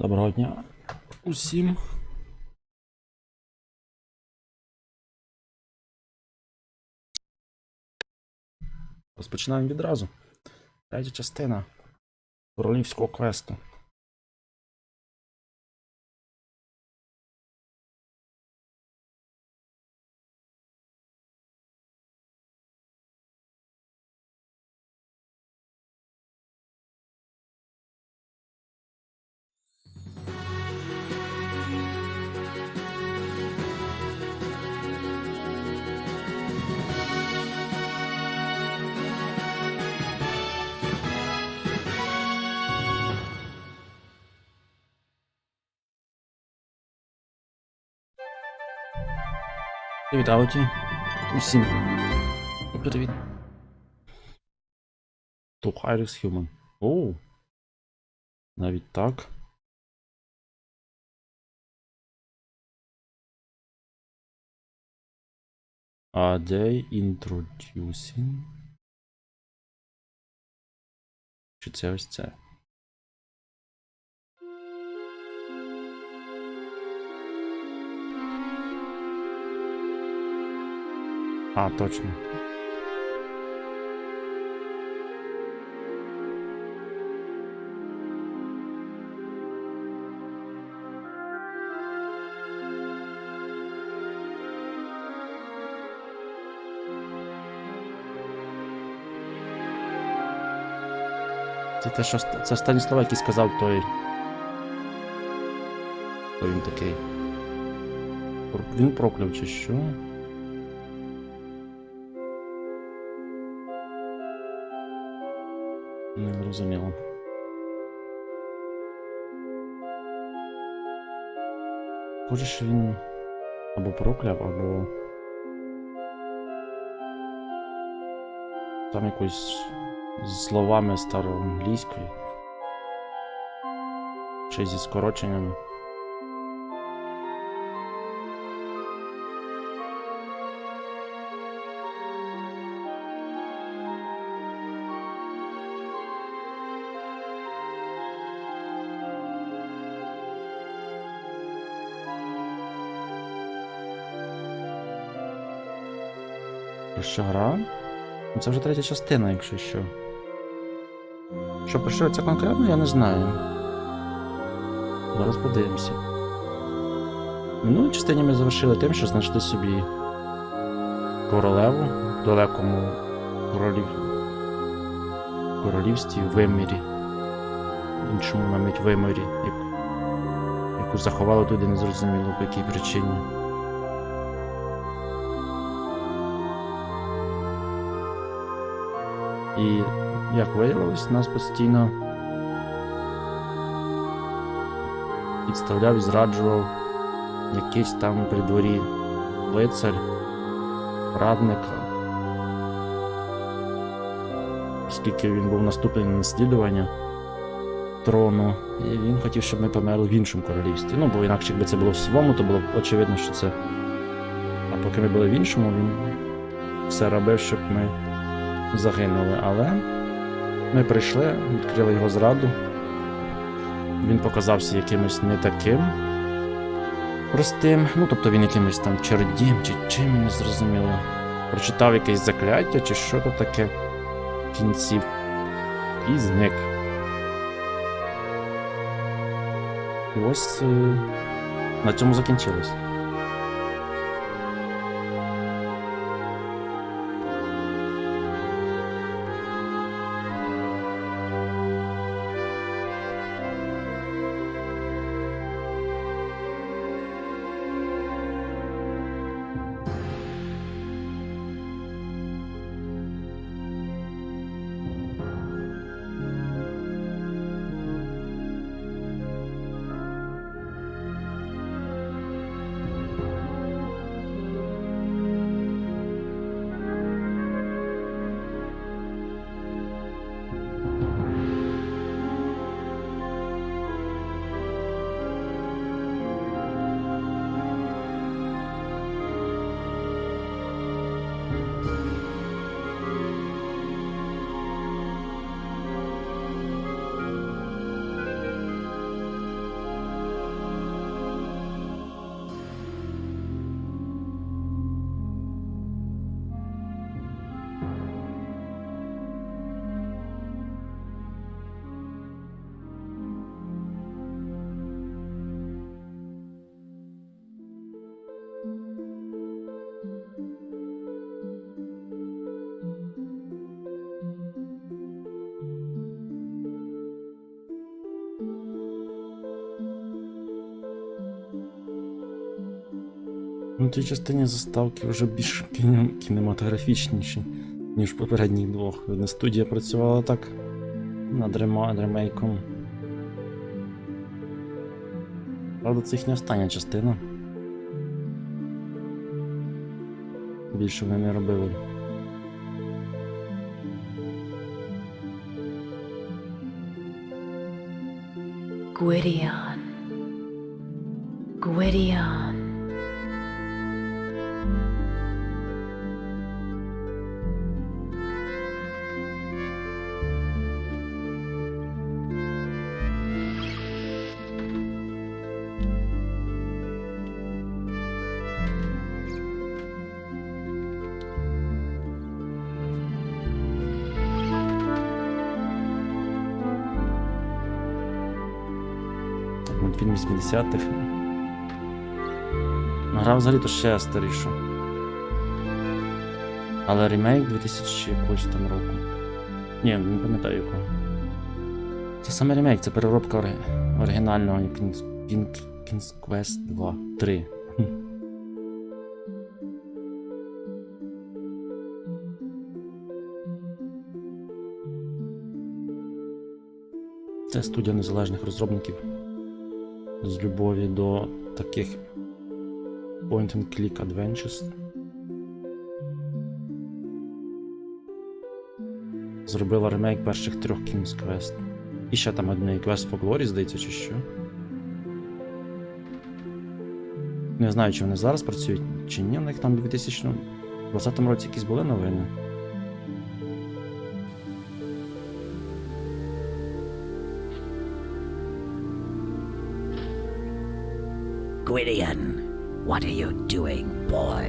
Доброго дня усім. Розпочинаємо відразу. Третя частина Королівського квесту. Привіт, ауті. Усім. Привіт. To Hires Human. Оу. Навіть так. Are they introducing? Чи це ось це? А, точно. Це те, що це останні слова, які сказав той. Хто він такий? Він прокляв чи що? Не зрозуміло. Схоже, що він або прокляв, або там якось з словами староанглійської. Чи зі скороченнями. Що гра? Ну, це вже третя частина, якщо що. Що про що це конкретно, я не знаю. Зараз подивимося. В минулій частині ми завершили тим, що знайшли собі королеву в далекому королівстві, вимірі. Іншому, мабуть, вимірі, яку заховали туди незрозуміло по якій причині. І, як виявилось, нас постійно підставляв і зраджував якийсь там при дворі лицар, радник, оскільки він був наступний на наслідування трону, і він хотів, щоб ми померли в іншому королівстві. Ну, бо інакше, якби це було в своєму, то було б очевидно, що це... А поки ми були в іншому, він все робив, щоб ми загинули, але ми прийшли, відкрили його зраду. Він показався якимось не таким простим, ну тобто він якимось там чародієм чи чим, не зрозуміло. Прочитав якесь закляття чи що то таке в кінці і зник. І ось на цьому закінчилось. У тій частині заставки вже більш кінематографічніші, ніж в попередніх двох. Видно, студія працювала так над ремейком. Правда, це їхня остання частина. Більше вони не робили. Gwydion. Gwydion. Мультфільм 80-х. Гра взагалі-то ще старіша. Але ремейк 2000 якогось там року. Ні, не пам'ятаю якого. Це саме ремейк, це переробка оригінального квест 2. 3. Це студія незалежних розробників. З любові до таких point-and-click adventures. Зробила ремейк перших 3 King's Quest. І ще там одне Quest for Glory, здається, чи що. Не знаю, чи вони зараз працюють, чи ні, у них там у 2020 році якісь були новини. Gwydion, what are you doing, boy?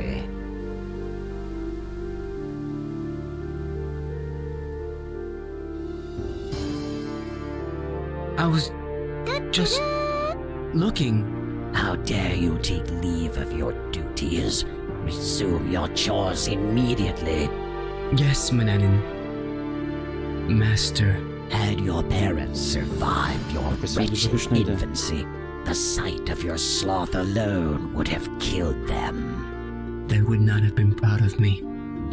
I was just looking. How dare you take leave of your duties? Resume your chores immediately. Yes, Mananin. Master. Had your parents survived your wretched infancy, the sight of your sloth alone would have killed them. They would not have been proud of me.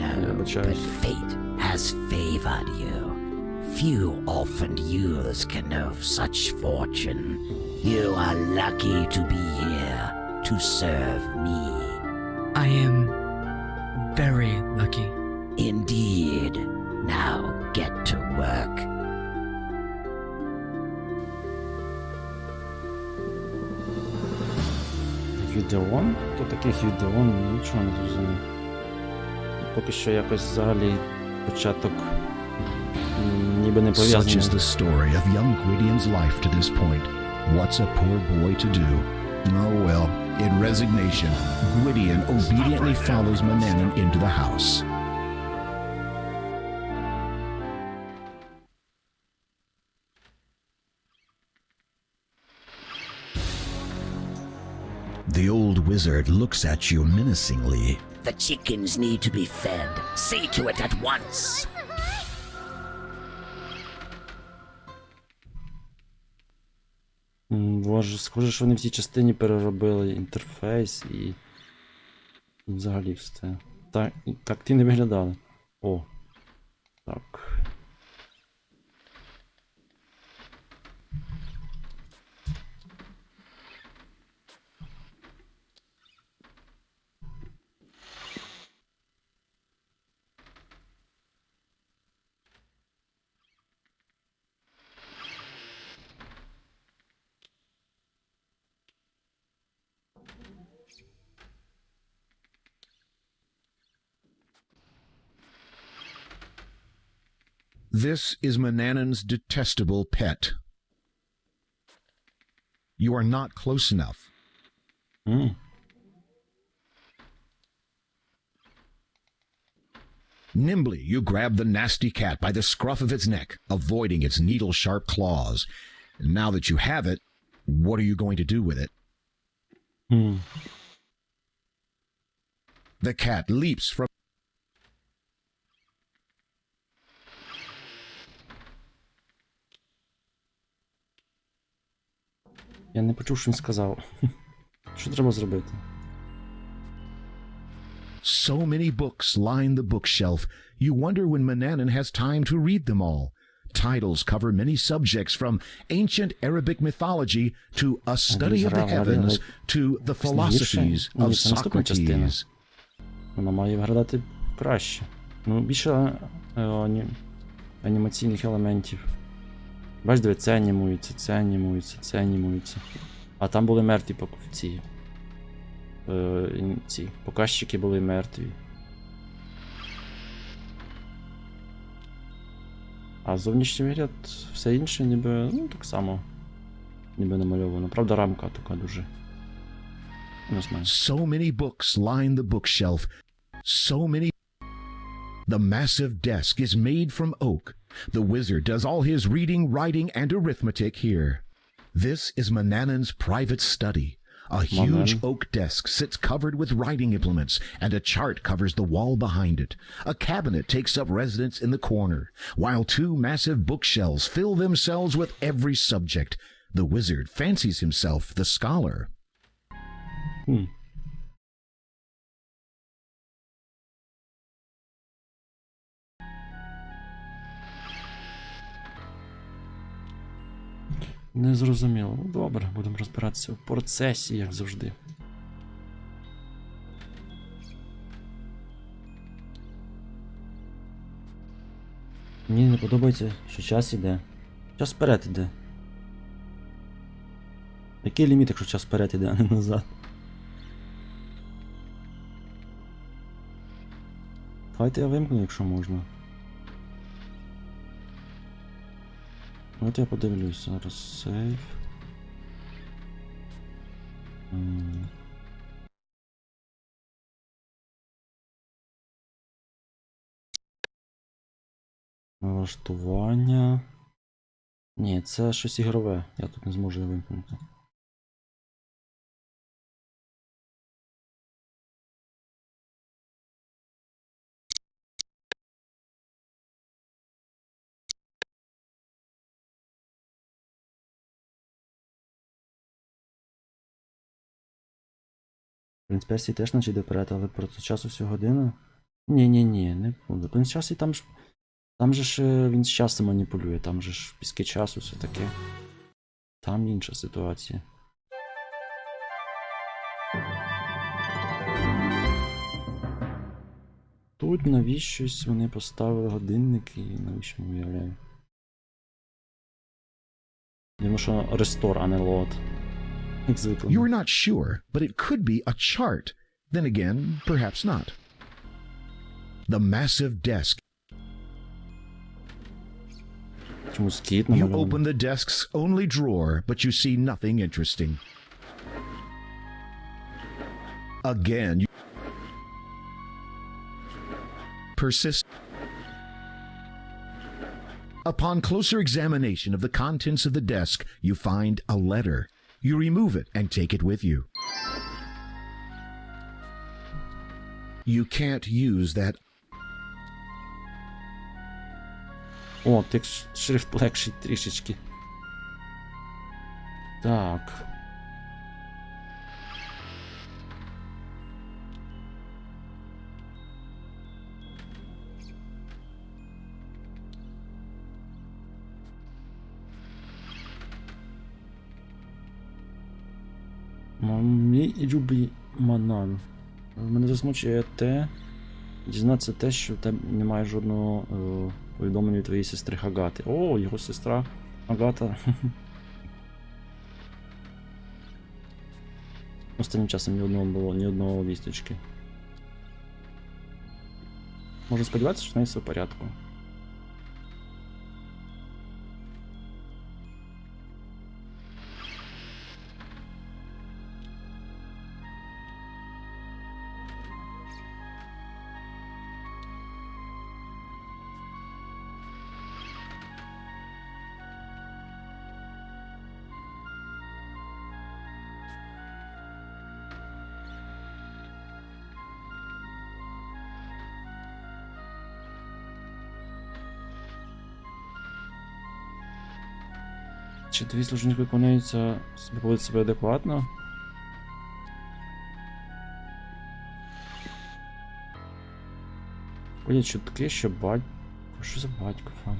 No, but fate has favored you. Few orphaned youths can know such fortune. You are lucky to be here to serve me. I am very lucky. Indeed. Now get to work. Відеон? То таких відеон нічого не зрозумів. Поки що якось взагалі початок ніби не пов'язаний. Such is the story of young Gwydion's life to this point. What's a poor boy to do? Oh well, in resignation, Gwydion obediently follows Mananin into the house. The old wizard looks at you menacingly. The chickens need to be fed. See to it at once. Боже, схоже, що вони в цій частині переробили інтерфейс і взагалі все. Так ті не виглядали. О. Так. This is Mananin's detestable pet. You are not close enough. Nimbly, you grab the nasty cat by the scruff of its neck, avoiding its needle-sharp claws. And now that you have it, what are you going to do with it? The cat leaps from... Я не почув, що він сказав. Що треба зробити? So many books line the bookshelf, you wonder when Manannan has time to read them all. Titles cover many subjects from ancient Arabic mythology to a study of the heavens to the philosophies of Socrates. Вона має виглядати краще. Ну, більше анімаційних елементів. Бач, диви, це анімується, це анімується, це анімується. А там були мертві ці показчики були мертві. А зовнішній вигляд все інше ніби, ну так само, ніби намальовано. Правда, рамка така дуже. Не знаю. So many books line the bookshelf. So many. The massive desk is made from oak. The wizard does all his reading, writing, and arithmetic here. This is Manannan's private study. A huge oak desk sits covered with writing implements, and a chart covers the wall behind it. A cabinet takes up residence in the corner, while two massive bookshelves fill themselves with every subject. The wizard fancies himself the scholar. Не зрозуміло. Ну, добре, будемо розбиратися в процесі, як завжди. Мені не подобається, що час іде. Час вперед іде. Який ліміт, якщо час вперед іде, а не назад? Давайте я вимкну, якщо можна. От я подивлюсь зараз. Сейф. Налаштування. Ні, це щось ігрове. Я тут не зможу його вимкнути. Принц Персії теж наче йде вперед, але проти часу всього година. Ні, не буде. Принц Персії там же ж він з часом маніпулює, там же ж піски часу, все таке. Там інша ситуація. Тут навіщось вони поставили годинники, і навіщо не уявляю. Дивно, що рестор, а не лот. You're not sure, but it could be a chart. Then again, perhaps not. The massive desk. Чомусь кіт You намальований. open the desk's only drawer, but you see nothing interesting. Again, you persist. Upon closer examination of the contents of the desk, you find a letter. You remove it and take it with you. You can't use that. О, так шрифт легший трішечки. Так. Мій любий Манан. Мене засмучує дізнатися те, що в тебе немає жодного повідомлення від твоєї сестри Агати. О, його сестра Агата. Останнім часом ні одного вісточки. Можу сподіватися, що в неї все в порядку. Чи твій служник виконується, поводить себе адекватно? Ходять чутки, що батько... Що за батько, фраза?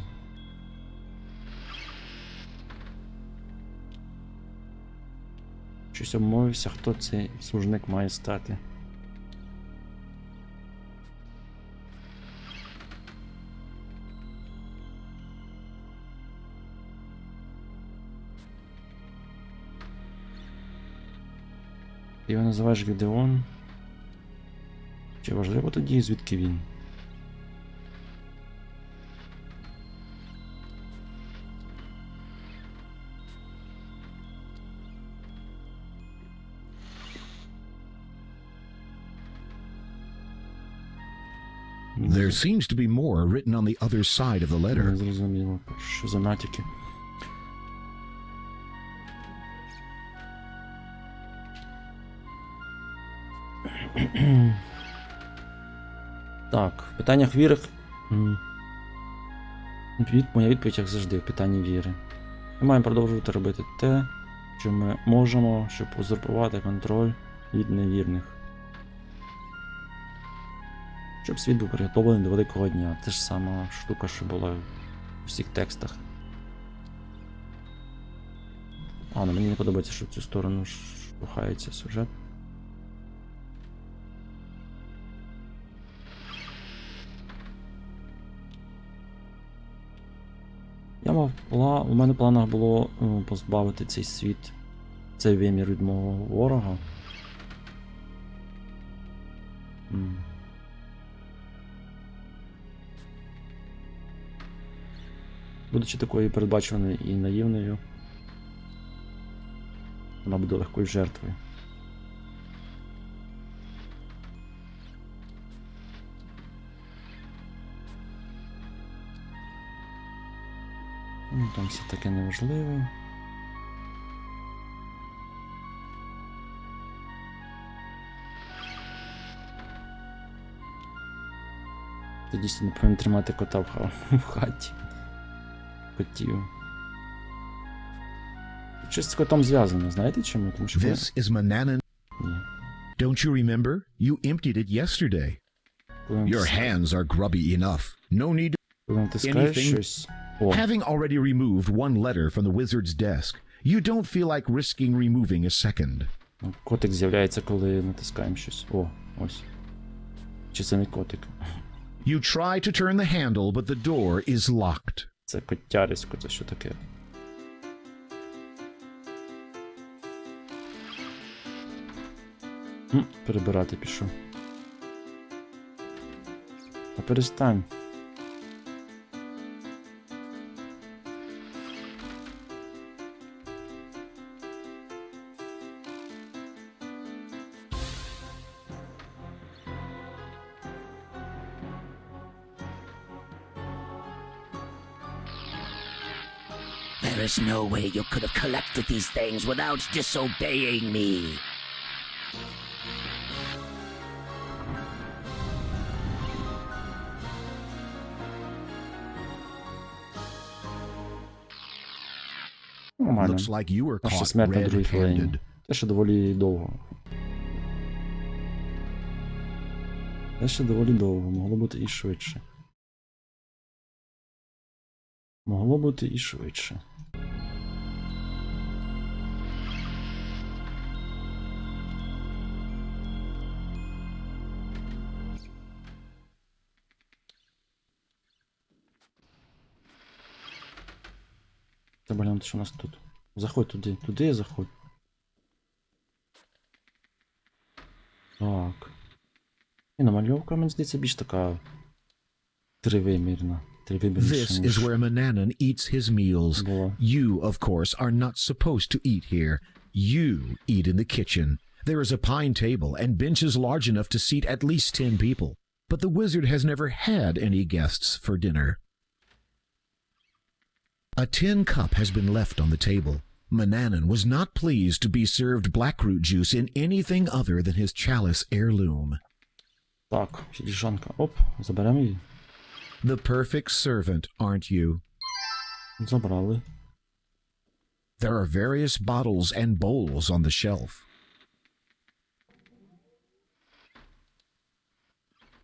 Щось обмовився, хто цей служник має стати. Ти його називаєш Гідеон? Чи важливо тоді, звідки він? There seems to be more written on the other side of the Не letter. зрозуміло, що за натяки. Так, в питаннях віри... Моя відповідь, як завжди, в питанні віри. Ми маємо продовжувати робити те, що ми можемо, щоб узурпувати контроль від невірних. Щоб світ був приготовлений до великого дня. Те ж сама штука, що була у всіх текстах. Ну мені не подобається, що в цю сторону штовхається сюжет. У мене в планах було позбавити цей світ, цей вимір від мого ворога. Будучи такою передбачуваною і наївною, вона буде легкою жертвою. Там все таке неважливе. Ти дійсно не повинен тримати кота в хаті. Котів. Щось з котом зв'язано, знаєте чому? Тому що... This is Mananan. Ні. Don't you remember? You emptied it yesterday. Your hands are grubby enough. No need to... Коли натискаєш anything- щось... О, Having already removed one letter from the wizard's desk, you don't feel like risking removing a second. котик з'являється, коли натискаємо щось. О, ось. Чи це не котик? You try to turn the handle, but the door is locked. Це котярисько, це що таке? Перебирати пішов. А перестань. There is no way you could have collected these things without disobeying me. Нормально. Looks like you were Наша caught смерть на другій хвилині. red-handed. Те ще доволі довго. Те ще доволі довго. Могло бути і швидше. Могло бути і швидше. Треба глянути, що у нас тут. Заходь туди. Туди заходь. Так. І намальовка, мені здається, більш така тривимірна. This is where Mananan eats his meals. Була. You, of course, are not supposed to eat here. You eat in the kitchen. There is a pine table and benches large enough to seat at least 10 people. But the wizard has never had any guests for dinner. A tin cup has been left on the table. Mananan was not pleased to be served blackroot juice in anything other than his chalice heirloom. Так, філіжанка. Оп, заберемо її. The perfect servant, aren't you? Забрали. There are various bottles and bowls on the shelf.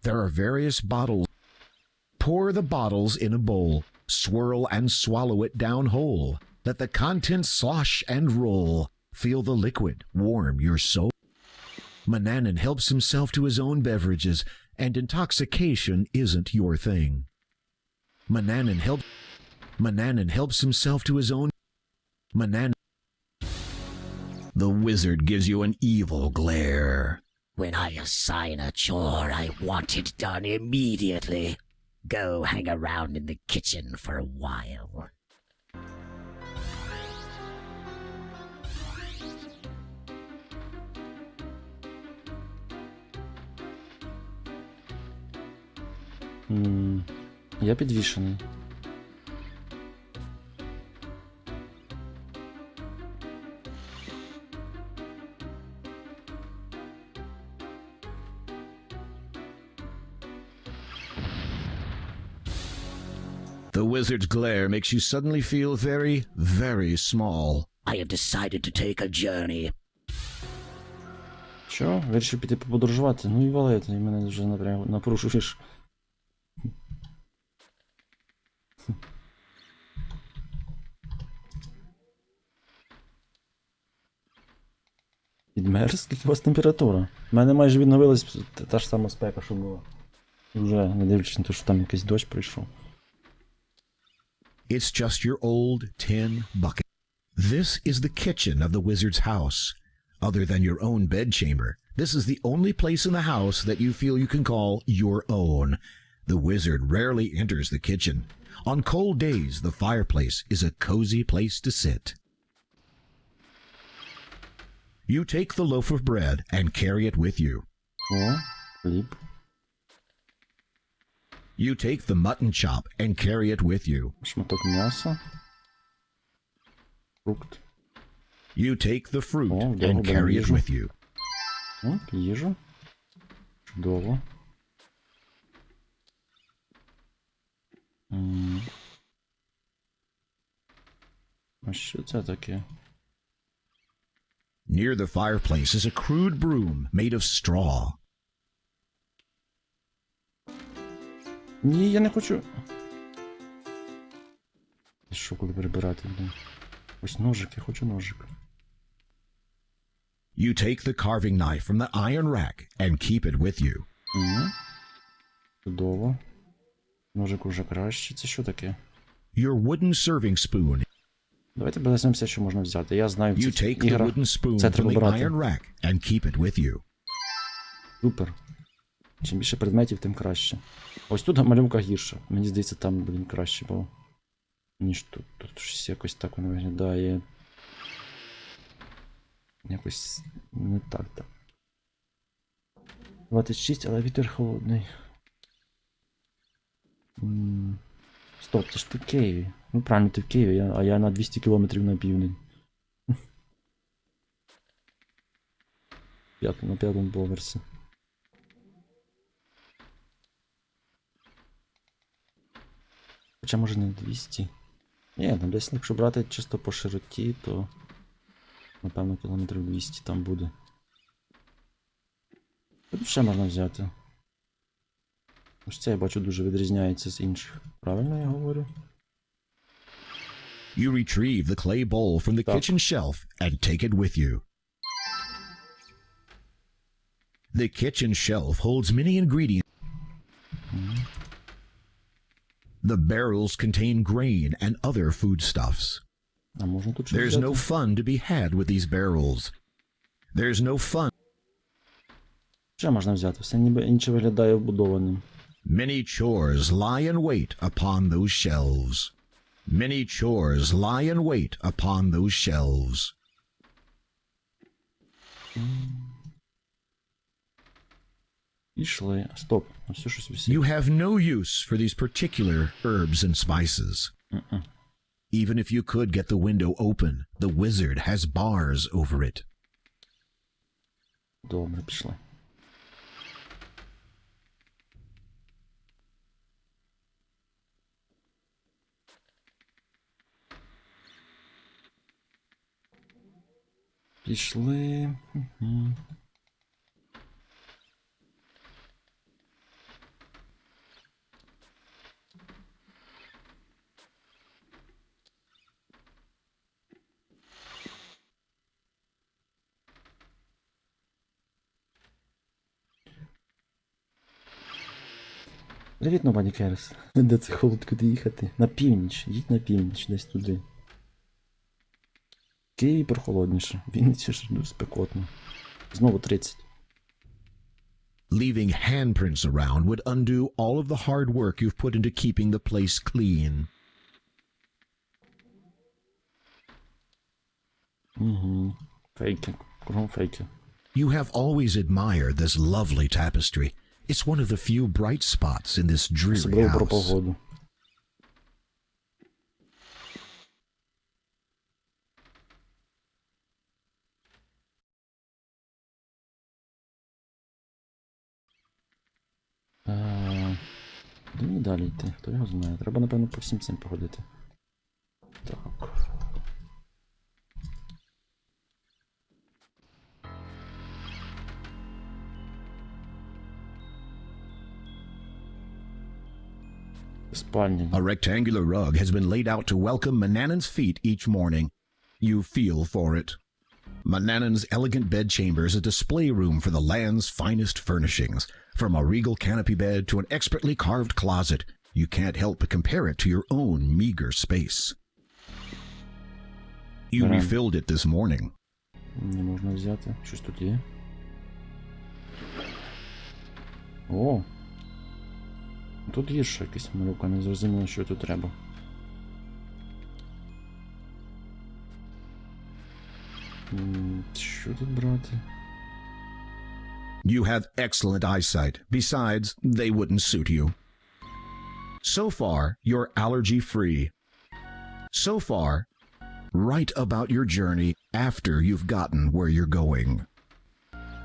There are various bottles. Pour the bottles in a bowl, swirl and swallow it down whole. Let the contents slosh and roll. Feel the liquid warm your soul. Manannan helps himself to his own beverages, and intoxication isn't your thing. Manannan helps himself to his own. The wizard gives you an evil glare. When I assign a chore, I want it done immediately. Go hang around in the kitchen for a while. Я підвішений. The wizard's glare makes you suddenly feel very, very small. I have decided to take a journey. Що? Вирішив піти поподорожувати? Ну і валити, і мене вже напружуєш. Підмерз? Скільки у вас температура? У мене майже відновилась та ж сама спека, що була. Вже не дивлячись на те, що там якийсь дощ прийшов. It's just your old tin bucket. This is the kitchen of the wizard's house. Other than your own bedchamber, this is the only place in the house that you feel you can call your own. The wizard rarely enters the kitchen. On cold days, the fireplace is a cozy place to sit. You take the loaf of bread and carry it with you. О, хліб. You take the mutton chop and carry it with you. Шматок м'яса. Фрукт. You take the fruit Oh, and добре, carry it їжу. with you. О, їжа. Чудово. А що це таке? Near the fireplace is a crude broom made of straw. Ні, я не хочу. Що, коли перебирати? Блін? Ось ножик, я хочу ножик. You take the carving knife from the iron rack and keep it with you. Чудово. Ножик уже краще. Це що таке? Your wooden serving spoon. Давайте подивимося, що можна взяти. Я знаю в You цих take the іграх. wooden spoon Це from треба the брати. iron rack and keep it with you. Супер. Чим більше предметів, тим краще. Ось тут малюнка гірша. Мені здається, там, блін, краще було. Ніж тут. Тут щось якось так воно виглядає. Якось не так, так. 26, але вітер холодний. Стоп, ти ж ти в Києві. Ну правильно, ти в Києві, а я на 200 кілометрів на південь. На п'ятому поверсі. Хоча може не 200. Ні, там десь якщо брати чисто по широті, то напевно кілометрів 200 там буде. Тут ще можна взяти. Ось це я бачу дуже відрізняється з інших. Правильно я говорю? You retrieve the clay bowl from the Так. kitchen shelf and take it with you. The kitchen shelf holds many ingredients. The barrels contain grain and other foodstuffs. А можна тут щось There's взяти? no fun to be had with these barrels. There's no fun. Ще можна взяти, все ніби інше виглядає вбудованим. Many chores lie in wait upon those shelves. Many chores lie in wait upon those shelves. Пішли. Стоп, ось все щось висить. You have no use for these particular herbs and spices. Even if you could get the window open, the wizard has bars over it. Добре, пішли. Пішли. Привіт, Нобаді Керес. Де це холод, куди їхати? На північ. Їдь на північ, десь туди. В Києві прохолодніше. В Вінниці ж дуже спекотно. Знову 30. Leaving handprints around would undo all of the hard work you've put into keeping the place clean. Угу. Фейки. Кругом фейки. You have always admired this lovely tapestry. It's one of the few bright spots in this dreary Особливо про house. погоду. Де мені далі йти? Хто його знає? Треба, напевно, по всім цим походити. Так. Спальня. A rectangular rug has been laid out to welcome Manannan's feet each morning. You feel for it. Manannan's elegant bedchamber is a display room for the land's finest furnishings. From a regal canopy bed to an expertly carved closet, you can't help but compare it to your own meager space. You refilled it this morning. Не можна взяти. Щось тут є. О! Тут гірше якась малюка, не зрозуміло, що тут треба. Що тут брати? You have excellent eyesight. Besides, they wouldn't suit you. So far, you're allergy-free. So far, write about your journey after you've gotten where you're going.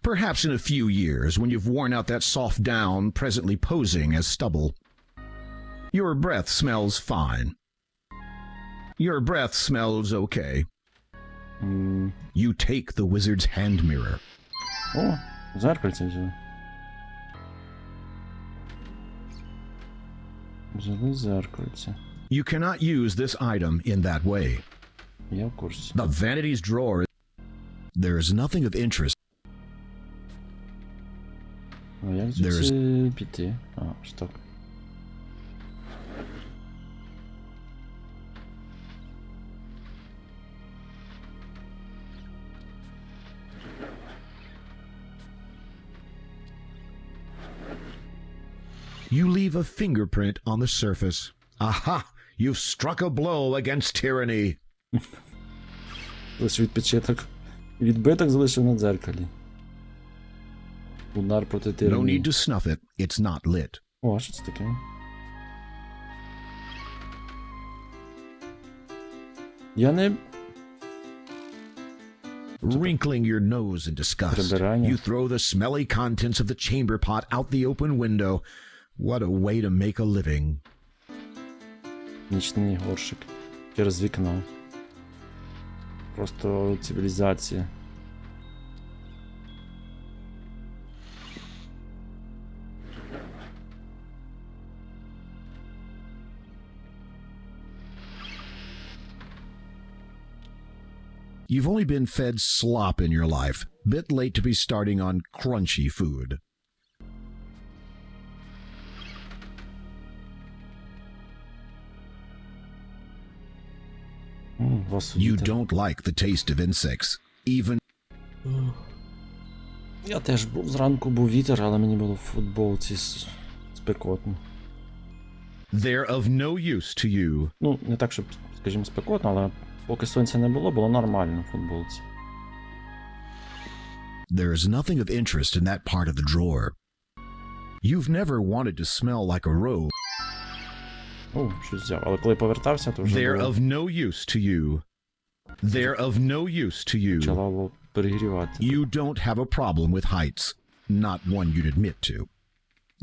Perhaps in a few years, when you've worn out that soft down presently posing as stubble. Your breath smells fine. Your breath smells okay. You take the wizard's hand mirror. О, зеркальце взяли. Взяли зеркальце. You cannot use this item in that way. Я в курсі. The vanities drawer. There is nothing of interest. А як звідси піти? А, ось так. You leave a fingerprint on the surface. Aha! You've struck a blow against tyranny. Лише відпечаток. Відбиток залишив на дзеркалі. Удар проти No need тиранії. to snuff it. It's not lit. О, а що це таке? Я не... Wrinkling your nose in disgust, Прибирання. you throw the smelly contents of the chamber pot out the open window. What a way to make a living. Нічний горшик. Через вікно. Просто цивілізація. You've only been fed slop in your life. Bit late to be starting on crunchy food. You don't like the taste of insects, even Я теж був зранку був вітер, але мені було в футболці спекотно. they're of no use to you. Ну, не так, щоб, скажімо, спекотно, але поки сонця не було, було нормально в футболці. There is nothing of interest in that part of the drawer. You've never wanted to smell like a rose. О, щось взяв. Але коли повертався, то вже They're було... of no use to you. They're of no use to you. почало перегрівати. You don't have a problem with heights. Not one you'd admit to.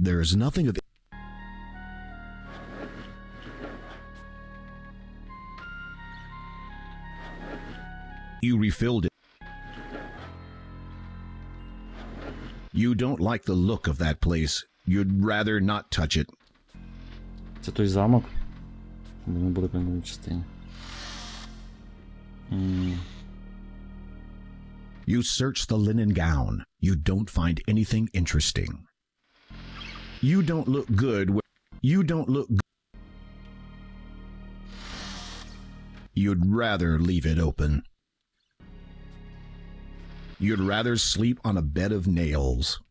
There is nothing of... You refilled it. You don't like the look of that place. You'd rather not touch it. Це той замок, де ми були в минулій частині. You search the linen gown. You don't find anything interesting. You don't look good. You don't look You'd rather leave it open. You'd rather sleep on a bed of nails.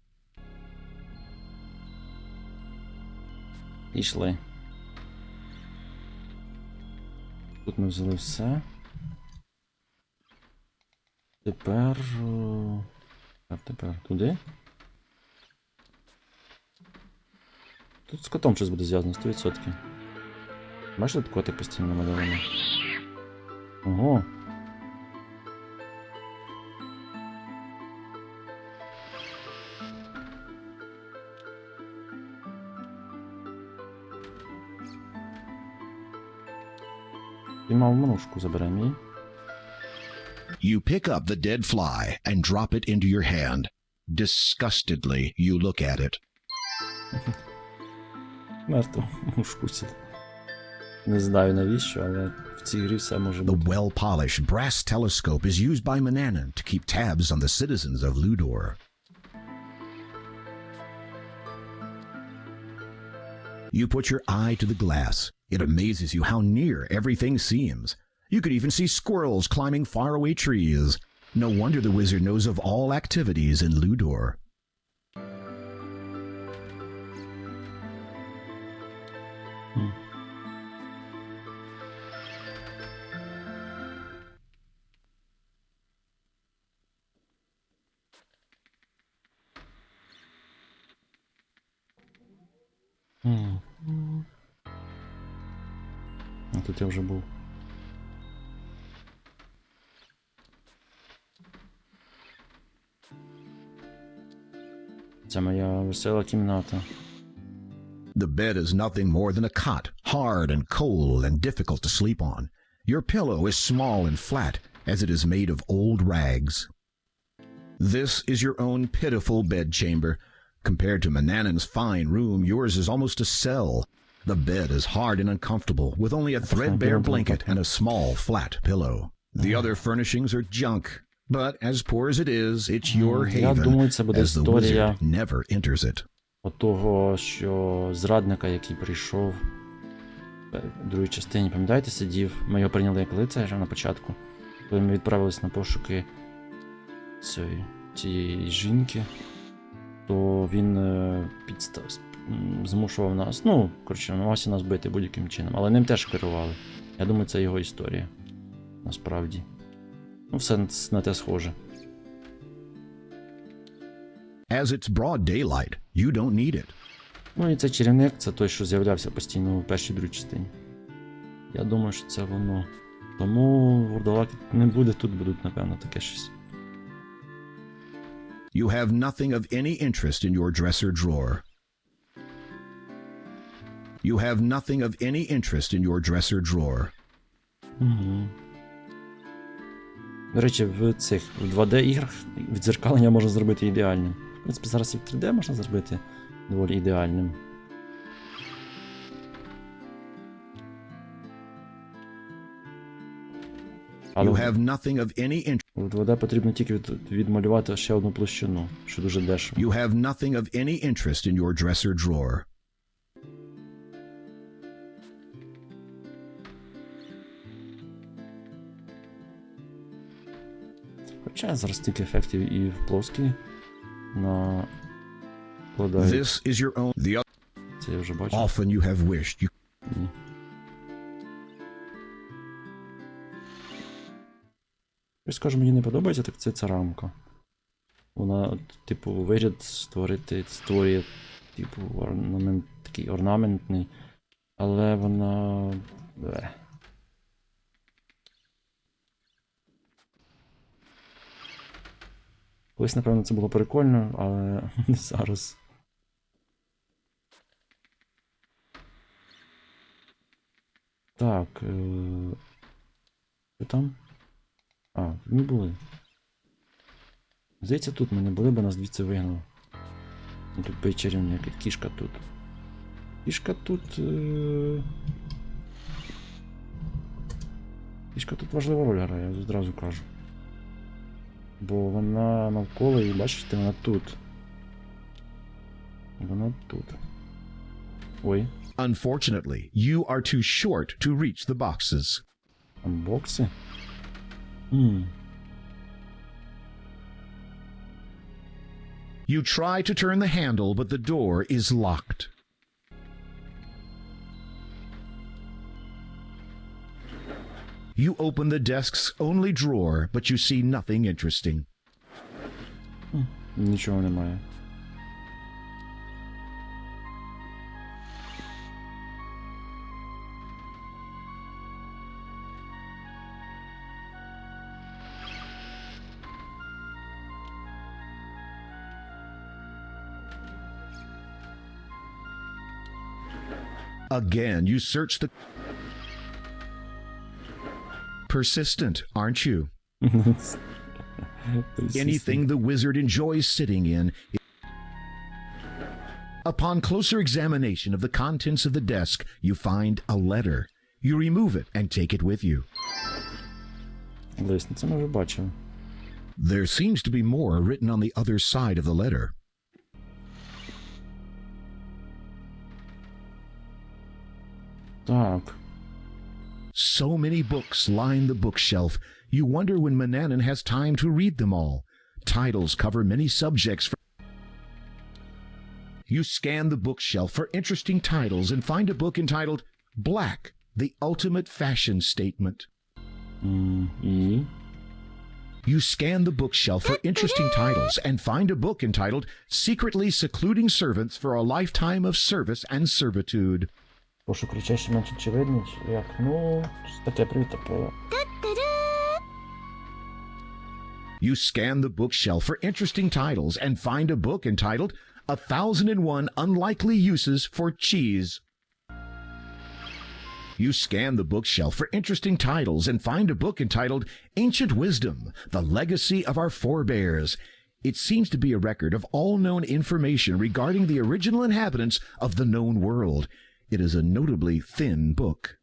Пішли. Тут ми взяли все. Тепер туди. Тут з котом щось буде зв'язано, 100%. Бачите, тут котик постійно намальований? Ого. Піймав мишку, заберемо її. You pick up the dead fly and drop it into your hand. Disgustedly, you look at it. Мертво мушку. Не знаю навіщо, але в цій грі все може The бути. well-polished brass telescope is used by Manannan to keep tabs on the citizens of Ludor. You put your eye to the glass. It amazes you how near everything seems. You could even see squirrels climbing faraway trees. No wonder the wizard knows of all activities in Ludor. А тут я вже був. Це моя весела кімната. The bed is nothing more than a cot, hard and cold and difficult to sleep on. Your pillow is small and flat, as it is made of old rags. This is your own pitiful bedchamber. Compared to Manannan's fine room, yours is almost a cell. The bed is hard and uncomfortable, with only a threadbare blanket and a small, flat pillow. The other furnishings are junk, but as poor as it is, it's your Я думаю, це haven, буде as the історія wizard never enters it. того, що зрадника, який прийшов в другій частині, пам'ятаєте, сидів, ми його прийняли як лицаря на початку, коли ми відправились на пошуки цієї жінки, то він змушував нас, намагався нас бити будь-яким чином, але ним теж керували. Я думаю, це його історія, насправді. Все на те схоже. As it's broad daylight, you don't need it. І цей чарівник, це той, що з'являвся постійно в першій другій частині. Я думаю, що це воно. Тому вурдалаки не буде, тут будуть, напевно, таке щось. You have nothing of any interest in your dresser drawer. You have nothing of any interest in your dresser drawer. Угу. До речі, в 2D-іграх відзеркалення можна зробити ідеальним. В принципі, зараз і в 3D можна зробити доволі ідеальним. Але You have nothing of any interest. в 2D потрібно тільки відмалювати ще одну площину, що дуже дешево. You have nothing of any interest in your dresser drawer. Хоча я зараз тільки ефектів і в плоскій накладаю. This is your own. The Це я вже бачу. often you have wished you. Ні. Щось скажу, мені не подобається, так це ця рамка. Вона, типу, вигляд створює, типу, такий орнаментний, але вона. Колись, напевно, це було прикольно, але не зараз. Так. Що там? Ми були. Здається, тут ми не були, бо нас звідси вигнали. Тупий чарівник, кішка тут. Кішка тут. Кішка тут важлива роль грає, я одразу кажу. Бо вона навколо і бачите, вона тут. Вона тут. Ой, Unfortunately, you are too short to reach the boxes. Бокси? You try to turn the handle, but the door is locked. You open the desk's only drawer, but you see nothing interesting. Нічого немає. Again, you search the... Persistent, aren't you? Anything the wizard enjoys sitting in. Upon closer examination of the contents of the desk, you find a letter. You remove it and take it with you. Лестниця ми вже бачили. There seems to be more written on the other side of the letter. Так. So many books line the bookshelf. You wonder when Manannan has time to read them all. Titles cover many subjects. You scan the bookshelf for interesting titles and find a book entitled Black, the Ultimate Fashion Statement. І? You scan the bookshelf for interesting titles and find a book entitled Secretly Secluding Servants for a Lifetime of Service and Servitude. Пошук речей, що менш очевидні, чи як? Ну, таке притопове. You scan the bookshelf for interesting titles and find a book entitled 1001 Unlikely Uses for Cheese. You scan the bookshelf for interesting titles and find a book entitled Ancient Wisdom, The Legacy of Our Forebears. It seems to be a record of all known information regarding the original inhabitants of the known world. It is a notably thin book.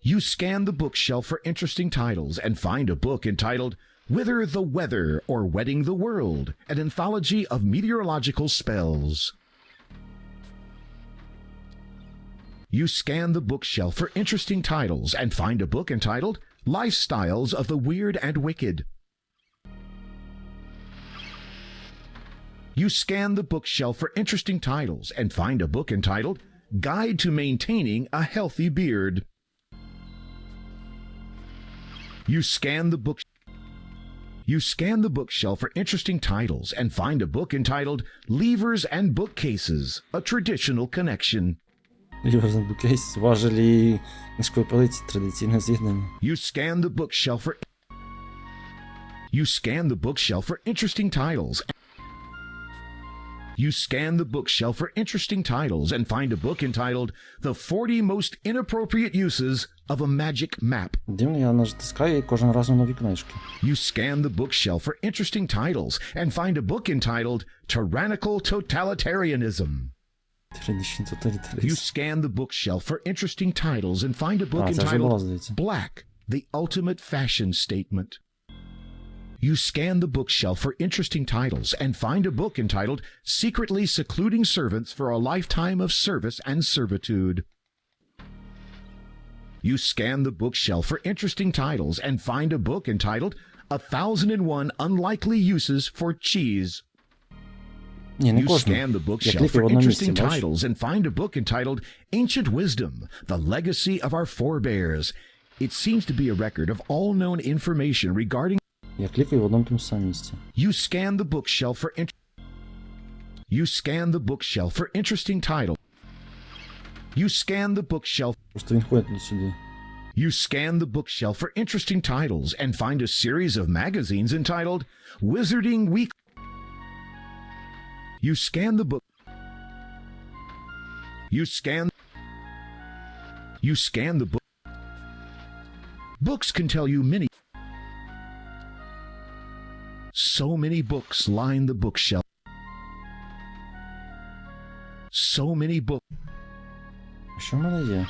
You scan the bookshelf for interesting titles and find a book entitled Wither the Weather or Wedding the World, an anthology of meteorological spells. You scan the bookshelf for interesting titles and find a book entitled Lifestyles of the Weird and Wicked. You scan the bookshelf for interesting titles and find a book entitled Guide to Maintaining a Healthy Beard. You scan the bookshelf for interesting titles and find a book entitled Levers and Bookcases, a Traditional Connection. Ліверзен букейс, важелі книжкової полиці, традиційне з'єднання. You scan the bookshelf for interesting titles. You scan the bookshelf for interesting titles and find a book entitled The 40 Most Inappropriate Uses of a Magic Map. Дивно, я натискаю і кожен раз на нові книжки. You scan the bookshelf for interesting titles and find a book entitled Tyrannical Totalitarianism. Тиранічний тоталітаризм. You scan the bookshelf for interesting titles and find a book це вже було, entitled здається. Black, the Ultimate Fashion Statement. You scan the bookshelf for interesting titles and find a book entitled Secretly Secluding Servants for a Lifetime of Service and Servitude. You scan the bookshelf for interesting titles and find a book entitled 1001 Unlikely Uses for Cheese. Ні, не You кожен. scan the Я bookshelf клікаю в for одному місці, interesting бачиш? titles and find a book entitled Ancient Wisdom, The Legacy of Our Forebears. It seems to be a record of all known information regarding. Я клікаю в одному тому самому місці. You scan the bookshelf for interesting title. You scan the bookshelf. Просто він ходить сюди. You scan the bookshelf for interesting titles and find a series of magazines entitled Wizarding Week. You scan the book. You scan the book. Books can tell you many. So many books line the bookshelf. So many books. Що в мене є?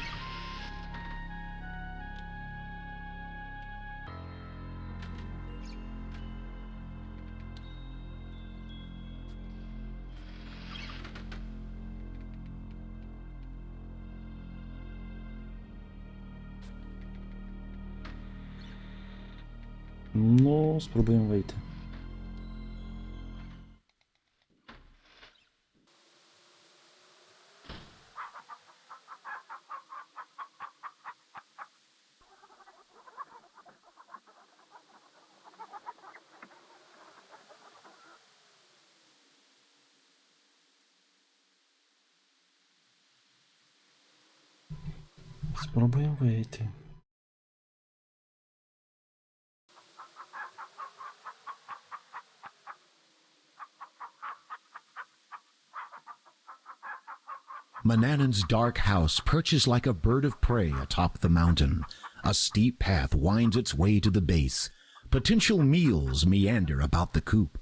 Ну, спробуємо вийти. Спробуємо вийти. Manannan's dark house perches like a bird of prey atop the mountain. A steep path winds its way to the base. Potential meals meander about the coop.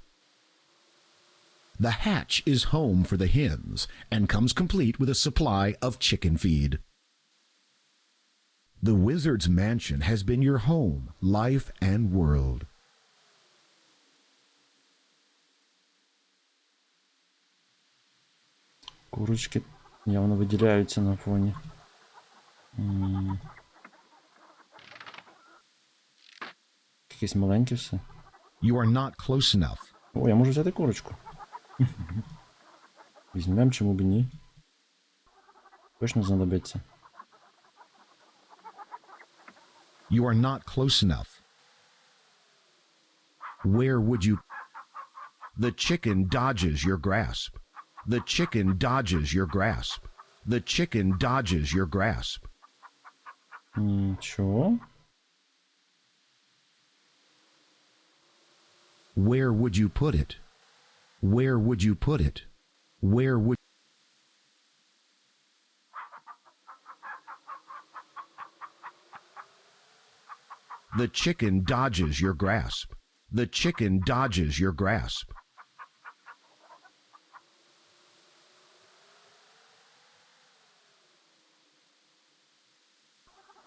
The hatch is home for the hens and comes complete with a supply of chicken feed. The wizard's mansion has been your home, life, and world. Курочки явно виділяються на фоні. Якесь маленьке все. You are not close enough. О, я можу взяти курочку. Візьмем, чому б і ні. Точно знадобиться. You are not close enough. Where would you... The chicken dodges your grasp. The chicken dodges your grasp. The chicken dodges your grasp. Чого? Where would you put it? Where would you put it? Where would... The chicken dodges your grasp. The chicken dodges your grasp.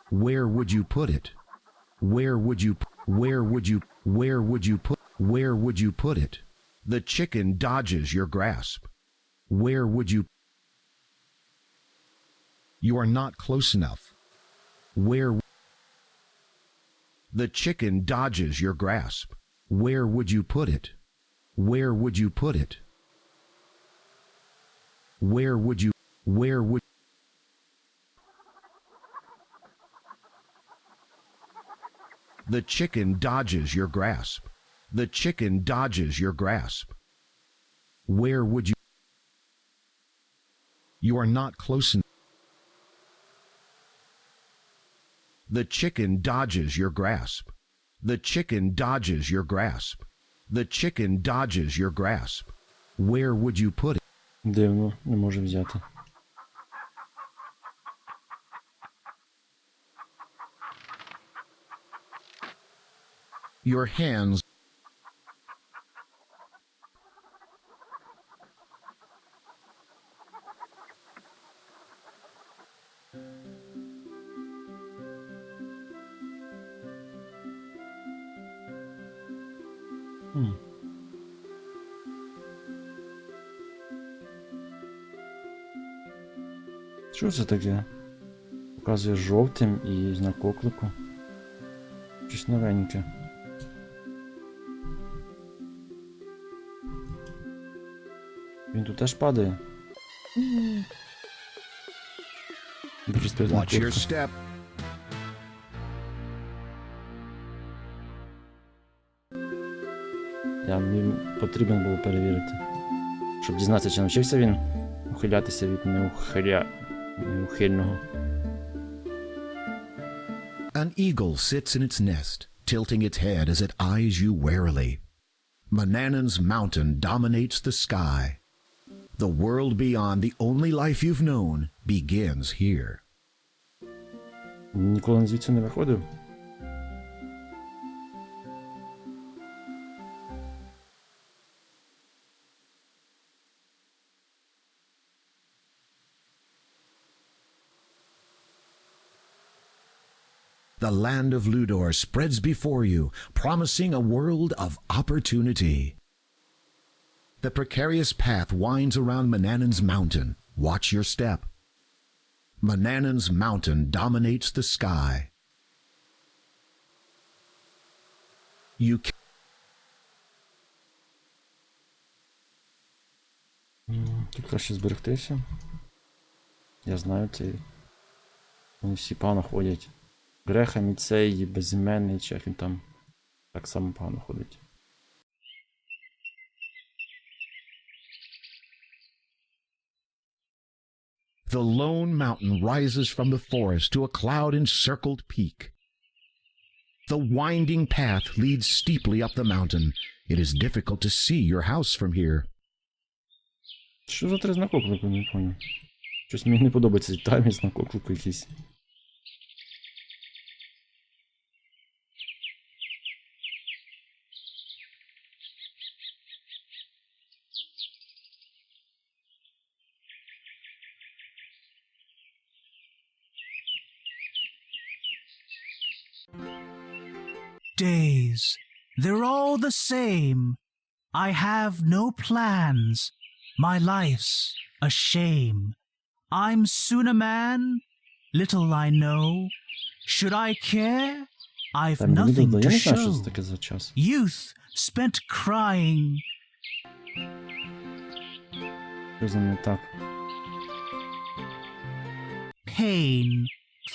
Where would you put it? Where would you put it? The chicken dodges your grasp. Where would you... You are not close enough. Where... The chicken dodges your grasp. Where would you put it? Where would you put it? Where would you... Where would... The chicken dodges your grasp. The chicken dodges your grasp. Where would you... You are not close enough. The chicken dodges your grasp. The chicken dodges your grasp. The chicken dodges your grasp. Where would you put it? Дивно, не може взяти. Your hands... Що це таке? Показує жовтим і знак оклику. Щось новеньке. Він тут теж падає. Дуже спритна Watch your курка. step. Мені потрібно було перевірити. Щоб дізнатися, чи навчився він ухилятися від неухильного. An eagle sits in its nest, tilting its head as it eyes you warily. Manannan's mountain dominates the sky. The world beyond the only life you've known begins here. Ніколи звідси не виходив. The land of Ludor spreads before you, promising a world of opportunity. The precarious path winds around Manannan's mountain. Watch your step. Manannan's mountain dominates the sky. You Тут краще зберегтися. Я знаю цей. Вони всі погано ходять. Грехам і цей безіменний, чи як він там так само погано ходить. The lone mountain rises from the forest to a cloud-encircled peak. The winding path leads steeply up the mountain. It is difficult to see your house from here. Що за три знак оклику, не понял. Щось мені не подобається цей таймінг знак оклику якийсь. Days, they're all the same. I have no plans. My life's a shame. I'm soon a man. Little I know. Should I care? I've Там відео, nothing я to не знаю, що це show. таке за час. Youth spent crying. Що за не так? Pain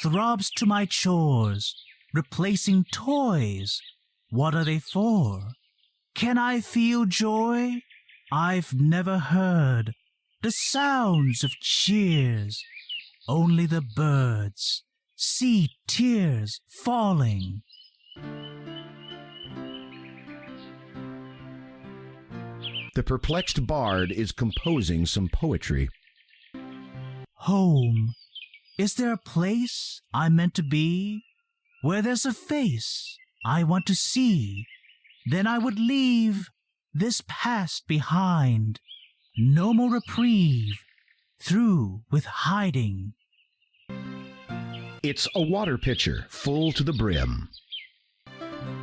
throbs to my chores, replacing toys. What are they for? Can I feel joy? I've never heard the sounds of cheers. Only the birds see tears falling. The perplexed bard is composing some poetry. Home. Is there a place I'm meant to be? Where there's a face I want to see? Then I would leave this past behind. No more reprieve. Through with hiding. It's a water pitcher full to the brim.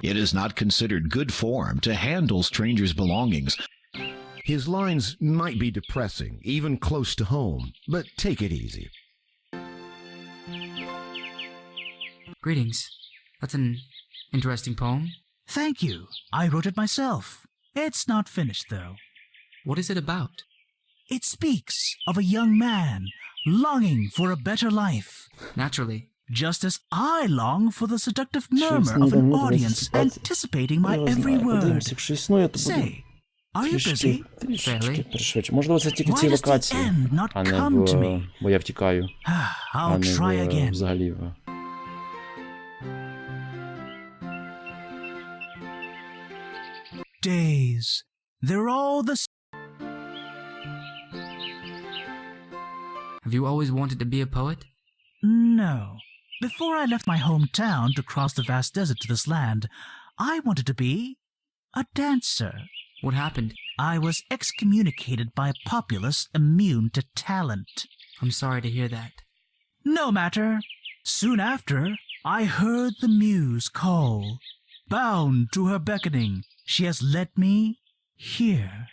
It is not considered good form to handle strangers' belongings. His lines might be depressing, even close to home, but take it easy. Greetings. That's an interesting poem. Thank you. I wrote it myself. It's not finished, though. What is it about? It speaks of a young man longing for a better life, Naturally. just as I long for the seductive murmur of an audience anticipating my every word. Подивимося, якщо існує, то буде Say, are you трішки, busy? трішки пришвидше. Можливо, це тільки в цій Why does the локації, end not а не come to в... me? Бо я втікаю, а I'll не try again. взагалі в... Days, they're all the Have you always wanted to be a poet? No. Before I left my hometown to cross the vast desert to this land, I wanted to be a dancer. What happened? I was excommunicated by a populace immune to talent. I'm sorry to hear that. No matter. Soon after, I heard the muse call. Bound to her beckoning, she has led me here.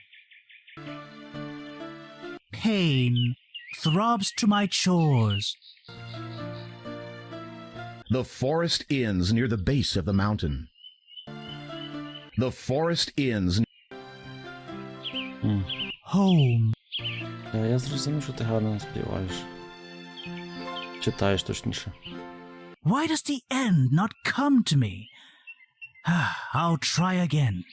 Pain throbs to my chores. The forest ends near the base of the mountain. The forest ends. Home. Я зрозумів, що ти гарно співаєш. Читаєш точніше. Why does the end not come to me? I'll try again.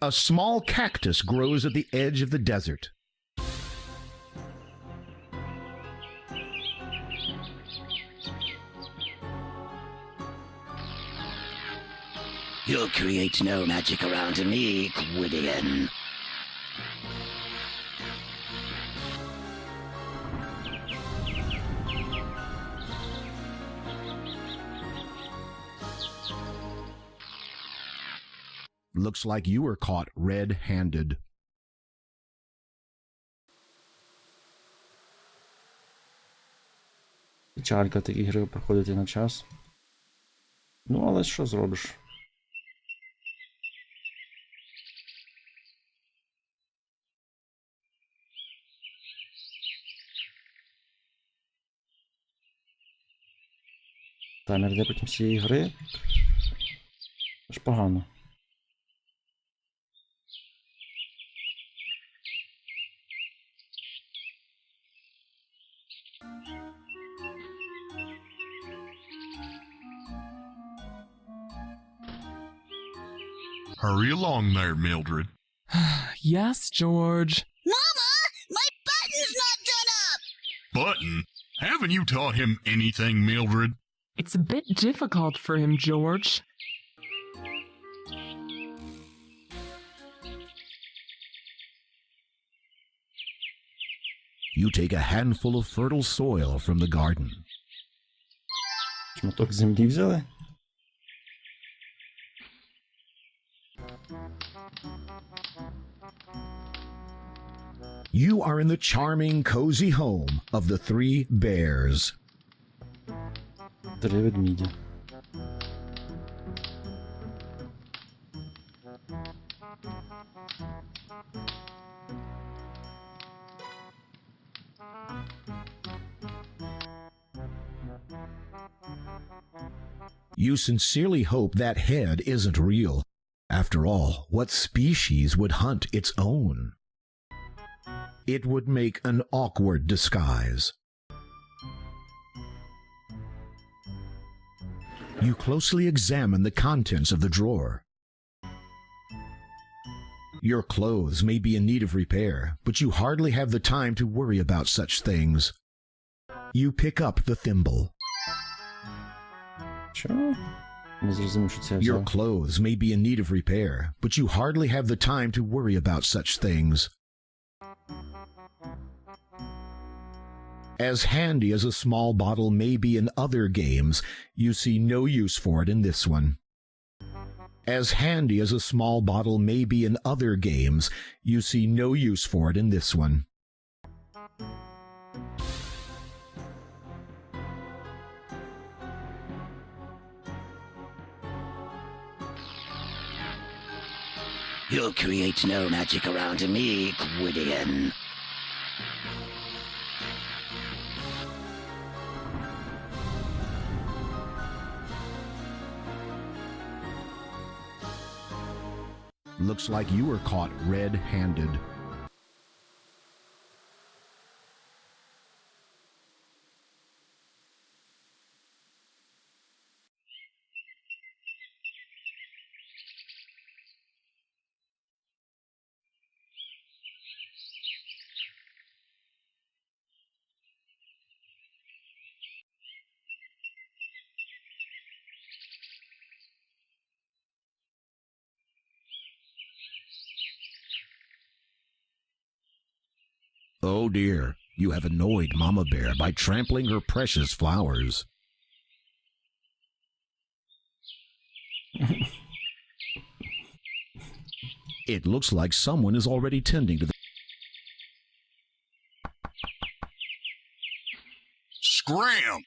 A small cactus grows at the edge of the desert. You'll create no magic around me, Gwydion. Looks like you were caught red-handed. Печалька такі ігри проходити на час. Ну, але що зробиш? Таймер йде потім всієї гри. Аж погано. Hurry along there, Mildred. Yes, George. Mama, my button's not done up! Button? Haven't you taught him anything, Mildred? It's a bit difficult for him, George. You take a handful of fertile soil from the garden. Шматок землі взяли? You are in the charming, cozy home of the 3 bears. 3 ведмідя. You sincerely hope that head isn't real. After all, what species would hunt its own? It would make an awkward disguise. You closely examine the contents of the drawer. Your clothes may be in need of repair, but you hardly have the time to worry about such things. You pick up the thimble. Що? Не зрозумів, що це я Your взяв. clothes may be in need of repair, but you hardly have the time to worry about such things. As handy as a small bottle may be in other games, you see no use for it in this one. As handy as a small bottle may be in other games, you see no use for it in this one. You'll create no magic around me, Gwydion. Looks like you were caught red-handed. Oh dear, you have annoyed Mama Bear by trampling her precious flowers. It looks like someone is already tending to the... Scram!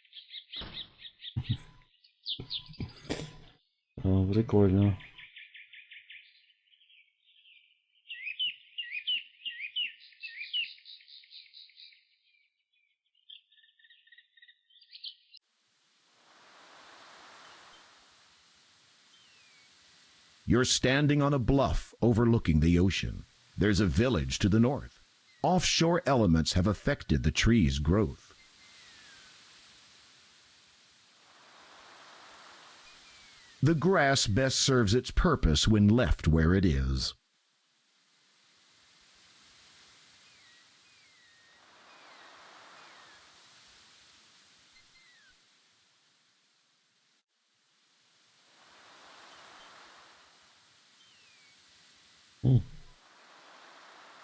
О, прикольно. You're standing on a bluff overlooking the ocean. There's a village to the north. Offshore elements have affected the tree's growth. The grass best serves its purpose when left where it is.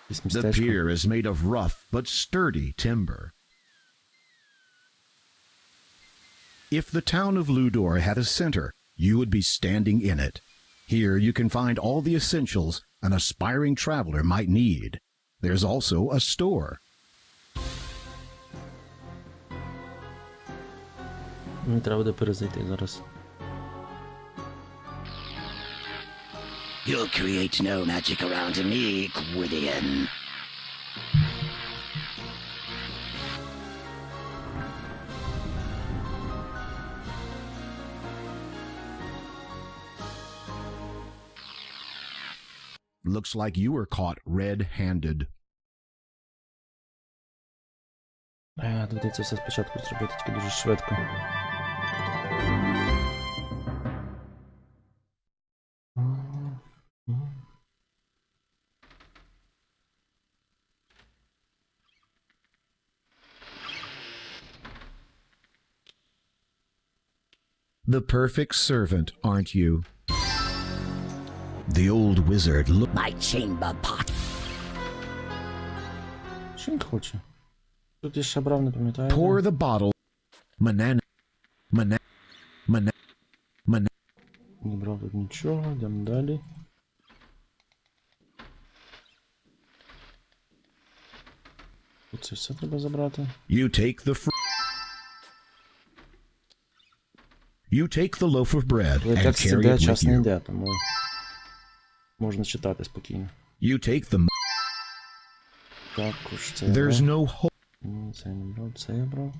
Якесь The містечко. pier is made of rough but sturdy timber. If the town of Ludor had a center, you would be standing in it. Here you can find all the essentials an aspiring traveler might need. There's also a store. Мені треба буде перезайти зараз. You'll create no magic around me, Gwydion. Looks like you were caught red-handed. Доведеться все спочатку зробити, тільки дуже швидко. The perfect servant, aren't you? The old wizard looked. My chamber pot. Що він хоче? Тут я ще брав, не пам'ятаю. Pour the bottle. Manan. Не брав тут нічого, йдемо далі. Тут це все треба забрати. You take the loaf of bread Але and текст carry іде, it час with не you. йде, тому можна читати спокійно. You take the. Також це я There's брав. no hope. Ні, це я не брав, це я брав.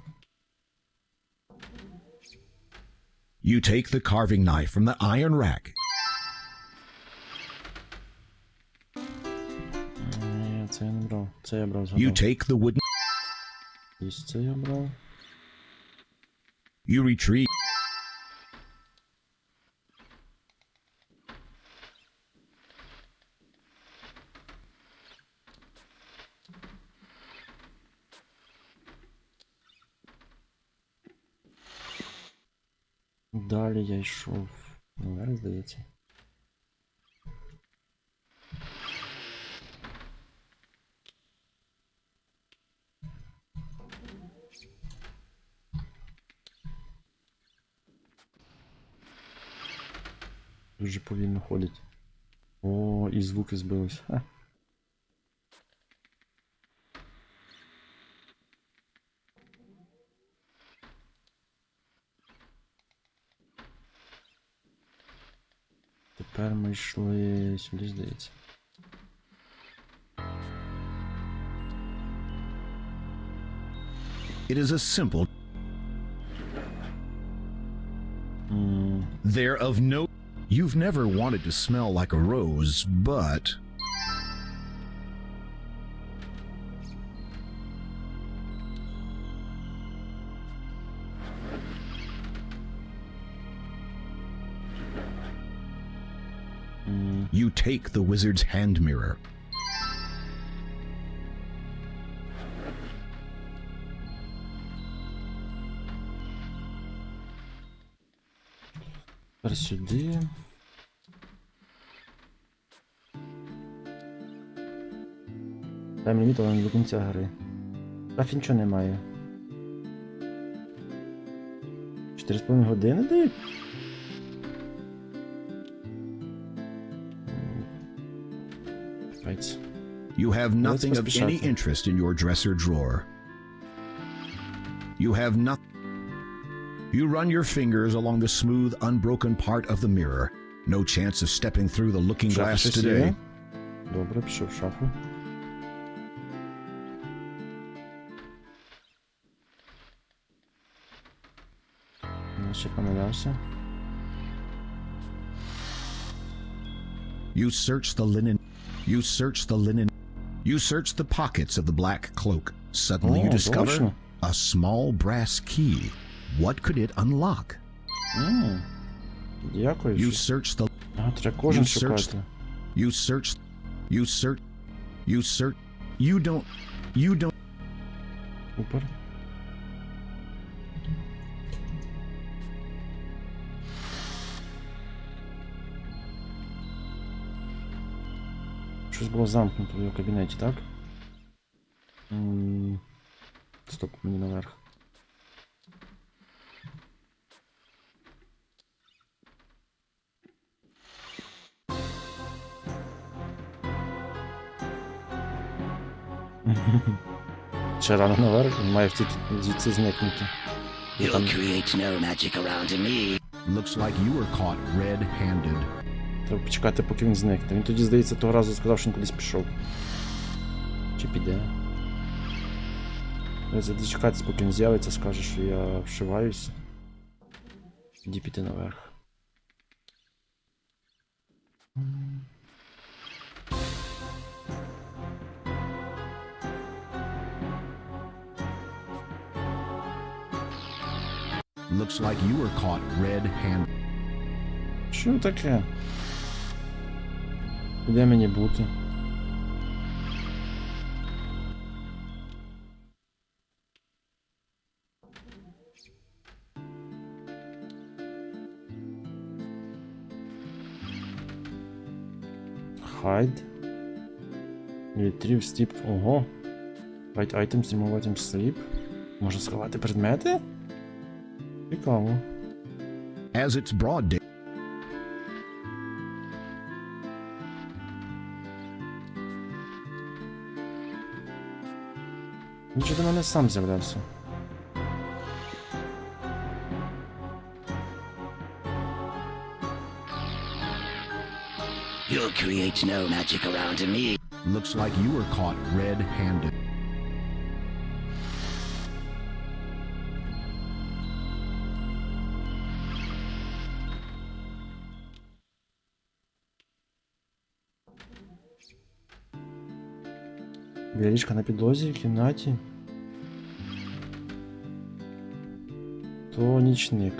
You take the carving knife from the iron rack. Ні, це я не брав. Це я брав, згадав. You take the wooden. І це я брав. You retrieve. Далі я йшов наверх, здається. Дуже повільно ходить. О, і звуки збились. Ха. Тепер ми йшли сюди, здається. It is a simple. They're of no. You've never wanted to smell like a rose, but. You take the wizard's hand mirror. Тепер сюди. Тайм ліміт, але не до кінця гри. Графі нічого немає. 4,5 години дають? Капець. You have nothing of поспішати. any interest in your dresser drawer. You have nothing. You run your fingers along the smooth, unbroken part of the mirror. No chance of stepping through the looking В шафі glass щось today. є? Добре, пішов в шафу. Я ще помилявся. You search the linen. You search the linen. You search the pockets of the black cloak. Suddenly you Oh, discover точно. a small brass key. What could it unlock? Дякую. You щось. search the. А, треба кожен You search. шукати. You search. You search. You search. You don't. You don't. Супер. Щось було замкнуто в його кабінеті, так? Стоп, мені наверх. Ще рано наверх, він має втіти звідси зникнути. You'll create no magic around me. Looks like you were caught red-handed. Треба почекати, поки він зникне. Він тоді, здається, того разу сказав, що він кудись пішов. Чи піде? Треба дочекатись, поки він з'явиться, скаже, що я вшиваюся. Тоді піти наверх. Looks like you were caught red-handed. Що таке? Де мені бути? Hide. Retrieve sleep. Ого. Hide items, remove items, sleep. Можна сховати предмети? Цікаво. As it's broad day, Він же до мене сам з'являвся. You'll create no magic around me. looks like you were caught red-handed. Білічка на підлозі в кімнаті. То нічник.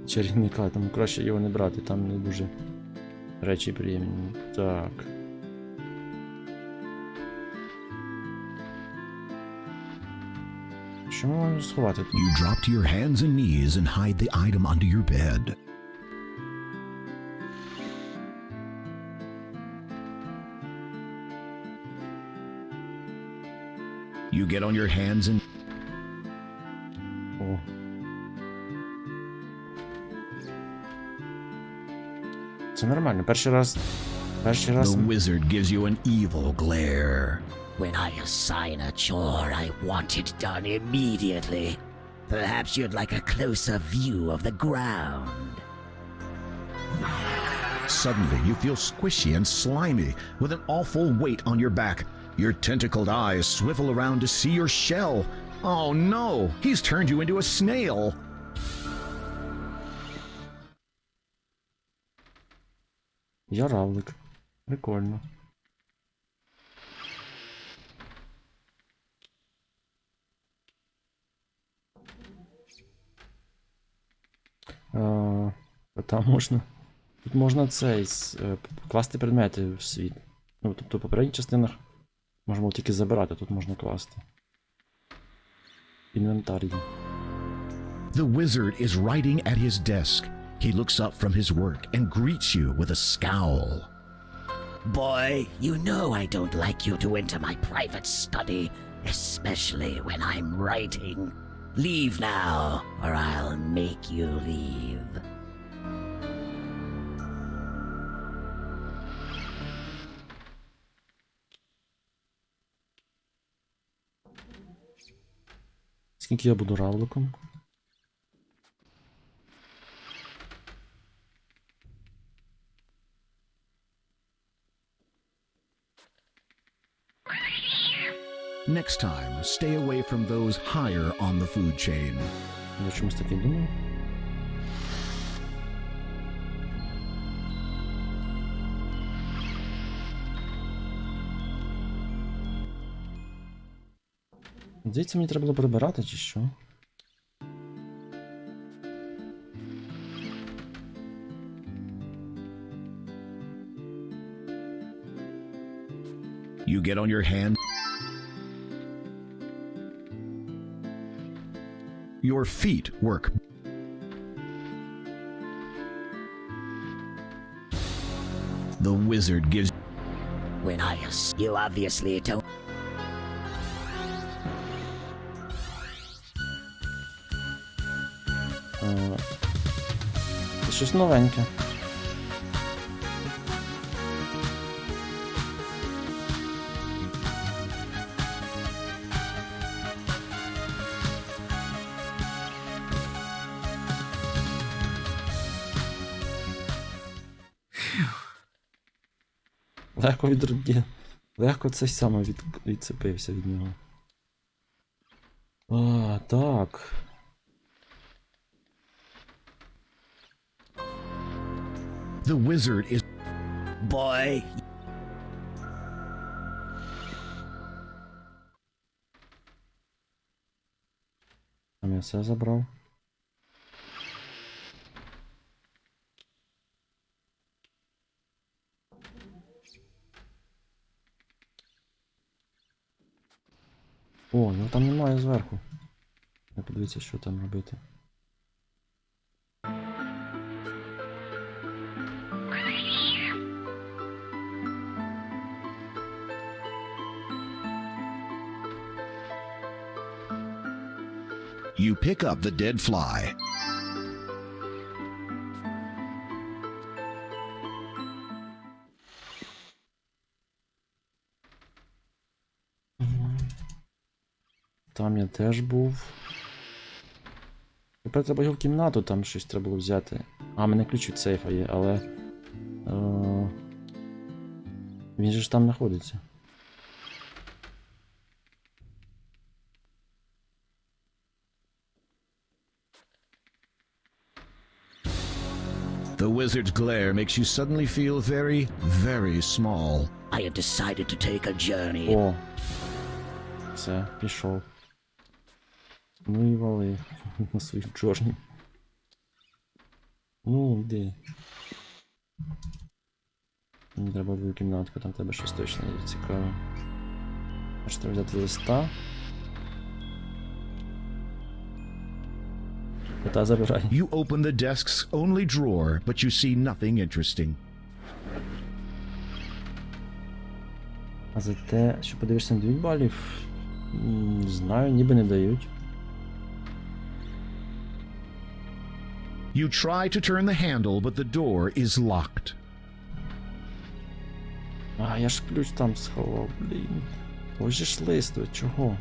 Чарівника, тому краще його не брати, там не дуже речі приємні. Так. Що ми можемо сховати тут? You drop to your hands and knees and hide the item under your bed. You get on your hands and О. Це нормально. Перший раз. the wizard gives you an evil glare. When I assign a chore, I want it done immediately. Perhaps you'd like a closer view of the ground. Suddenly, you feel squishy and slimy with an awful weight on your back. Your tentacled eyes swivel around to see your shell. Oh no, he's turned you into a snail. Я равлик. Прикольно. Там можна. Тут можна класти предмети в світ. Ну, тобто в попередніх частинах можна було тільки забирати, тут можна класти. Інвентар є. The wizard is writing at his desk. He looks up from his work and greets you with a scowl. Boy, you know I don't like you to enter my private study, especially when I'm writing. Leave now, or I'll make you leave. Скільки я буду равликом? Next time, stay away from those higher on the food chain. Я чомусь таки думаю. Здається, мені треба було прибирати, чи що? You get on your hand. Your feet work. The wizard gives When you obviously don't. Це щось новеньке. Легко цей саме відцепився від нього. А, так. the wizard is Boy, все забрав. О, ну там немає зверху. Я подивіться, що там робити. You pick up the dead fly. Там я теж був. Тепер треба його в кімнату, там щось треба було взяти. А, в мене ключ від сейфа є, але... Він же ж там знаходиться. The wizard's glare makes you suddenly feel very, very small. I have decided to take a journey. О! Все, пішов. Ну і вали на свою чорні. Ну, йди. Мені треба в кімнатку, там тебе щось точно є цікаве. Аж треба взяти листа. Кота забирай. You open the desk's only drawer, but you see nothing interesting. А за те, що подивишся на 9 балів, не знаю, ніби не дають. You try to turn the handle, but the door is locked. А, я ж ключ там сховав, блін. Ось же ж лист, ви чого?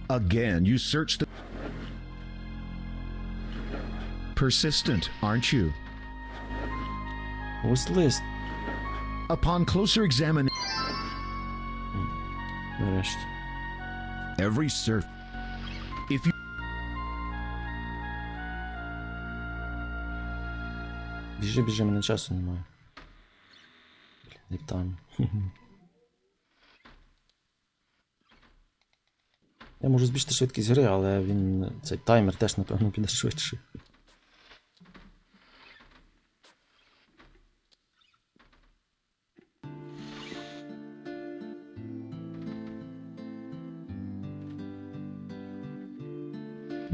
Again, you search the... Persistent, aren't you? Ось лист. Upon closer examination, Нарешті. every surf... If you... Біжи, біжи, мене часу немає. Блін, і там. Я можу збільшити швидкість гри, але він... цей таймер теж, напевно, піде швидше.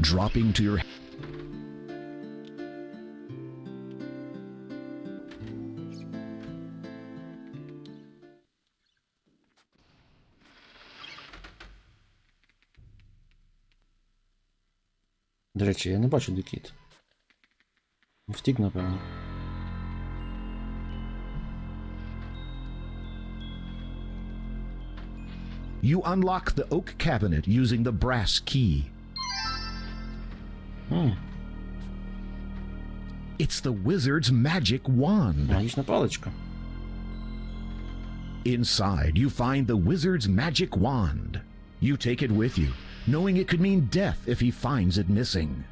Dropping to your... До речі, я не бачу, де кіт. Втік, напевно. You unlock the oak cabinet using the brass key. It's the wizard's magic wand. Магічна паличка. Inside, you find the wizard's magic wand. You take it with you, knowing it could mean death if he finds it missing.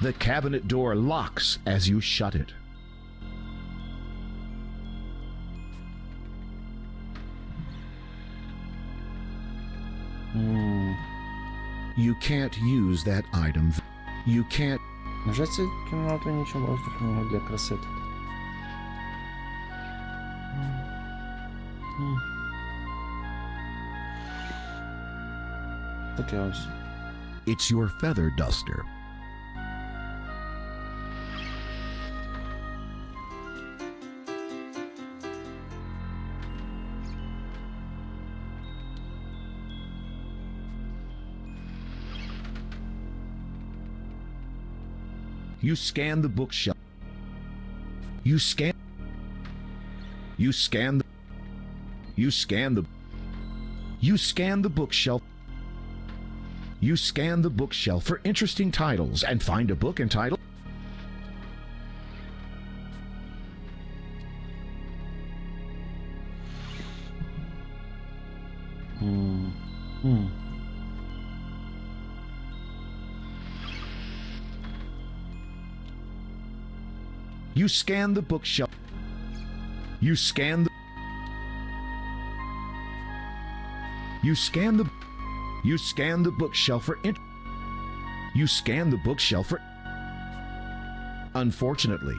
The cabinet door locks as you shut it. You can't use that item. You can't... Вже ця кімната нічого важливого для краси тут. Таке ось. It's your feather duster. You scan the bookshelf. You scan the... You scan the bookshelf. You scan the bookshelf for interesting titles and find a book entitled... You scan the bookshelf. You scan the... You scan the... You scan the bookshelf for... You scan the bookshelf for... Unfortunately,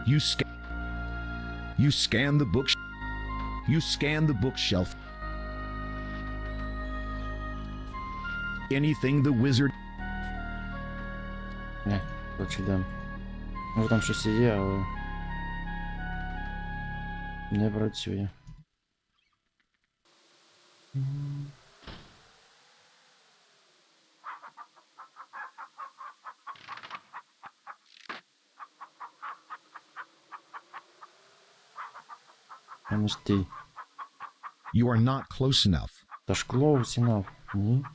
you scan the book. You scan the bookshelf. Anything the wizard. Не, коротше йдемо. Може там щось і є, але... Не працює. А ну стій. You are not close enough. Та шкло усінав. Ні.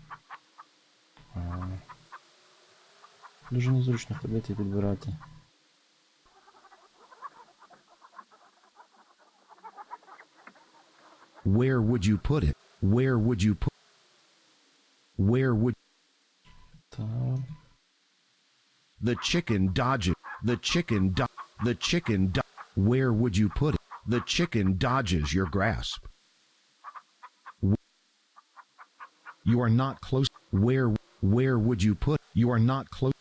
Дуже незручно ходити і підбирати. Where would you put it? Where would you put? Where would? Так. The chicken dodges. The chicken The chicken Where would you put it? The chicken dodges your grasp. You are not close. Where would you put? You are not close.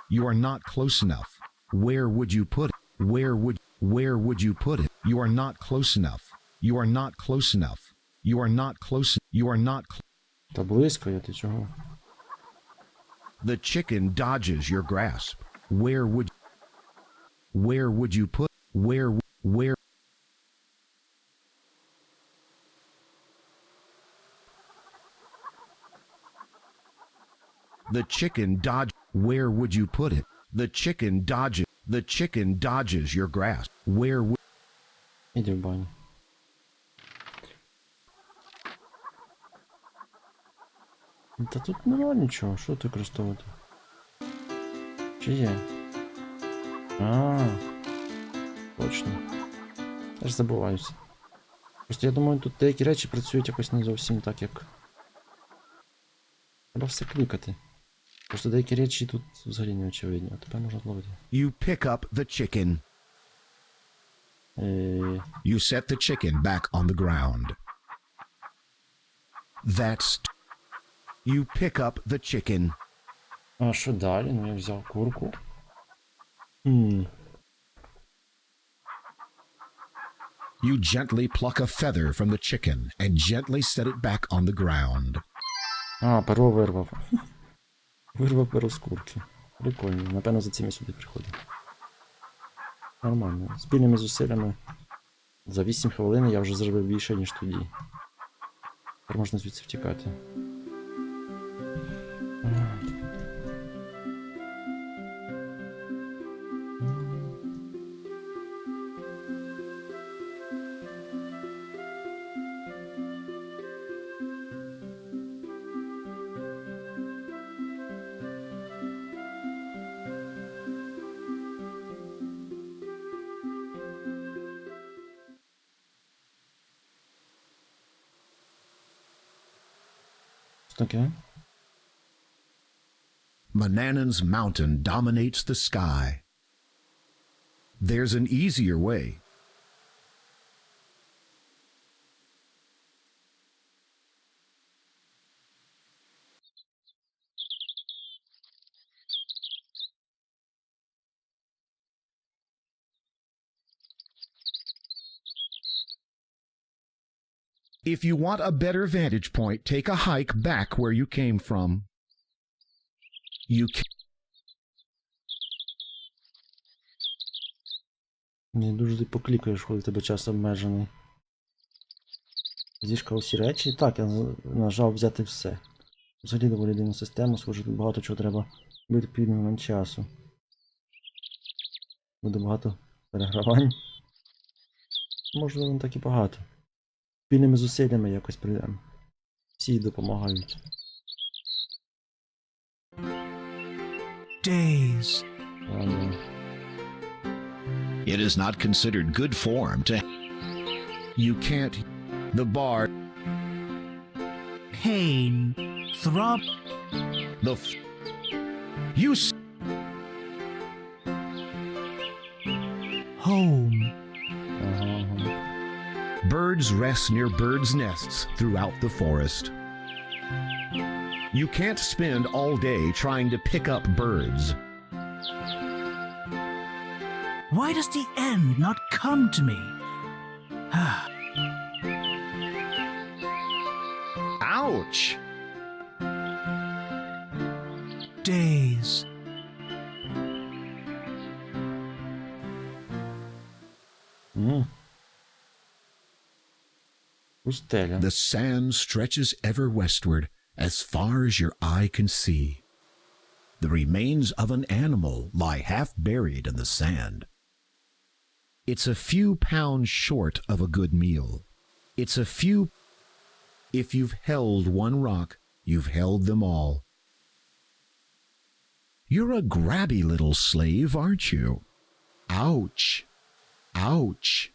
You are not close enough. Where would you put it? Where would you put it? You are not close enough. You are not close enough. You are not close. You are not. Та близько я, ти чого? The chicken dodges your grasp. Where would you put? Where? The chicken dodge. Where would you put it? The chicken dodges. The chicken dodges your grasp. Where would? Іди в баню. Та тут нема нічого, що тут використовувати? Чи є? Точно. Я ж забуваюся. Просто я думаю, тут деякі речі працюють якось не зовсім так, як... Треба все клікати. Просто деякі речі тут взагалі не очевидні, а тепер можна зловити. You pick up the chicken. You set the chicken back on the ground. That's... You pick up the chicken. А що далі? Ну я взяв курку. You gently pluck a feather from the chicken and gently set it back on the ground. А, перо вирвав. Вирвав перо з курки. Прикольно. Напевно, за цим я сюди приходив. Нормально. Спільними зусиллями. За 8 хвилин я вже зробив більше, ніж тоді. Тепер можна звідси втікати. Таке? Manannan's mountain dominates the sky. There's an easier way. If you want a better vantage point, take a hike back where you came from. You can... Не дуже ти поклікаєш, коли в тебе час обмежений. Зішка усі речі. Так, я нажав взяти все. Взагалі доволі дивна система, схоже, тут багато чого треба бити під момент часу. Буде багато перегравань. Можливо, не так і багато. Спільними зусиллями якось прийдемо. Всі допомагають. Days. Ладно. It is not considered good form to... You can't... The bar... Pain. Throb. The You Home. Birds rest near birds' nests throughout the forest. You can't spend all day trying to pick up birds. Why does the end not come to me? Ouch! Days. Пустеля. The sand stretches ever westward as far as your eye can see. The remains of an animal lie half buried in the sand. It's a few pounds short of a good meal. It's a few... If you've held one rock, you've held them all. You're a grabby little slave, aren't you? Ouch. Ouch.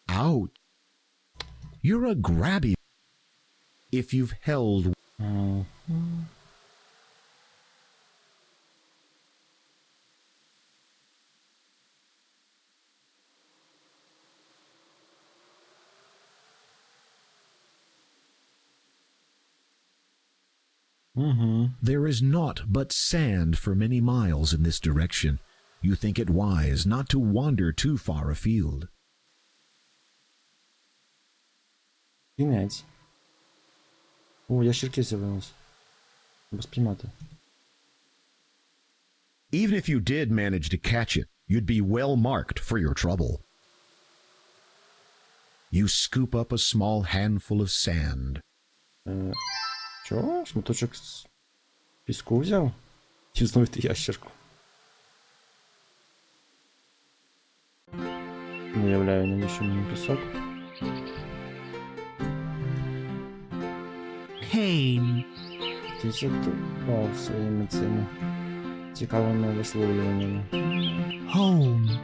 Ouch. You're a grabby... If you've held... There is naught but sand for many miles in this direction. You think it wise not to wander too far afield. Кінець. О, ящерки з'явились. Треба спіймати. Even if you did manage to catch it, you'd be well marked for your trouble. You scoop up a small handful of sand. Чого? Шматочок з піску взяв? Чи зновити ящерку? Не уявляю, навіщо мені пісок. Pain. Ти задовбав своїми цими цікавими висловлюваннями. Home.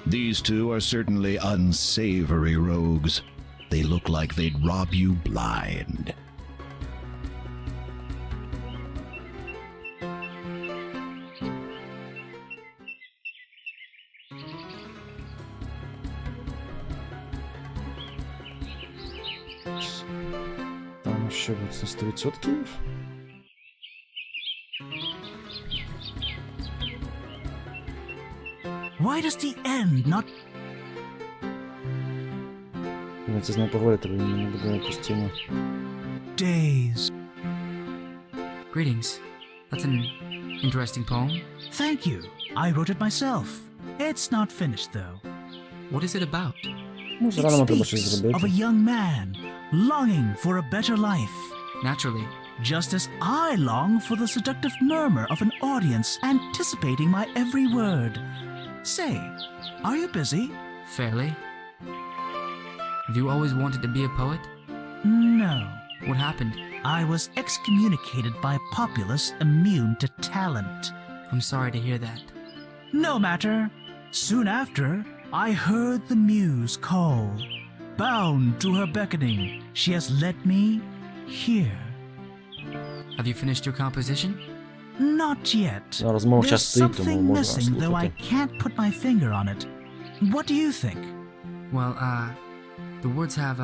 These two are certainly unsavory rogues. They look like they'd rob you blind. Там що, це 100%? Why does the end not... Ми це з нею поговорити, бо він мене буде постійно. Days. Greetings. That's an interesting poem. Thank you. I wrote it myself. It's not finished, though. What is it about? Ну, It зарано треба щось speaks of a зробити. young man longing for a better life, Naturally. just as I long for the seductive murmur of an audience anticipating my every word. Say, are you busy? Fairly. Have you always wanted to be a poet? No. What happened? I was excommunicated by a populace immune to talent. I'm sorry to hear that. No matter. Soon after, I heard the muse call. Bound to her beckoning, she has led me here. Have you finished your composition? Not yet. Розмова There's час стоїть, тому something можна missing, though I слухати. can't put my finger on it. What do you think? Well, the words have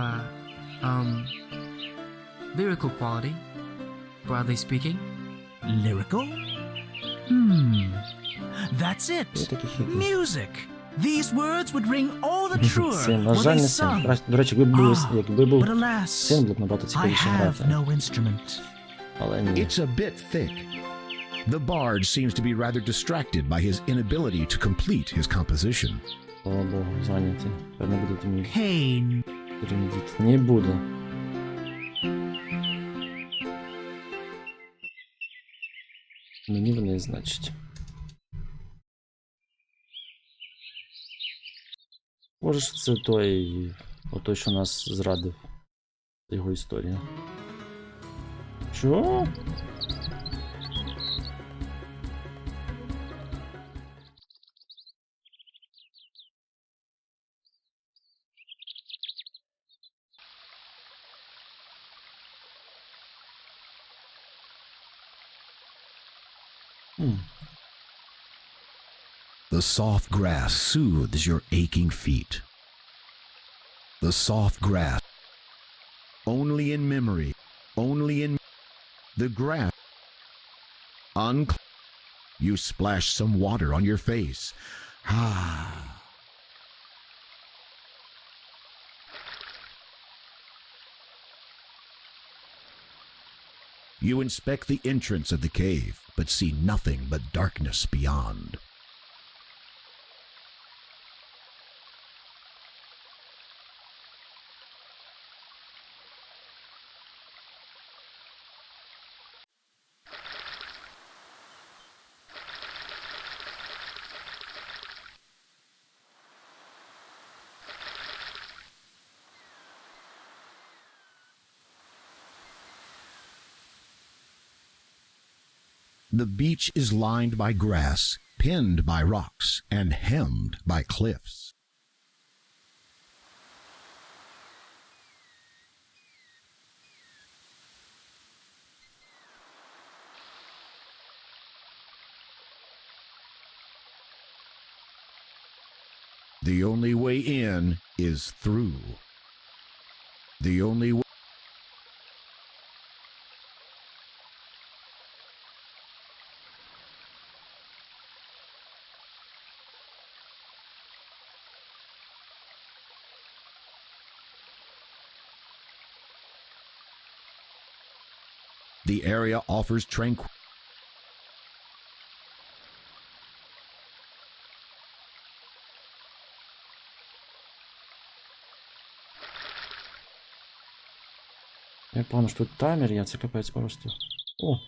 lyrical quality, broadly speaking. Lyrical? That's Я it. такий хитрий. Music. These words would ring all the Це, truer на were жаль, they не син. sung. До речі, якби був But alas, син, було б набагато I цікавіше have грати. no instrument. Але ні. It's a bit thick. The bard seems to be rather distracted by his inability to complete his composition. Слава Богу, зайнятий. Тепер не будете мені Pain. перемідити. Не буде. Мені вони значить. Може ж це той, що нас зрадив. Його історія. Що? The soft grass soothes your aching feet. The soft grass. Only in memory. Only in the grass. You splash some water on your face. Ah. You inspect the entrance of the cave, but see nothing but darkness beyond. The beach is lined by grass, pinned by rocks, and hemmed by cliffs. The only way in is through. The only way. The area offers tranquil. Я пам'ятаю, що тут таймер є, це капець просто. О,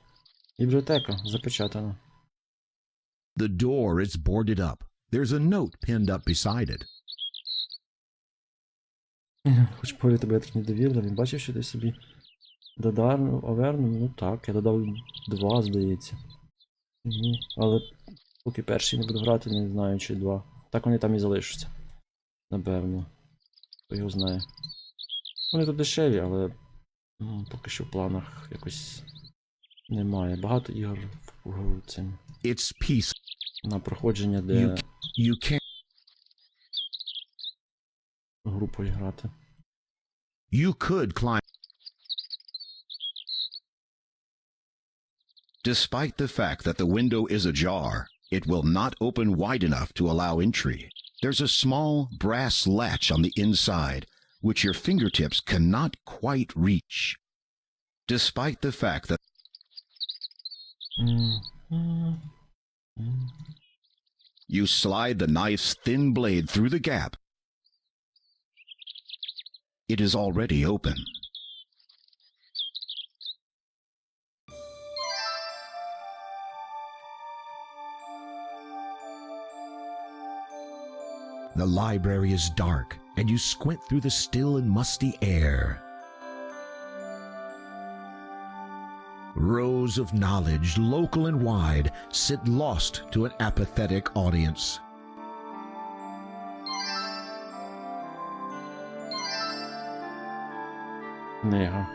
бібліотека запечатана. The door is boarded up. There's a note pinned up beside it. Хоч повірити, бо я так недовірливий. Бачив, що ти собі додав овернув? Ну так, я додав 2, здається. Але поки перший не буду грати, не знаю, чи 2. Так вони там і залишаться. Напевно. Хто його знає. Вони тут дешеві, але поки що в планах якось немає. Багато ігор в цим. It's peace. На проходження, де You can't. групою грати. You could climb. Despite the fact that the window is ajar, it will not open wide enough to allow entry. There's a small brass latch on the inside, which your fingertips cannot quite reach. Despite the fact that you slide the knife's thin blade through the gap, it is already open. The library is dark, and you squint through the still and musty air. Rows of knowledge, local and wide, sit lost to an apathetic audience. Книга.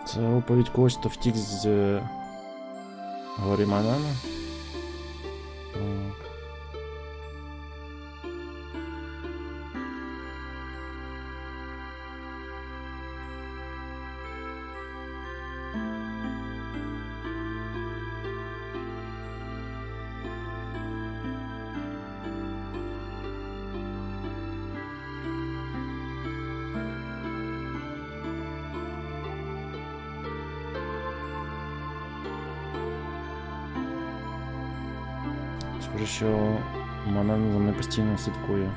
Це оповідь когось, хто втік з гори Манана. Так. Схоже, що Манан за мною постійно слідкує.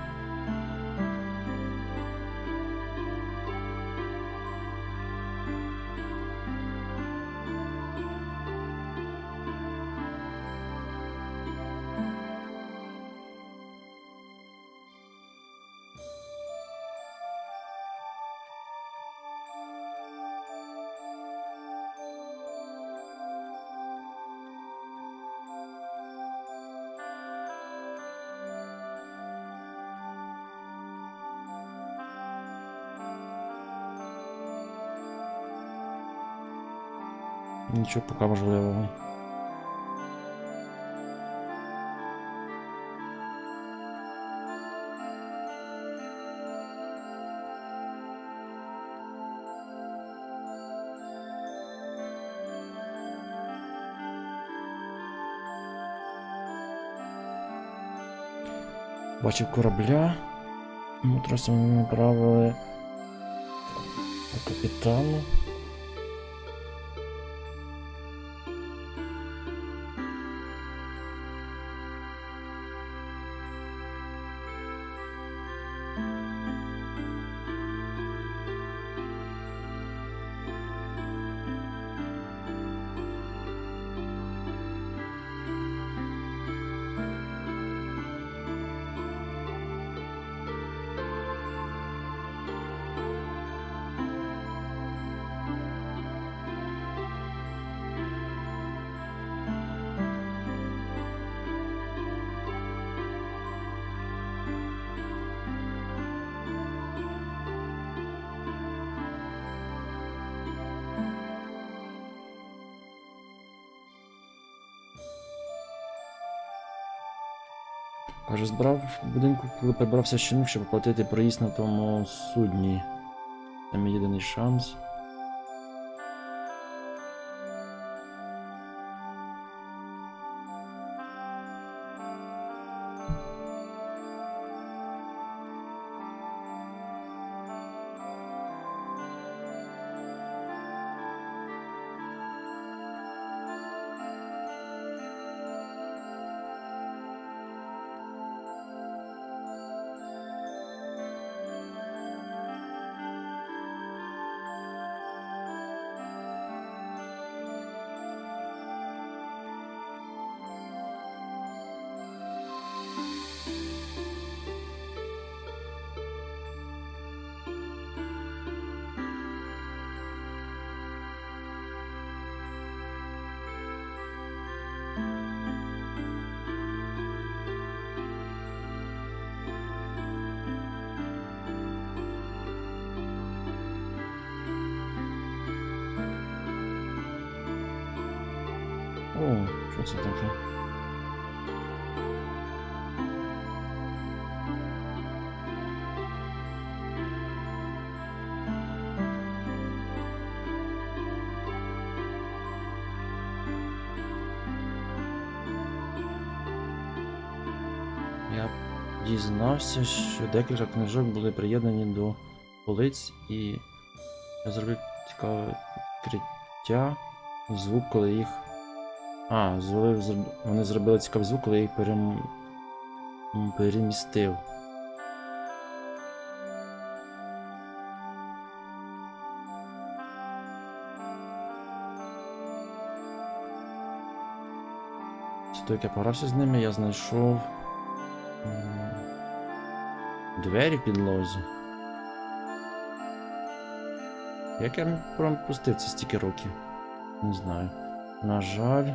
Нічого поки важливого. Бачив корабля. Трасу ми направили по капітану. Каже, збирав в будинку, коли прибрався щонок, щоб оплатити проїзд на тому судні. Це мій єдиний шанс. О, що це таке? Я дізнався, що декілька книжок були приєднані до полиць, і я зробив цікаве відкриття. Звук, коли їх... вони зробили цікавий звук, коли я їх перемістив. Після того, як я погрався з ними, я знайшов двері в підлозі. Як я пропустив це стільки років? Не знаю. На жаль,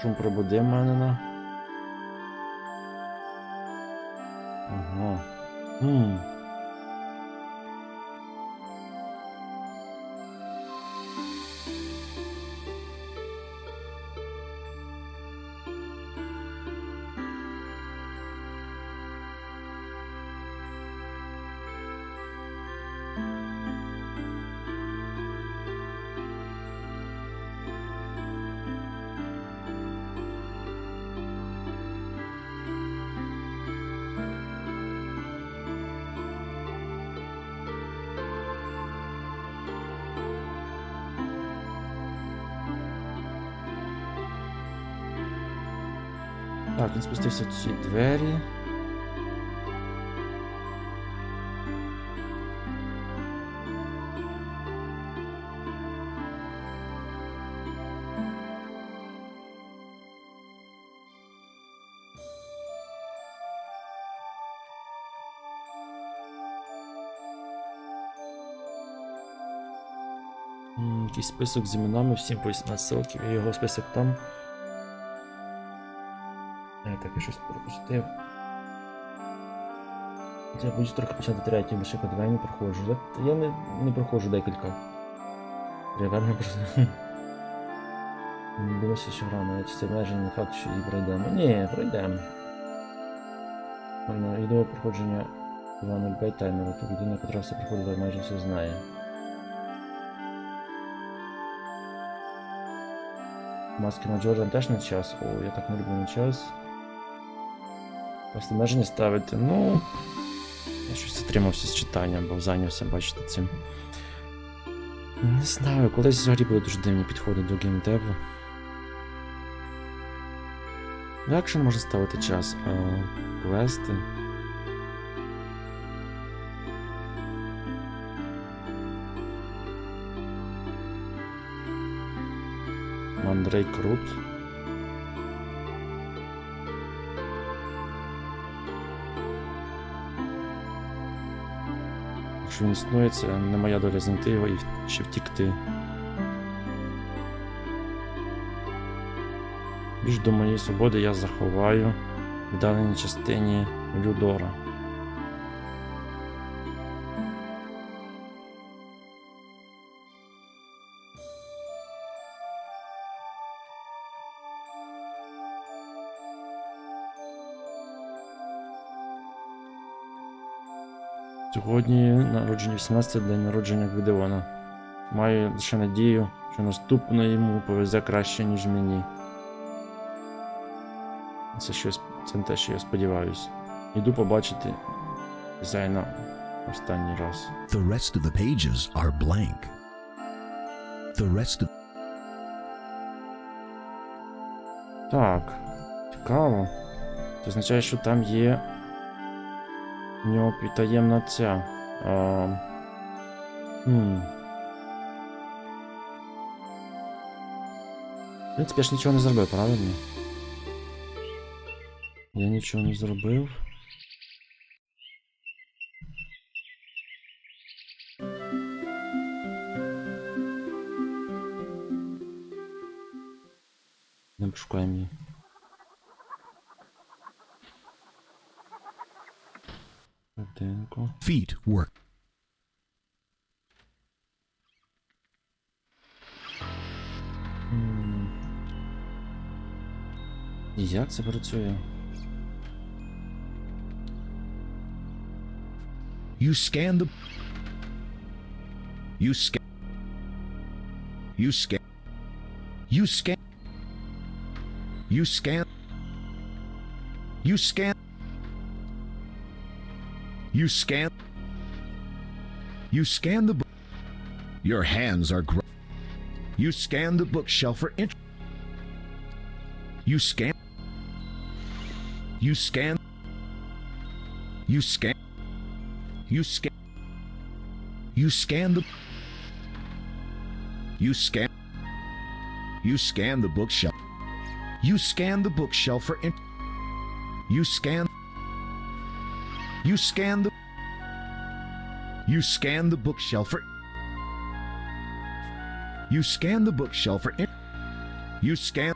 шум пробудив мене на... Ага. Так, він спустився в ці двері. Якийсь список з іменами, всім по 18 років, і його список там. Я так і щось пропустив. Я буду трохи почати третю, бо ще по двері не проходжу. Я не проходжу декілька Реально просто. Не дивися, що грано, чи це майже не факт, що її пройдемо. Ні, пройдемо. Відео проходження 2.05 таймеру. Тут людина, яка все проходила, майже все знає. Маски на Джорджа теж на час. О, я так не люблю на час. Просто обмеження ставити. Ну. Я щось затримався з читанням, бо зайнявся, бачите, цим. Не знаю, колись взагалі були дуже дивні підходи до геймдеву. Як ще можна ставити час? Квести. Андрей Крут. Якщо він існує, це не моя доля знайти його і чи втікти. Більш до моєї свободи я заховаю в віддаленій частині Людора. Сьогодні народження 18, день народження Гвидеона. Маю лише надію, що наступно йому повезе краще, ніж мені. Це не те, що я сподіваюся. Іду побачити Зайна останній раз. The rest of the pages are blank. The rest of... Так, цікаво. Це означає, що там є в нього таємна ця. В принципі, я ж нічого не зробив, правильно? Я нічого не зробив. Не пошукаємо її. Feet work. Як це працює? You scan the... You scan... You scan... You scan... You scan... You scan... You scan... You scan the book. Your hands are gr... You scan the bookshelf for int... You scan... You scan... You scan... You scan... You scan the... You scan... You scan the bookshelf. You scan the bookshelf for int... You scan... You scan the... You scan the bookshelf for... You scan the bookshelf for... You scan...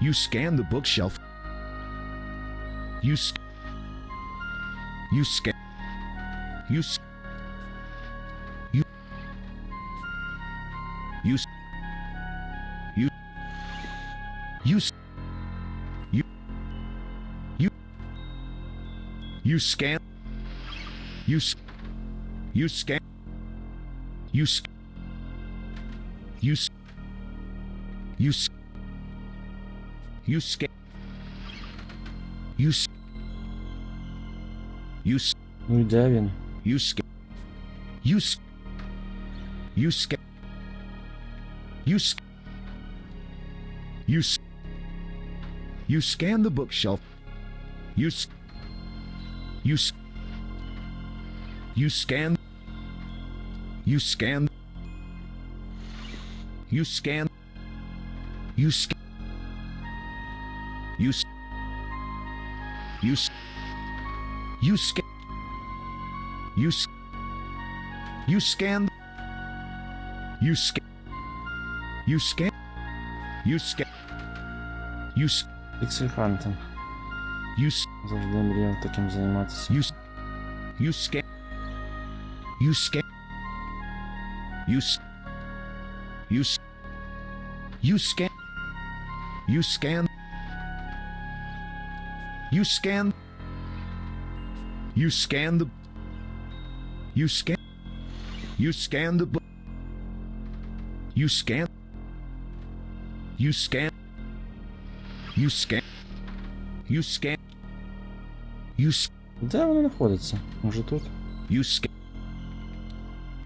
You scan the bookshelf. You scan... You scan... You... You... You... You... You... You... You... You scan... You... You scan... You... You... You... You scan... You... You... Ну і де він? You scan... You... You scan... You... You... You scan the bookshelf. You... You... You scan... You scan... You scan... You scan... You... You... You scan... You... You scan... You scan... You scan... You scan... You... Піксель-хантинг. You... Завжди мріяв таким займатися. You... You scan... You scan... You... You s- you scan you scan you scan you scan the you scan you scan the book you scan you scan you scan you scan you scan Де воно знаходиться? Може тут? you scan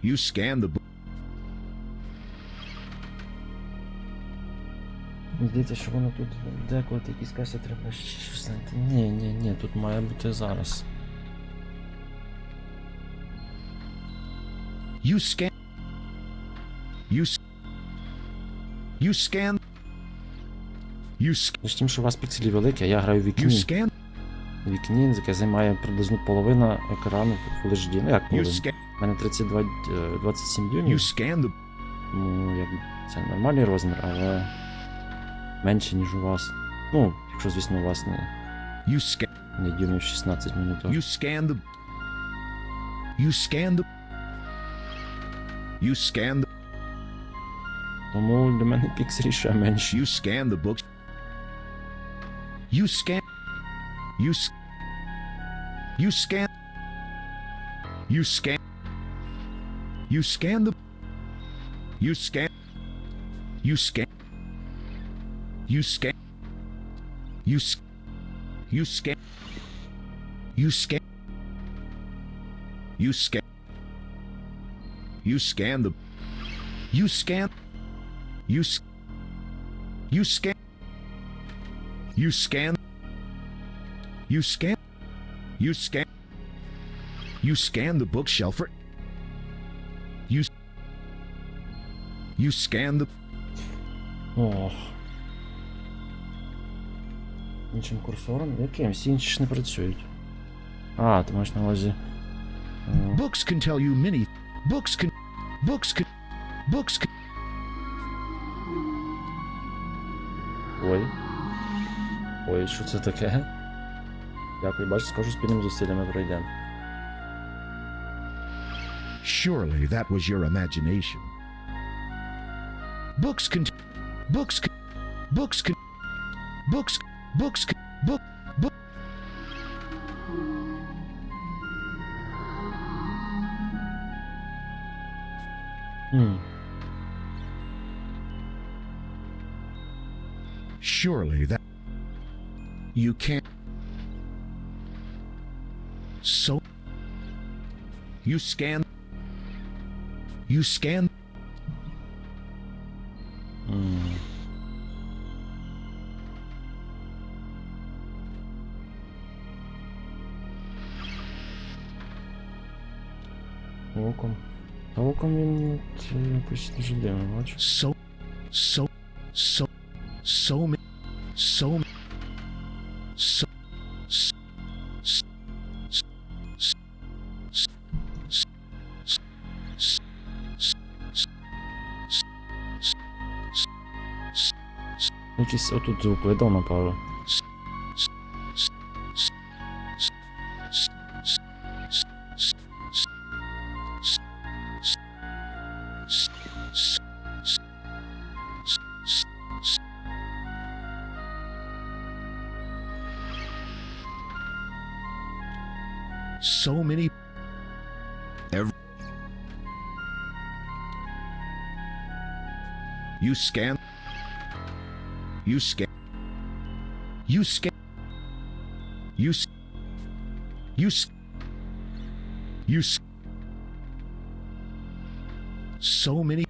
you scan the book. Здається, що воно тут деколи якісь касі треба ще щось знайти. Ні, тут має бути зараз. You scan. You scan. You scan. З тим, що у вас пікселі великі, а я граю в You вікні. scan. Вікні, яке займає приблизно половина екрану в Full HD. Ну як You половина? scan. У мене 27 You дюймів. scan the. Ну, як це нормальний розмір, але менше, ніж у вас. Ну, якщо, звісно, у вас You scan. не дюймів 16 монітор. You scan the. You scan the. You scan the. Тому для мене пікселі ще менші. You scan the books. You scan. You s. You scan. You scan. You scan the. You scan. You scan. You scan. You scan. You scan. You scan. You scan. You scan the. You scan. You s. You scan. You scan. You scan. You scan. You scan the bookshelf for. You. You scan the. Ох. Іншим курсором? Яким? Всі інші ж не працюють. А, ти маєш на увазі. Books can tell you many. Books can. Books can. Books can. Ой, що це таке? Дякую, бачиш, скажу, спільними зусиллями пройдемо. Surely that was your imagination. Books can. Books can. Books can. Books. Books can. Book. Book. Surely that. You can't. So. You scan. You scan. Оком. А оком він якось дуже дивно, бачиш? So many. So. Якийсь отут звук видав, напевно. So many. You scan. You scan. You scan. You s. You s. You s. So many.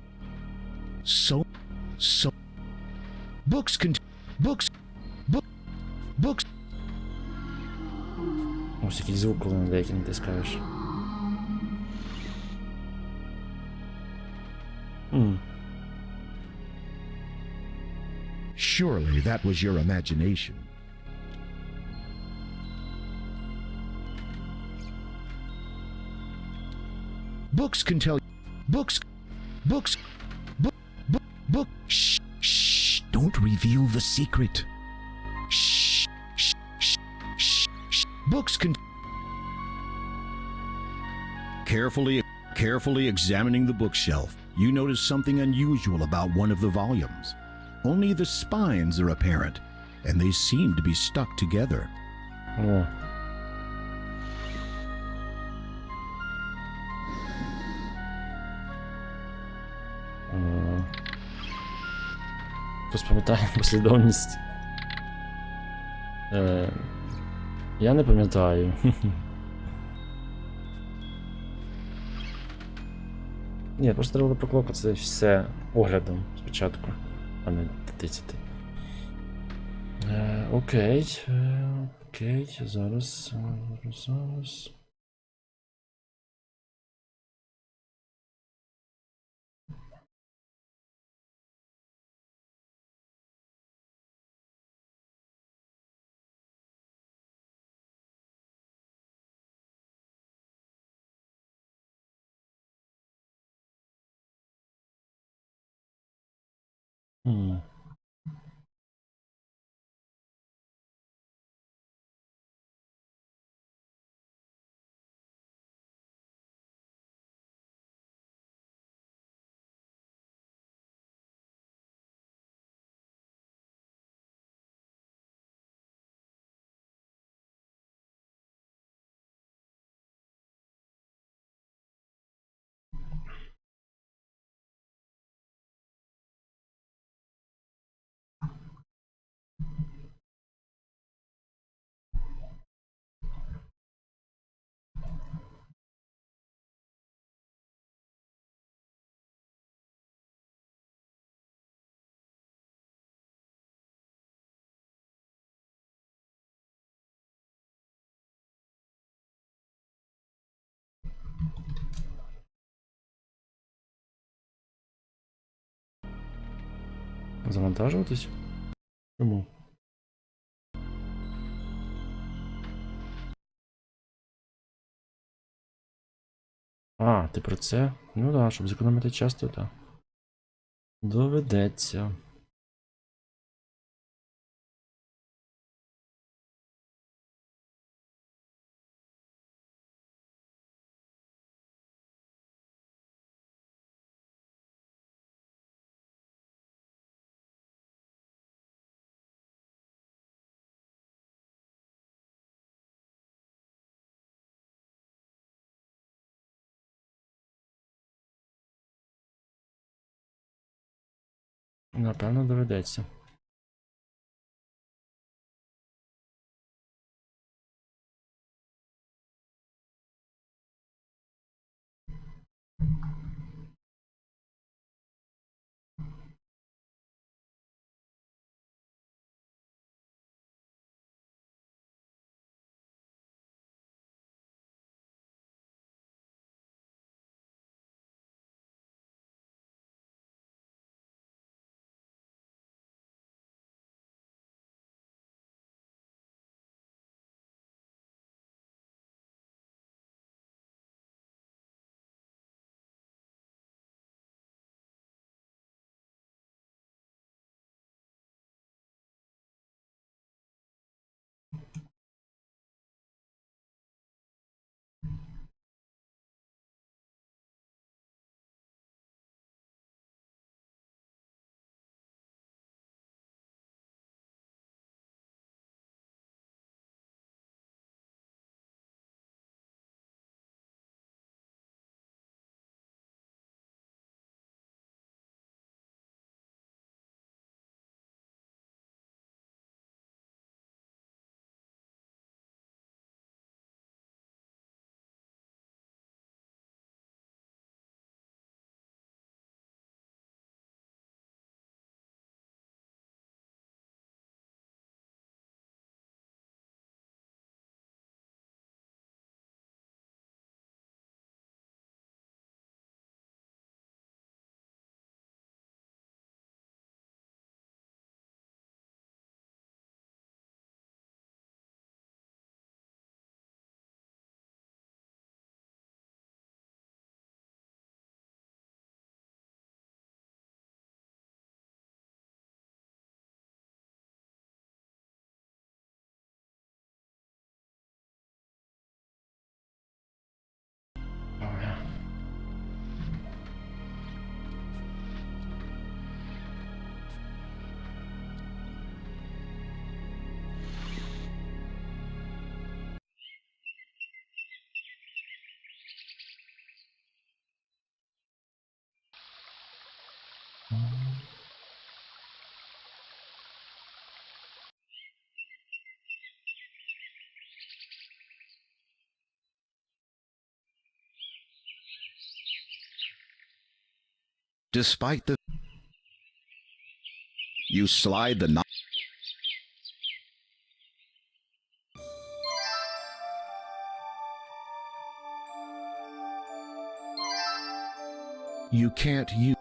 So. Books can. Books. Books. Ось якийсь звук, коли на деякі натискаєш. Surely that was your imagination. Books can tell. Books. Shh. Don't reveal the secret. Shh. Books can. Carefully examining the bookshelf. you notice something unusual about one of the volumes. Only the spines are apparent, and they seem to be stuck together. О. Хтось пам'ятає послідовність? Я не пам'ятаю. Ні, просто треба було проклопати все оглядом спочатку, а не тицяти. Окей. Окей, зараз. Хм. Завантажуватись? Чому? А, ти про це? Ну да, щоб зекономити час, то так. Доведеться. Напевно, доведеться. Despite the... You slide the knot. You can't use...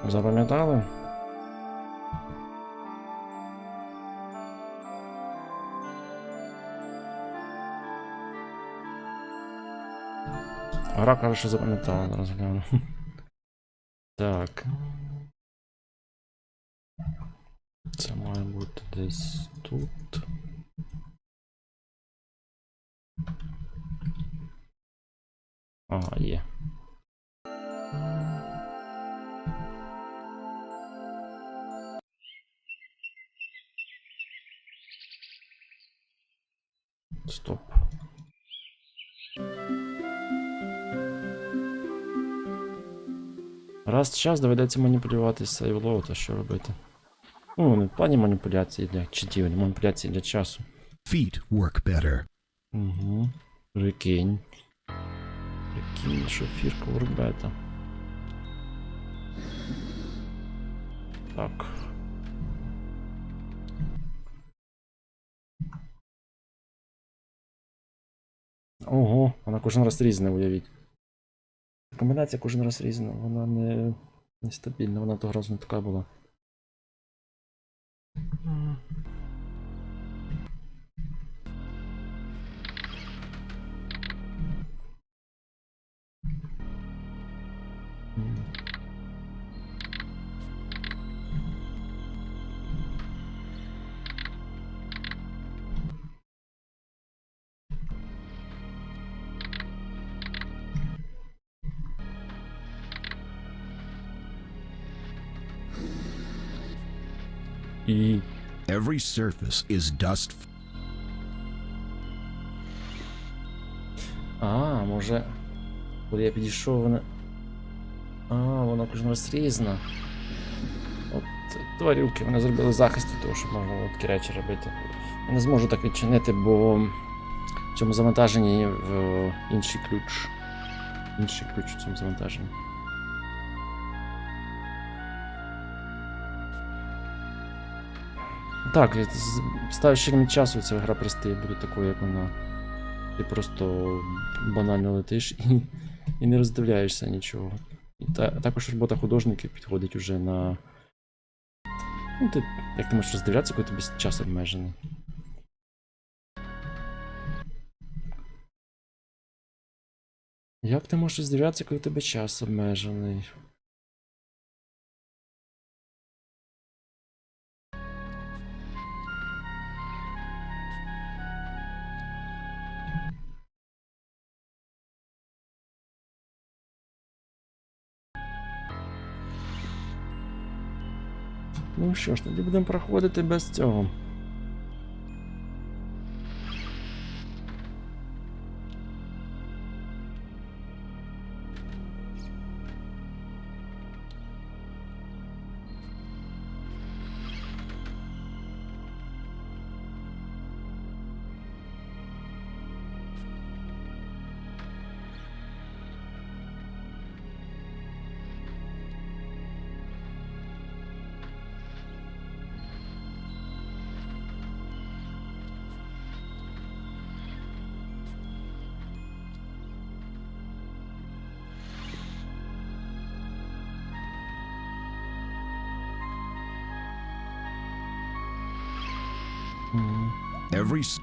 Запам'ятали? Гра каже, що запам'ятала, зараз гляну. Так. Це має бути десь тут. Ага, є. Стоп. Раз в час доведеться маніпулювати сейвлоу, то що робити? Ну, не в плані маніпуляції для читів, а маніпуляції для часу. Feet work better. Угу. Прикинь. Прикинь, що фірка воркбета. Так. Ого, вона кожен раз різна, уявіть. Комбінація кожен раз різна, вона не стабільна, вона того разу не така була. І... Every surface is dust. А, може... Коли я підійшов, вона... А, вона кожен раз різна. От тварюки, вони зробили захист від того, щоб можна такі речі робити. Я не зможу так відчинити, бо в цьому завантаженні інший ключ. Інший ключ в цьому завантаженні. Так, ставиш ліміт часу, ця гра перестає бути такою, як вона. Ти просто банально летиш і не роздивляєшся нічого. І також робота художників підходить уже на... Ну, ти як ти можеш роздивлятися, коли тобі час обмежений? Як ти можеш роздивлятися, коли тебе час обмежений? Ну що ж, тоді будемо проходити без цього. Every...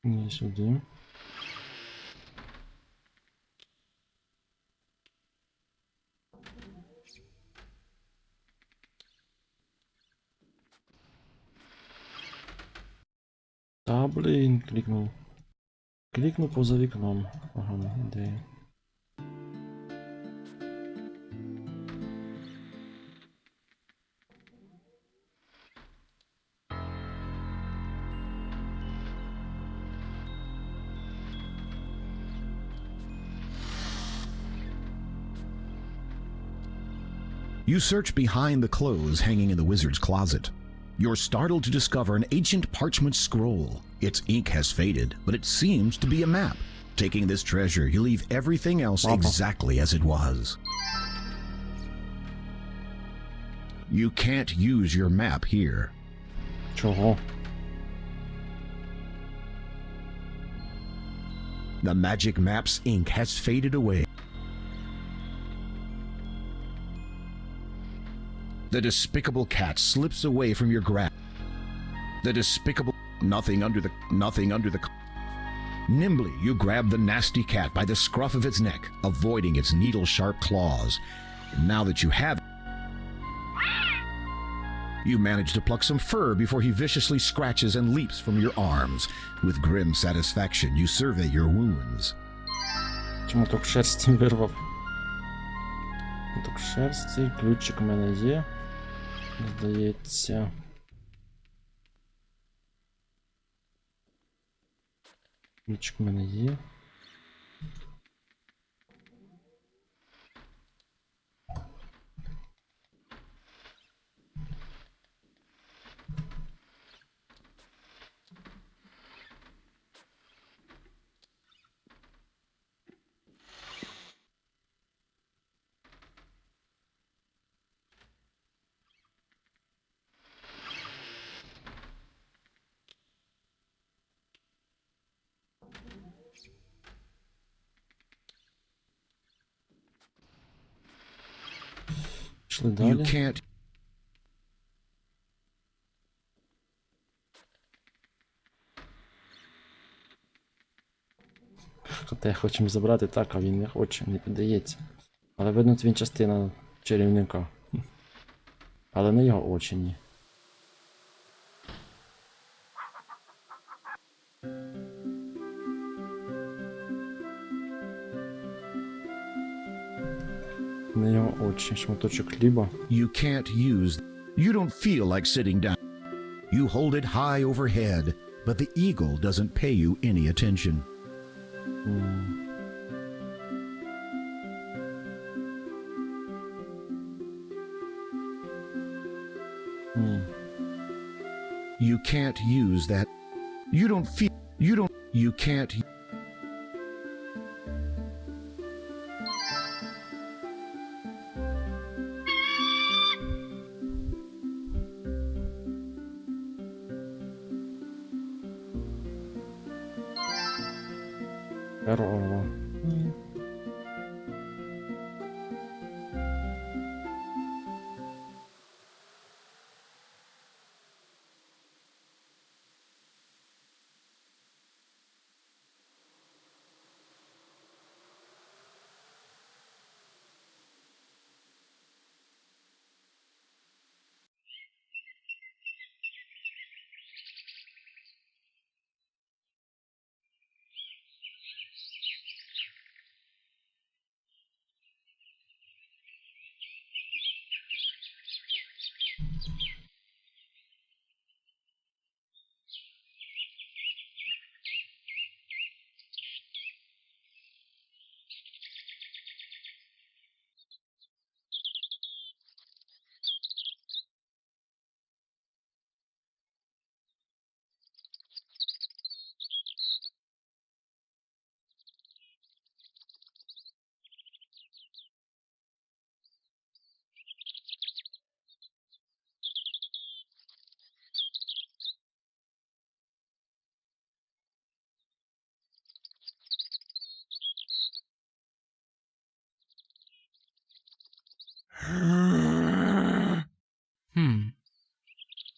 Не сюди. Та, блін, клікнув. Клікнув поза вікном. Ага, ідея. You search behind the clothes hanging in the wizard's closet. You're startled to discover an ancient parchment scroll. Its ink has faded, but it seems to be a map. Taking this treasure, you leave everything else exactly as it was. You can't use your map here. Чого? The magic map's ink has faded away. The despicable cat slips away from your grasp. The despicable nothing under the Nimbly, you grab the nasty cat by the scruff of its neck, avoiding its needle-sharp claws. Now that you have it, you manage to pluck some fur before he viciously scratches and leaps from your arms. With grim satisfaction, you survey your wounds. Моток шерсті вирвав. Моток шерсті, ключик у мене є. Здається. Ключик у мене є. Пішли You далі. can't. Коте хочемо забрати, так, а він не хоче, не піддається. Але видно, він частина чарівника. Але не його очі, ні. Не його очі, шматочок хліба. You can't use. You don't feel like sitting down. You hold it high overhead, but the eagle doesn't pay you any attention. You can't use that. You don't feel. You don't. You can't. Корова.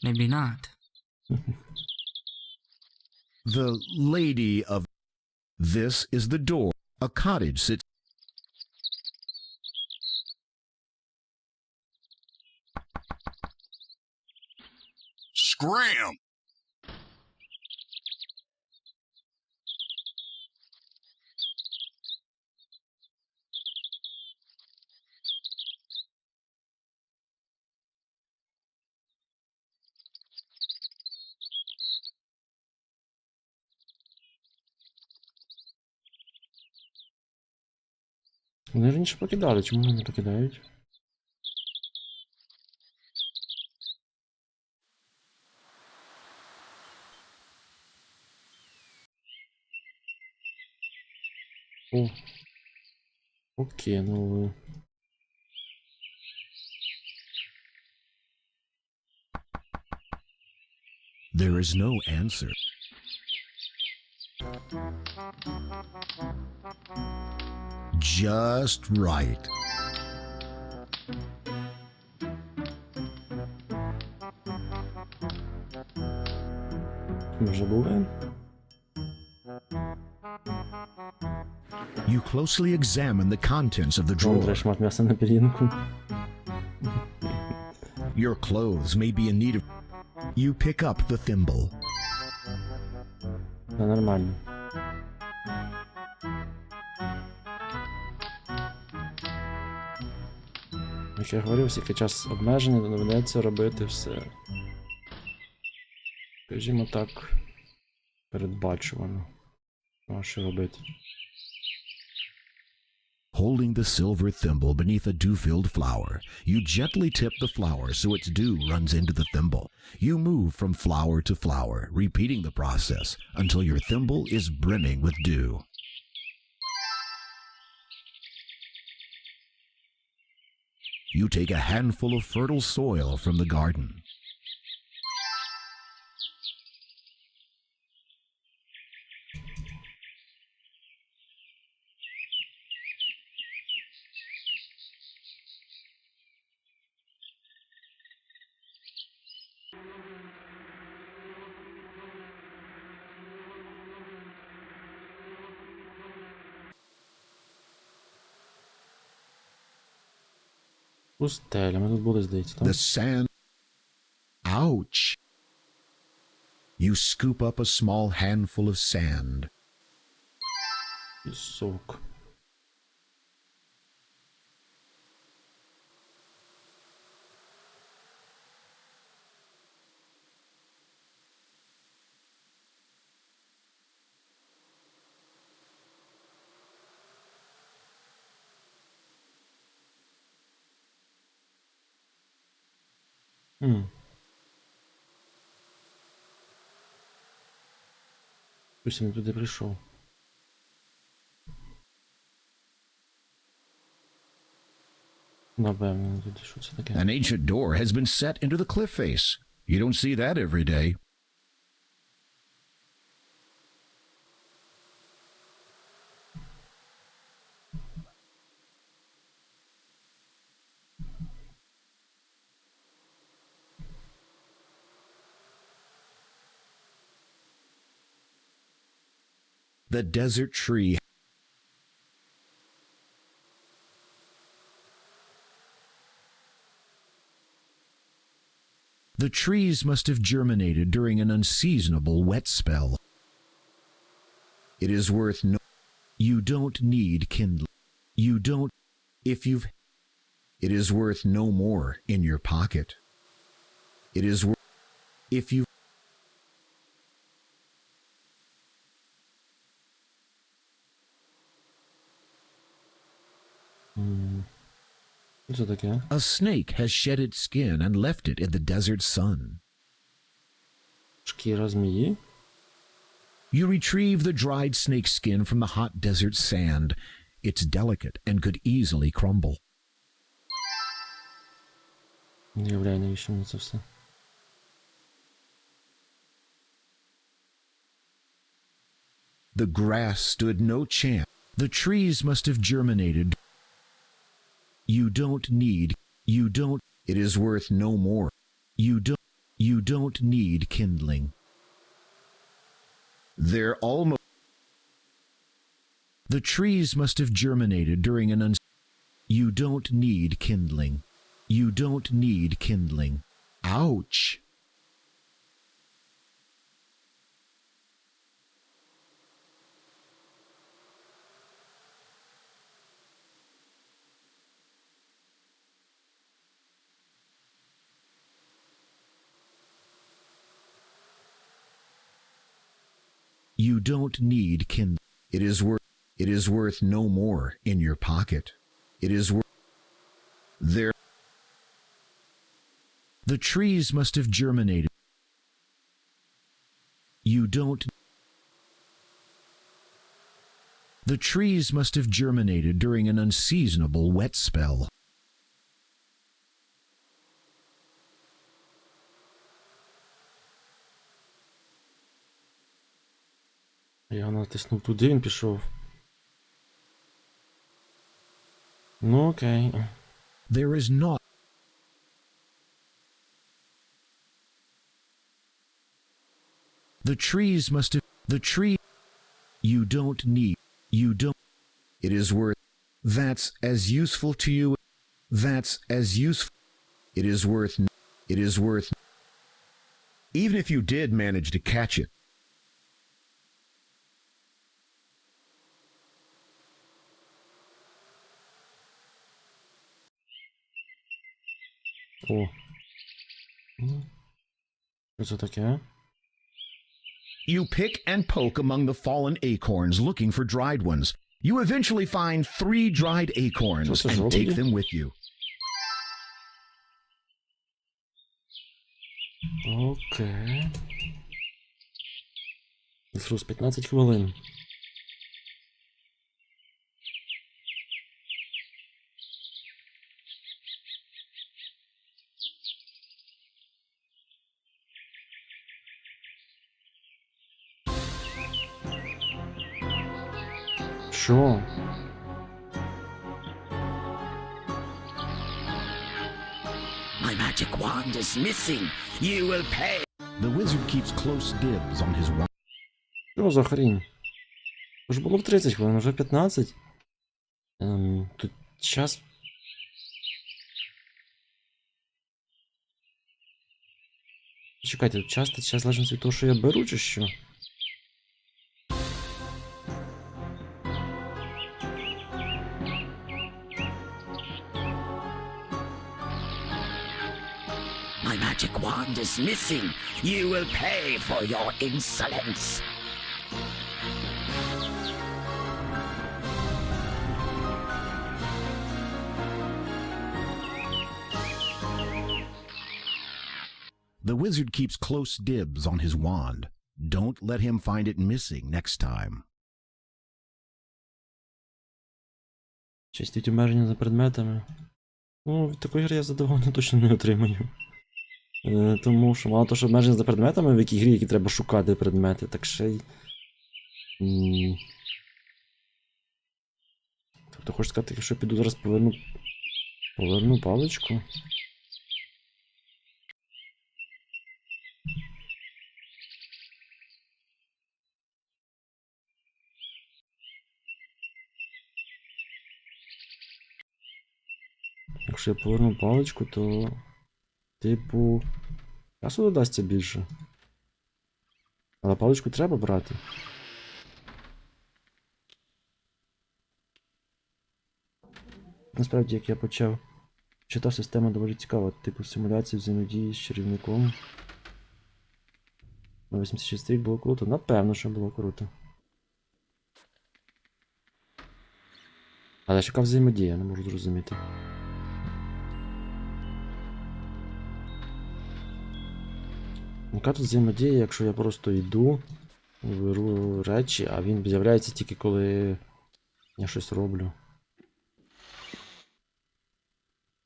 Maybe not. The lady of. This is the door. A cottage sits. Scram! Вони раніше покидали, чому вони не покидають? О. Покинули. There is no answer. Just right. Ми вже були. You closely examine the contents of the drawer. Андрей шмат м'яса на пір'їнку. Your clothes may be in need of... You pick up the thimble. Це нормально. Як я говорив, скільки час обмежений, доведеться робити все. Скажімо так, передбачувано. А що робити? Holding the silver thimble beneath a dew-filled flower, you gently tip the flower so its dew runs into the thimble. You move from flower to flower, repeating the process until your thimble is brimming with dew. You take a handful of fertile soil from the garden. Пустеля, ми тут були, здається, так? The sand... Ouch! You scoop up a small handful of sand. Пісок. Ось я туди прийшов. Напевно, туди що це таке? An ancient door has been set into the cliff face. You don't see that every day. The desert tree. The trees must have germinated during an unseasonable wet spell. It is worth no... You don't need kindling. You don't... If you've... It is worth no more in your pocket. It is worth... If you... Що це таке? A snake has shed its skin and left it in the desert sun. Шкіра змії? You retrieve the dried snake skin from the hot desert sand. It's delicate and could easily crumble. Не уявляю, навіщо мені це все. The grass stood no chance. The trees must have germinated. You don't need. You don't. It is worth no more. You don't. You don't need kindling. They're almost... The trees must have germinated during an You don't need kindling. You don't need kindling. Ouch! You don't need kindling. It is worth no more in your pocket. It is worth... There... The trees must have germinated. You don't... The trees must have germinated during an unseasonable wet spell. Я натиснув туди, він пішов. Ну окей. There is not. The trees must have. The tree. You don't need. You don't. It is worth. That's as useful to you. That's as useful. It is worth. It is worth. Even if you did manage to catch it. О. Що це таке? You pick and poke among the fallen acorns looking for dried ones. You eventually find 3 dried acorns Що це, and take жолуді? them with you. Окей. Фрус 15 хвилин. Що? My magic wand is missing. You will pay. The wizard keeps close dibs on his wand. Що за хрінь? Вже було б 30 хвилин, вже 15. Тут час. Чекайте, тут час залежить від того, що я беру, чи що? My magic wand is missing. You will pay for your insolence. The wizard keeps close dibs on his wand. Don't let him find it missing next time. Частіть обмеження за предметами. Ну, від такої гри я задоволення точно не отримаю. Тому що мало того, що обмеження за предметами в якій грі, які треба шукати предмети, так ще й. Тобто хочеш сказати, якщо піду зараз поверну паличку. Якщо я поверну паличку, то типу часу додасться більше. Але паличку треба брати. Насправді, як я читав, система доволі цікава, типу симуляції взаємодії з чарівником. На 86 рік було круто. Напевно, що було круто. Але яка взаємодія, я не можу зрозуміти. Яка тут взаємодія, якщо я просто йду, беру речі, а він з'являється тільки коли я щось роблю.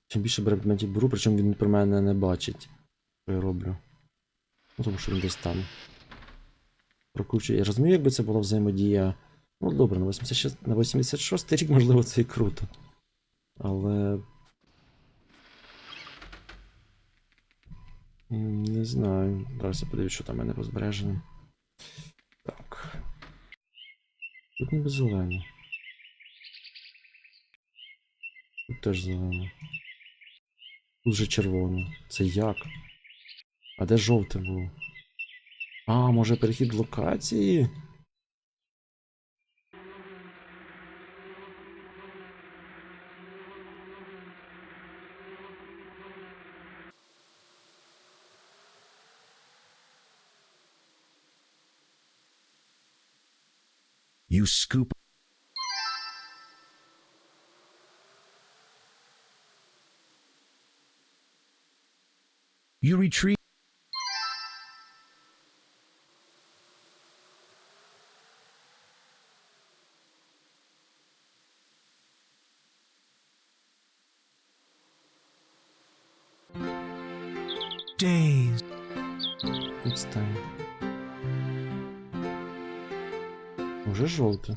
Чим більше предметів беру, причому він про мене не бачить, що я роблю. Ну, тому що він десь там прокручує. Я розумію, якби це була взаємодія. Ну добре, на 86 рік, можливо, це і круто. Але... Не знаю. Зараз я подивлюсь, що там в мене розбережено. Так. Тут ніби зелено. Тут теж зелено. Тут же червоно. Це як? А де жовте було? А, може перехід локації? You scoop. You retrieve. days. Відстань. Уже жовте.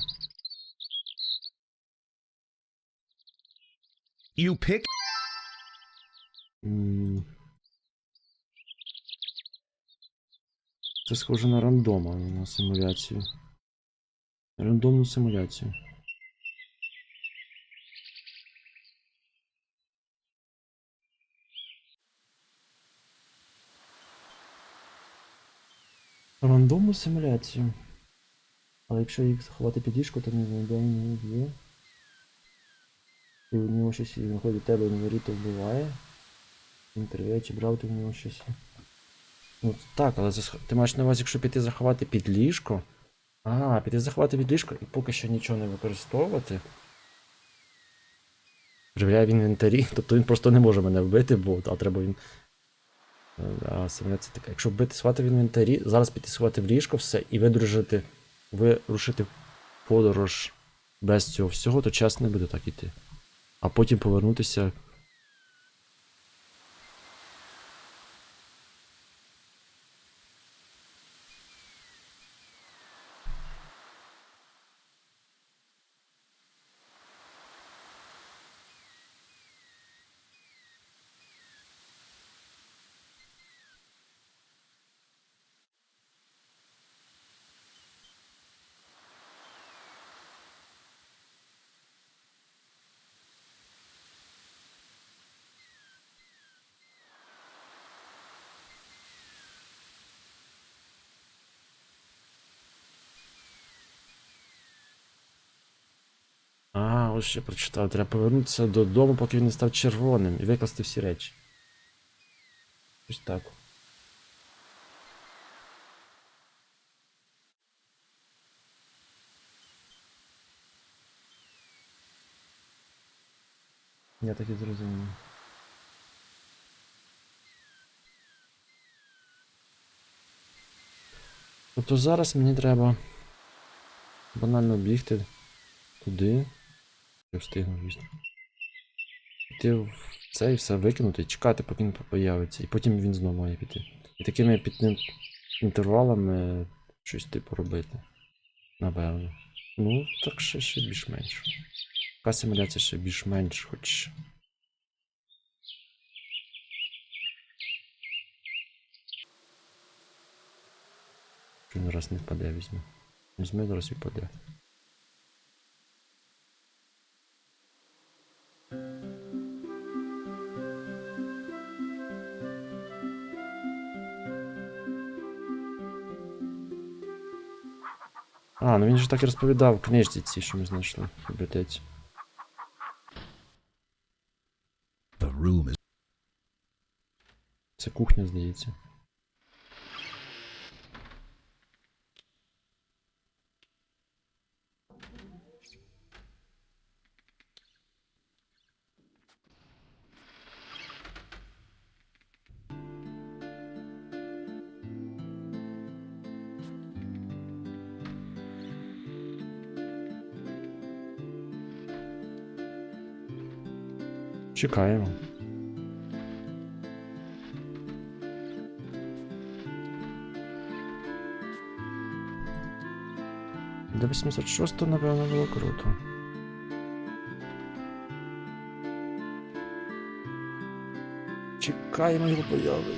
You pick Це схоже на рандом, а не на симуляцію. Рандомну симуляцію. Рандомну симуляцію. Але якщо їх заховати під ліжко, то не знайде не є. І у нього щось він ходить до тебе, він то вбиває. Він перевіряє, чи брав ти в нього щось. Ну так, але ти маєш на увазі, якщо піти заховати під ліжко. А, піти заховати під ліжко і поки що нічого не використовувати. Перевіряє в інвентарі, тобто він просто не може мене вбити, а треба він. А симуляція така. Якщо вбити сховати в інвентарі, зараз піти сховати в ліжко все і вирушити в подорож без цього всього, то час не буде так іти. А потім повернутися. А, ось ще прочитав. Треба повернутися додому, поки він не став червоним, і викласти всі речі. Ось так. Я так і зрозумів. Тобто зараз мені треба банально бігти туди. Я встигну, звісно. Піти в це і все викинути, чекати, поки він появиться, і потім він знову має піти. І такими інтервалами щось типу робити. Напевно. Ну, так ще більш-менш. Така симуляція ще більш-менш, хоч. Він раз не впаде, візьме. Візьме, зараз і впаде. А, ну він же так і розповідав в книжці цій, що ми знайшли в бібліотеці. the room is Це кухня, здається. Чекаємо. До 806, напевно, було круто. Чекаємо його появи.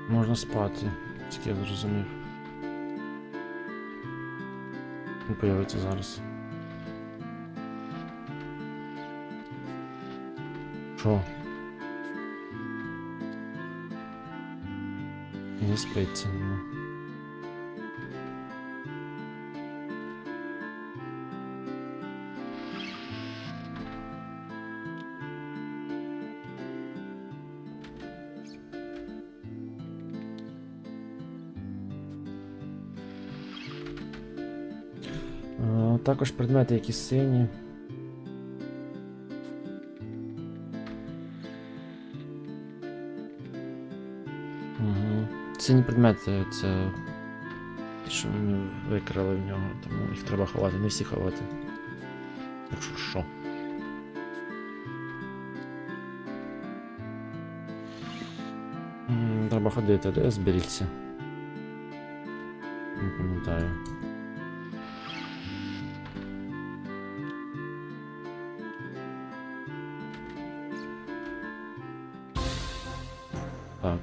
Можна спати, тільки я зрозумів. Він появиться зараз. Що? Не спиться, ну. Також предмети, які сині. Угу. Сині предмети це ті, що ми викрали в нього, тому їх треба ховати, не всі ховати. Якщо що. Треба ходити, де зберіться. Не пам'ятаю. Так.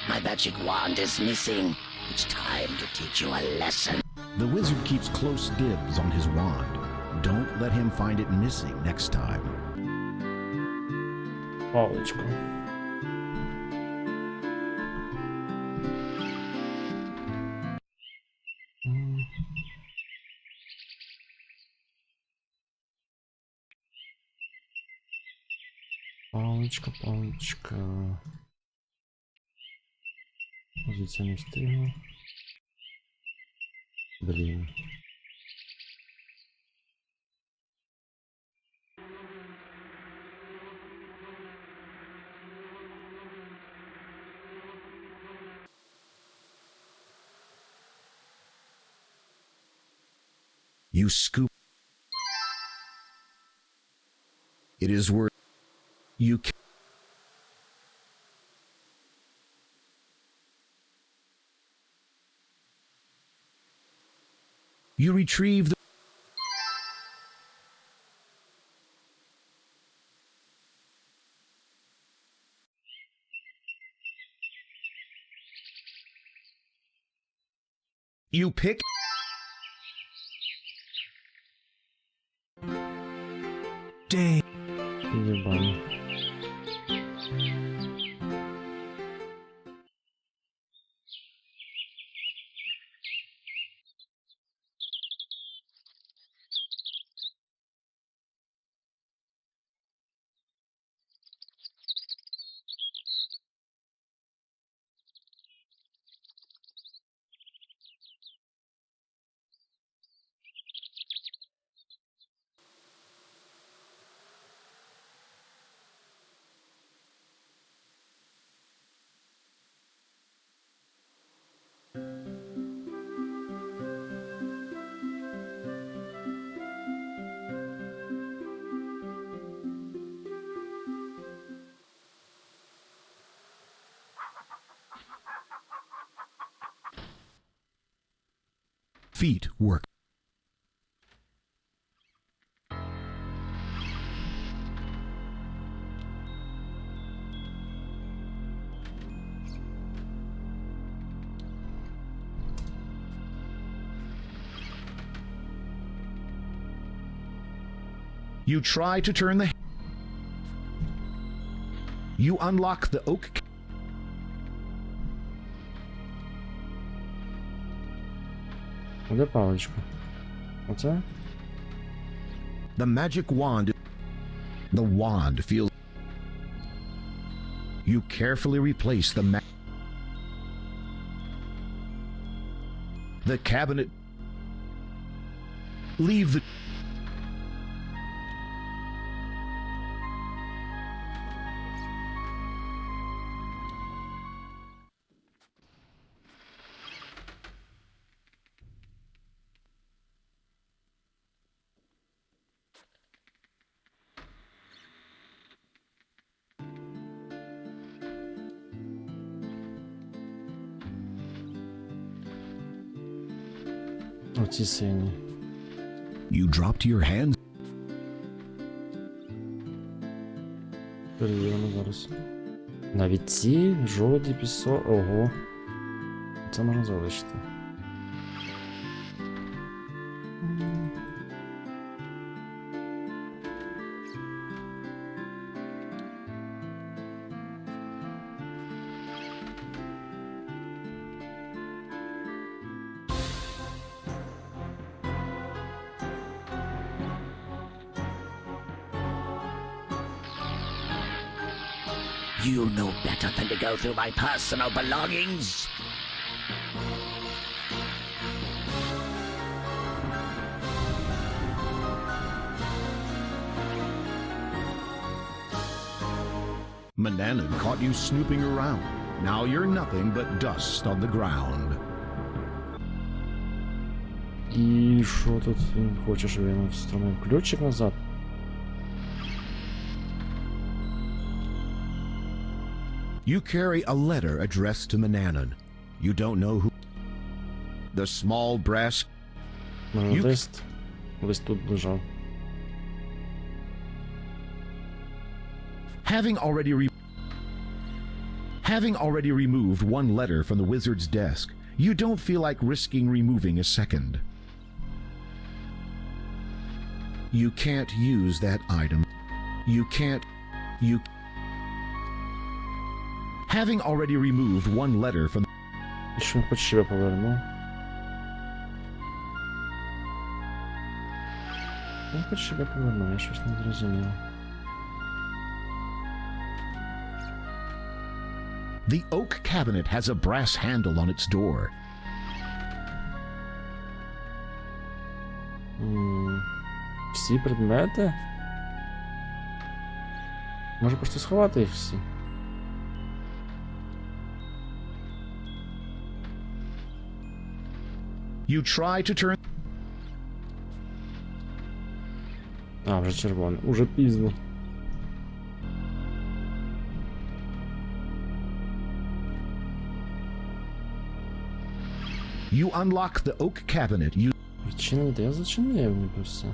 My magic wand is missing. It's time to teach you a lesson. The wizard keeps close dibs on his wand. Don't let him find it missing next time. Паличку. Паличка, паличка. Позиція не встигла. Блін. You scoop. It is worth. You. You retrieve the. You pick. Day. Єбані. Feet work. You try to turn the. You unlock the oak. Де паличка? Оце? The magic wand. The wand feels. You carefully replace the the cabinet. Leave the. Оці сині. You drop to your hands. перевіримо зараз. Навіть ці жолуді, пісок. Ого. Це можна залишити. You know better than to go through my personal belongings. Manannan caught you snooping around. Now you're nothing but dust on the ground. І що тут він хоче, щоб я встромив ключик назад? You carry a letter addressed to Manannan. You don't know who. The small brass. Лист. Лист тут лежав. Having already removed one letter from the wizard's desk, you don't feel like risking removing a second. You can't use that item. Having already removed one letter from І що він хоче себе повернув? Він хоче себе повернув, я щось не зрозумів. The oak cabinet has a brass handle on its door. Всі предмети? Може просто сховати їх всі? You try to turn. А, вже червоне. Уже пізно. You unlock the oak cabinet. Відчинити? Я зачинив ніби все.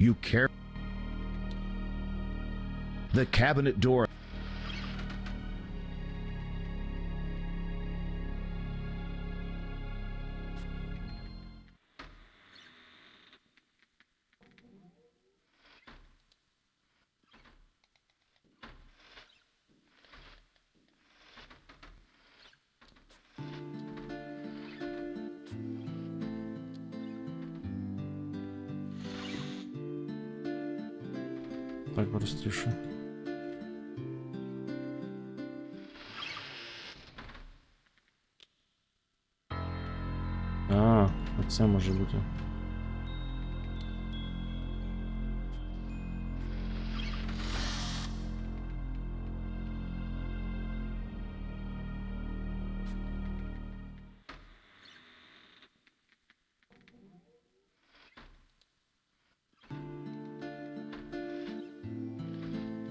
You care. The cabinet door. Так, простіше. А, оце може бути.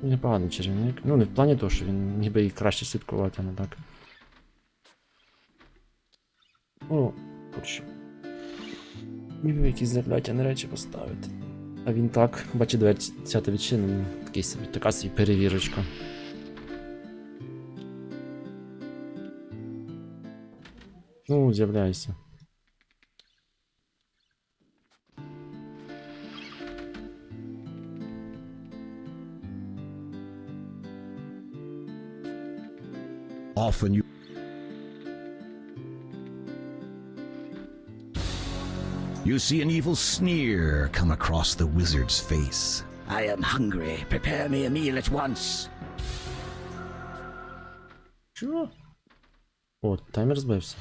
Непоганий чарівник. Ну, не в плані того, що він ніби і краще слідкувати, а не так. О, коротше. Ніби якісь закляття речі поставити. А він так, бачить, двері цята відчинені. Така собі перевірочка. Ну, з'являйся. Often you see an evil sneer come across the wizard's face. I am hungry. Prepare me a meal at once. Чого? О, таймер збився.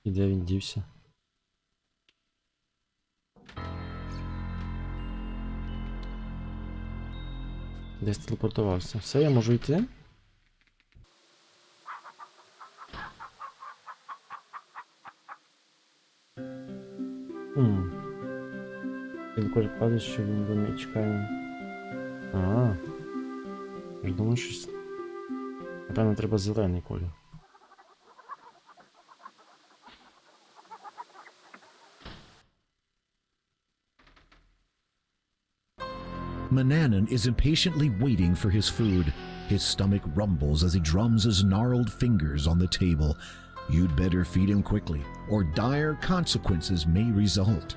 І де він дівся? Десь телепортувався. Все, я можу йти? Він колір падає, що він до мене чекає. А, я думаю, щось. Напевно, треба зелений колір. Manannan is impatiently waiting for his food. His stomach rumbles as he drums his gnarled fingers on the table. You'd better feed him quickly, or dire consequences may result.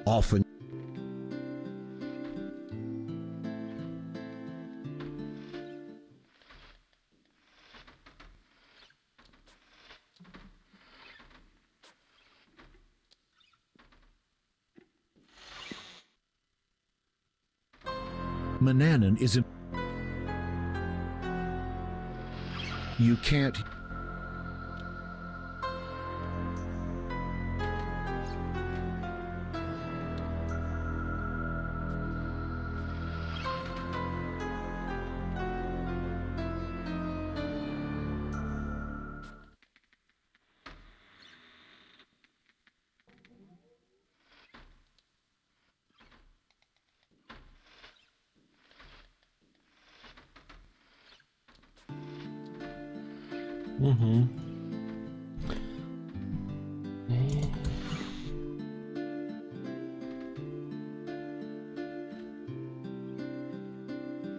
Often Manannan isn't. You can't. Угу.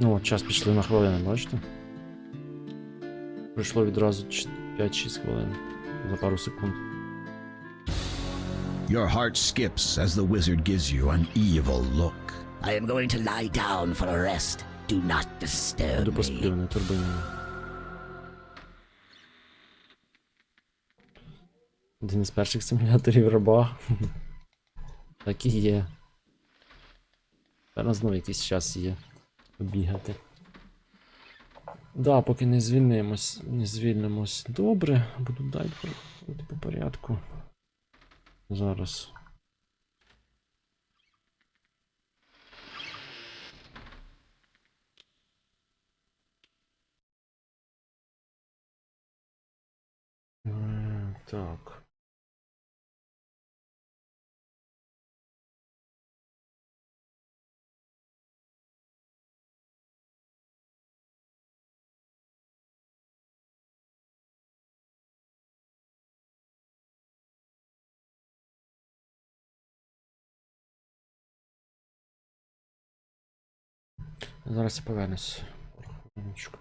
О, час пішли на хвилини, бачите? Пройшло відразу 5-6 хвилин за пару секунд. Your heart skips as the wizard gives you an evil look. I am going to lie down for a rest. Do not disturb Буду me. посплю, не турби мене. Один із перших симуляторів раба. Так і є. Зараз знову якийсь час є побігати. Да, поки не звільнимось. Добре, буду далі проходити по порядку. Зараз. Так. Зараз я повернусь. Хвилиночку.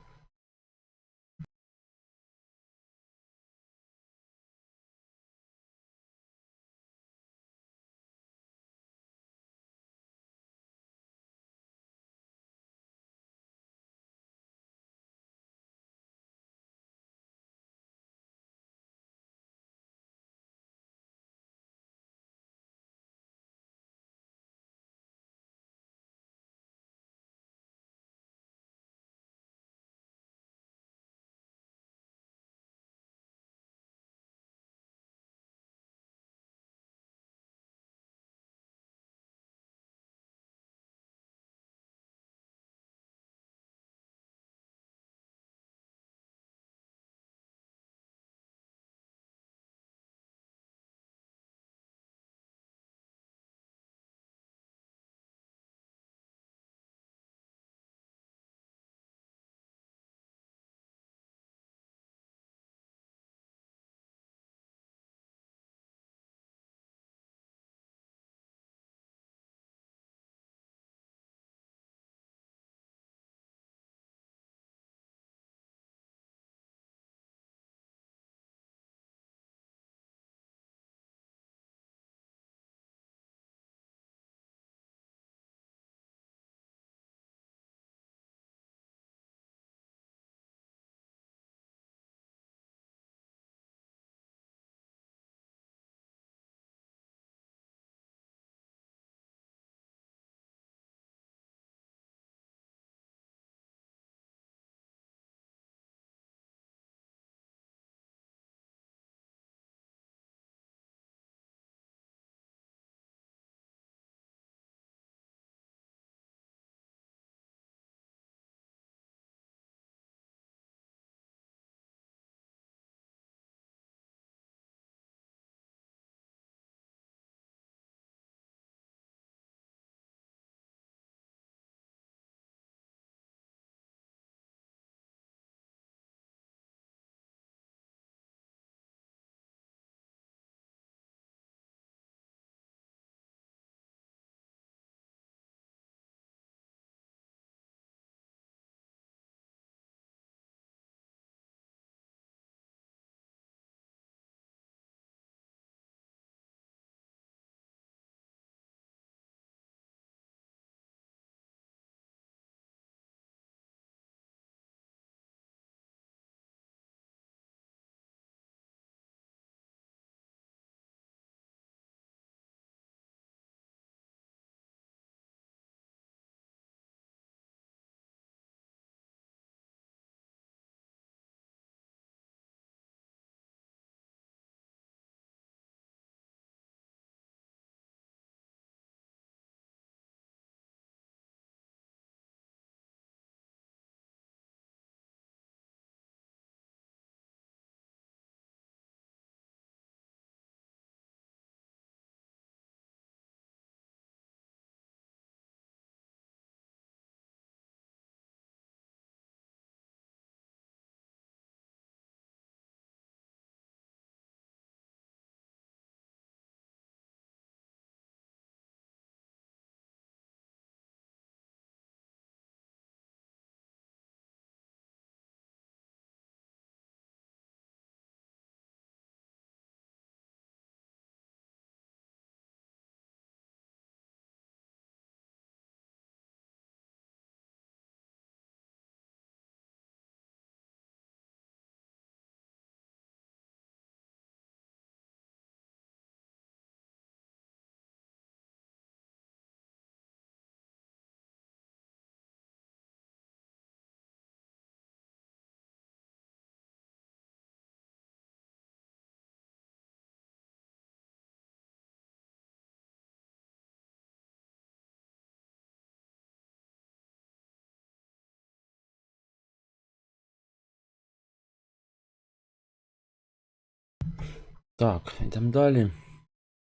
Так, йдемо далі.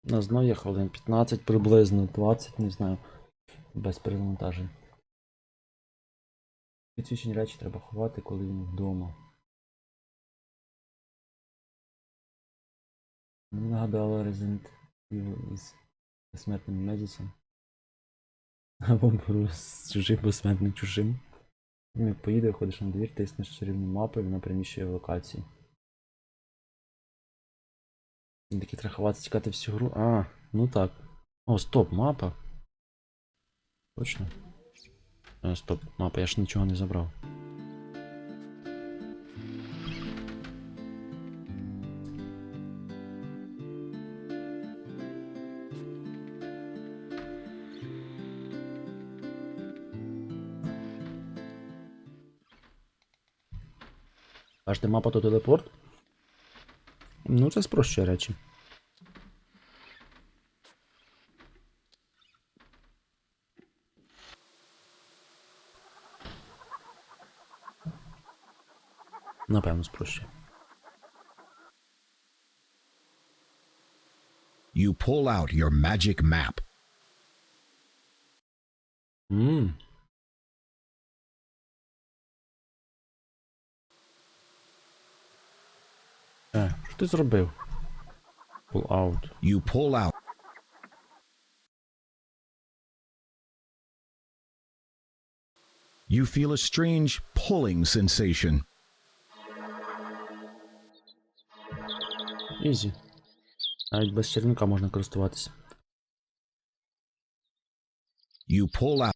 У нас знову є хвилин 15 приблизно, 20, не знаю. Без перевантажень. Підсвічені речі треба ховати, коли він вдома. Мені нагадало Resident Evil із безсмертним Медісом. Або з чужим безсмертним чужим. Як поїде, виходиш на двір, тиснеш чарівну мапу і вона переміщує в локації. Він такий треба ховатися, тікати всю гру. А, ну так. О, стоп, мапа. Точно? Стоп, мапа, я ж нічого не забрав. Кажете, мапа то телепорт? Ну, це спрощує речі. Напевно, спрощує. You pull out your magic map. Що ти зробив? Pull out. You pull out. You feel a strange pulling sensation. Ізі. Навіть без червника можна користуватися. You pull out.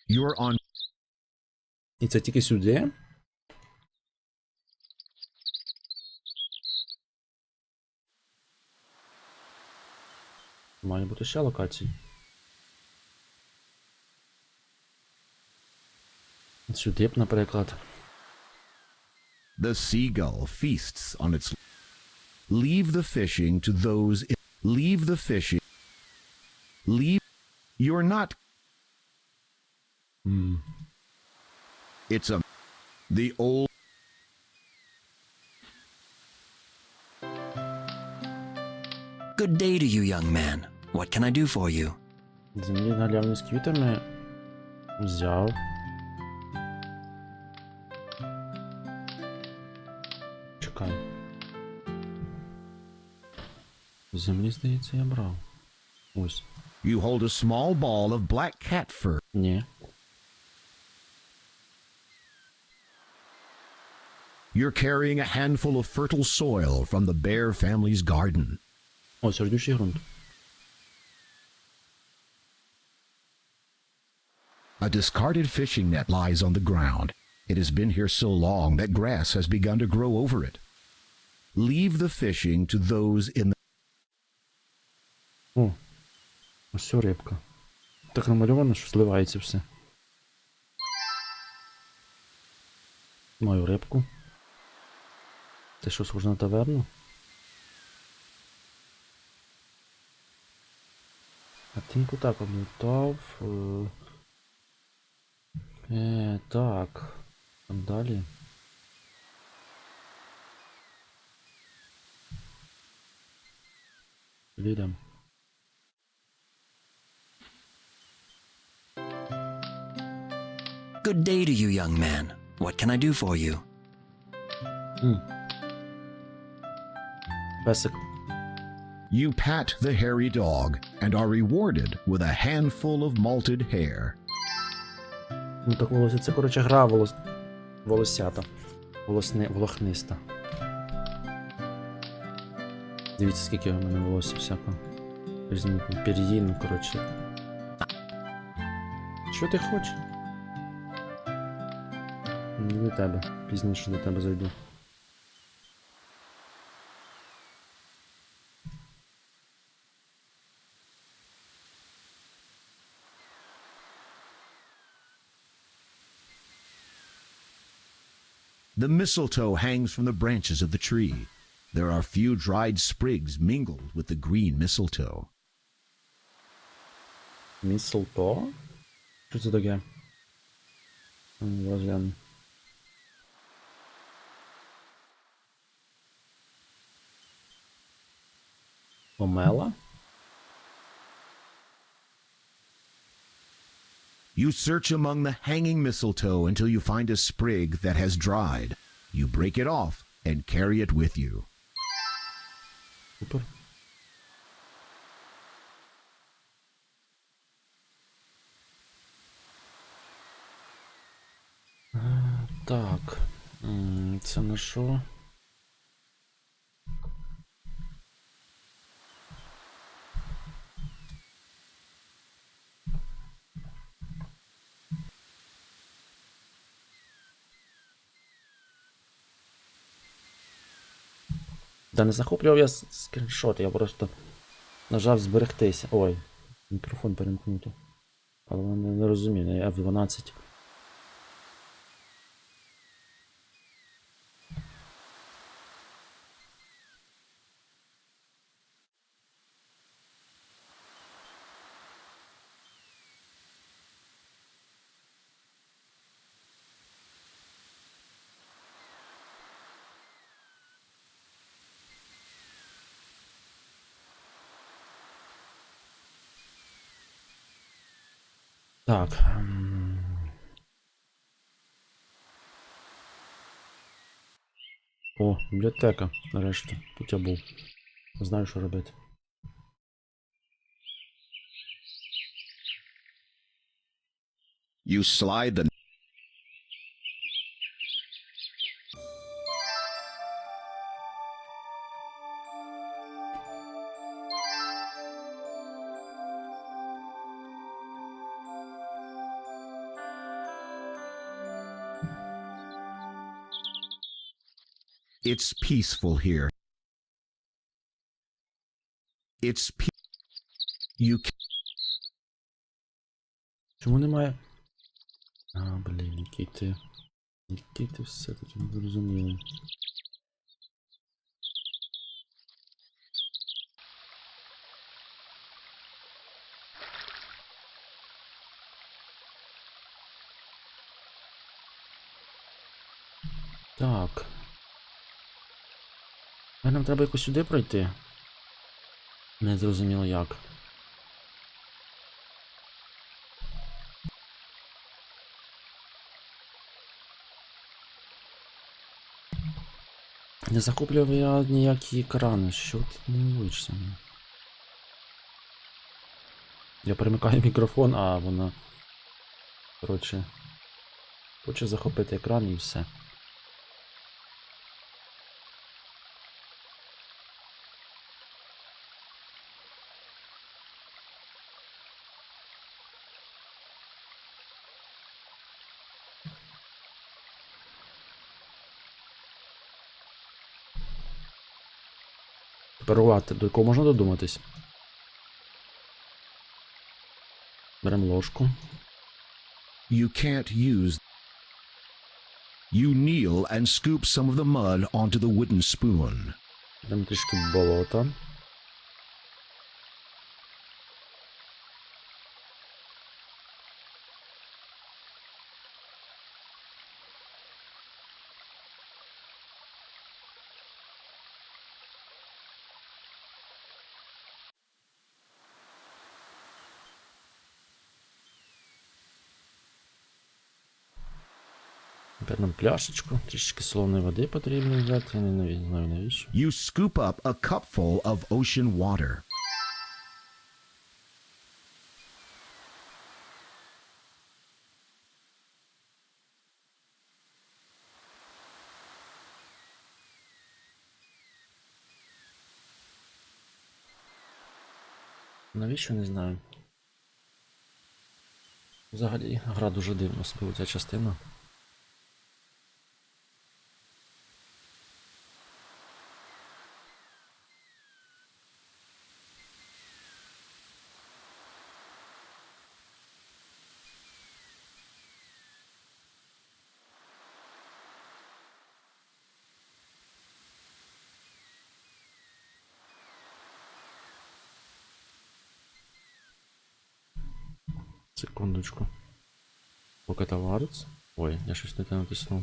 You're on. І це тільки сюди? Має бути ще локації. Сюди б, наприклад. The seagull feasts on its. Leave the fishing to those. Leave the fishing. Leave. You're not. It's a. The old. Good day to you, young man. What can I do for you? Землі галявні з квітами взяв. Чекай. Землі, здається, я брав. Ось. You hold a small ball of black cat fur. Ні. You're carrying a handful of fertile soil from the Bear family's garden. Ось, родючий ґрунт. A discarded fishing net lies on the ground. It has been here so long that grass has begun to grow over it. Leave the fishing to those in the... О, ось рибка. Так намальовано, що зливається все. Маю рибку. Це що, схоже на таверну? А тінку так облутав. Так. Там далі. Відем. Good day to you, young man. What can I do for you? Песик. You pat the hairy dog and are rewarded with a handful of malted hair. Ну так волосся, це, коротше, гра волосята. Волохниста. Дивіться, скільки у мене волосся всякого. Пер'їн, коротше. Що ти хочеш? Не до тебе. Пізніше до тебе зайду. The mistletoe hangs from the branches of the tree. There are few dried sprigs mingled with the green mistletoe. Mistletoe? Що це таке? Розгляну. Помела? You search among the hanging mistletoe until you find a sprig that has dried. You break it off and carry it with you. Супер. Так. Це на що? Та не захоплював я скріншот, я просто нажав зберегтися. Ой, мікрофон перемкнуто. Але вони не розуміли, F12. Так. О, бібліотека, нарешті. Тут я був. Знаю, що робити. You slide the It's peaceful here. It's You Чому немає? Блін, який ти... Який ти все-таки не зрозумілий. Так. Нам треба якось сюди пройти. Не зрозуміло як. Не захоплював я ніякі екрани. Що ти не вийшся? Я перемикаю мікрофон, а вона... Коротше... Хоче захопити екран і все. Парувати, до якого можна додуматись? Беремо ложку. You can't use. You kneel and scoop some of the mud onto the wooden spoon. Беремо трішки болота. Тепер нам пляшечку, трішки солоної води потрібно взяти, я не знаю навіщо. You scoop up a cupful of ocean water. Навіщо, не знаю. Взагалі, гра дуже дивно, особливо ця частина. Секундочку. Поки товарець. Ой, я щось не те натиснув.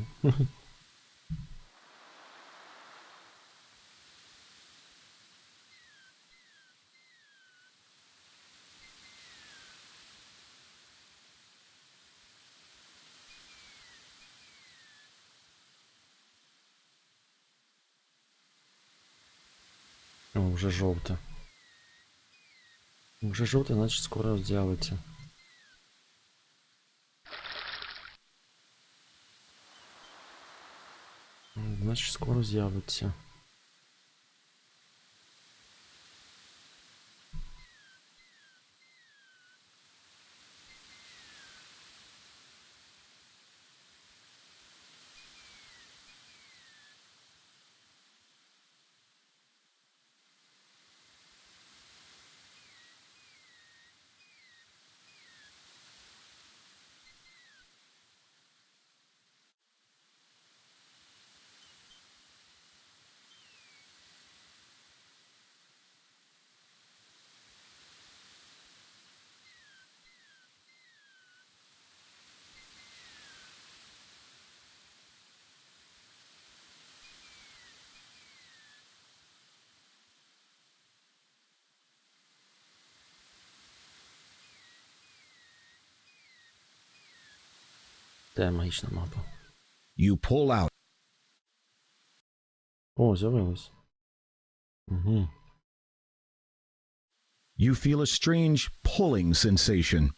О, вже жовте. Вже жовте, значить скоро з'явиться. Значить скоро з'явиться. Де магічна мапа? You pull out. О, з'явилось. Угу. You feel a strange pulling sensation.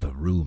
The room.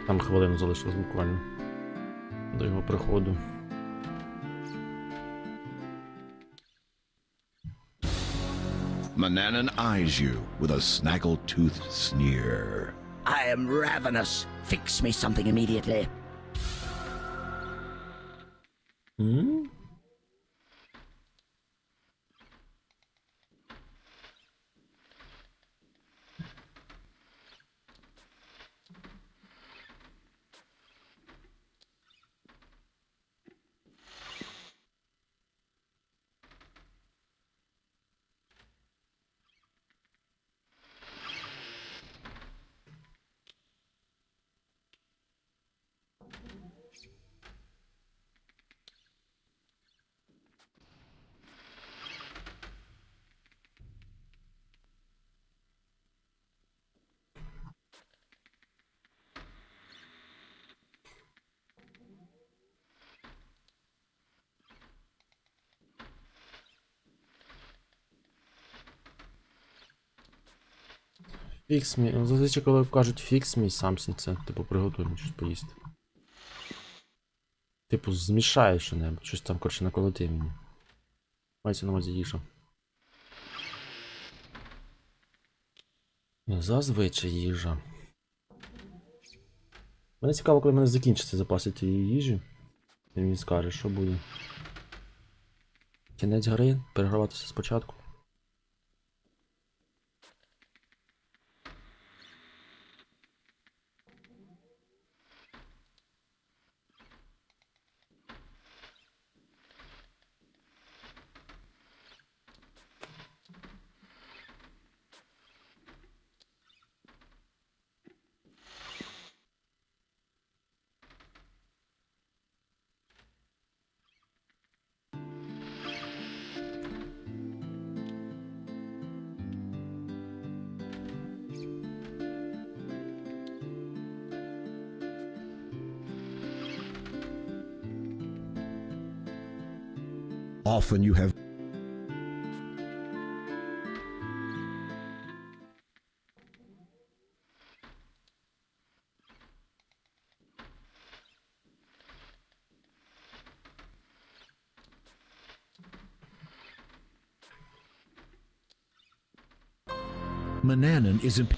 Там хвилину залишилось буквально до його приходу. Mananan eyes you with a snaggle-toothed sneer. I am ravenous. Fix me something immediately. М? Фікс мій. Зазвичай, коли кажуть фікс мій, сам це, типу, приготуй мені щось поїсти. Типу, змішай що-небудь, щось там, коротше, наколоти мені. Мається на увазі їжа. Зазвичай їжа. Мене цікаво, коли в мене закінчиться запаси тієї їжі. І він скаже, що буде. Кінець гри, переграватися спочатку. Often you have Manannan is imp-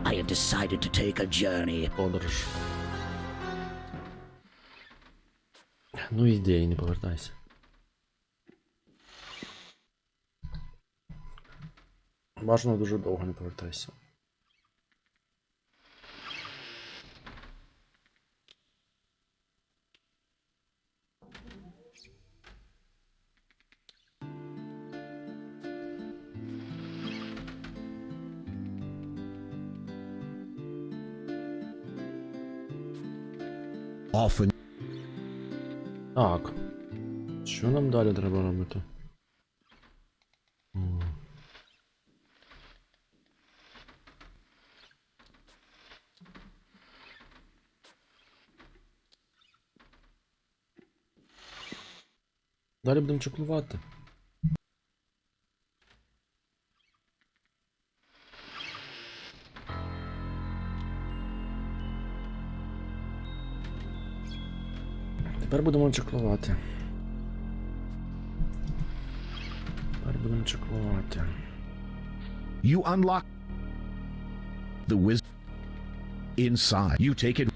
I have decided to take a journey. Подорож. Ну йди і не повертайся. Бажано дуже довго не повертайся. often Так. Що нам далі треба робити? Далі будемо чеклувати. Тепер будемо чеклувати. Тепер будемо чеклувати. you unlock the wisdom inside. You take it.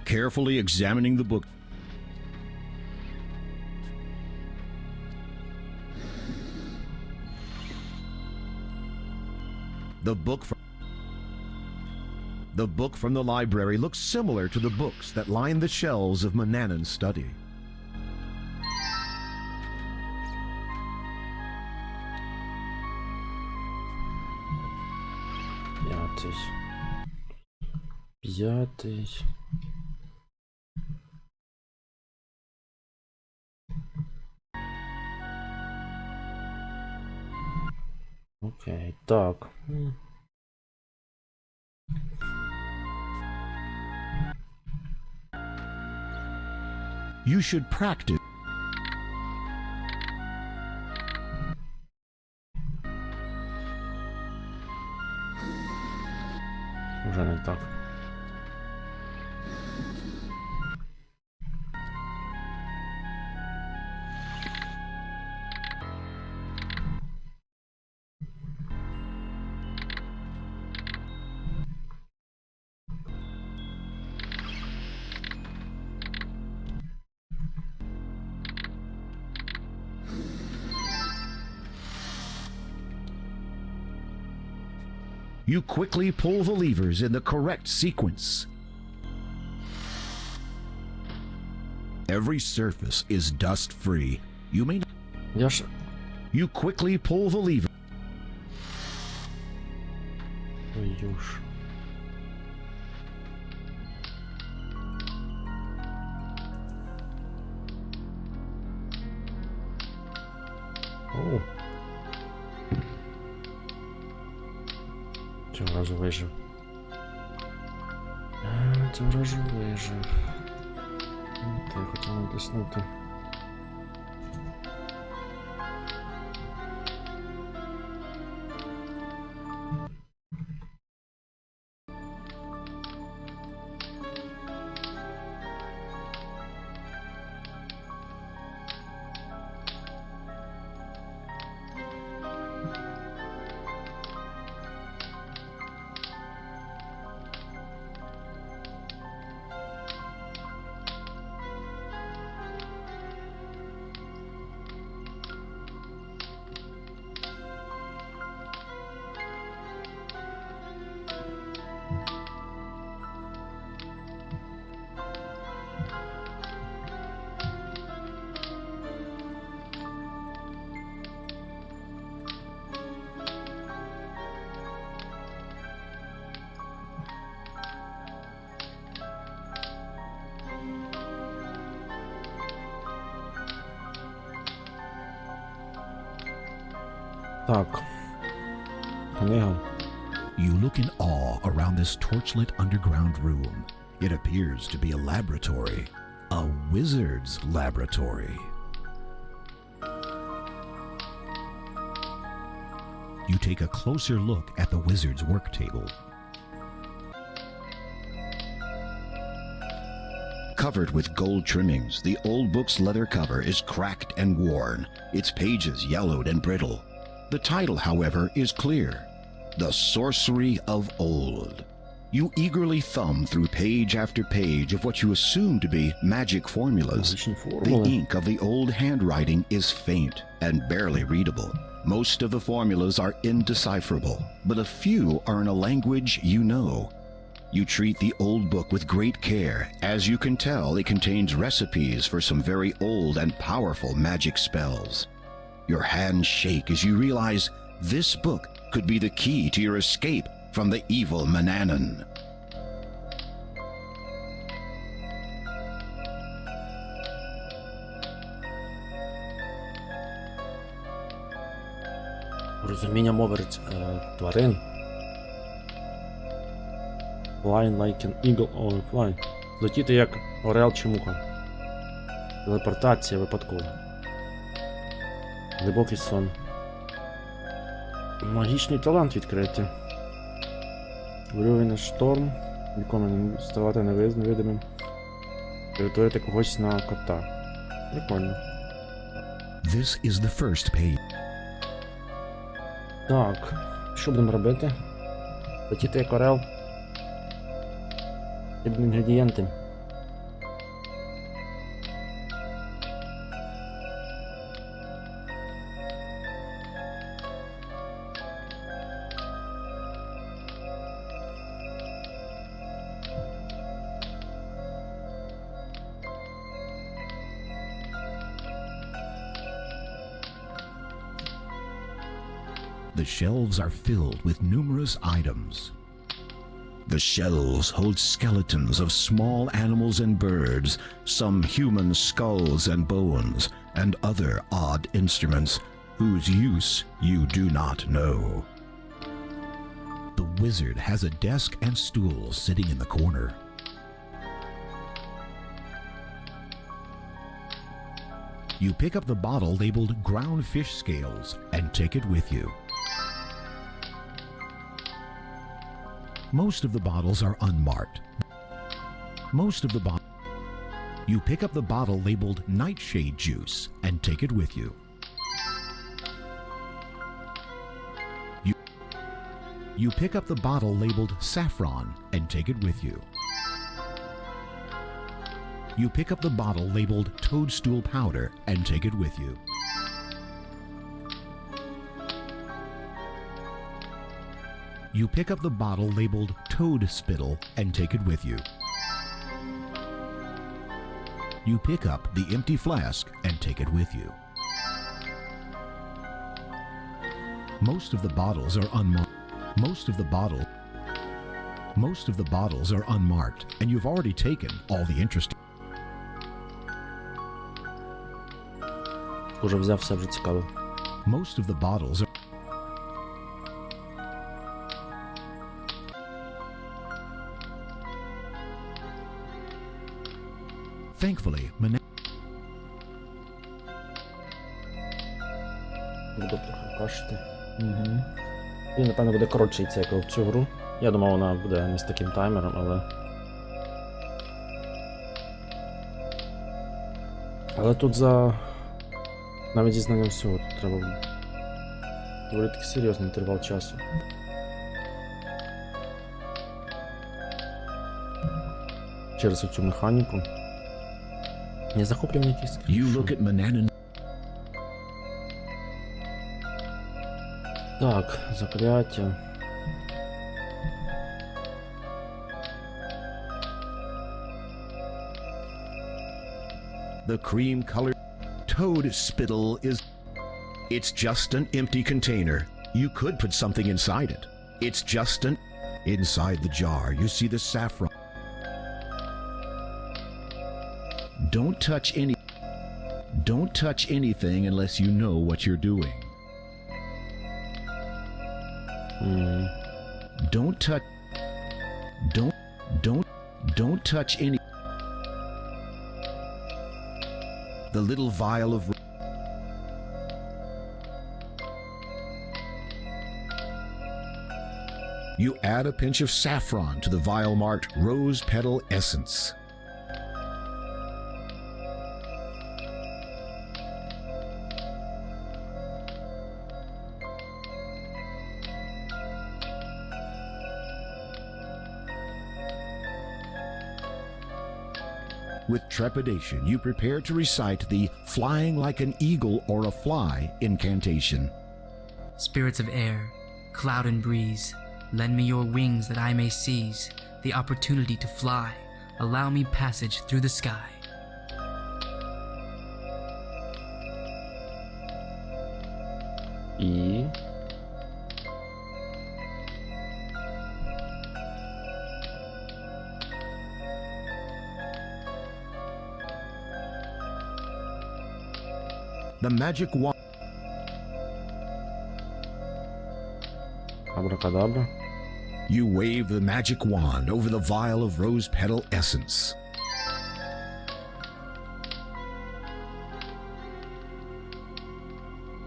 Carefully examining the book. The book from the library looks similar to the books that line the shelves of Manannan's study. П'ятий. Окей, так. You should practice. Уже не так. You quickly pull the levers in the correct sequence. Every surface is dust-free. You may not. Я ж... You quickly pull the lever. Твою ж. О. Цього разу вижив. Це вражу вижив. Так, хотів натиснути. Так. Книга. You look in awe around this torchlit underground room. It appears to be a laboratory. A wizard's laboratory. You take a closer look at the wizard's work table. Covered with gold trimmings, the old book's leather cover is cracked and worn, its pages yellowed and brittle. The title, however, is clear: The Sorcery of Old. You eagerly thumb through page after page of what you assume to be magic formulas. The ink of the old handwriting is faint and barely readable. Most of the formulas are indecipherable, but a few are in a language you know. You treat the old book with great care, as you can tell it contains recipes for some very old and powerful magic spells. Your hands shake as you realize this book could be the key to your escape from the evil Manannan. Розуміння мови тварин. Flying like an eagle or fly. Летіти як орел чи муха. Телепортація випадкова. Глибокий сон. Магічний талант відкритий. Вирюваний шторм. Нікому не ставати невидимим. Перетворити когось на кота. Прикольно. This is the first page. Так, що будемо робити? Летіти як орел. Інгредієнти. The shelves are filled with numerous items. The shelves hold skeletons of small animals and birds, some human skulls and bones, and other odd instruments whose use you do not know. The wizard has a desk and stool sitting in the corner. You pick up the bottle labeled ground fish scales and take it with you. Most of the bottles are unmarked. You pick up the bottle labeled nightshade juice and take it with you. You pick up the bottle labeled saffron and take it with you. You pick up the bottle labeled toadstool powder and take it with you. You pick up the bottle labeled toad spittle and take it with you. You pick up the empty flask and take it with you. Most of the bottles are unmarked. Most of the bottles are unmarked, and you've already taken all the interesting. Уже взяв все вже цікаво. Most of the bottles are. Thankfully, Manannan Буду трохи кашити. Угу. І, напевно, буде коротший цикл в цю гру. Я думав, вона буде не з таким таймером, але... Але тут навіть зі знанням всього тут треба доволі таки серйозний інтервал часу. Через оцю механіку. Не захоплює мене якийсь. you look at Manannan. Так, закляття. The cream-colored toad spittle is... It's just an empty container. You could put something inside it. It's just an... Inside the jar, you see the saffron. Don't touch anything unless you know what you're doing. Don't touch any... The little vial of... You add a pinch of saffron to the vial marked Rose Petal Essence. With trepidation, you prepare to recite the flying like an eagle or a fly incantation. Spirits of air, cloud and breeze, lend me your wings that I may seize the opportunity to fly. Allow me passage through the sky. І... The magic wand... Абракадабра. You wave the magic wand over the vial of Rose Petal Essence.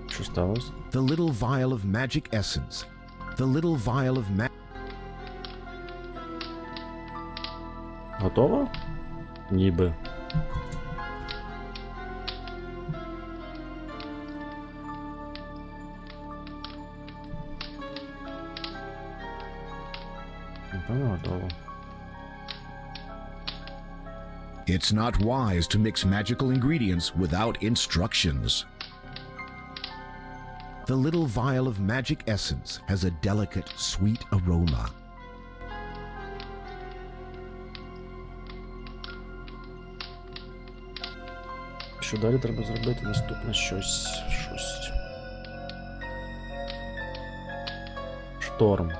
Що сталося? The little vial of magic essence. The little vial of Готово? Ніби. Напевно, готово. It's not wise to mix magical ingredients without instructions. The little vial of magic essence has a delicate, sweet aroma. Що далі треба зробити? Наступне щось. Шторм.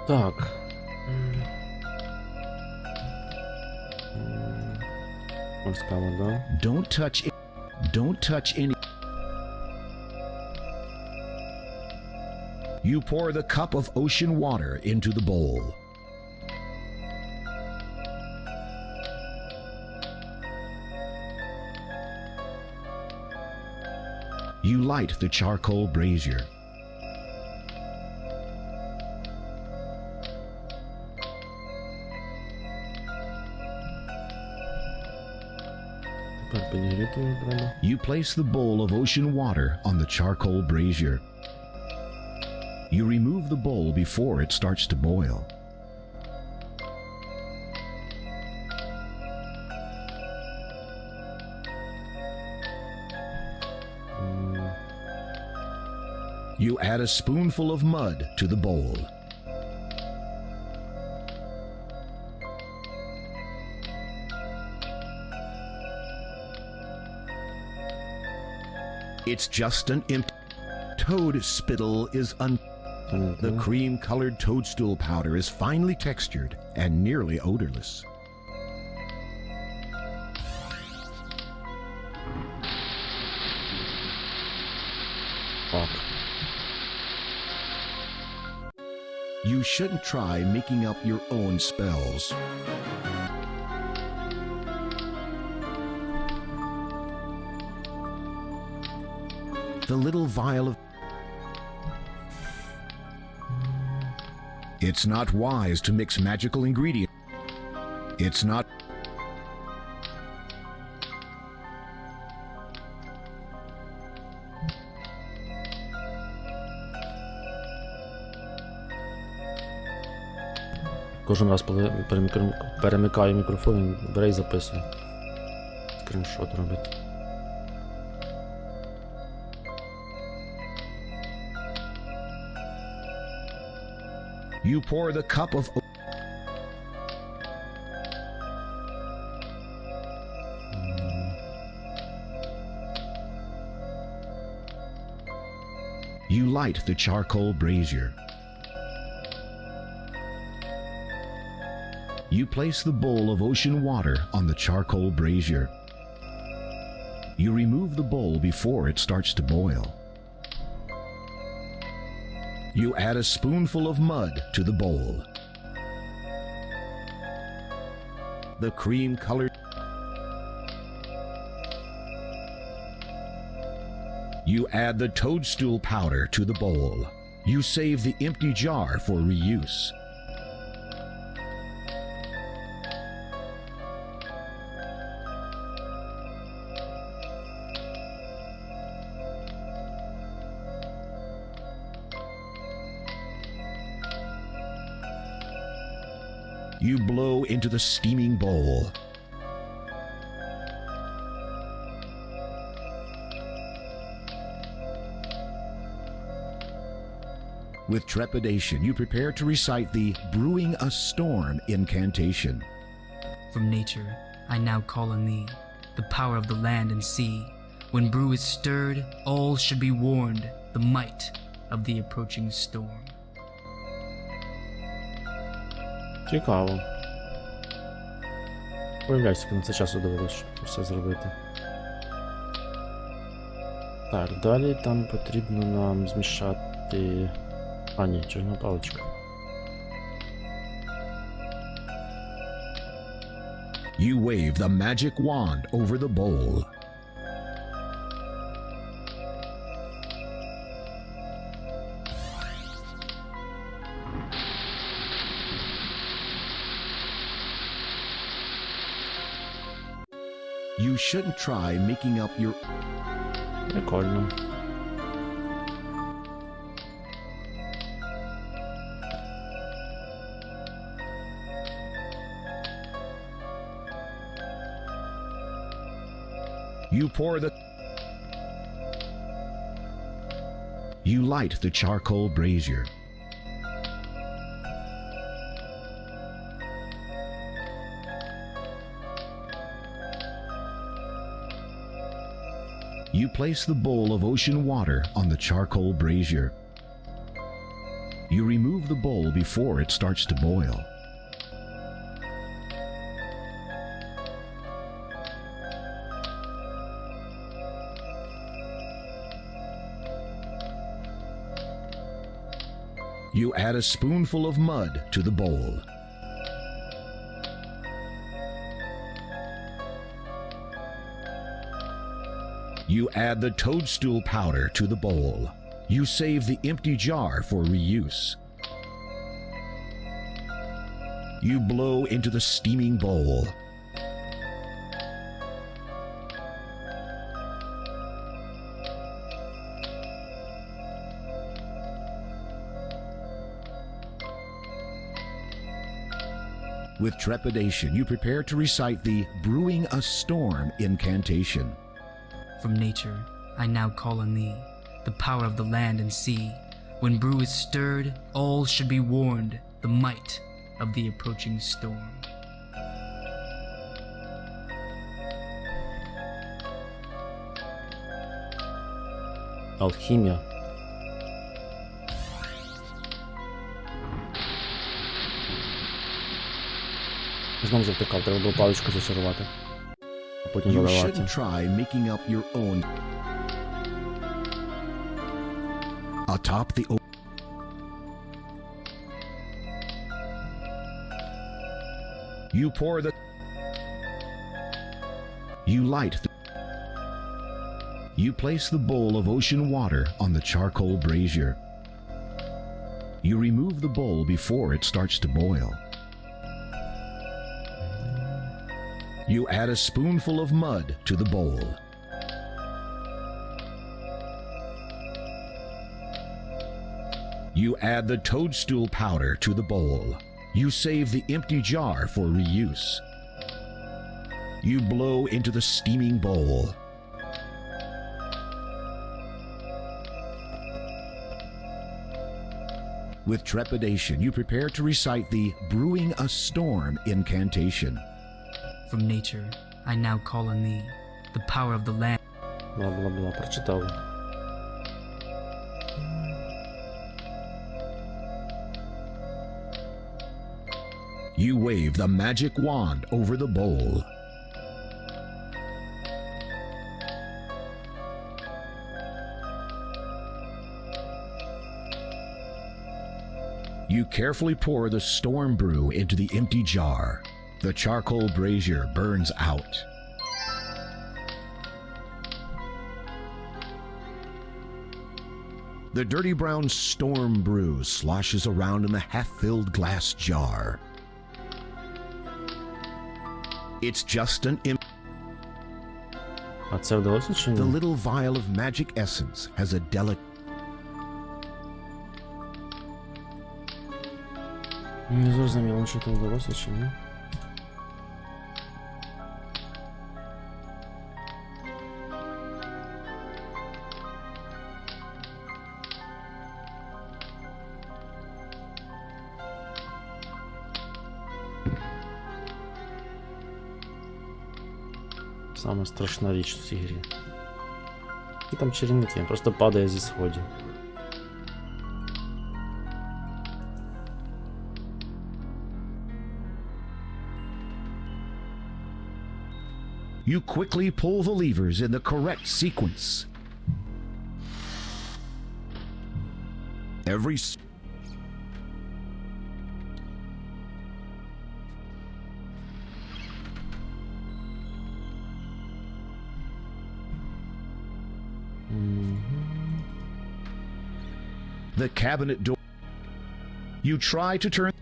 Так. Морська вода. Don't touch any... You pour the cup of ocean water into the bowl. You light the charcoal brazier. Тепер підігріти його треба. You place the bowl of ocean water on the charcoal brazier. You remove the bowl before it starts to boil. You add a spoonful of mud to the bowl. It's just an empty... Toad spittle is The cream-colored toadstool powder is finely textured and nearly odorless. Так. You shouldn't try making up your own spells. The little vial of... It's not wise to mix magical ingredients. It's not... Кожен раз перемикаю мікрофон, він бере і записує. Скріншот робить. You pour the cup of... You light the charcoal brazier. You place the bowl of ocean water on the charcoal brazier. You remove the bowl before it starts to boil. You add a spoonful of mud to the bowl. The cream-colored... You add the toadstool powder to the bowl. You save the empty jar for reuse. You blow into the steaming bowl. With trepidation, you prepare to recite the Brewing a Storm incantation. From nature, I now call on thee, the power of the land and sea. When brew is stirred, all should be warned, the might of the approaching storm. Цікаво. Уявляюсь, скільки на це часу довелося, щоб все зробити. Так, далі там потрібно нам змішати... А, ні, чорна паличка. You wave the magic wand over the bowl. You shouldn't try making up your... Прикольно. You pour the... You light the charcoal brazier. You place the bowl of ocean water on the charcoal brazier. You remove the bowl before it starts to boil. You add a spoonful of mud to the bowl. You add the toadstool powder to the bowl. You save the empty jar for reuse. You blow into the steaming bowl. With trepidation, you prepare to recite the Brewing a Storm incantation. From nature, I now call on thee, the power of the land and sea. When brew is stirred, all should be warned, the might of the approaching storm. Алхімія. Знов завтикав, треба було паличку зачарувати. А потім You доливати. shouldn't try making up your own. Atop the oak. You pour the. You light the. You place the bowl of ocean water on the charcoal brazier. You remove the bowl before it starts to boil. You add a spoonful of mud to the bowl. You add the toadstool powder to the bowl. You save the empty jar for reuse. You blow into the steaming bowl. With trepidation, you prepare to recite the brewing a storm incantation. From nature, I now call on thee, the power of the land. Бла-бла-бла, прочитав. You wave the magic wand over the bowl. You carefully pour the storm brew into the empty jar. The charcoal brazier burns out. The dirty brown storm brew sloshes around in the half-filled glass jar. It's just an А це вдалося чи The ні? little vial of magic essence has a delicate. Не зрозуміло, чи це вдалося чи ні. Саме страшна річ в цій грі. І там чарівник, він просто падає зі сходів. You quickly pull the levers in the correct sequence. Every The cabinet door. You try to turn.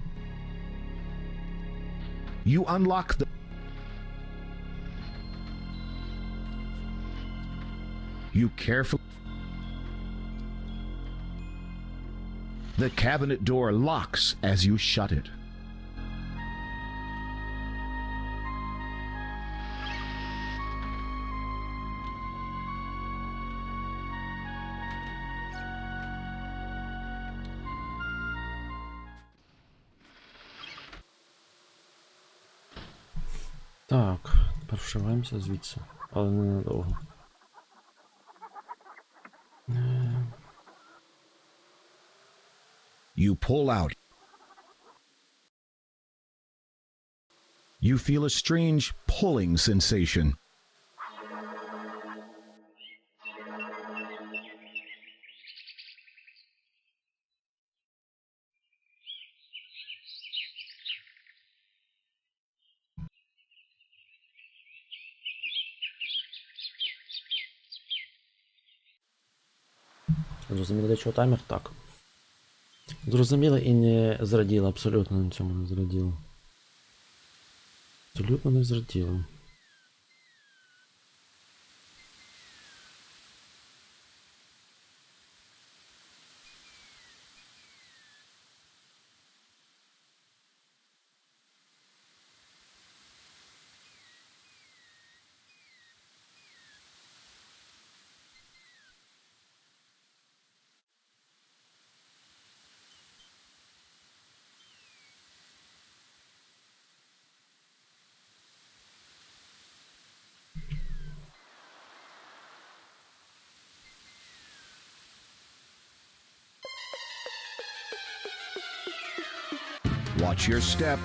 You unlock the. You carefully. The cabinet door locks as you shut it. Так, тепер вшиваємося звідси, але ненадовго. You pull out. You feel a strange pulling sensation. Зрозуміли, для чого таймер? Так. Зрозуміли і не зраділи, абсолютно на цьому не зраділи. Абсолютно не зраділи. Watch your step.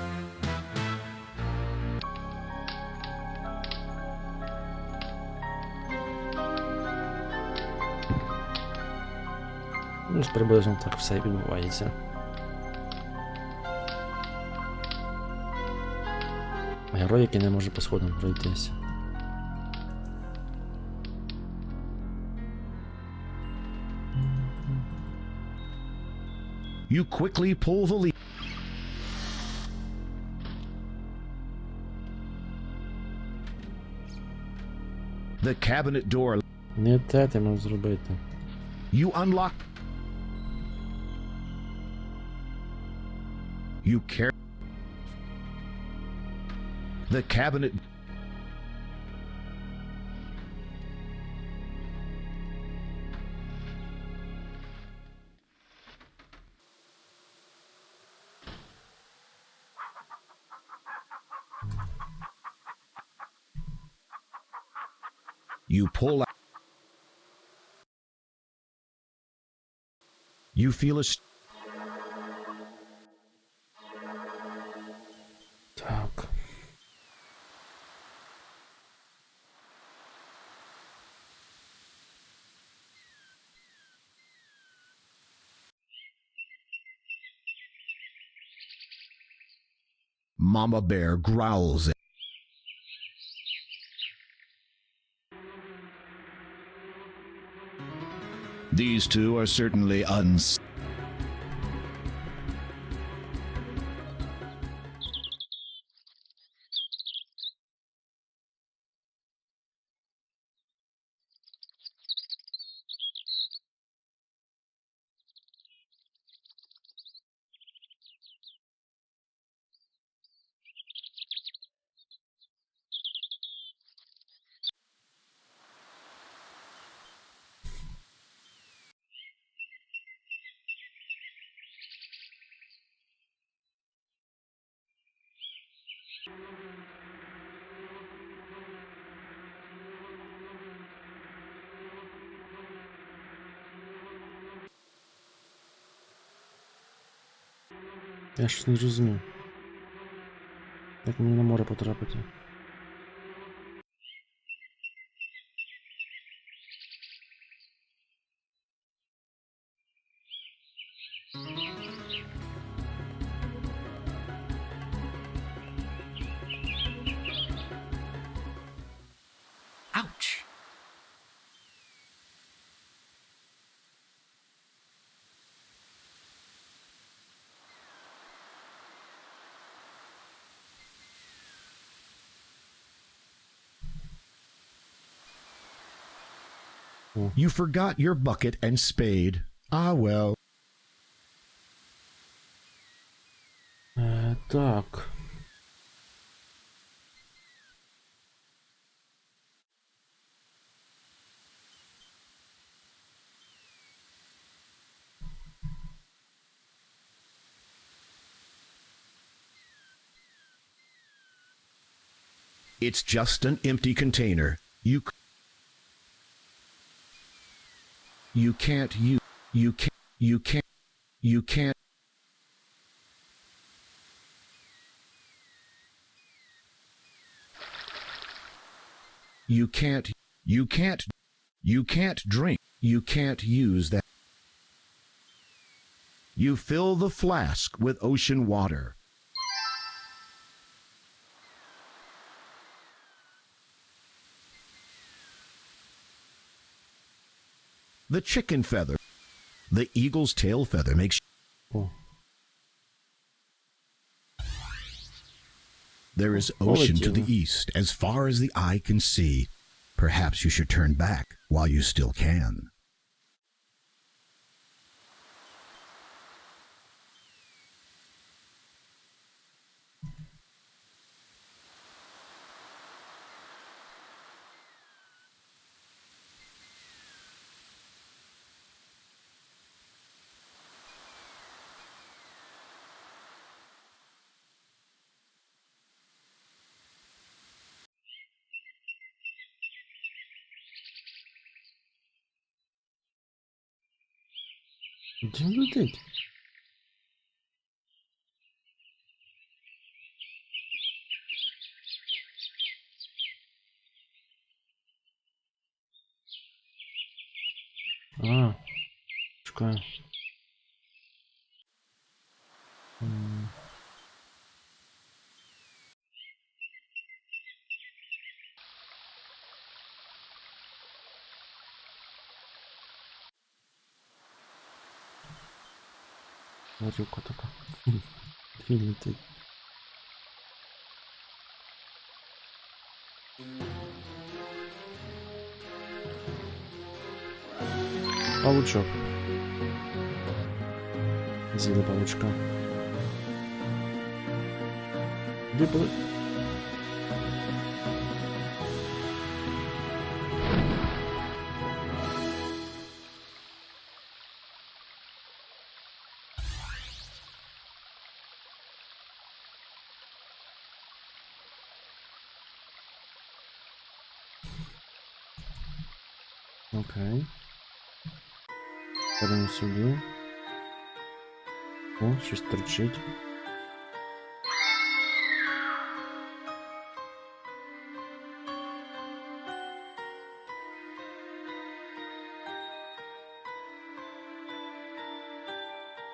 Ну, приблизно так все і відбувається. Герой, який не може по сходам пройтися. You quickly pull the lever. The cabinet door. Не те ти мав зробити. You unlock. You care. The cabinet. You pull out. You feel a. Так. Mama Bear growls. These two are certainly Я щось не розумію. Як мені на море потрапити? Ouch! You forgot your bucket and spade. Ah, well. Так. It's just an empty container. You can't you can't you can't you can't you can't you can't drink. You can't use that. You fill the flask with ocean water. The chicken feather. The eagle's tail feather makes. О. There is ocean to the Полетіло. east, as far as the eye can see. Perhaps you should turn back while you still can. Де він летить? А, паличка. Горілка така. Летить. Павучок. З'їли павучка. Де були? Окей. Беремо сюди. О, щось торчить.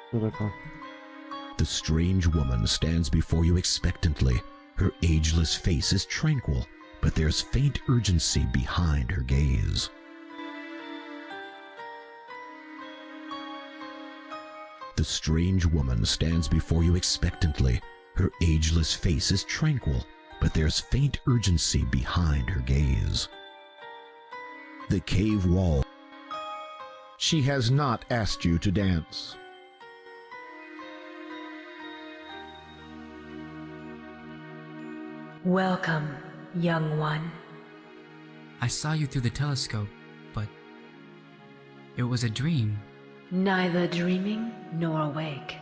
Що таке? The strange woman stands before you expectantly. Her ageless face is tranquil, but there's faint urgency behind her gaze. The strange woman stands before you expectantly. Her ageless face is tranquil, but there's faint urgency behind her gaze. The cave wall. She has not asked you to dance. Welcome, young one. I saw you through the telescope, but it was a dream. Neither dreaming nor awake.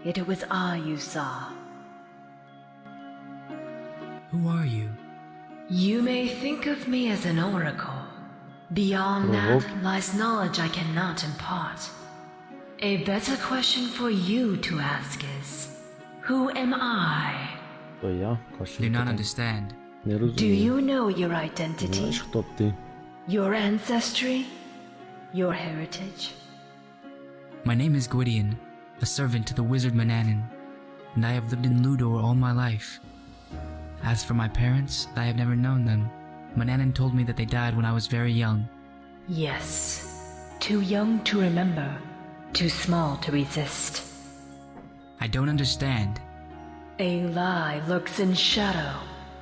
It was I you saw. Who are you? You may think of me as an oracle. Beyond that lies knowledge I cannot impart. A better question for you to ask is, who am I? То я, Do not understand. не Do розумію. you know your identity? Знаєш, хто ти? Your ancestry? Your heritage? My name is Gwydion, a servant to the wizard Mananin, and I have lived in Ludor all my life. As for my parents, I have never known them. Mananin told me that they died when I was very young. Yes. Too young to remember. Too small to resist. I don't understand. A lie lurks in shadow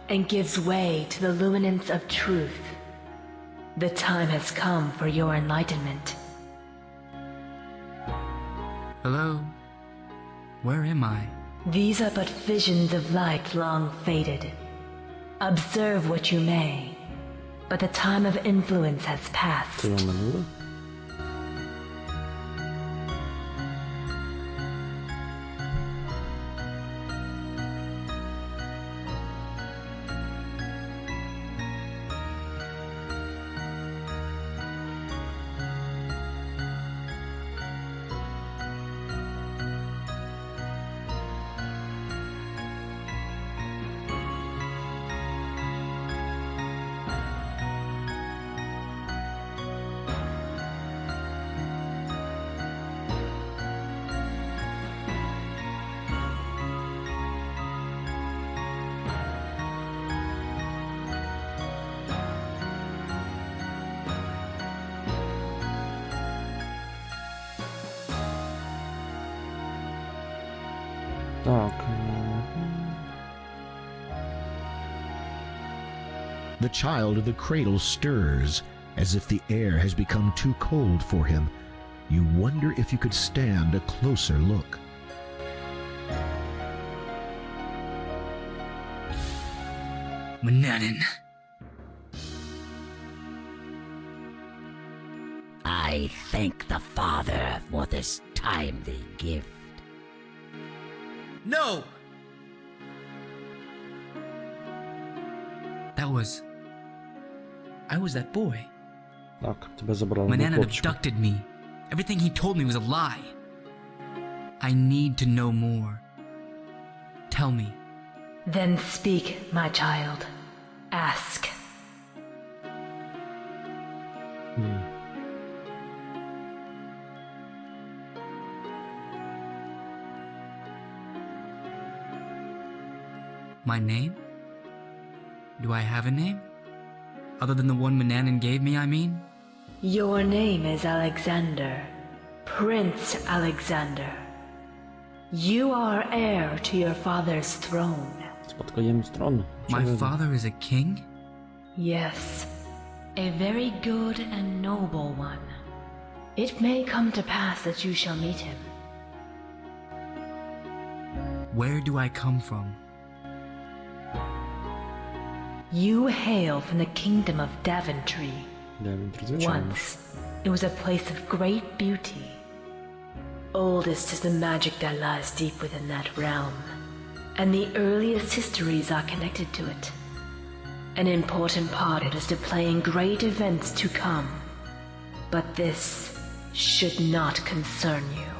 and gives way to the luminance of truth. The time has come for your enlightenment. Hello? Where am I? These are but visions of life long faded. Observe what you may, but the time of influence has passed. Це вам минуле? Так. The child of the cradle stirs, as if the air has become too cold for him. You wonder if you could stand a closer look. Mananin. I thank the Father for this timely gift. No! I was that boy. Так, тебе забрали. Mananin хлопчика. abducted me. Everything he told me was a lie. I need to know more. Tell me. Then speak, my child. Ask. My name? Do I have a name? Other than the one Manannan gave me, I mean? Your name is Alexander. Prince Alexander. You are heir to your father's throne. Спадкоємець трону. My Очевидно. father is a king? Yes, a very good and noble one. It may come to pass that you shall meet him. Where do I come from? You hail from the kingdom of Daventry. Девентри, звичайно. Once, it was a place of great beauty. Oldest is the magic that lies deep within that realm, and the earliest histories are connected to it. An important part it is to play in great events to come, but this should not concern you.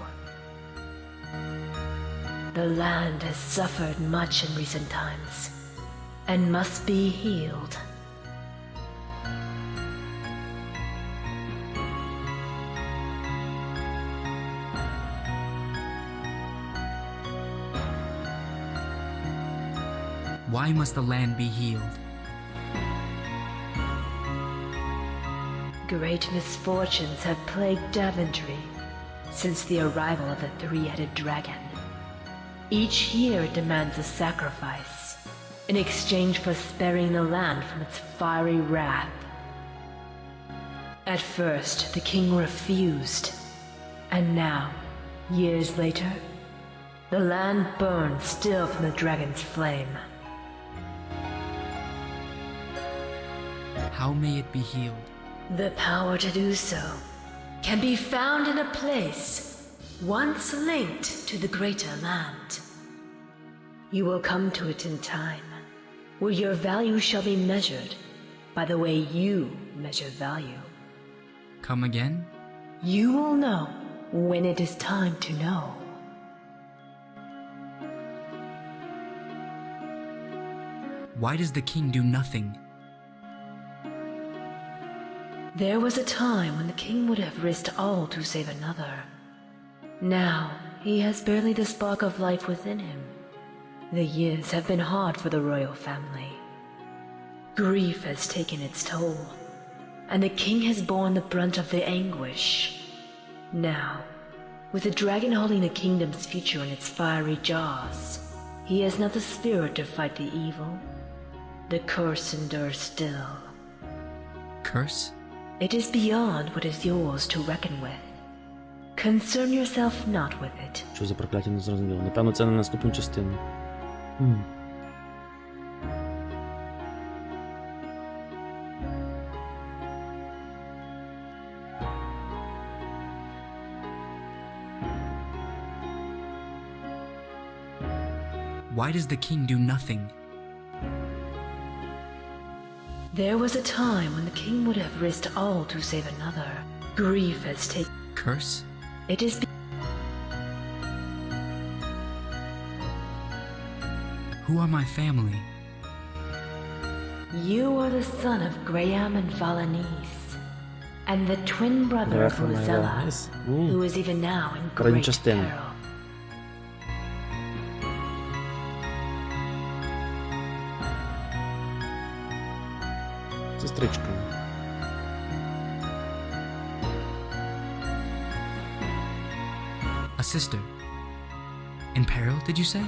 The land has suffered much in recent times, and must be healed. Why must the land be healed? Great misfortunes have plagued Daventry since the arrival of the three-headed dragon. Each year it demands a sacrifice in exchange for sparing the land from its fiery wrath. At first, the king refused, and now, years later, the land burns still from the dragon's flame. How may it be healed? The power to do so can be found in a place once linked to the greater land. You will come to it in time, where your value shall be measured by the way you measure value. Come again? You will know when it is time to know. Why does the king do nothing? There was a time when the king would have risked all to save another. Now, he has barely the spark of life within him. The years have been hard for the royal family. Grief has taken its toll, and the king has borne the brunt of the anguish. Now, with the dragon holding the kingdom's future in its fiery jaws, he has not the spirit to fight the evil. The curse endures still. Curse? It is beyond what is yours to reckon with. Concern yourself not with it. Що за прокляття, не зрозуміло. Напевно, це на наступну частину. Why does the king do nothing? There was a time when the king would have risked all to save another. Grief has taken... Curse? It is... Who are my family? You are the son of Graham and Valanice, and the twin brother of Graham and Luzella, Valanice. who is even now in Крайня great частина. peril. Сестричка. A sister. In peril, did you say?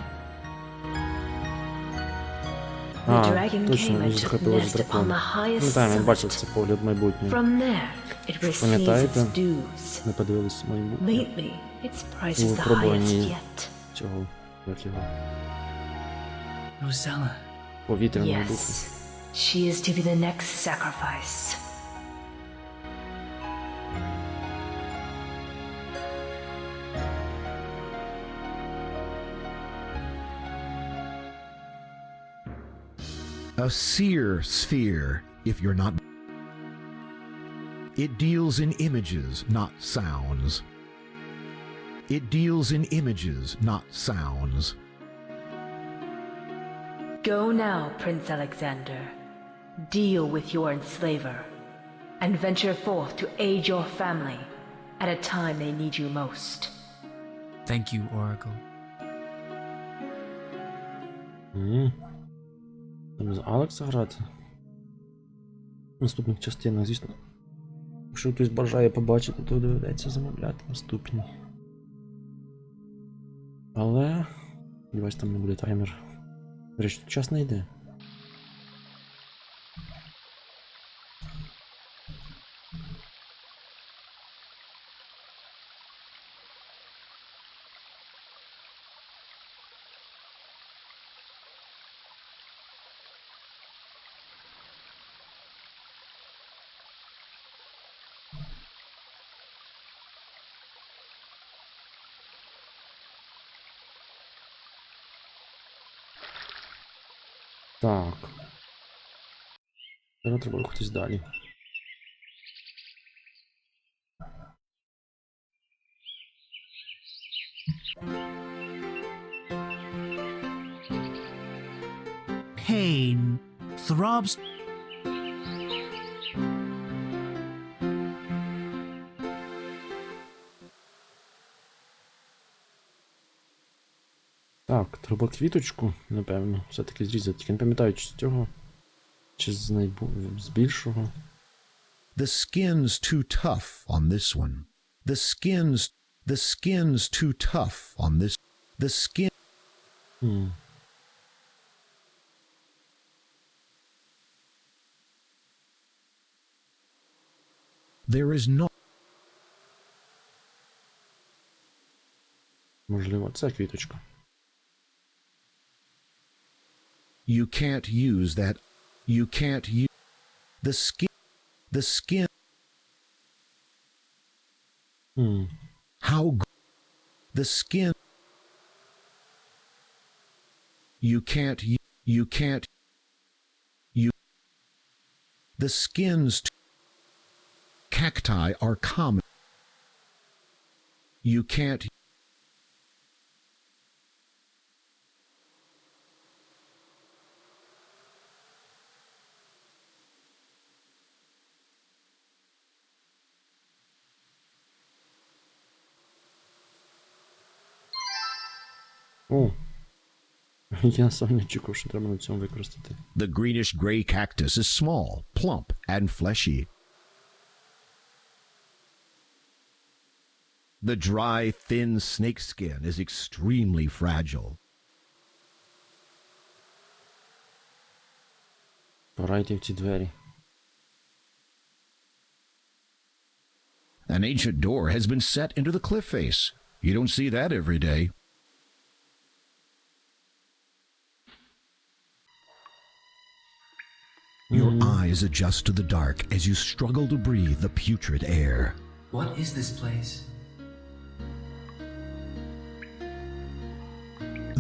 The dragon точно, came він and took захопила nest upon дракона. the highest Пам'ятаю, він бачив summit. це погляд майбутнє. From there, it receives Пам'ятаєте? its dues. Ми подивилися майбутнє. Lately, its price У is the highest випробуванні yet. цього, як його, Rosella. повітряного духу. Yes, she is to be the next sacrifice. A seer sphere, if you're not. It deals in images, not sounds. It deals in images, not sounds. Go now, Prince Alexander. Deal with your enslaver, and venture forth to aid your family at a time they need you most. Thank you, Oracle. Там з Алекса грати. В наступних частинах, звісно. Якщо хтось бажає побачити, то доведеться замовляти наступні. Але... сподіваюсь, там не буде таймер. До речі, тут час не йде. Так. Зараз треба рухатись далі. Pain throbs. Так, треба квіточку, напевно, все-таки зрізати. Тільки не пам'ятаю, чи з цього, чи з більшого. The skin's too tough on this one. The skin's too tough on this. The skin. There is no. Можливо, це квіточка. You can't use that. You can't use the skin. The skin. How the skin. You can't. You can't. You. The skins. Cacti are common. You can't. О, я сам не чекав, що треба на цьому використати. The greenish-gray cactus is small, plump, and fleshy. The dry, thin snake skin is extremely fragile. Пора йти в ці двері. An ancient door has been set into the cliff face. You don't see that every day. Your eyes adjust to the dark as you struggle to breathe the putrid air. What is this place?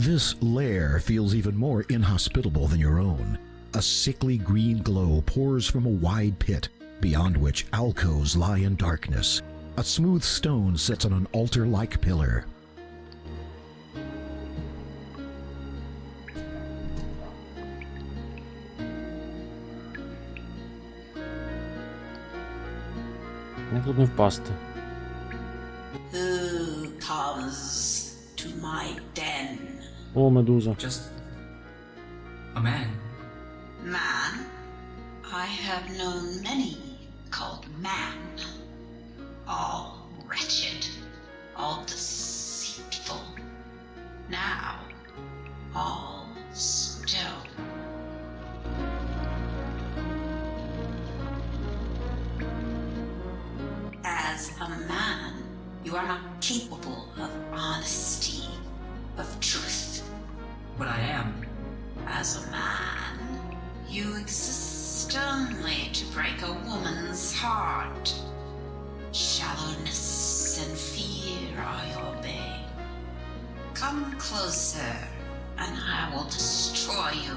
This lair feels even more inhospitable than your own. A sickly green glow pours from a wide pit, beyond which alcoves lie in darkness. A smooth stone sits on an altar-like pillar. Як тут не впасти? Who comes to my den? О, медуза. Just a man. Man? I have known many called man. All wretched, all deceitful. Now, all stone. As a man, you are not capable of honesty, of truth. But I am. As a man, you exist only to break a woman's heart. Shallowness and fear are your bane. Come closer, and I will destroy you.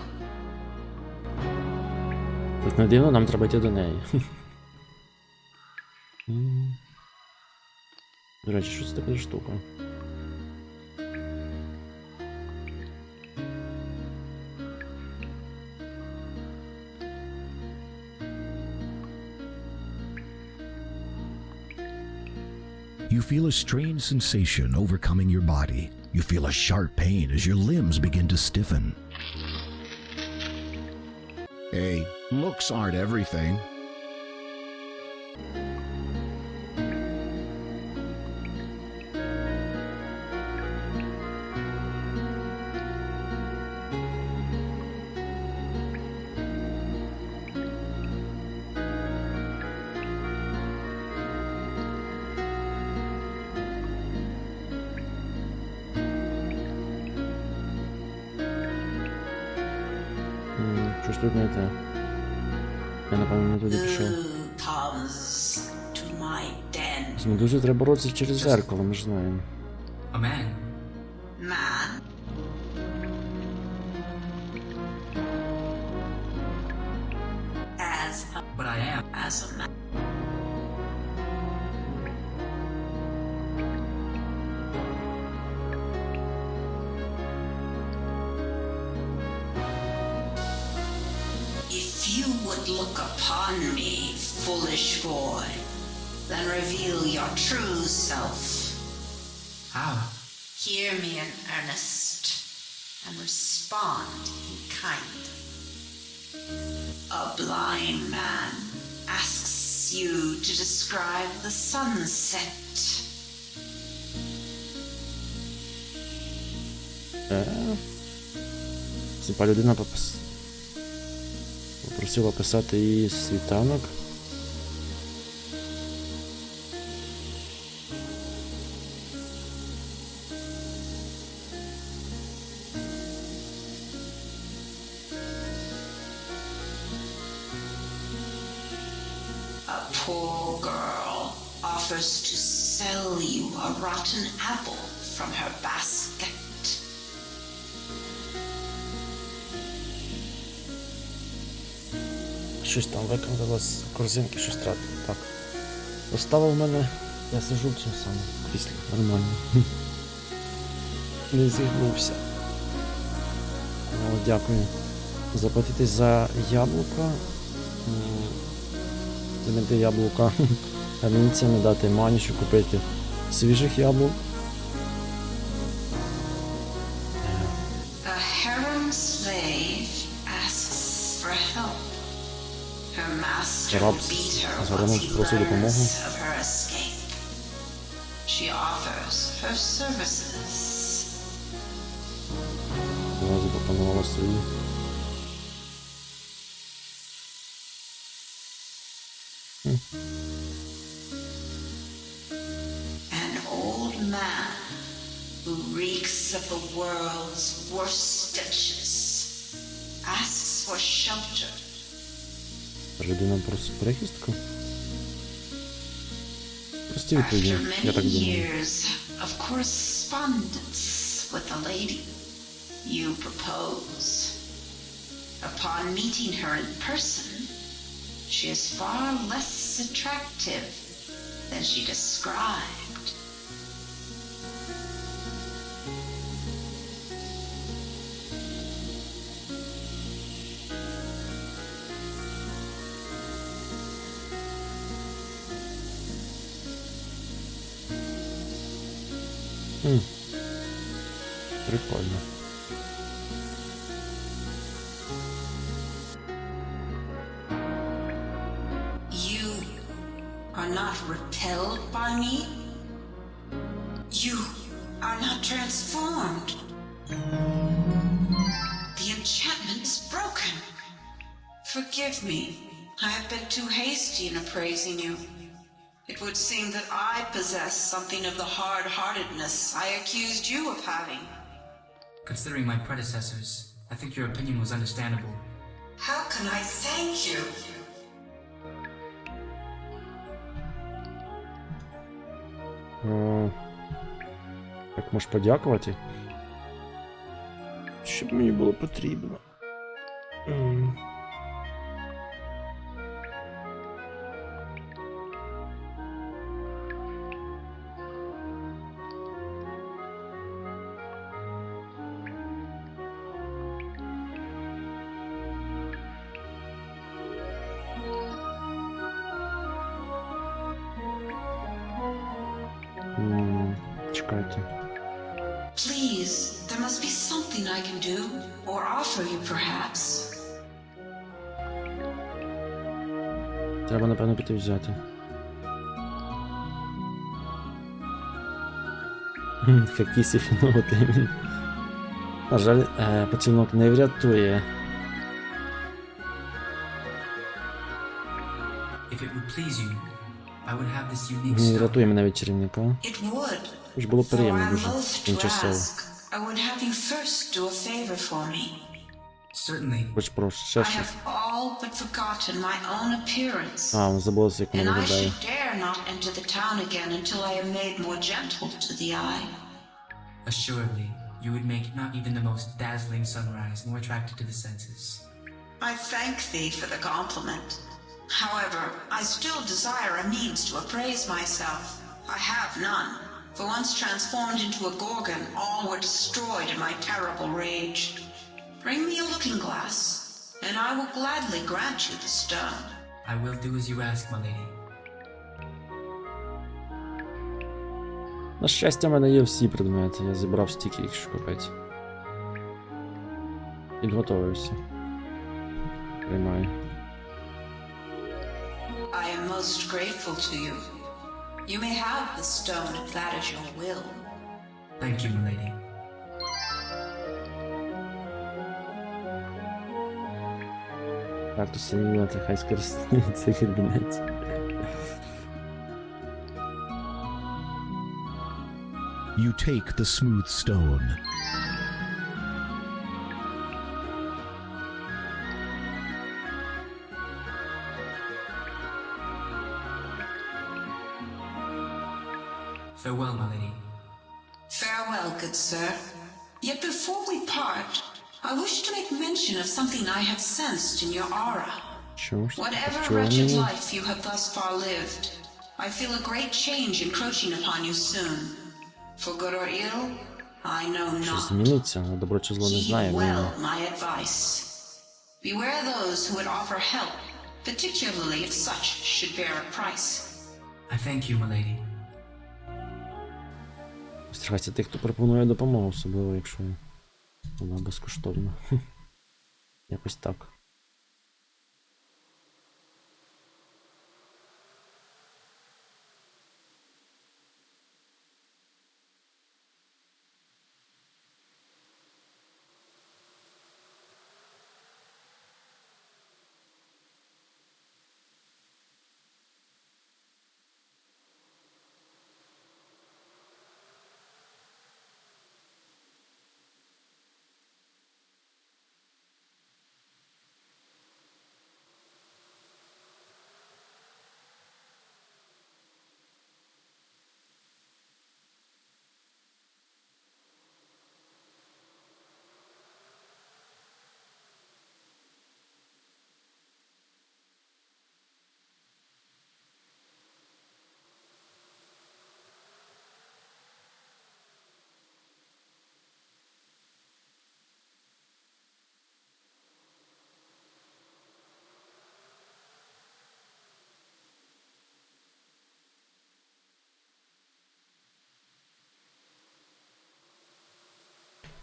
Тут не дивно, нам треба йти до неї. До речі, що це така штука? You feel a strange sensation overcoming your body. You feel a sharp pain as your limbs begin to stiffen. Hey, looks aren't everything. Щось тут не те. Я, напевно, не туди пішов. Who comes to my den? З медузою треба боротися через зеркало, ми ж знаємо. A man. Man? But I am. As a man. If you would look upon me, foolish boy, then reveal your true self. How? Hear me in earnest and respond in kind. A blind man asks you to describe the sunset. Сліпа людина попросила описати її світанок. A poor girl offers to sell you a rotten apple from her basket. Щось там викинуло з корзинки, щось тратило. Так. Поставив мене. Я сижу в цьому самому кріслі. Нормально. Не зігнувся. Дякую. Заплатити за яблука. Це не те яблука. А мені це не дати мані, щоб купити свіжих яблук. A harem slave asks for help. Her master Раб will beat her з гаремом once he просить допомогу. learns of her escape. She offers her services. Вона запропонувала свої. An old man who reeks of the world's worst stenches asks for shelter. Людина просить прихистку. Прості After відповіді, я так many думаю. years of correspondence with the lady, you propose. Upon meeting her in person, she is far less attractive than she described. Прикольно. You are not repelled by me. You are not transformed. The enchantment is broken. Forgive me. I have been too hasty in appraising you. It would seem that I possess something of the hard-heartedness I accused you of having. Considering my predecessors, I think your opinion was understandable. How can I thank you? Як можеш подякувати? Що б мені було потрібно? Чекайте. Please, there must be something I can do, or offer you perhaps. Треба, напевно, піти взяти. Хакісі фіноти він. На жаль, поцілунок не врятує. If it would please you, I would have this unique Не stone. врятує мене від чарівника. It would. Хоч було For приємно I дуже, loathe to тимчасово. ask. I would have you first do a favor for me. Certainly. Хоч прошу, ще I щось. have all but forgotten my own appearance. А, забулося, як воно And I виглядає. should dare not enter the town again until I am made more gentle to the eye. Assuredly, you would make not even the most dazzling sunrise more attractive to the senses. I thank thee for the compliment. However, I still desire a means to appraise myself. I have none, for once transformed into a gorgon, all were destroyed in my terrible rage. Bring me a looking glass, and I will gladly grant you the stone. I will do as you ask, my lady. На щастя, в мене є всі предмети. Я зібрав стільки їх, що капець. Підготовився. Приймаю. I am most grateful to you. You may have the stone if that is your will. Thank you, my lady. Так, то синівати, хай скористається кабінець. You take the smooth stone. Farewell, my lady. Farewell, good sir. Yet before we part, I wish to make mention of something I have sensed in your aura. Що ж, Whatever що wretched мені? life you have thus far lived, I feel a great change encroaching upon you soon. For good or ill, I know Щось not. зміниться, а добро чи зло не Heed знає. well my advice. Beware those who would offer help, particularly if such should bear a price. I thank you, my lady. Остерігайся тих, хто пропонує допомогу, особливо, якщо вона безкоштовна. Якось так.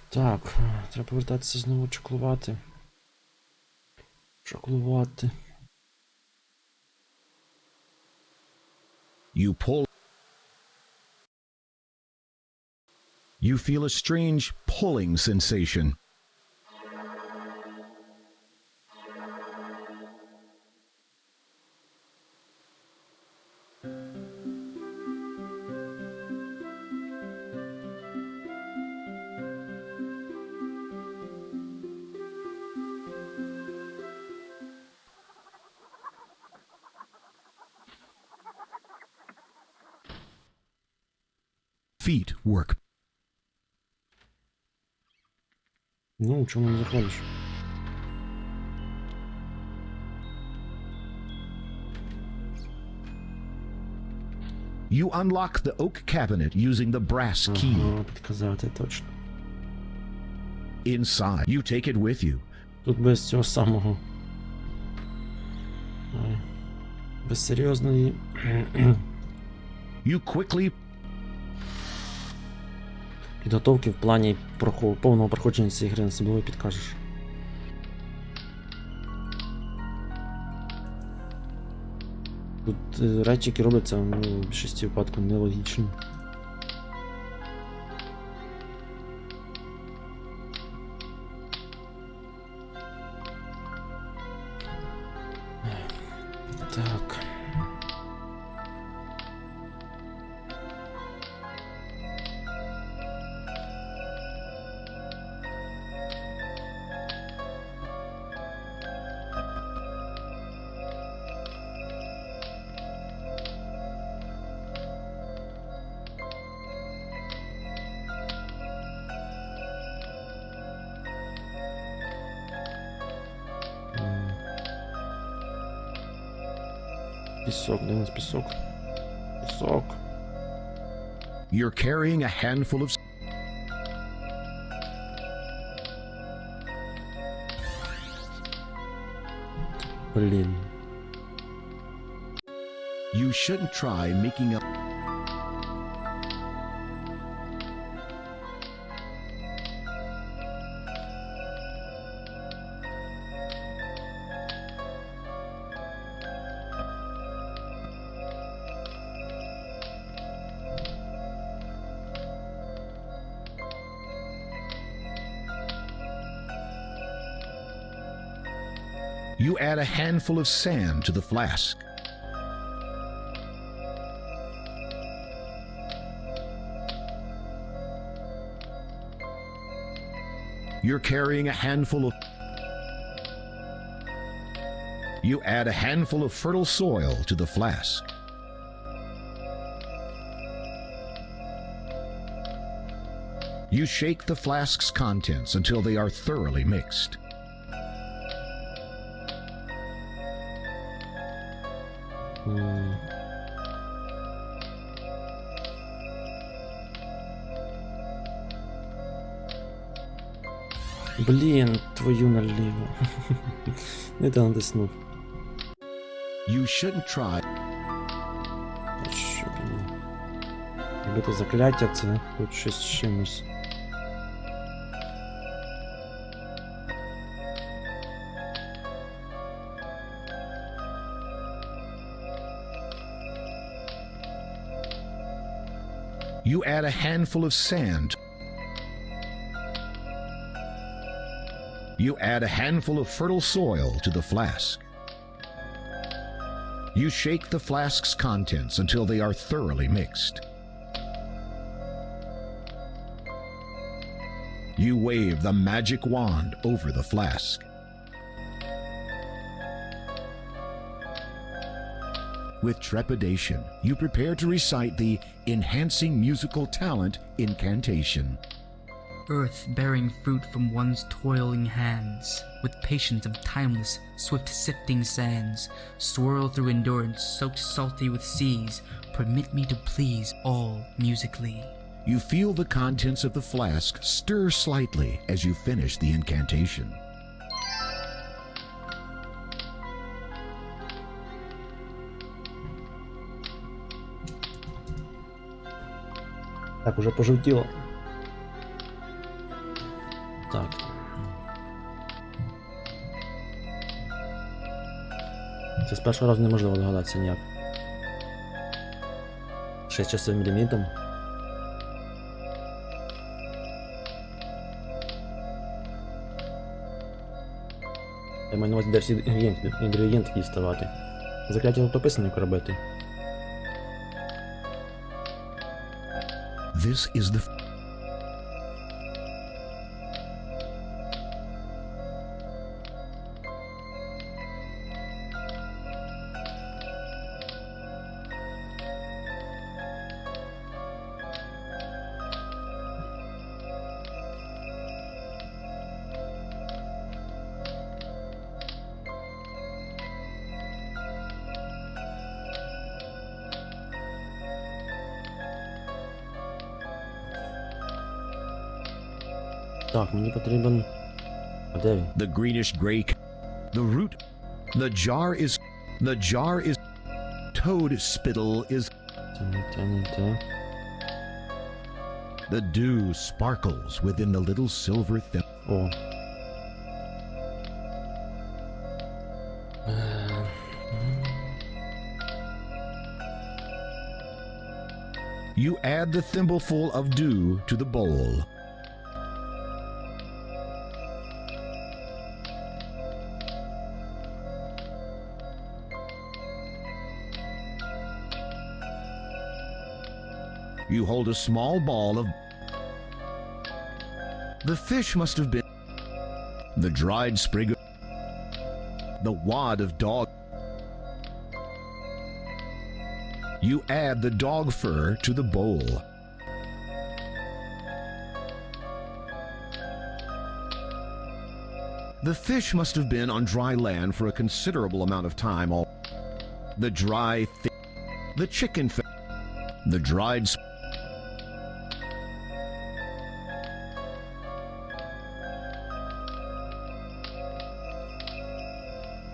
Так, треба повертатися знову чаклувати. Чаклувати. You pull. You feel a strange pulling sensation. Feet work. Ну, чому не заходиш? You unlock the oak cabinet using the brass key. Ага, підказати точно. Inside, you take it with you. Тут без цього самого. Ай. Без серйозної. You quickly Підготовки в плані повного проходження цієї гри особливо підкажеш. Тут речі, які робляться, ну, в більшості випадків нелогічні. Так. Пісок, де у нас пісок? Пісок. You're carrying a handful of Блін. You shouldn't try making up. You add a handful of sand to the flask. You're carrying a handful of... You add a handful of fertile soil to the flask. You shake the flask's contents until they are thoroughly mixed. Блін, твою наліво. Не те натиснув. You shouldn't try. А що, блін? Якби це закляття, це тут щось з чимось. You add a handful of sand. You add a handful of fertile soil to the flask. You shake the flask's contents until they are thoroughly mixed. You wave the magic wand over the flask. With trepidation, you prepare to recite the enhancing musical talent incantation. Earth bearing fruit from one's toiling hands, with patience of timeless, swift sifting sands, swirl through endurance, soaked salty with seas, permit me to please all musically. You feel the contents of the flask stir slightly as you finish the incantation. Так, уже пожовтіло. Так. Це з першого разу неможливо догадатися ніяк. 6 часовим лімітом. Я маю на увазі, де всі інгредієнти діставати. Закляття тут описано, як робити. This is the... Так, мені потрібен... А де він? The greenish gray... The root... The jar is... Toad spittle is... Це не те, не те. The dew sparkles within the little silver thimble. О. You add the thimbleful of dew to the bowl. You hold a small ball of... The fish must have been... The dried sprig of... The wad of dog... You add the dog fur to the bowl. The fish must have been on dry land for a considerable amount of time. The dry... The chicken... The dried...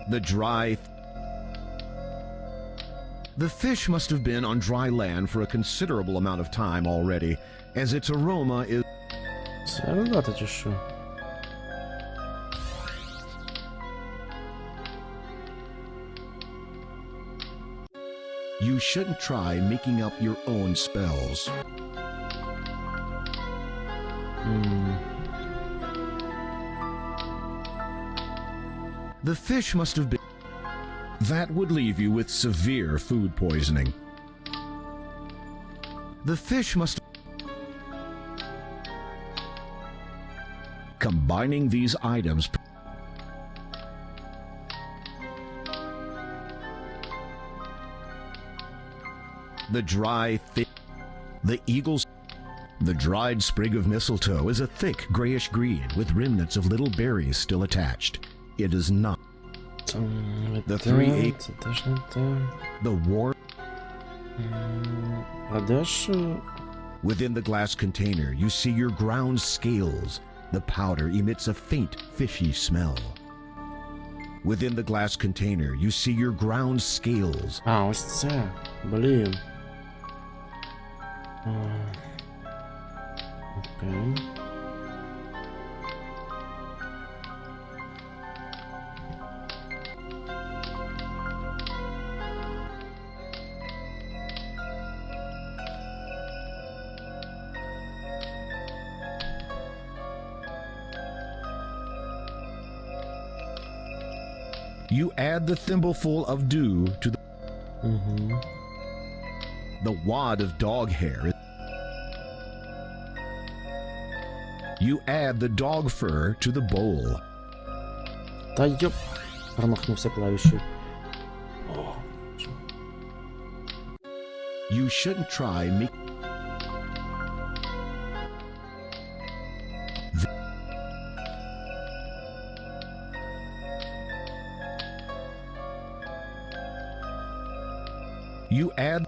The dry... The fish must have been on dry land for a considerable amount of time already, as its aroma is... Це рогата чи що? You shouldn't try making up your own spells. The fish must have been... That would leave you with severe food poisoning. The fish must... Combining these items... The dry, the eagle's... The dried sprig of mistletoe is a thick grayish green with remnants of little berries still attached. It is not. The three Це теж не те. The war... А де ж... Within the glass container, you see your ground scales. The powder emits a faint, fishy smell. Within the glass container, you see your ground scales. А, ось це. Блін. Окей. You add the thimbleful of dew to the... The wad of dog hair. You add the dog fur to the bowl. Та йоп. Промахнувся клавішею. О, що? You shouldn't try make... You add...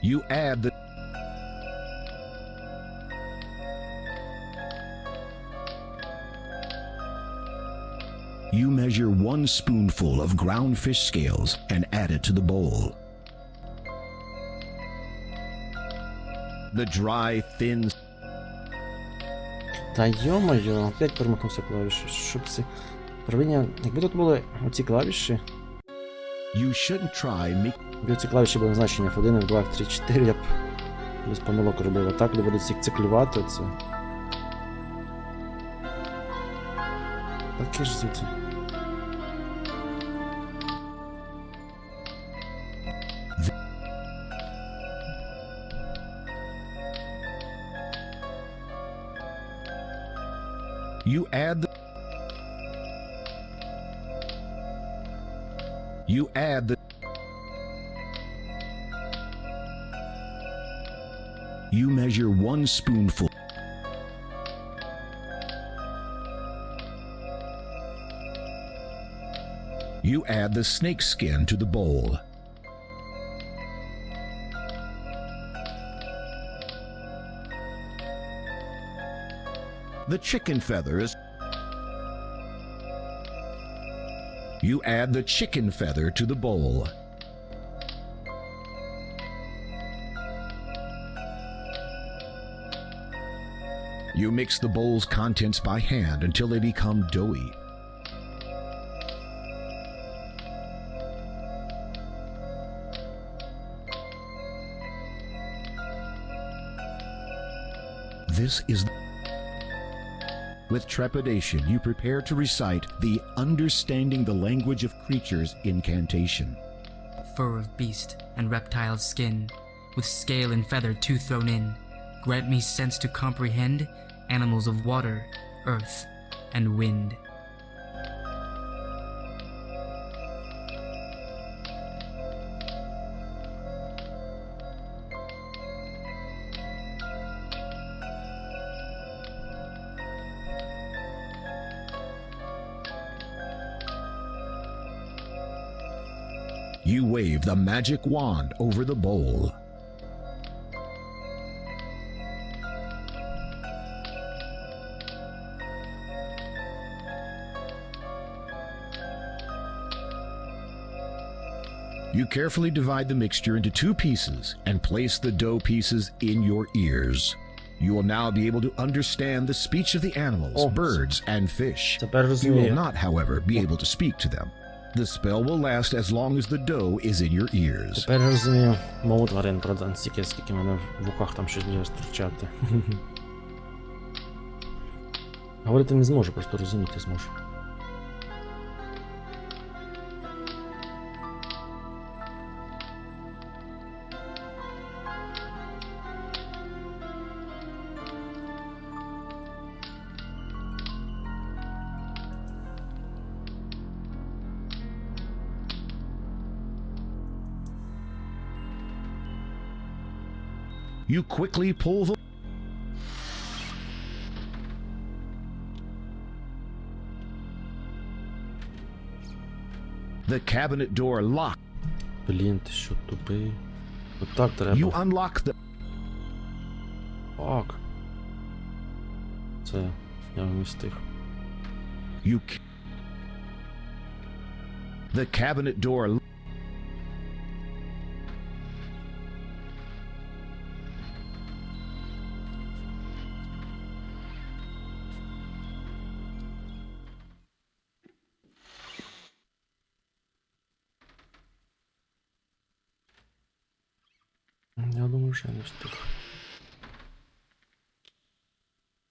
You add the... You measure 1 spoonful of ground fish scales and add it to the bowl. The dry, thin... Та йо-моє, опять промахнувся клавішею. Що б це? Правильно, якби тут були оці клавіші, You shouldn't try make... якби ці клавіші були назначені F1, F2, F3, F4, я б без помилок робив. А так, де будуть всіх циклювати, це... Таке ж звідси. You add the... You add the... You measure 1 spoonful. You add the snake skin to the bowl. The chicken feathers. You add the chicken feather to the bowl. You mix the bowl's contents by hand until they become doughy. This is... With trepidation, you prepare to recite the Understanding the Language of Creatures incantation. Fur of beast and reptile's skin, with scale and feather too thrown in, grant me sense to comprehend animals of water, earth, and wind. You wave the magic wand over the bowl. You carefully divide the mixture into 2 pieces and place the dough pieces in your ears. You will now be able to understand the speech of the animals, birds, and fish. Тепер You will розумію. not, however, be able to speak to them. The spell will last as long as the dough is in your ears. Тепер розумію мову тварин, правда, стільки, скільки в мене в руках там щось буде стрічати. Говорити не зможу, просто розуміти зможу. You quickly pull the... The cabinet door locked. Блін, ти що, тупий? Отак треба. You unlock the... Фак. Це я не встиг. You... The cabinet door... Я думаю, що я не встиг.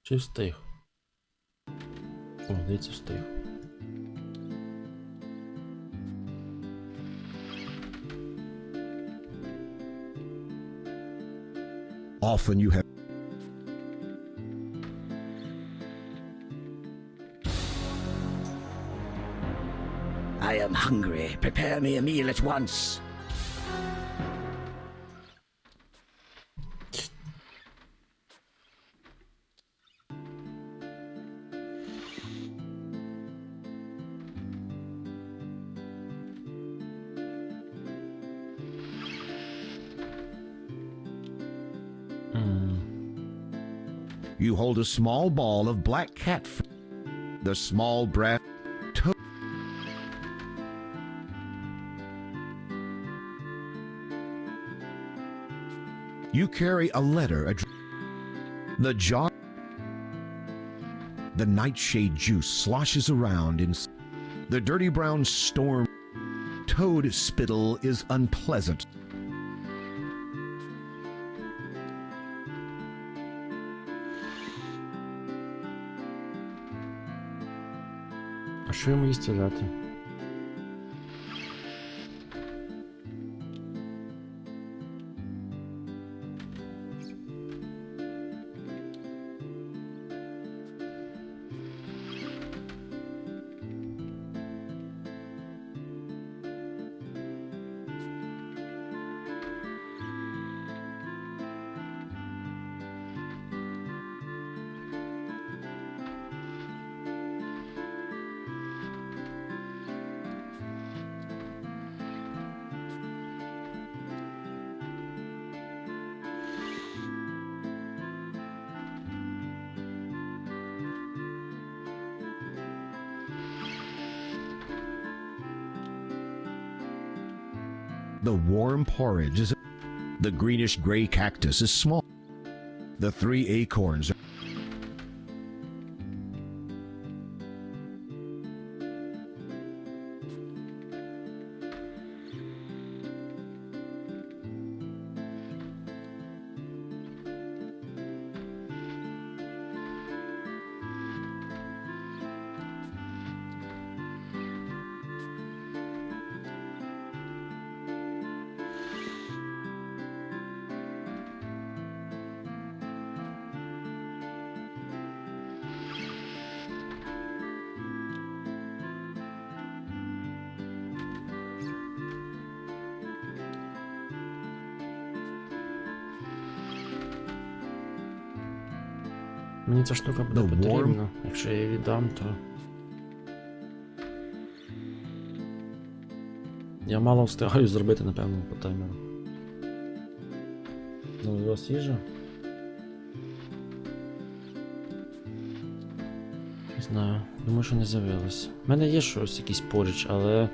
Чи встиг? О, здається, встиг. Often you have... I am hungry. Prepare me a meal at once. You hold a small ball of black cat food. The small brass toe. You carry a letter. The jar. The nightshade juice sloshes around in. The dirty brown storm. Toad spittle is unpleasant. А що йому їсти дати? The warm porridge is... The greenish-gray cactus is small. The 3 acorns are... Мені ця штука буде The warm- потрібна. Якщо я її віддам, то... Я мало встигаю зробити, напевно, по таймеру. Ну, у вас їжа? Не знаю, думаю, що не з'явилось. У мене є щось, якийсь поруч, але...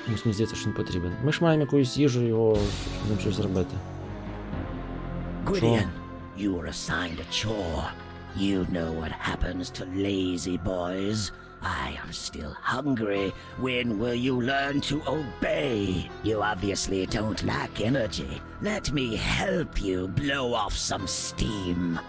Мені здається, що не потрібен. Ми ж маємо якусь їжу його, щоб з ним щось зробити. Gwydion, you were assigned a chore. You know what happens to lazy boys. I am still hungry. When will you learn to obey? You obviously don't lack energy. Let me help you blow off some steam.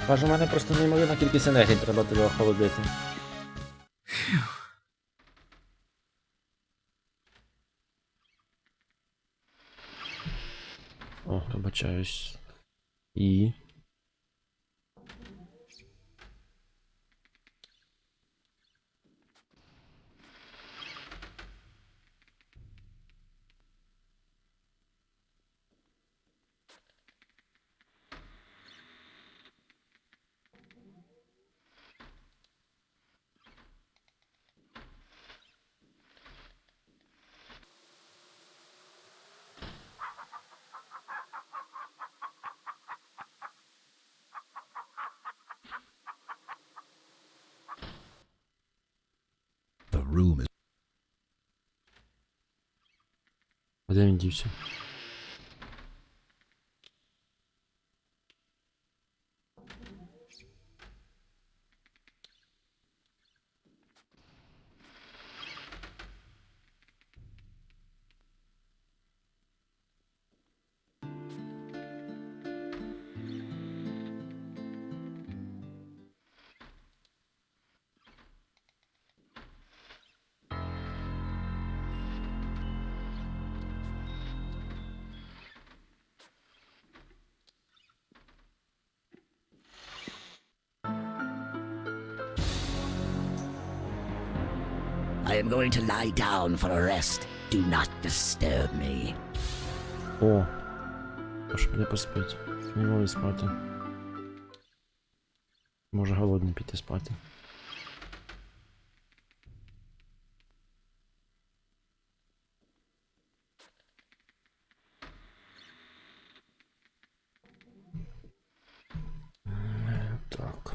Каже, у мене просто неймовірна кількість енергії, треба тебе охолодити. О, вибачаюсь. І... The room is А де він дівся? I am going to lie down for a rest. Do not disturb me. О, аж піде поспить. Не можу спати. Може голодний піти спати. Так.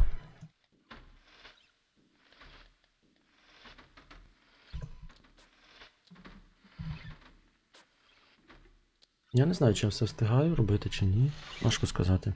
Я не знаю, чи я все встигаю робити, чи ні. Важко сказати.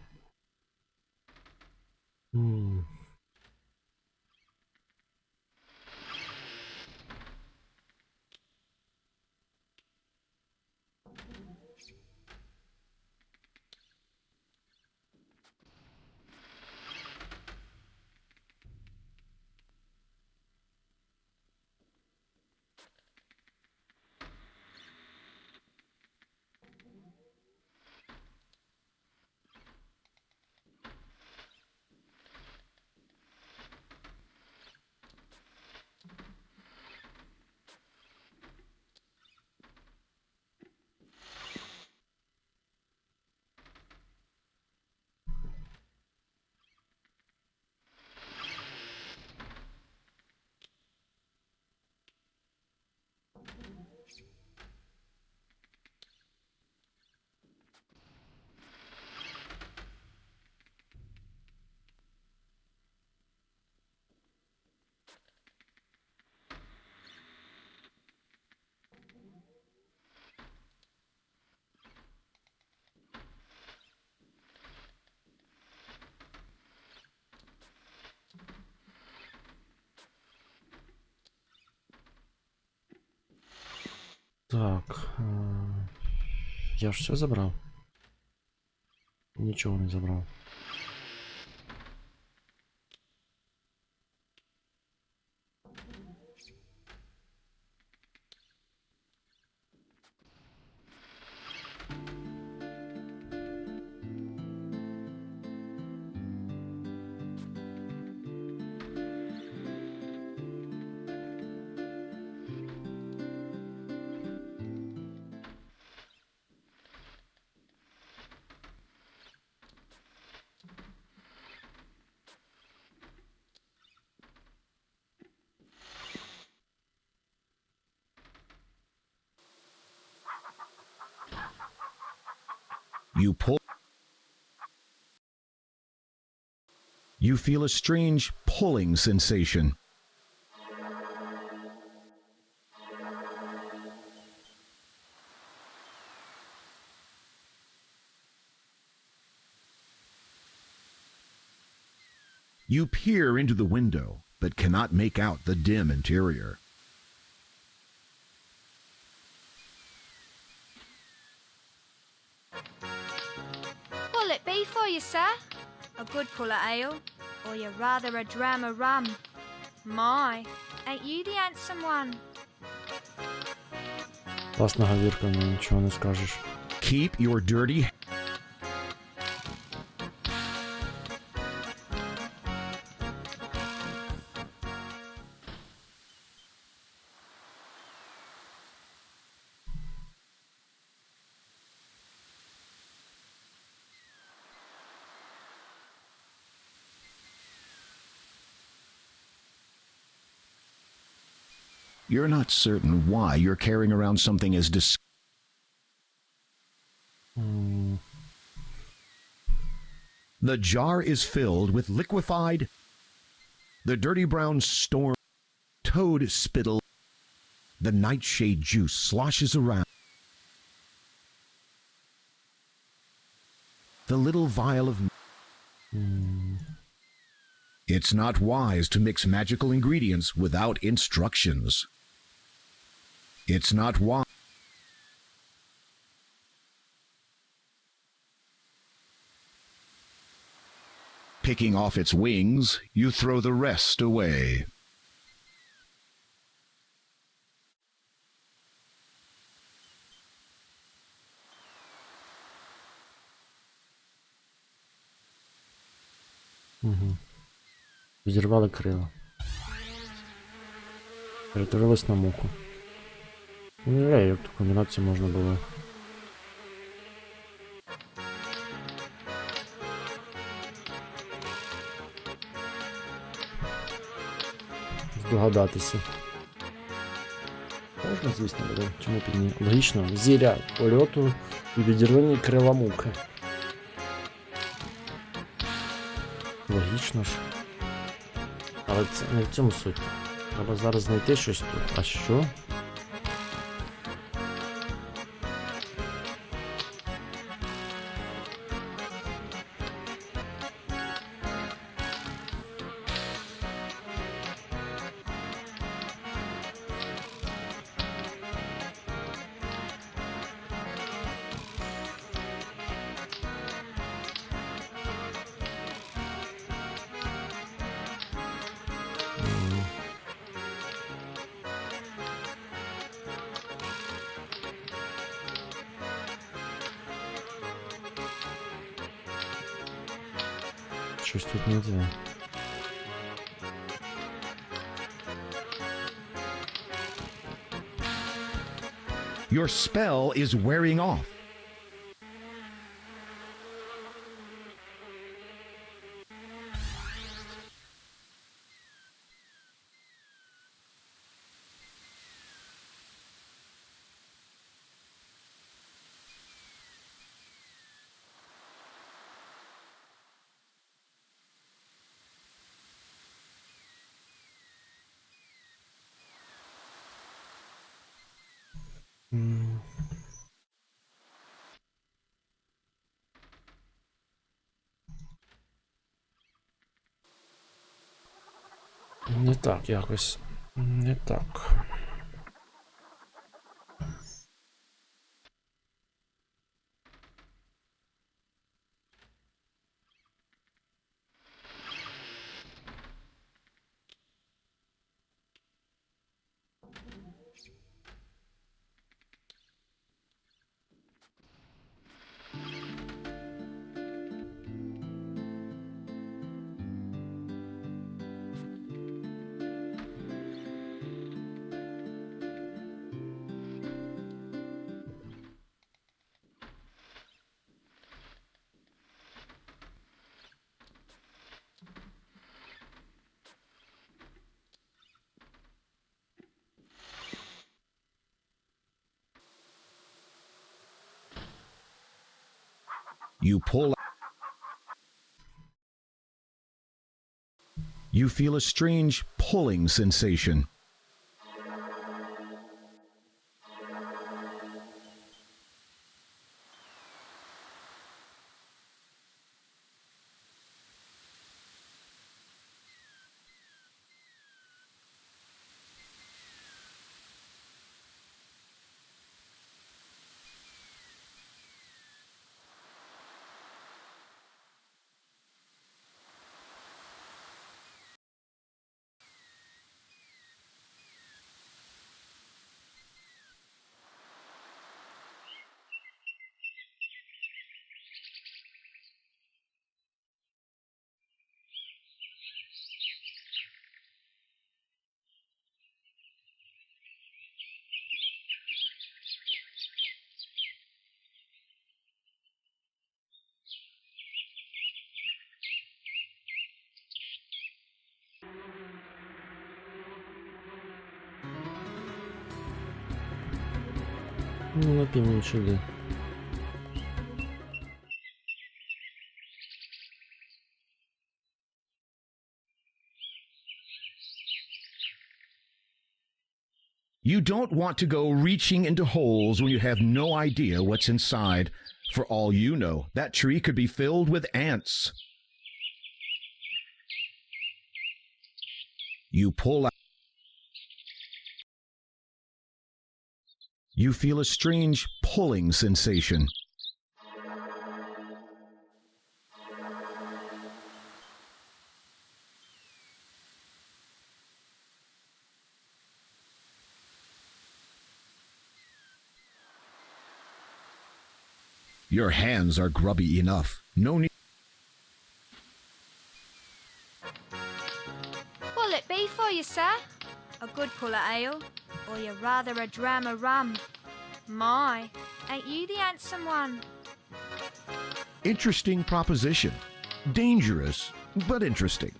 Так. Я ж все забрав. Нічого не забрав. You pull. You feel a strange pulling sensation. You peer into the window, but cannot make out the dim interior. What'll it be for you, sir? A good pull of ale, or you rather a dram of rum? My, ain't you the handsome one? Класна говірка, ну нічого не скажеш. Keep your dirty. You're not certain why you're carrying around something as The jar is filled with liquefied, the dirty brown storm, toad spittle. The nightshade juice sloshes around. The little vial of... It's not wise to mix magical ingredients without instructions. It's not wise. Picking off its wings, you throw the rest away. Відірвали крила. Перетворились на муху. Ну, як ту комбінацію можна було. Здогадатися. Можна, звісно, буде. Чому б і ні? Логічно. Зілля польоту і відірвані крила мухи. Логічно ж. Але це не в цьому суть. Треба зараз знайти щось тут. А що? Щось тут не те. Your spell is wearing off. Не так якось. Не так. You pull. You feel a strange pulling sensation. Ну, на північ іде. You don't want to go reaching into holes when you have no idea what's inside. For all you know, that tree could be filled with ants. You pull out. You feel a strange pulling sensation. Your hands are grubby enough. No need. What'll it be for you, sir? A good pull of ale? Or you rather a dram of rum? My, ain't you the handsome one? Interesting proposition. Dangerous, but interesting.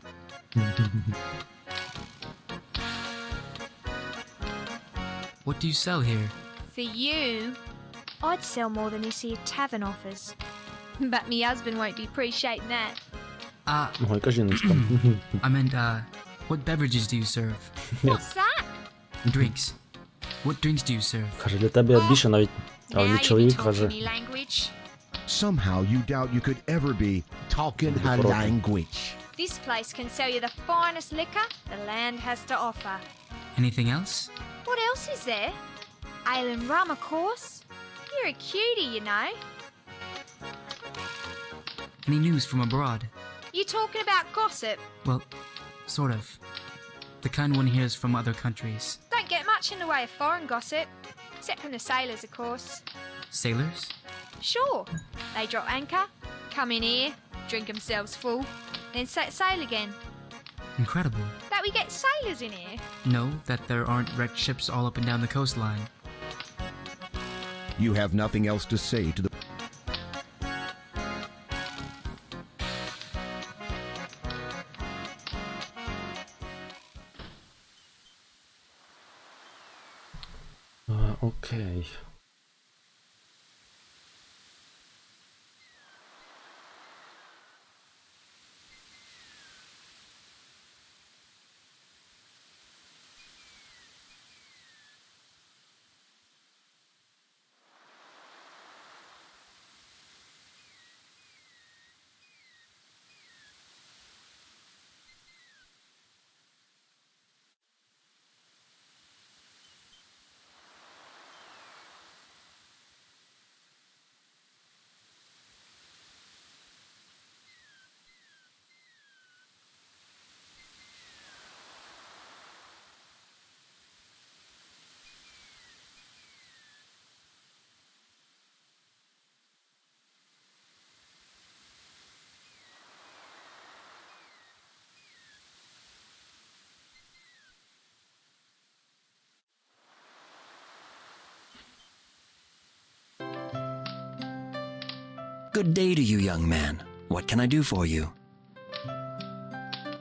What do you sell here? For you, I'd sell more than you see a tavern offers. But me husband won't be appreciating that. Ой, яка жіночка. I meant, what beverages do you serve? What's that? Drinks. What drinks do you serve? Каже, для тебе я більше навіть... А Now він you're чоловік talking каже, me language. Somehow you doubt you could ever be talking her language. This place can sell you the finest liquor the land has to offer. Anything else? What else is there? Ale and rum, of course. You're a cutie, you know. Any news from abroad? You talking about gossip? Well, sort of. The kind one hears from other countries. Don't get much in the way of foreign gossip. Except from the sailors, of course. Sailors? Sure. They drop anchor, come in here, drink themselves full, then set sail again. Incredible. That we get sailors in here? No, that there aren't wrecked ships all up and down the coastline. You have nothing else to say to the... Окей. Good day to you, young man. What can I do for you?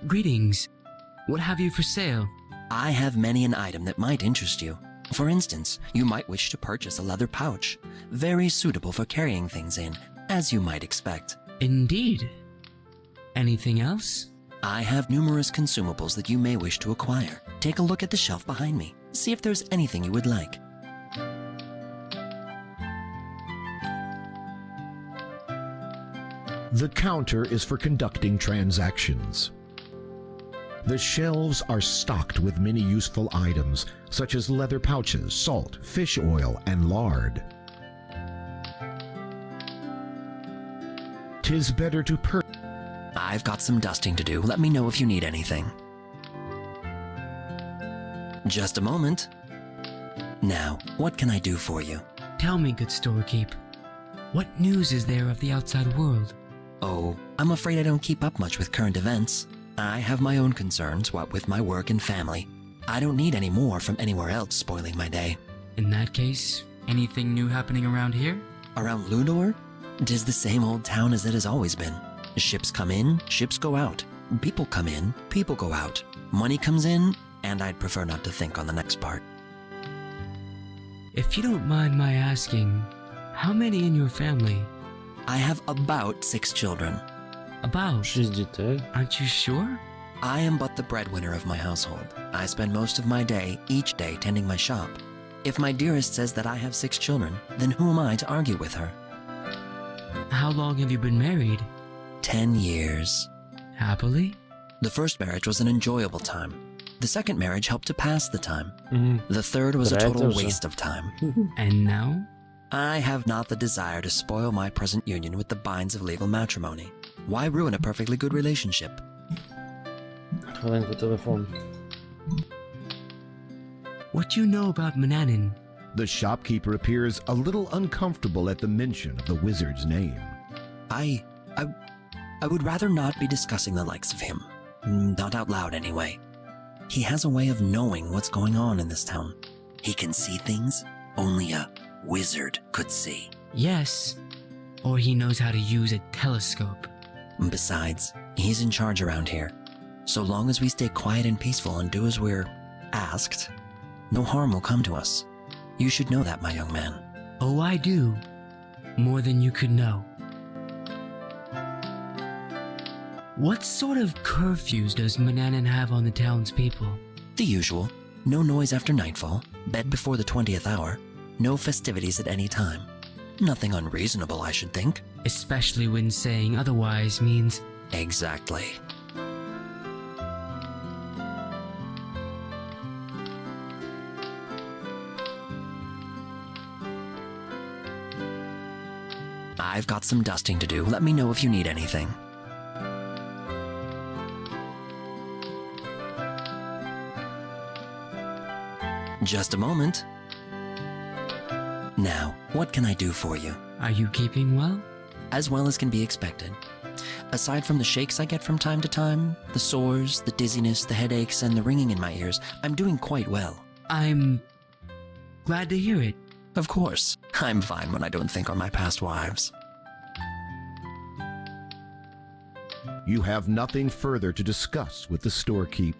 Greetings. What have you for sale? I have many an item that might interest you. For instance, you might wish to purchase a leather pouch, very suitable for carrying things in. as you might expect. Indeed. Anything else? I have numerous consumables that you may wish to acquire. Take a look at the shelf behind me. See if there's anything you would like. The counter is for conducting transactions. The shelves are stocked with many useful items, such as leather pouches, salt, fish oil, and lard. 'Tis better to I've got some dusting to do. Let me know if you need anything. Just a moment. Now, what can I do for you? Tell me, good storekeep, what news is there of the outside world? Oh, I'm afraid I don't keep up much with current events. I have my own concerns, what with my work and family. I don't need any more from anywhere else spoiling my day. In that case, anything new happening around here? Around Ludor? 'Tis the same old town as it has always been. Ships come in, ships go out. People come in, people go out. Money comes in, and I'd prefer not to think on the next part. If you don't mind my asking, how many in your family? I have about 6 children. About? 6 дітей. Aren't you sure? I am but the breadwinner of my household. I spend most of my day, each day, tending my shop. If my dearest says that I have 6 children, then who am I to argue with her? How long have you been married? 10 years. Happily? The first marriage was an enjoyable time. The second marriage helped to pass the time. Мгм. The third was a Третє total вже. waste of time. And now? I have not the desire to spoil my present union with the binds of legal matrimony. Why ruin a perfectly good relationship? Хвилинку, телефон. What do you know about Mananin? The shopkeeper appears a little uncomfortable at the mention of the wizard's name. I would rather not be discussing the likes of him. Not out loud, anyway. He has a way of knowing what's going on in this town. He can see things only a wizard could see. Yes. Or he knows how to use a telescope. Besides, he's in charge around here. So long as we stay quiet and peaceful and do as we're asked, no harm will come to us. You should know that, my young man. Oh, I do. More than you could know. What sort of curfews does Mananin have on the townspeople? The usual. No noise after nightfall, bed before the 20th hour, no festivities at any time. Nothing unreasonable, I should think. Especially when saying otherwise means... Exactly. I've got some dusting to do. Let me know if you need anything. Just a moment. Now, what can I do for you? Are you keeping well? As well as can be expected. Aside from the shakes I get from time to time, the sores, the dizziness, the headaches, and the ringing in my ears, I'm doing quite well. I'm glad to hear it. Of course, I'm fine when I don't think on my past wives. You have nothing further to discuss with the storekeep.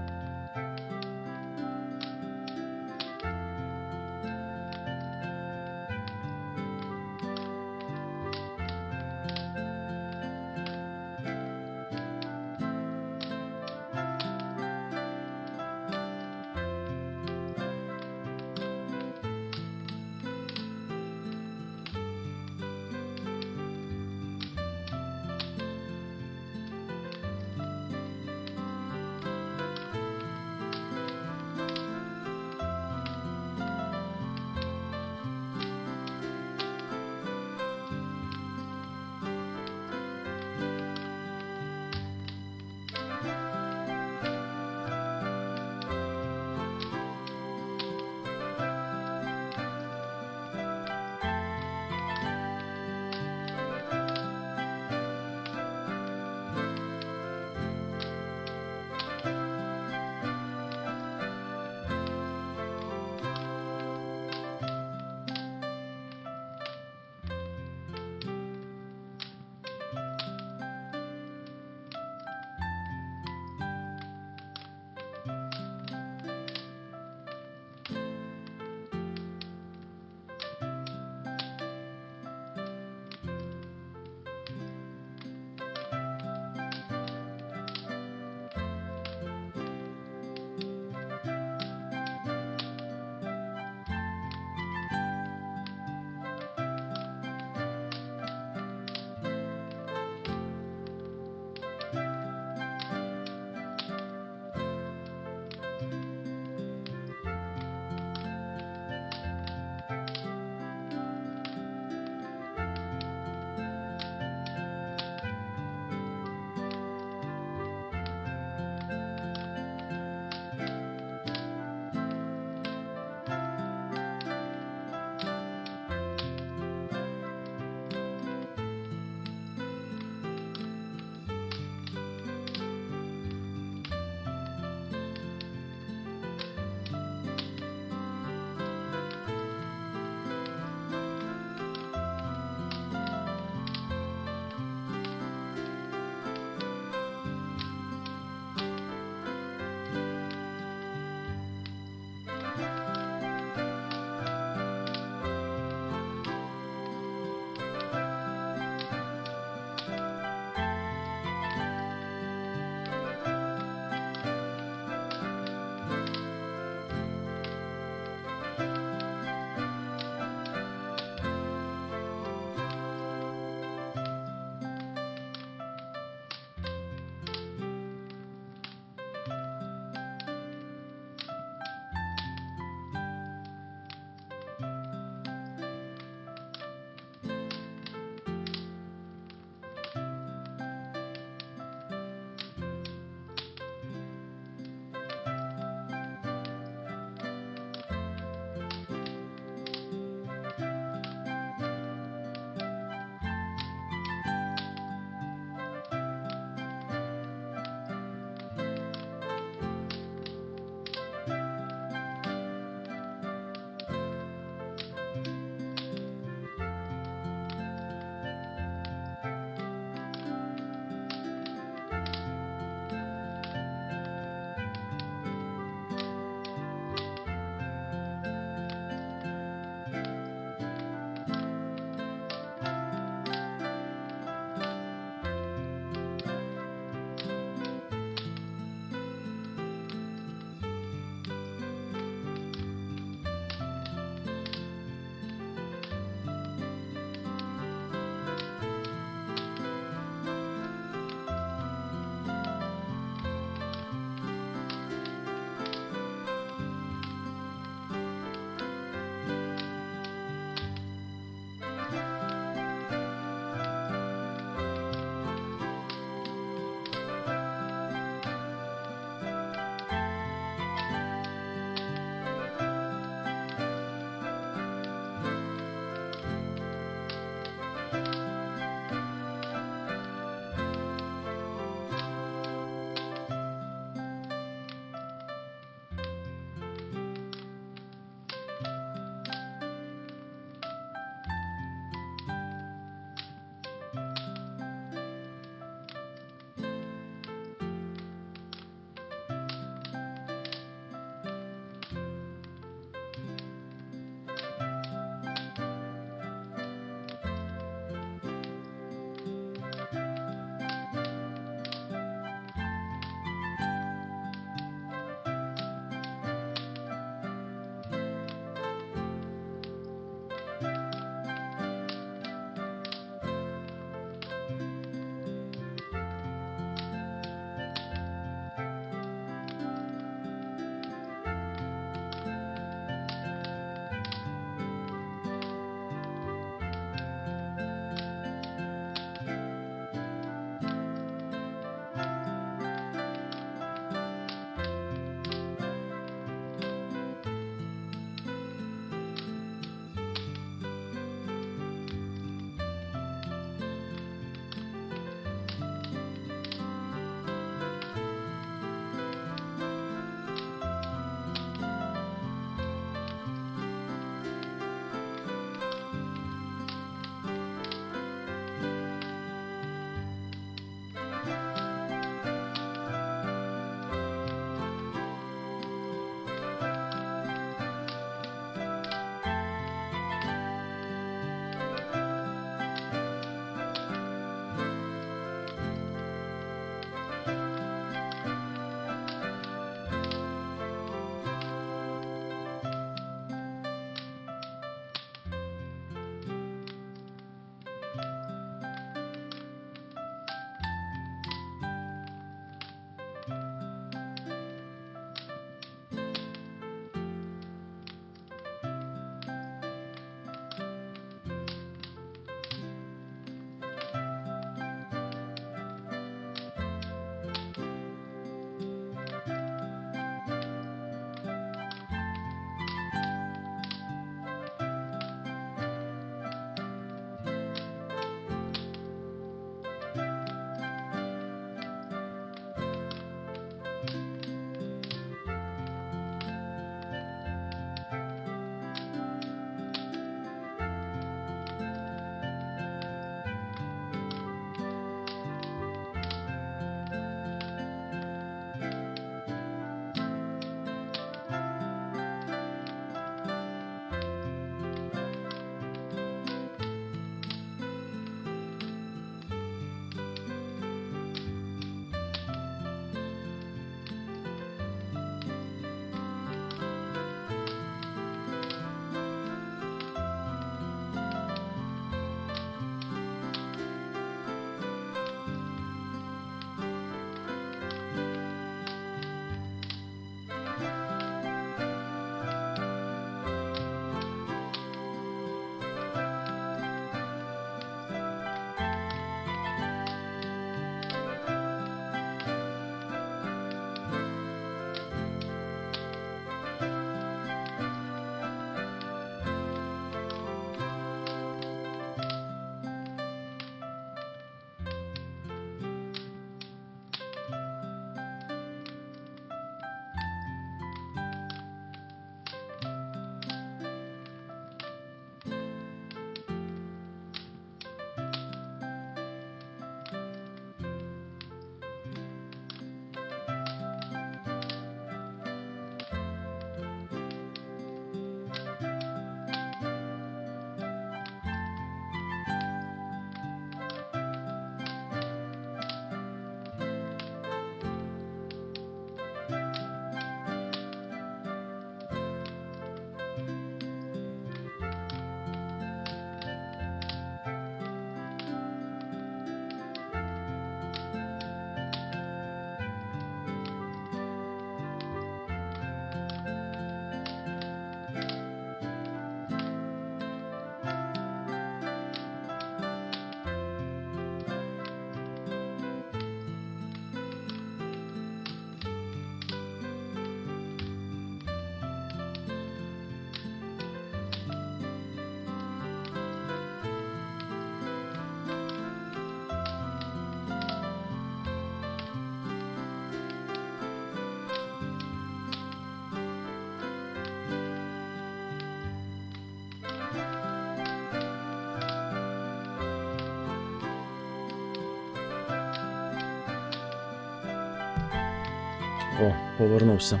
О, повернувся.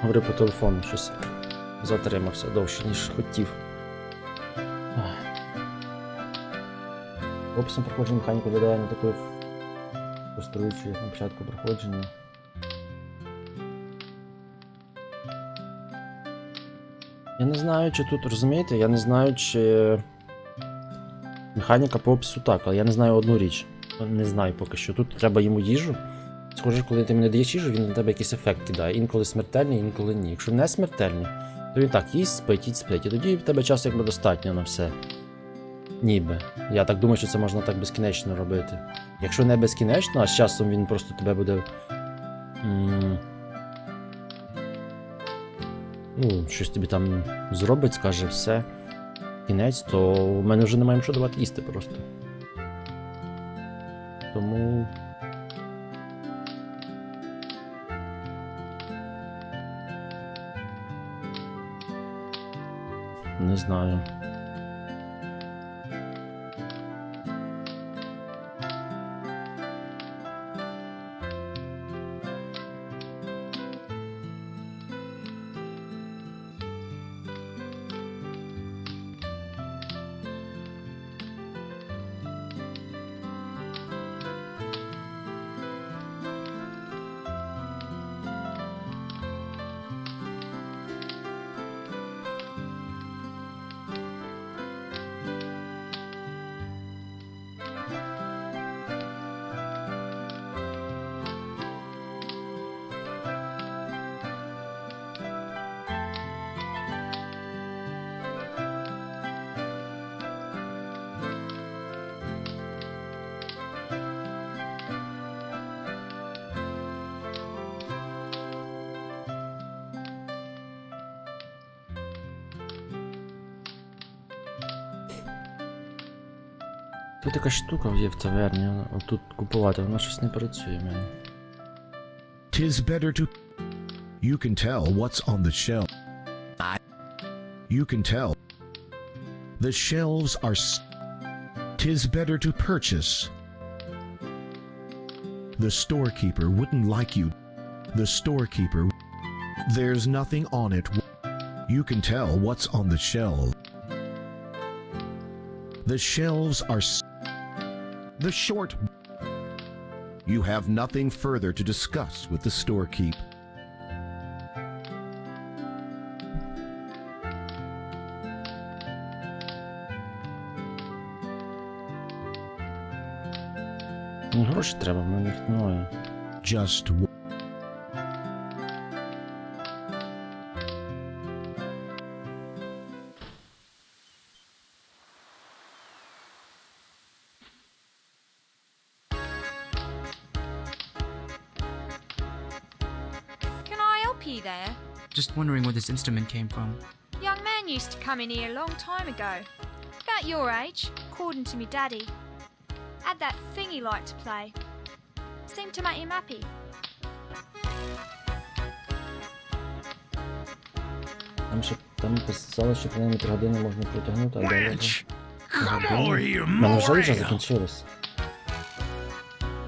Говорю по телефону, щось затримався довше, ніж хотів. Описом проходження механіку виглядає не такою фруструючою, як на початку проходження. Я не знаю, чи тут, розумієте, я не знаю, чи механіка по опису так, але я не знаю одну річ. Не знаю поки що. Тут треба йому їжу. Схоже, коли ти мені даєш їжу, він на тебе якийсь ефект кидає. Інколи смертельний, інколи ні. Якщо не смертельний, то він так, їсть, спить. І тоді в тебе часу якби достатньо на все. Ніби. Я так думаю, що це можна так безкінечно робити. Якщо не безкінечно, а з часом він просто тебе буде... Ну, щось тобі там зробить, скаже все. Кінець, то в мене вже немає що давати їсти просто. Тому... Не знаю. Тут якась штука є в таверні, а тут купувати, вона щось не працює в мене. Tis better to... You can tell what's on the shelf. You can tell. The shelves are... Tis better to purchase. The storekeeper wouldn't like you. The storekeeper... There's nothing on it. You can tell what's on the shelf. The shelves are... The short... You have nothing further to discuss with the storekeep. Гроші треба, в мене їх немає. Just... There. Just wondering where this instrument came from. Young man used to come in here a long time ago. About your age, according to me daddy. Had that thing he liked to play. Seemed to make him happy. Там писали, що принаймні 3 години можна протягнути, а далі... Come over here, У мене вже їжа Morel. закінчилась.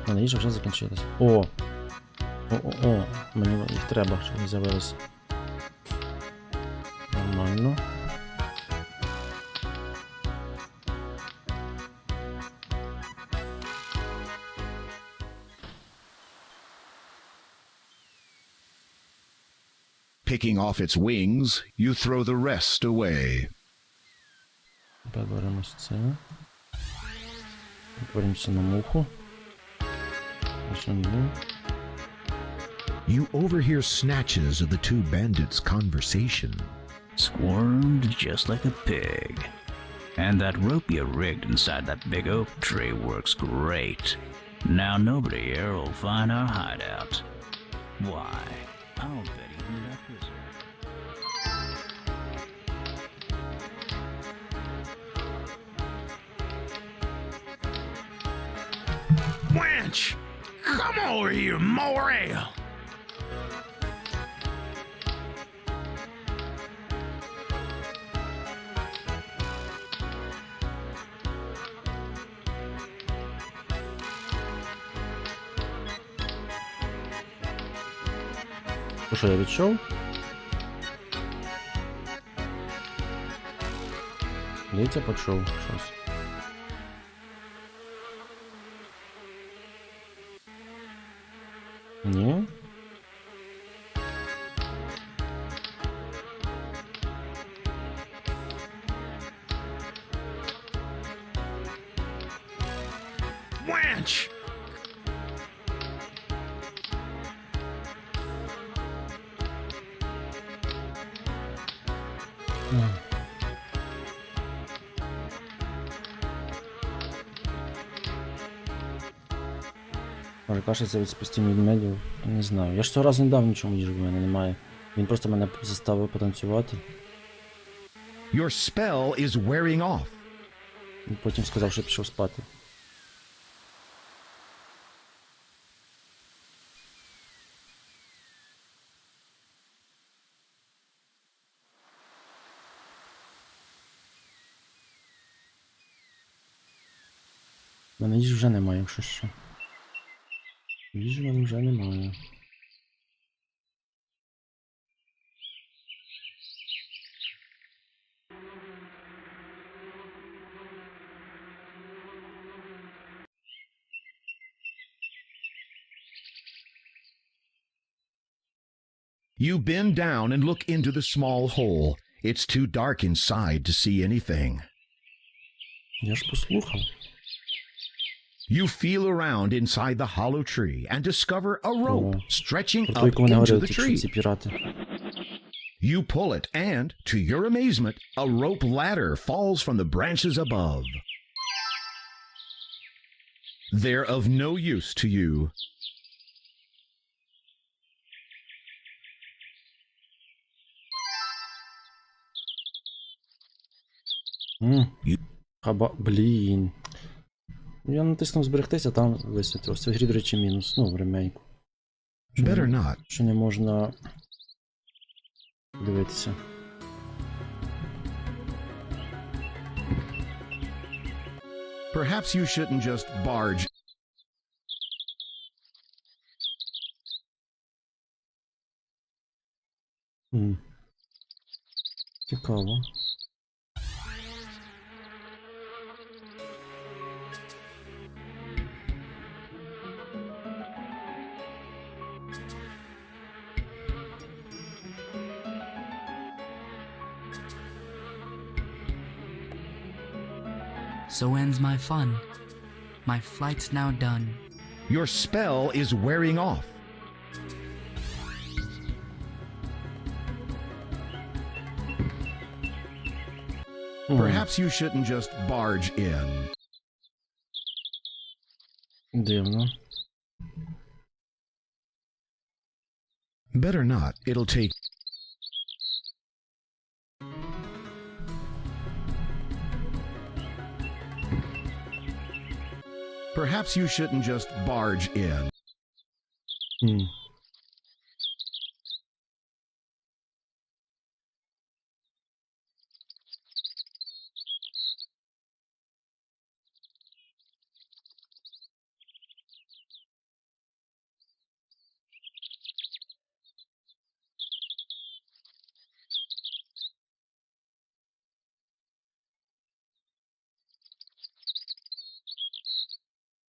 У мене їжа вже закінчилась. О! О, мені їх треба, щоб не з'явилися. Нормально. Picking off its wings, you throw the rest away. Тепер беремо це. Беремося на муху. Ось він є. You overhear snatches of the two bandits' conversation. Squirmed just like a pig. And that rope you rigged inside that big oak tree works great. Now nobody here will find our hideout. Why, I'll bet even that wizard. Wench! Come over here, Morel! Що я відчув? Дивіться, почув щось. Ні? Wench! Може, кашляться від спустінь ведмедів? Не знаю. Я ж цього разу не дав нічому їжі, в мене немає. Він просто мене заставив потанцювати. Your spell is wearing off. І потім сказав, що пішов спати. У мене їжі вже немає, якщо що. Їжі в мене вже немає. You bend down and look into the small hole. It's too dark inside to see anything. Я ж послухав. You feel around inside the hollow tree and discover a rope stretching Про up той, кого не into говорили the тільки що tree. ці пірати. You pull it, and, to your amazement, a rope ladder falls from the branches above. They're of no use to you. Блін. Я натиснув зберегтися, там висвітлилося. В грі, до речі, мінус. Ну, в ремейку. Better not. Що не можна дивитися. Perhaps you shouldn't just barge. Цікаво. So ends my fun. My flight's now done. Your spell is wearing off. Perhaps you shouldn't just barge in. Дивно. Better not. It'll take. Perhaps you shouldn't just barge in.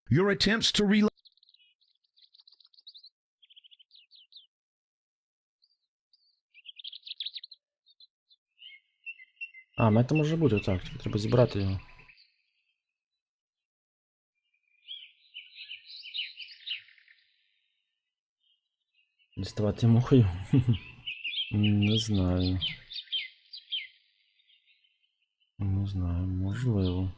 Your attempts to reload. А, мета може бути так, тільки треба зібрати його. Діставати мухою? Не знаю. Не знаю, можливо.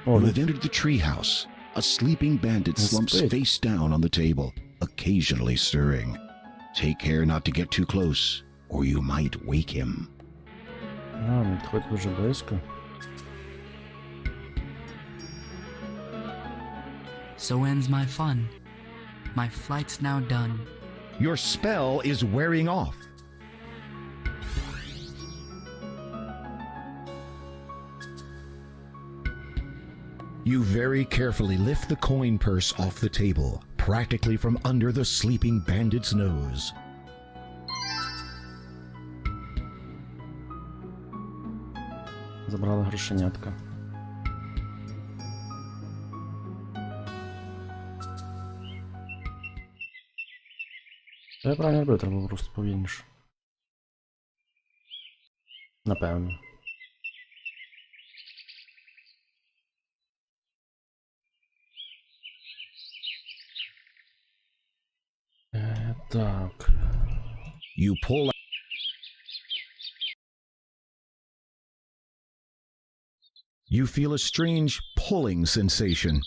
You have entered the treehouse. A sleeping bandit slumps face down on the table, occasionally stirring. Take care not to get too close, or you might wake him. Не підходь дуже близько. So ends my fun. My flight's now done. Your spell is wearing off. You very carefully lift the coin purse off the table, practically from under the sleeping bandit's nose. Забрали грошенятка. Я правильно робив, треба було просто повільніше. Напевно. Так. You pull out. You feel a strange pulling sensation.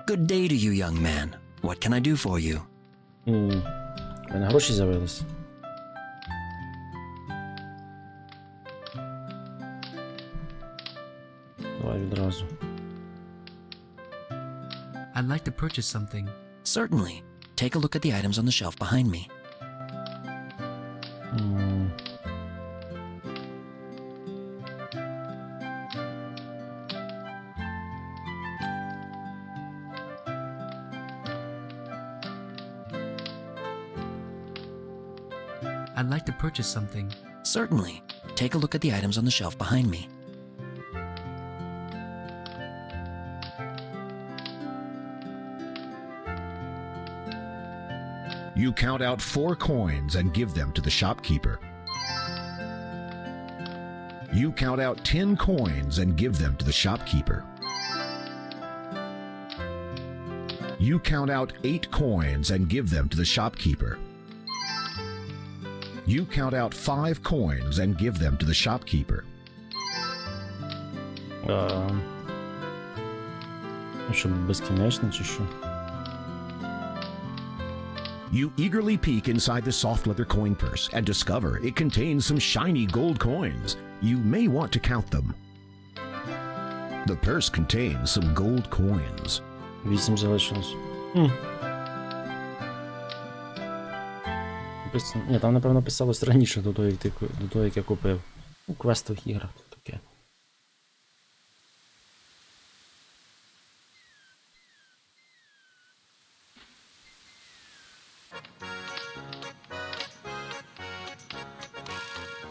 Good day to you, young man. What can I do for you? У мене гроші з'явились. Давай відразу. I'd like to purchase something. Certainly. Take a look at the items on the shelf behind me. I'd like to purchase something. Certainly. Take a look at the items on the shelf behind me. You count out 4 coins and give them to the shopkeeper. You count out 10 coins and give them to the shopkeeper. You count out 8 coins and give them to the shopkeeper. You count out 5 coins and give them to the shopkeeper. Що, безкінечно чи що? You eagerly peek inside the soft leather coin purse and discover it contains some shiny gold coins. You may want to count them. The purse contains some gold coins. 8 залишилось. Ні, там, напевно, писалось раніше, до того, як я купив. У квестових іграх таке.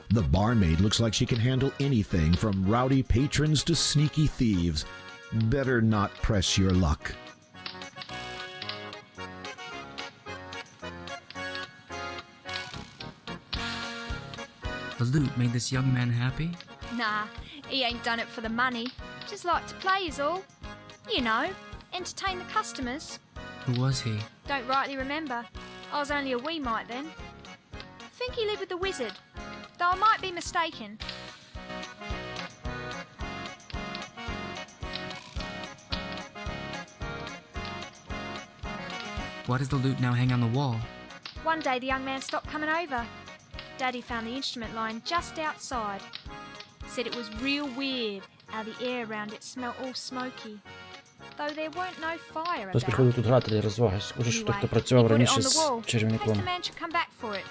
The barmaid looks like she can handle anything from rowdy patrons to sneaky thieves. Better not press your luck. The loot made this young man happy? Nah, he ain't done it for the money. Just like to play is all. You know, entertain the customers. Who was he? Don't rightly remember. I was only a wee mite then. Think he lived with the wizard, though I might be mistaken. Why does the loot now hang on the wall? One day the young man stopped coming over. Daddy found the instrument lying just outside. Said it was real weird how the air around it smelled all smoky. Though there weren't no fire Хтось about. приходив тут грати для розваги. Схоже, що той, хто Anyway, he працював put it раніше on the з wall, in case чарівником. the man should come back for it.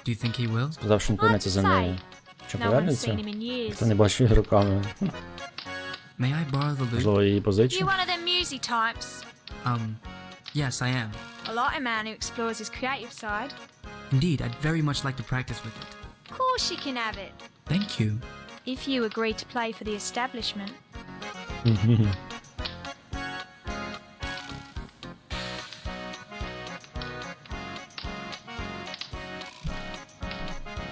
Do you think he will? Сказав, що він повернеться за нею. Що No one's повернеться? seen him in years. Хто не бачив її руками. May I borrow the loot? Можливо, її You позичив? one of them musy types? Yes, I am. I like a man who explores his creative side. Indeed, I'd very much like to practice with it. Of course you can have it. Thank you. If you agree to play for the establishment.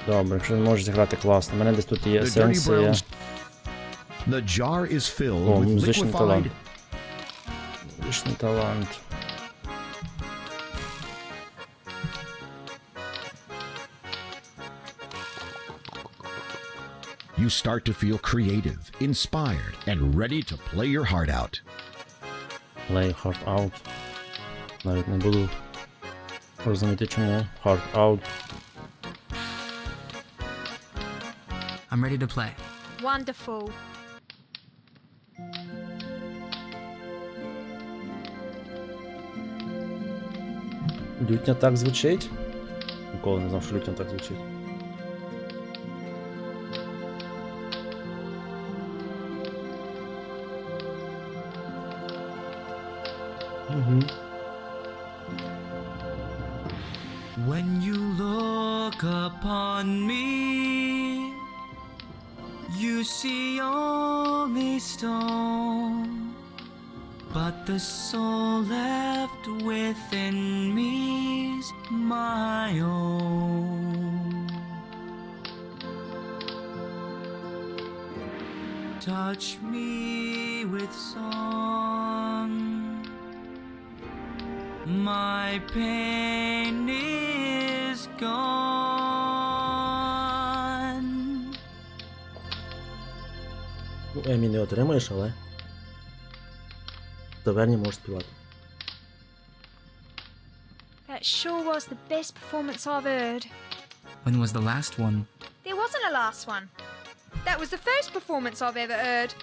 Добре, якщо не можеш зіграти класно. У мене десь тут є The dirty есенція. brown. The jar is filled О, with музичний талант. liquefied. Музичний талант. You start to feel creative, inspired, and ready to play your heart out. Play hard out. Навіть не буду розуміти чому. Hard out. I'm ready to play. Wonderful. Лютня так звучить? Ніколи не знав, що лютня так звучить. Угу. When you look upon me, you see only stone, but the soul left within me's my own. Touch me with song, my pain is gone. Ну, Емі не отримаєш, але в таверні можеш співати. That sure was the best performance I've heard. When was the last one? There wasn't a last one. That was the first performance I've ever heard.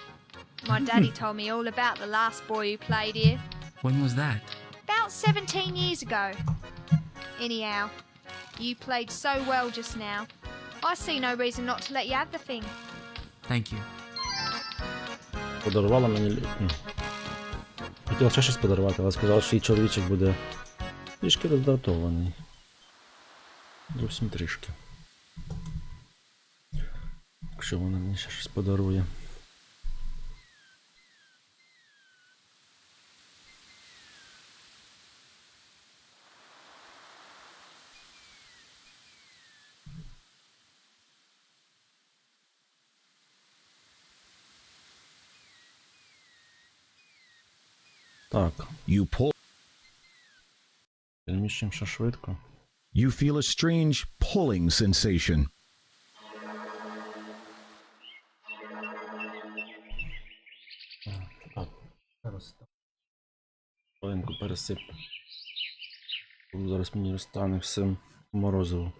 My daddy told me all about the last boy who played here. When was that? About 17 years ago. Anyhow, you played so well just now. I see no reason not to let you have the thing. Thank you. Подарувала мені... Хотіла ще щось подарувати, але сказала, що її чоловічок буде трішки роздратований. Зовсім трішки. Якщо вона мені ще щось подарує. Так. You pull. Переміщуємо ще швидко. You feel a strange pulling sensation. Хвилинку пересип. Зараз мені розтане все морозиво.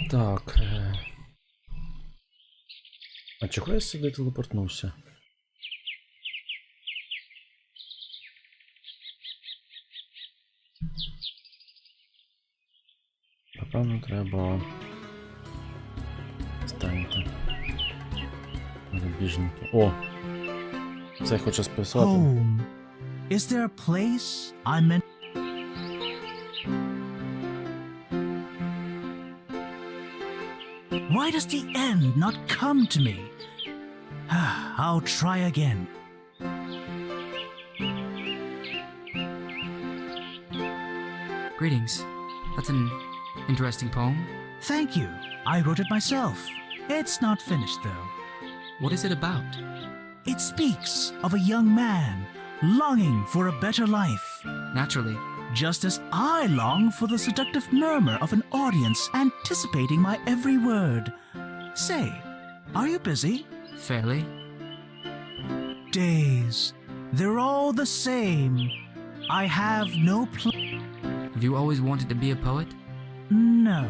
Так. А чого я сюди телепортнувся? Напевно, треба станути розбіжники. О! Це я хочу списати. Home. Is there a place I meant? Why does the end not come to me? I'll try again. Greetings. That's an interesting poem. Thank you. I wrote it myself. It's not finished, though. What is it about? It speaks of a young man longing for a better life, Naturally. just as I long for the seductive murmur of an audience anticipating my every word. Say, are you busy? Fairly. Days, they're all the same. I have no Have you always wanted to be a poet? No.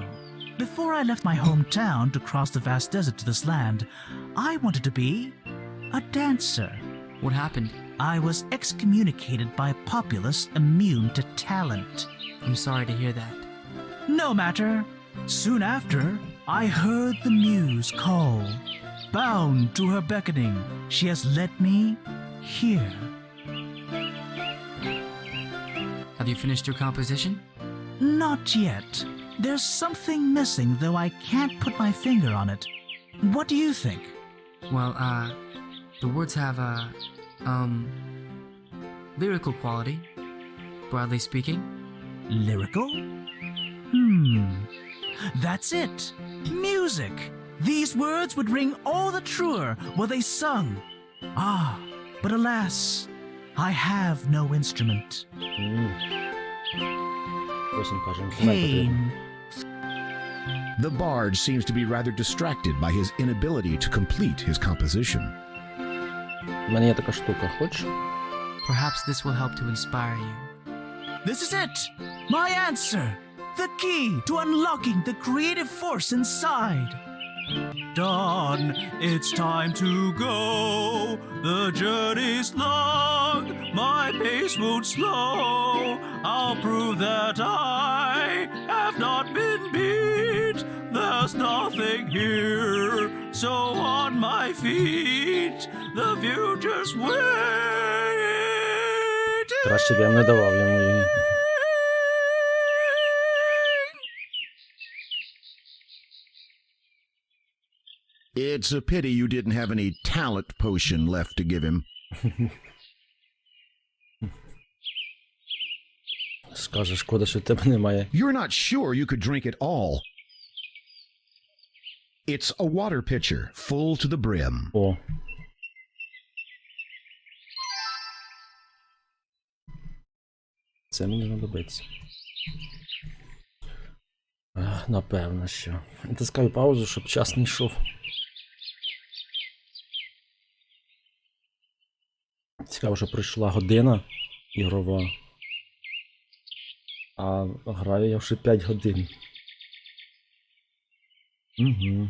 Before I left my hometown to cross the vast desert to this land, I wanted to be a dancer. What happened? I was excommunicated by a populace immune to talent. I'm sorry to hear that. No matter. Soon after, I heard the muse call. Bound to her beckoning, she has led me here. Have you finished your composition? Not yet. There's something missing, though I can't put my finger on it. What do you think? Well, the words have lyrical quality, broadly speaking. Lyrical? That's it. Music. These words would ring all the truer were they sung. Ah, but alas, I have no instrument. Pain. The bard seems to be rather distracted by his inability to complete his composition. У мене є така штука, хочеш? Perhaps this will help to inspire you. This is it! My answer! The key to unlocking the creative force inside! Dawn, it's time to go. The journey's long. My pace won't slow. I'll prove that I have not been beat. There's nothing here. So on my feet, the future's wait. Краще б я не давав йому її. It's a pity you didn't have any talent potion left to give him. Скаже, шкода, що в тебе немає. You're not sure you could drink it all. It's a water pitcher, full to the brim. О. Це мені знадобиться. Напевно, що. Натискаю паузу, щоб час не йшов. Цікаво, що пройшла година ігрова. А граю я вже 5 годин. Угу.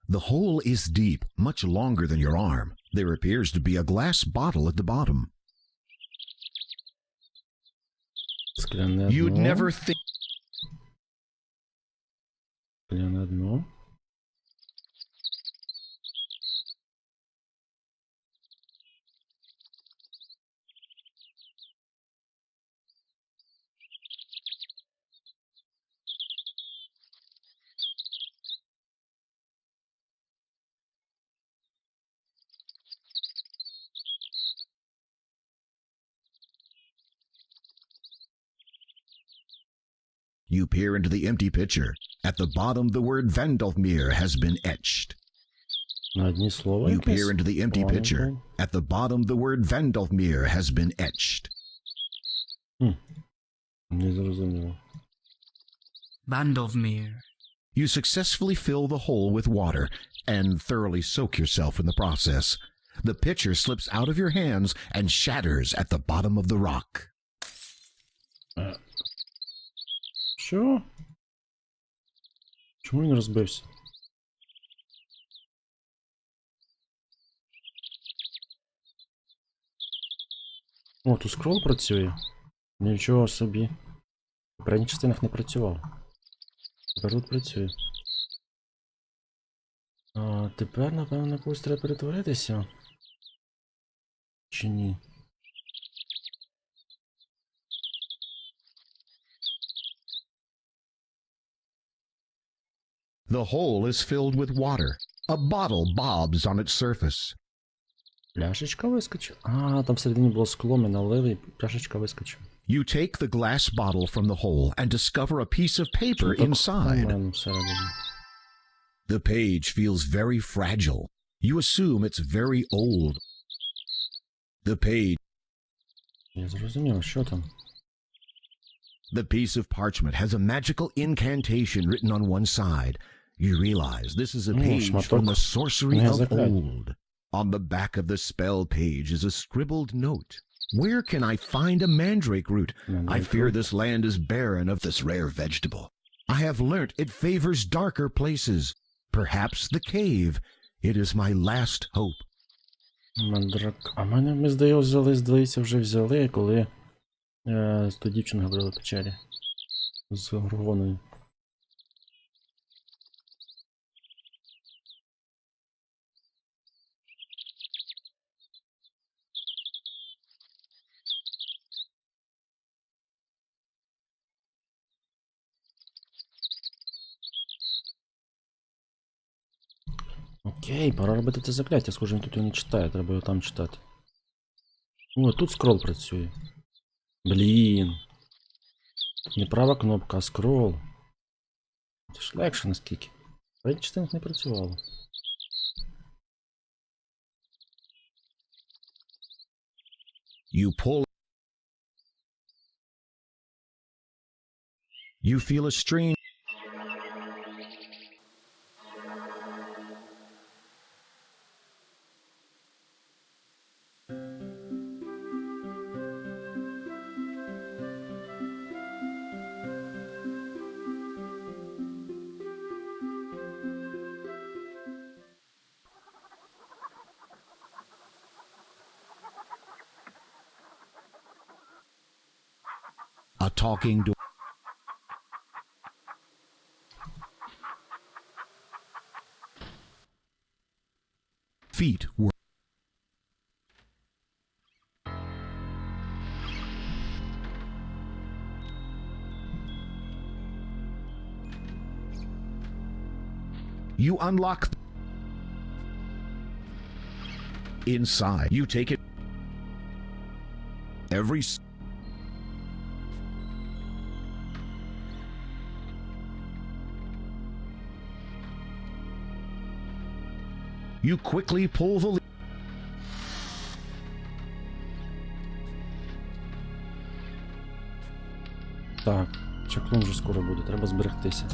The hole is deep, much longer than your arm. There appears to be a glass bottle at the bottom. You'd never think. Скляне дно. You peer into the empty pitcher. At the bottom, the word Vandalfmere has been etched. На одні слова You якесь? peer into the empty pitcher. At the bottom, the word Vandalfmere has been etched. Не зрозуміло. Vandalfmere. You successfully fill the hole with water and thoroughly soak yourself in the process. The pitcher slips out of your hands and shatters at the bottom of the rock. Що? Чому він розбився? О, тут скрол працює. Нічого собі. В передніх частинах не працював. Тепер тут працює. А тепер, напевно, на когось треба перетворитися. Чи ні? The hole is filled with water. A bottle bobs on its surface. Пляшечка вискочила. А, там всередині було скло, ми налили, і пляшечка вискочила. You take the glass bottle from the hole and discover a piece of paper inside. The page feels very fragile. You assume it's very old. The page. Я зрозумів, що там? The piece of parchment has a magical incantation written on one side. You realize this is a page from the sorcery of old. On the back of the spell page is a scribbled note. Where can I find a mandrake root? I fear this land is barren of this rare vegetable. I have learnt it favors darker places. Perhaps the cave. It is my last hope. Мандрак. А мене, ми здається, вже взяли, коли з ту дівчину говорили в печері. З Горгоною. Окей, пора робити це закляття. Схоже, він тут його не читає, треба його там читати. О, тут скрол працює. Блін. Не права кнопка, а скрол. Це ж легше наскільки. Раді частинах не працювало. You pull. You feel a strange. A talking door. Feet were. You unlock. Inside, you take it. Every. You quickly pull the. Так, чаклун вже скоро буде, треба зберегтися.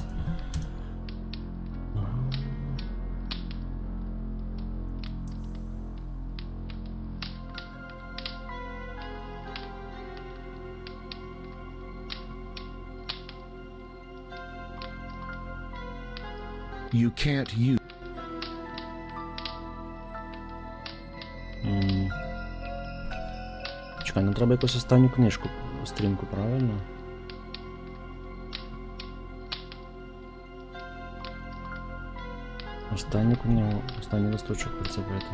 You can't use. Чекай, нам треба якусь останню книжку, стрінку, правильно? Останню книгу, останній листочок прицепити.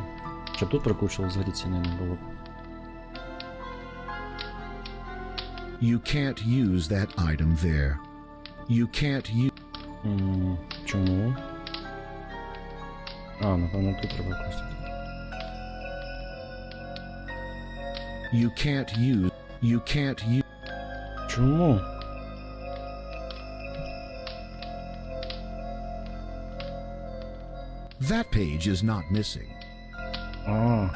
Щоб тут прикучило, взагалі ціни не було. You can't use that item there. You can't use. Чому? А, напевно, тут треба використати. You can't use. You can't use. Чому? That page is not missing. А.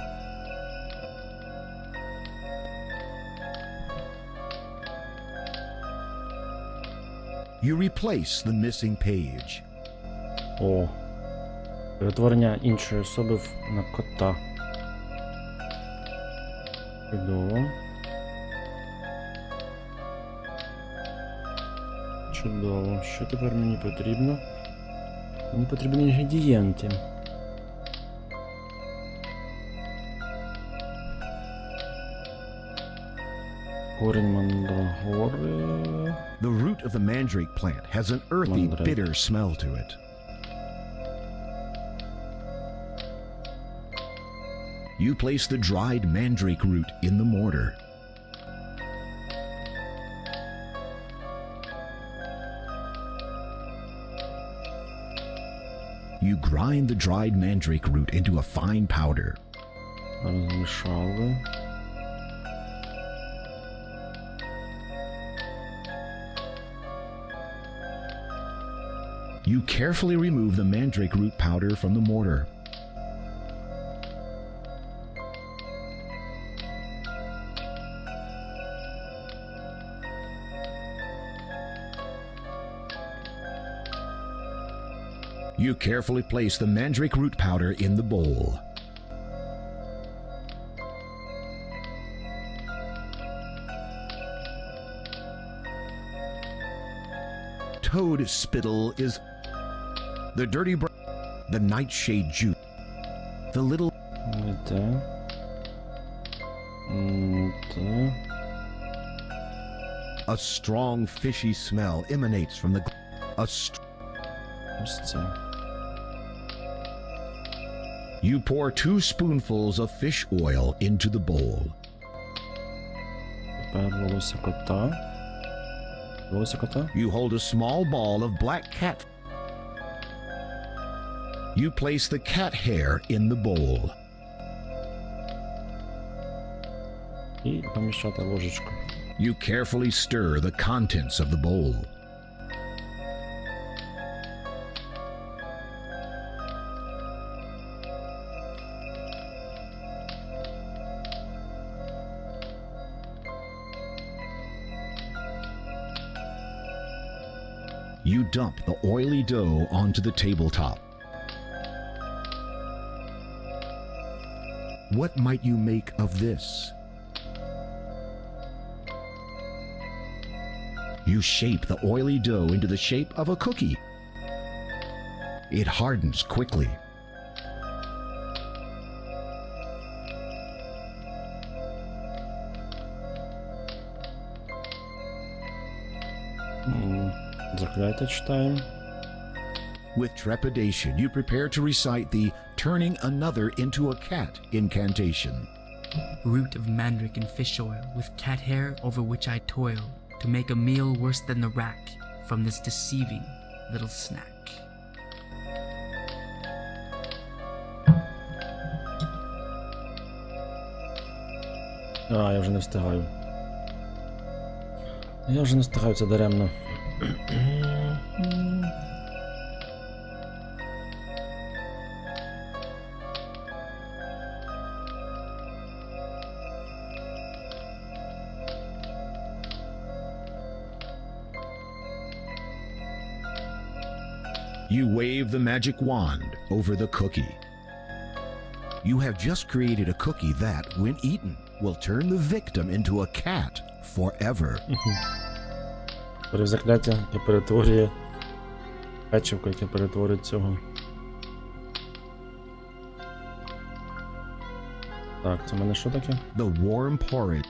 You replace the missing page. О. Перетворення іншої особи на кота. Чудово. Чудово. Що тепер мені потрібно? Мені потрібні інгредієнти. Корінь мандрагори. The root of the mandrake plant has an earthy, bitter smell to it. You place the dried mandrake root in the mortar. You grind the dried mandrake root into a fine powder. Розмішали. You carefully remove the mandrake root powder from the mortar. You carefully place the mandrake root powder in the bowl. toad spittle is the dirty the nightshade juice, the little Не те. Не те. a strong fishy smell emanates from the Ось це. You pour 2 spoonfuls of fish oil into the bowl. Тепер волосся кота. Волосся кота? You hold a small ball of black cat. You place the cat hair in the bowl. І помішати ложечку. You carefully stir the contents of the bowl. You dump the oily dough onto the tabletop. What might you make of this? You shape the oily dough into the shape of a cookie. It hardens quickly. Закляття читаємо. With trepidation, you prepare to recite the turning another into a cat incantation. Root of mandrake and fish oil, with cat hair over which I toil, to make a meal worse than the rack from this deceiving little snack. Я вже не встигаю. Я вже не встигаю, це даремно. You wave the magic wand over the cookie. You have just created a cookie that, when eaten, will turn the victim into a cat forever. Закляття, яке перетворює печивко, яке перетворить цього. Так, це в мене що таке? The warm porridge.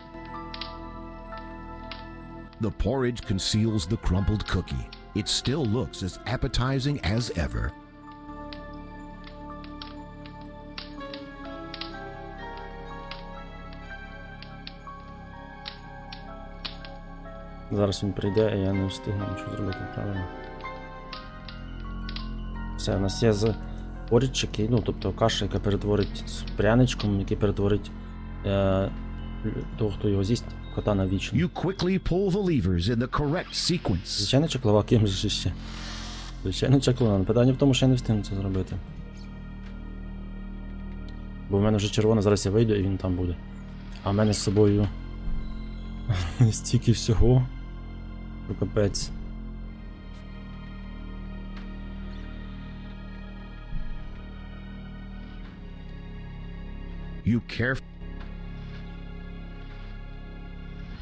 The porridge conceals the crumpled cookie. It still looks as appetizing as ever. Зараз він прийде, і я не встигну нічого зробити правильно. Все, у нас є поріч, який, ну, тобто каша, яка перетворить з пряничком, який перетворить того, хто його з'їсть, кота на вічно. You quickly pull the levers in the correct sequence. Звичайно, чаклова, ким же ще? Звичайно, чаклова. Питання в тому, що я не встигну це зробити. Бо в мене вже червона, зараз я вийду і він там буде. А в мене з собою стільки всього. Капець. You carefully.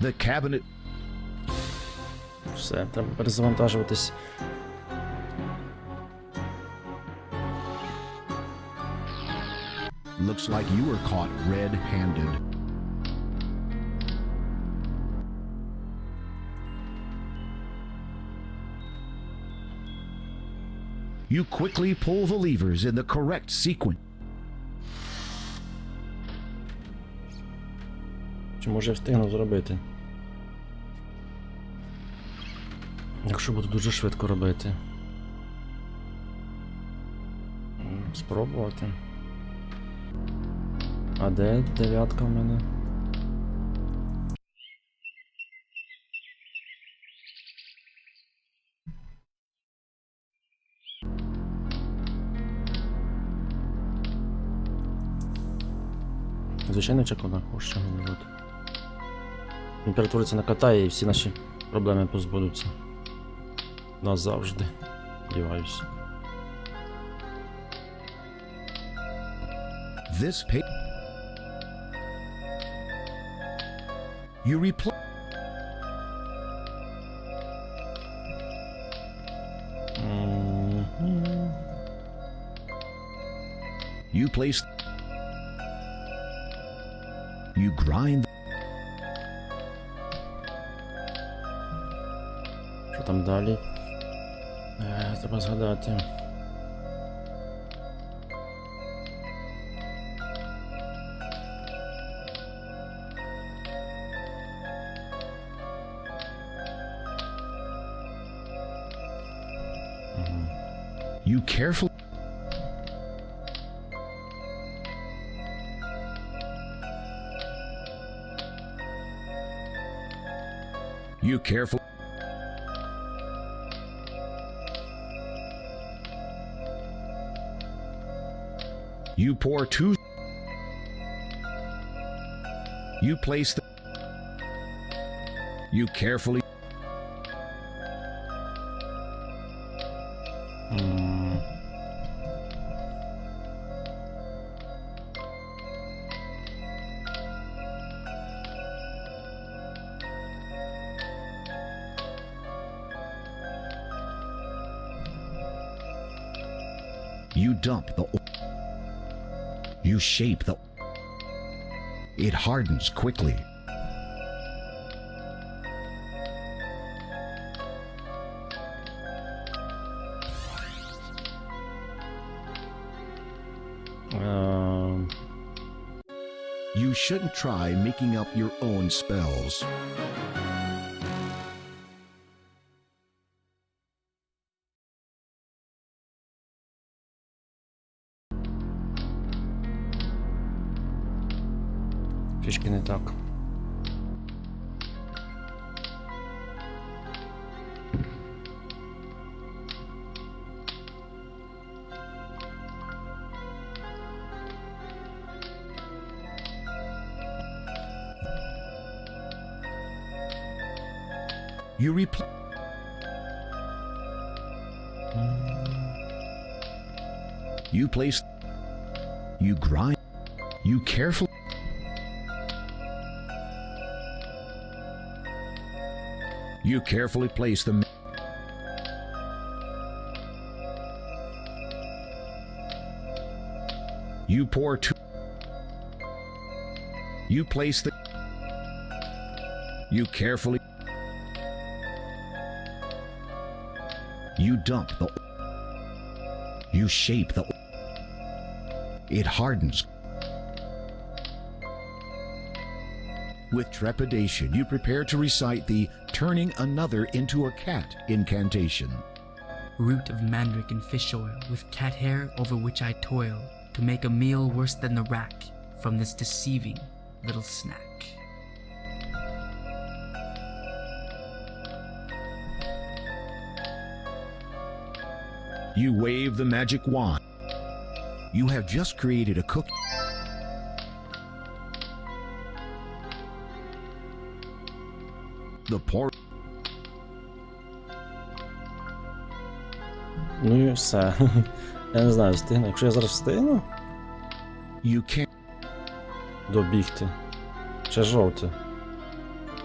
The cabinet. Все, треба перезавантажуватись. Looks like you were caught red-handed. You quickly pull the levers in the correct sequence. Чи може я встигну зробити? Якщо буду дуже швидко робити. Спробувати. А де дев'ятка в мене? Звичайно, чекона, ось що говорить. Він перетвориться на кота і всі наші проблеми позбудуться. Назавжди. Сподіваюся. This page. You replace. You place... You grind... Що там далі? Треба згадати. You carefully... You carefully... You pour 2... You place the... You carefully... You dump the... You shape the... It hardens quickly. You shouldn't try making up your own spells. Трішки не так. You replace... You place... You grind... You carefully... You carefully place them. You pour 2... You place the... You carefully... You dump the... You shape the... It hardens. With trepidation, you prepare to recite the turning another into a cat incantation. Root of mandrake and fish oil, with cat hair over which I toil, to make a meal worse than the rack from this deceiving little snack. You wave the magic wand. You have just created a cookie. The pour... Ну і все. Я не знаю, встигну. Якщо я зараз встигну You can't... добігти. Ще жовте.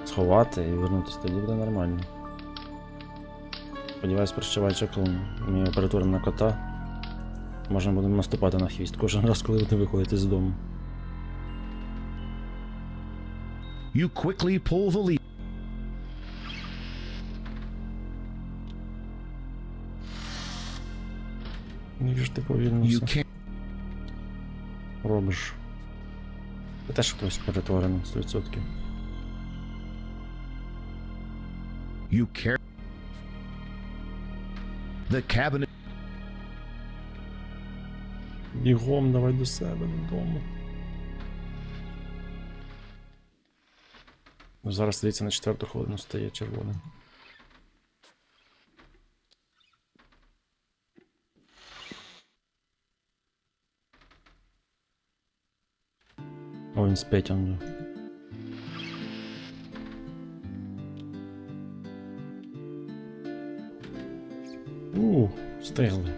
Сховати і вернутися, тоді буде нормально. Сподіваюсь, прощавай чаклун. Мій оператор на кота. Можна буде наступати на хвіст кожен раз, коли буде виходити з дому. You quickly pull the leaf. Ну ж ти повільно You все can't... робиш. Це теж хтось перетворений, 100%. You care... The cabinet... Бігом, давай до себе, додому. Ну, зараз, дивіться, на 4-ту хвилину стає червоним. О, він спить, он. Встигли.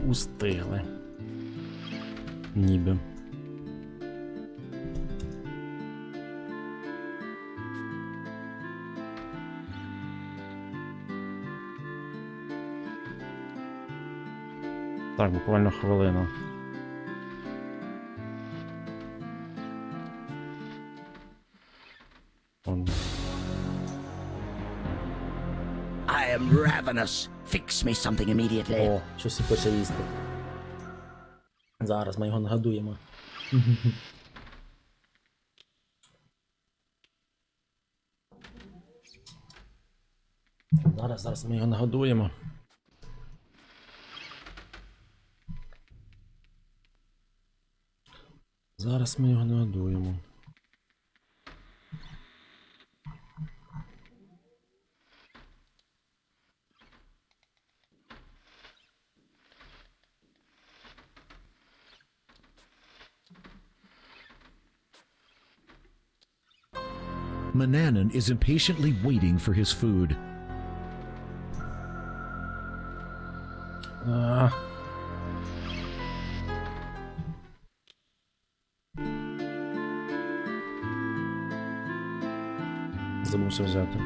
Устигли. Ніби. Так, буквально хвилина. am ravenous. Fix me something immediately. О, щось і хоче їсти. Зараз ми його нагодуємо. Зараз ми його нагодуємо. Зараз ми його нагодуємо. Mananan is impatiently waiting for his food. Забувся взяти.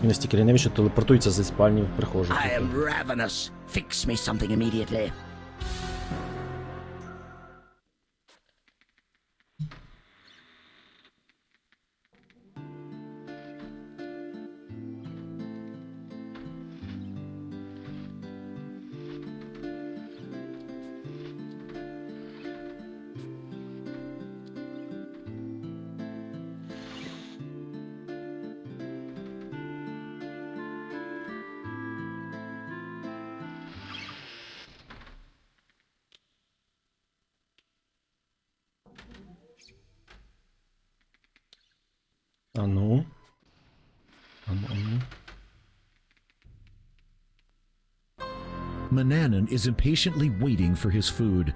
Він настільки лінивий, що телепортується зі спальні в прихожу. I am ravenous. Fix me something immediately. Ану. Mananan is impatiently waiting for his food.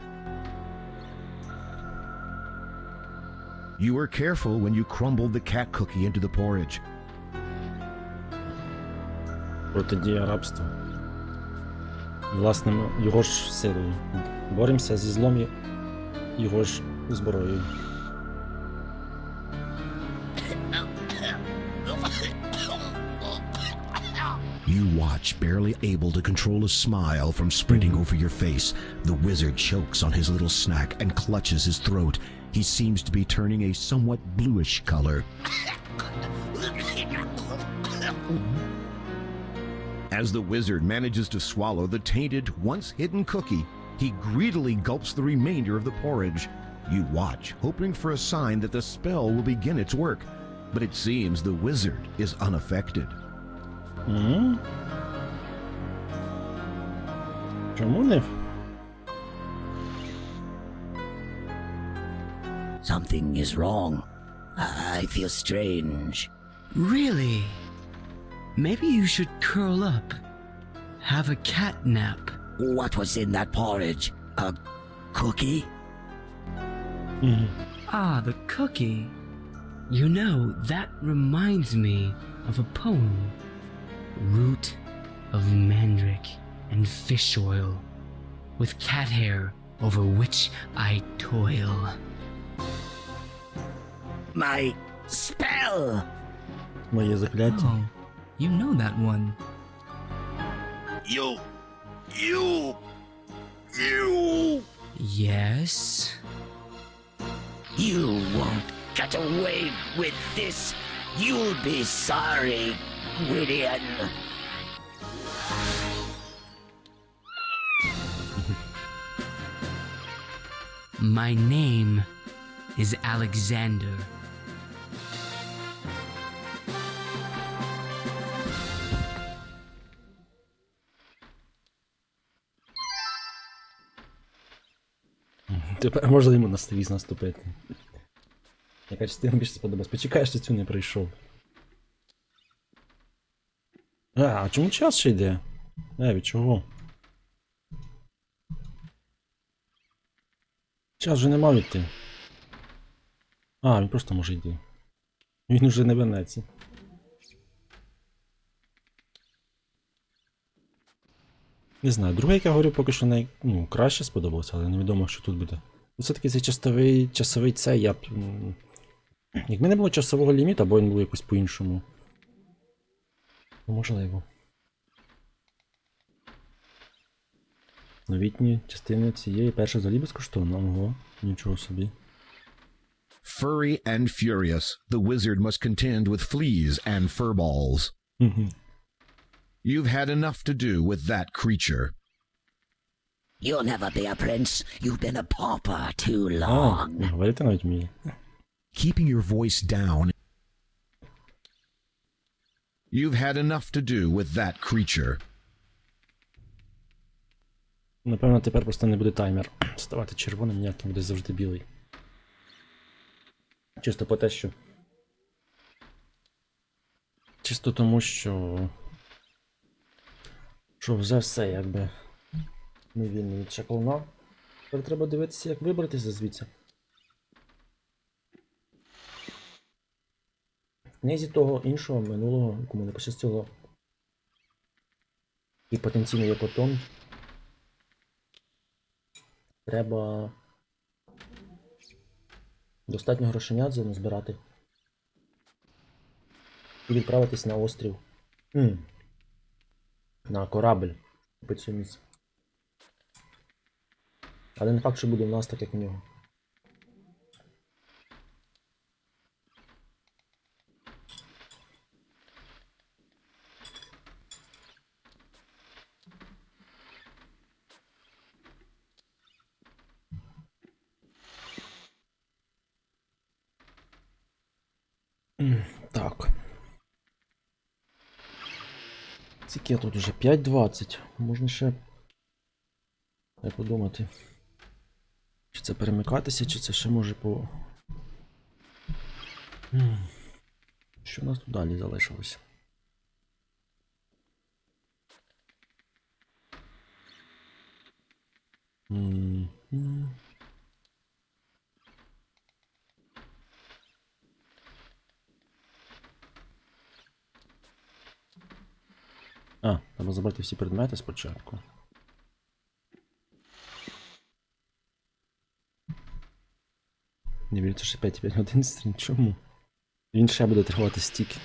You were careful when you crumbled the cat cookie into the porridge. Протидія рабства. Власним його ж силою. Боремося зі злом його ж зброєю. You watch, barely able to control a smile from spreading over your face. The wizard chokes on his little snack and clutches his throat. He seems to be turning a somewhat bluish color. As the wizard manages to swallow the tainted, once-hidden cookie, he greedily gulps the remainder of the porridge. You watch, hoping for a sign that the spell will begin its work, but it seems the wizard is unaffected. Чому не? Something is wrong. I feel strange. Really? Maybe you should curl up. Have a cat nap. What was in that porridge? A cookie? Ah, the cookie. You know, that reminds me of a poem. Root of mandrake and fish oil, with cat hair over which I toil. My spell! Моє закляття. Oh, you know that one. You! Yes? You won't get away with this. You'll be sorry, Gwydion. My name is Alexander. Тепер можна йому на ствіз наступити. Яка частина більше сподобалась? Почекай, що цю не пройшов. А чому час ще йде? Від чого? Час вже не мав йти. Він просто може йти. Він уже не вернеться. Не знаю, друге, як я говорю, поки що краще сподобалося, але невідомо, що тут буде. Все-таки цей часовий цей, я б... Якби не було часового ліміту, або він був якось по-іншому. Можливо. Новітні частини цієї першої взагалі безкоштовно. Ого, нічого собі. Furry and furious, the wizard must contend with fleas and furballs. You've had enough to do with that creature. You'll never be a prince. You've been a pauper too А, long. говорити навіть вміє. Keeping your voice down. You've had enough to do with that creature. Напевно, тепер просто не буде таймер ставати червоним, ніяким, буде завжди білий. Чисто по те, що... Чисто тому, що... Що вже все, якби... Ми вільні від шаклуна. Тепер треба дивитися, як вибратися звідси. В книзі того іншого минулого, кому не пощастило, і потенційно є котон, треба достатньо грошенят збирати і відправитись на острів. На корабль. Купити цю місце. Але не факт, що буде в нас так, як у нього. Так. Скільки тут уже? 5:20. Можна ще... Як подумати. Чи це перемикатися, чи це ще може по... Що у нас тут далі залишилось? А, треба забрати всі предмети спочатку. Не віриться, що 5 годин стрім. Чому? Він ще буде тривати стільки.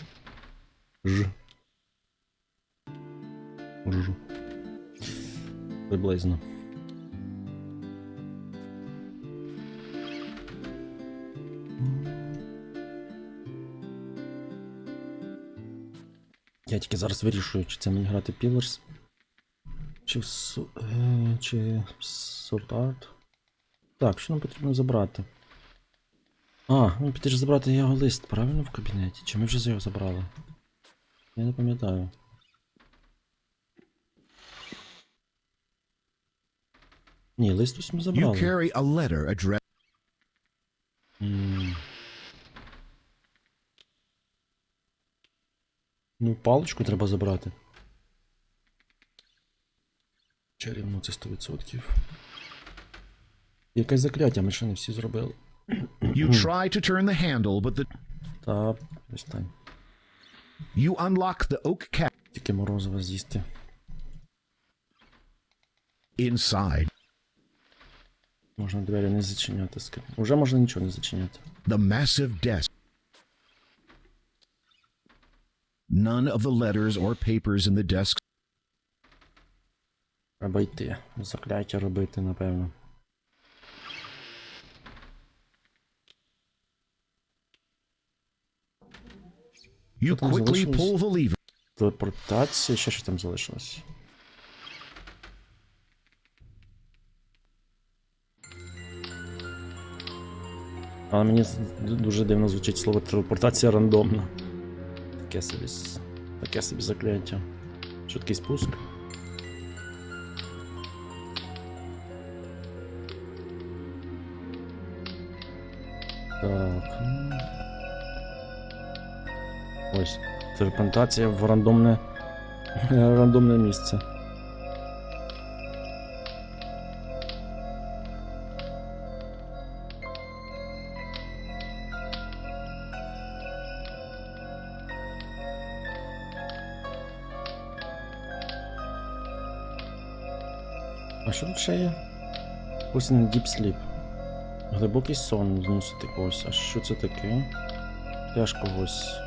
Жу. Приблизно. Я тільки зараз вирішую, чи це мені грати Pillars, чи Sword Art. Так, що нам потрібно забрати? А, ну піти ж забрати його лист, правильно, в кабінеті? Чи ми вже його забрали? Я не пам'ятаю. Ні, лист ось ми You забрали. carry a letter addressed. Ну, паличку треба забрати. Чарівно, це 100%. Якесь закляття, ми ще не всі зробили. You try to turn the handle, but the... Та, ось так. You unlock the oak cap Тільки морозиво з'їсти. inside. Можна двері не зачиняти. Уже можна нічого не зачиняти. The massive desk. None of the letters or papers in the desk. Треба йти. Закляття робити, напевно. You Там quickly залишилось? pull the lever. Телепортація, ще що там залишилось? Але мені дуже дивно звучить слово телепортація рандомна. Таке собі закляття. Швидкий спуск. Так. Ось. Телепортація в рандомне місце. А що тут ще є? Ось на Deep Sleep. Глибокий сон змусити когось. А що це таке? Теж когось.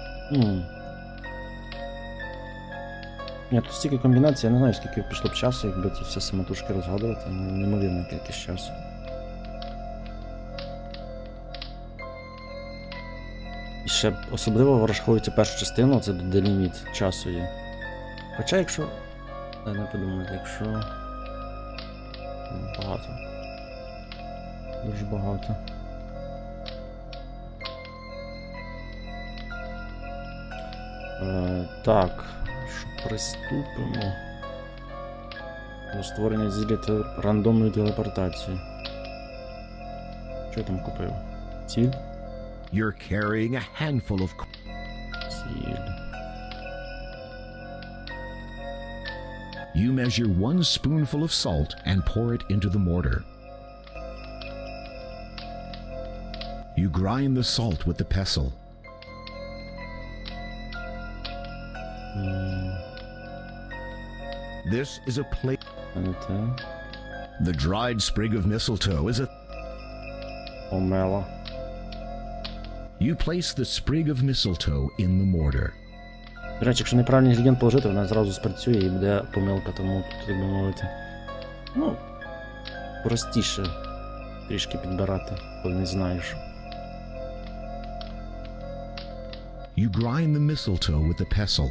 Ні, тут стільки комбінацій, я не знаю, скільки пішло б часу, якби ці все самотужки розгадувати, ну, неймовірна кількість часу. І ще особливо враховується першу частину, це де ліміт часу є. Хоча якщо... Дай не подумати, якщо... Багато. Дуже багато. Так, що приступимо до створення зілля рандомної телепортації. Що я там купив? Ціль? You're carrying a handful of... Ціль. You measure 1 spoonful of salt and pour it into the mortar. You grind the salt with the pestle. This is a plate. The dried sprig of mistletoe is a... Омела. You place the sprig of mistletoe in the mortar. До речі, якщо неправильний інгредієнт положити, вона зразу спрацює і буде помилка, тому тут, так би мовити. Ну, простіше трішки підбирати, коли не знаєш. You grind the mistletoe with the pestle.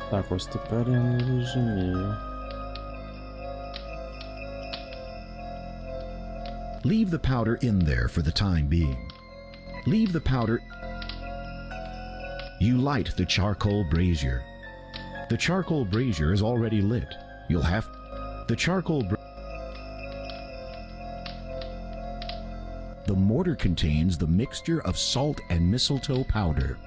Так, ось тепер я не розумію. Leave the powder in there for the time being. Leave the powder... You light the charcoal brazier. The charcoal brazier is already lit. You'll have... The charcoal... The mortar contains the mixture of salt and mistletoe powder.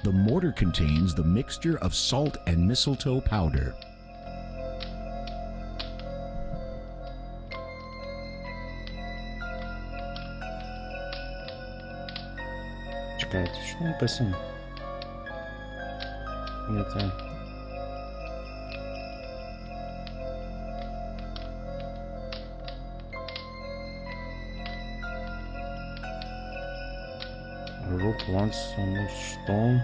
The mortar contains the mixture of salt and mistletoe powder. Чекайте, що написано? Не те. Rope once on a stone.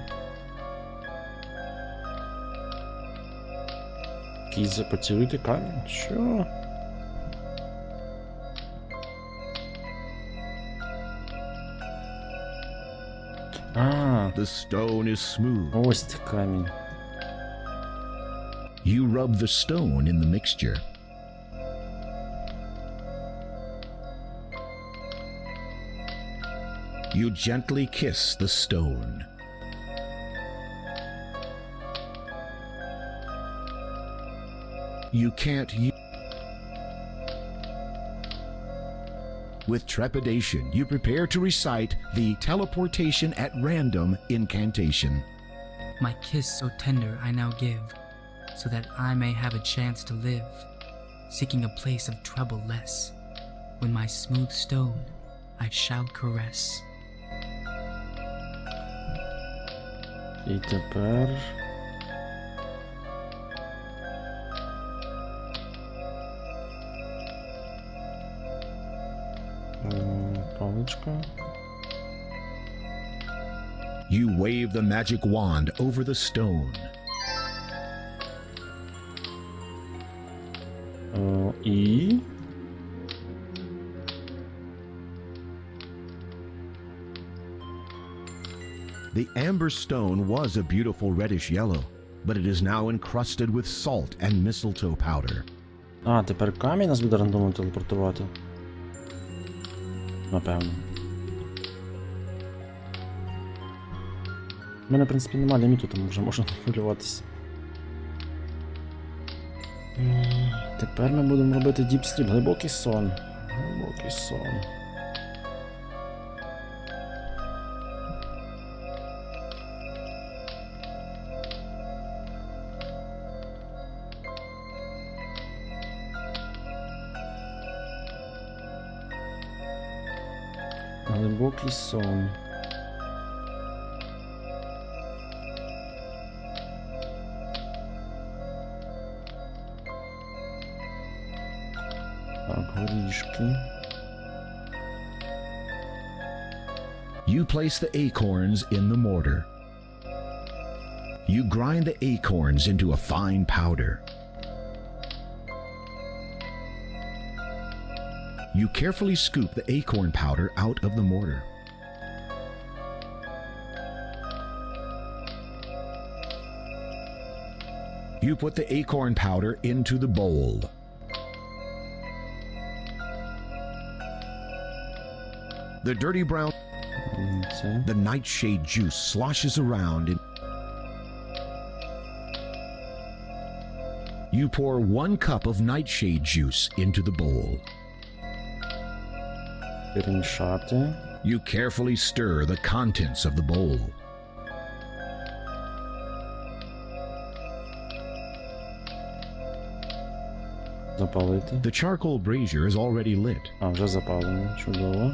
Кіза, поцілуйте камінь? Що? А, The stone is smooth. ось це камінь. You rub the stone in the mixture. You gently kiss the stone. You can't With trepidation, you prepare to recite the teleportation at random incantation. My kiss so tender I now give, so that I may have a chance to live, seeking a place of trouble less, when my smooth stone I shall caress. І тепер... Паличка. You wave the magic wand over the stone. І... The amber stone was a beautiful reddish yellow, but it is now encrusted with salt and mistletoe powder. А, тепер камінь нас буде рандомно телепортувати. Напевно. У мене, в принципі, немає ліміту, тому вже можна хвилюватися. Тепер ми будемо робити Deep Sleep, глибокий сон. Глибокий сон. Глибокий сон. Так, горішки. You place the acorns in the mortar. You grind the acorns into a fine powder. You carefully scoop the acorn powder out of the mortar. You put the acorn powder into the bowl. The dirty brown, Це. the nightshade juice sloshes around in. You pour 1 cup of nightshade juice into the bowl. Перемішати. You carefully stir the contents of the bowl. Запалити. The charcoal brazier is already lit. А, вже запалено. Чудово.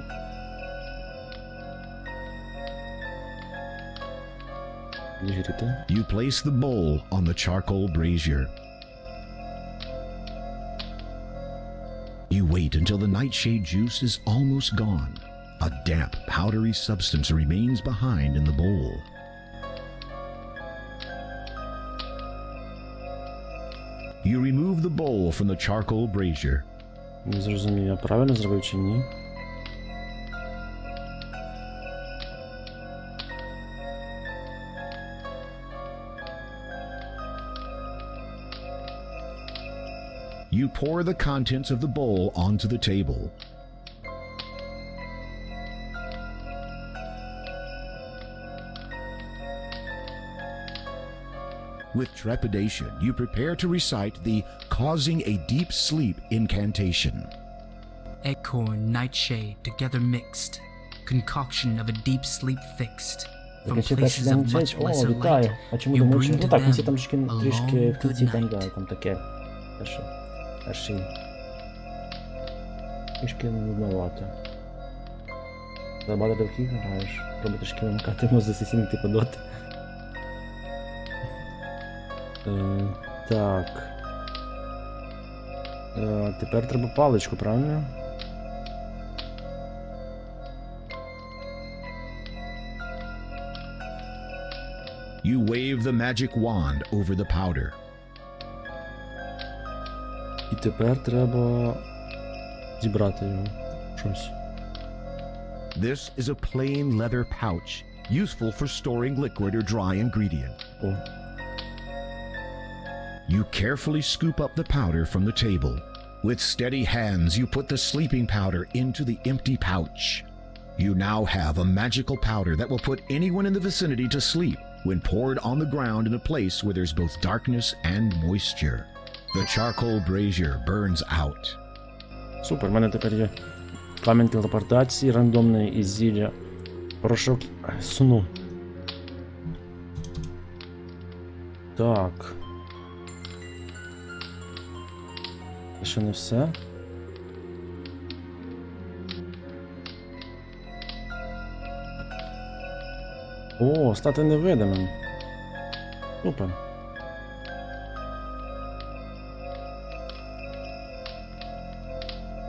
Відігріти. You place the bowl on the charcoal brazier. You wait until the nightshade juice is almost gone. A damp, powdery substance remains behind in the bowl. You remove the bowl from the charcoal brazier. Не зрозумів, я правильно зробив чи ні? You pour the contents of the bowl onto the table. With trepidation, you prepare to recite the causing a deep sleep incantation. Acorn, nightshade, together mixed. Concoction of a deep sleep fixed. From Таке places перший of much О, lesser вітаю. light, А чому you думаю, bring що... to Ну так, в кінці them там трішки a в long кінці good там, night. да, там таке. Перший. Трішки нудновато. Забагато в кіг граєш. Треба трішки вимикати мозок сесійний типу доти. Так. Тепер треба паличку, правильно? You wave the magic wand over the powder. І тепер треба зібрати його. Щось. This is a plain leather pouch, useful for storing liquid or dry ingredient. О. You carefully scoop up the powder from the table. With steady hands, you put the sleeping powder into the empty pouch. You now have a magical powder that will put anyone in the vicinity to sleep when poured on the ground in a place where there's both darkness and moisture. The charcoal brazier burns out. Супер, в мене тепер є камінь телепортації, рандомний із зілля, порошок сну. Так. Це ще не все. О, стати невидимим. Супер.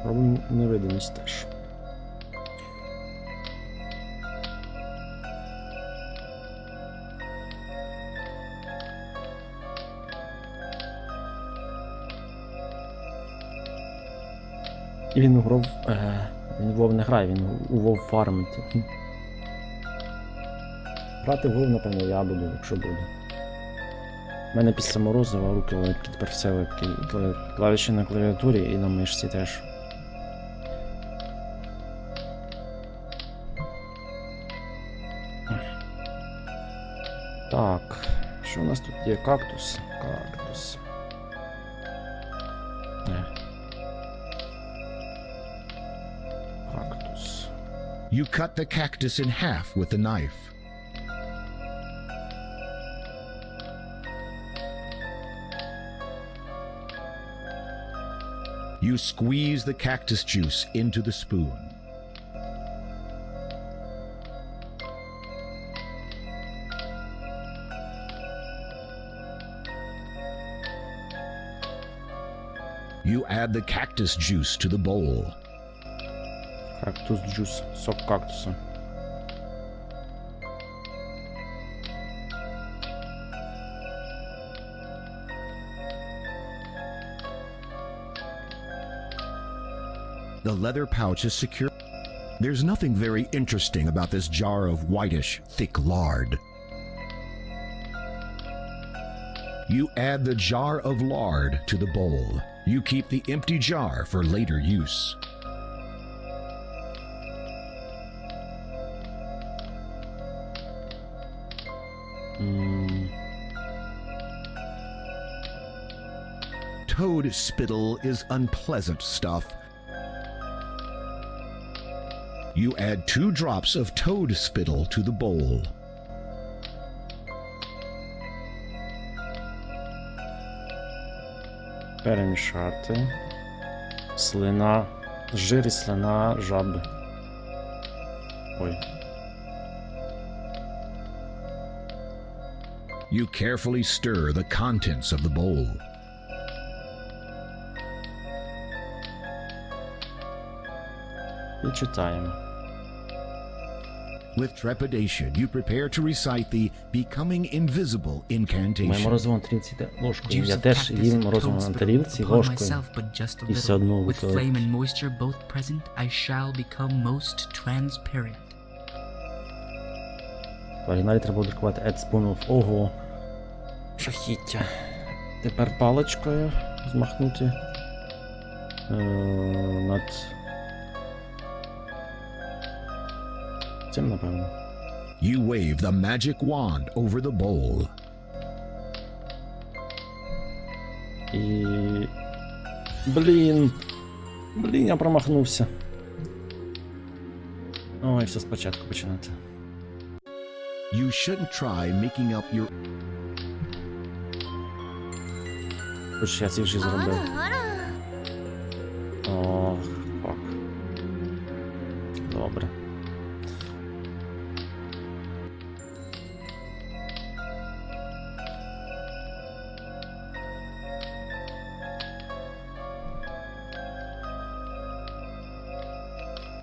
Робимо невидимість теж. І він у Вов... він Вов не грає, він у Вов фармить. Грати в Вов, напевно, я буду, якщо буду. У мене після Морозова руки липкі, тепер все липкі. Клавіші на клавіатурі і на мишці теж. Так, що у нас тут є? Кактус. Кактус. Кактус. You cut the cactus in half with a knife. You squeeze the cactus juice into the spoon. You add the cactus juice to the bowl. Кактус джус. Сок кактуса. The leather pouch is secure. There's nothing very interesting about this jar of whitish, thick lard. You add the jar of lard to the bowl. You keep the empty jar for later use. Toad spittle is unpleasant stuff. You add 2 drops of toad spittle to the bowl. Перемішати. Слина. Жир і слина жаби. Ой. You carefully stir the contents of the bowl. І читаємо. With trepidation, you prepare to recite the becoming invisible Моє incantation. морозиво на тарілці йде ложкою. Juice Я of теж cactus їм and морозиво toad на spittle тарілці upon ложкою. myself, but just a І все little. одно With flame викладають. and moisture both present, I shall become most transparent. В оригіналі треба буде друкувати add spoon of. Ого. Шахіття. Тепер паличкою змахнути над цим, напевно. You wave the magic wand over the bowl. І... Блін, я промахнувся. Ой, все спочатку починати. You shouldn't try making up your... Хоч я ці вже зробив. Ох, фак. Добре.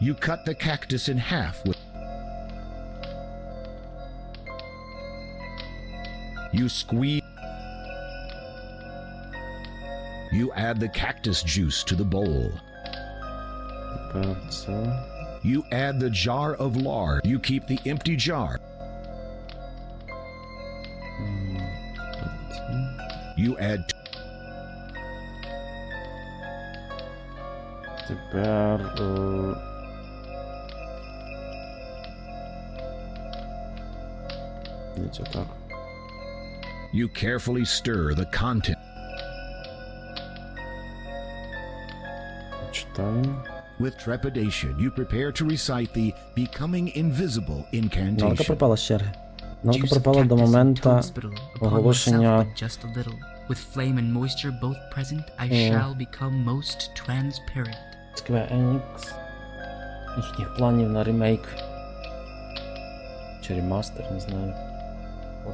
You cut the cactus in half with... You squeeze... You add the cactus juice to the bowl. Тепер це. You add the jar of lard. You keep the empty jar. You add... Тепер... Дивіться так. You carefully stir the content. Читаємо. With trepidation, you prepare to recite the becoming invisible Налка incantation. пропала з черги. Налка Juice of пропала до cactus and моменту toad spittle upon myself, оголошення but just a little. With flame and moisture both present, I shall become most transparent. Square Enix. Їхніх планів на ремейк. Чи ремастер, не знаю.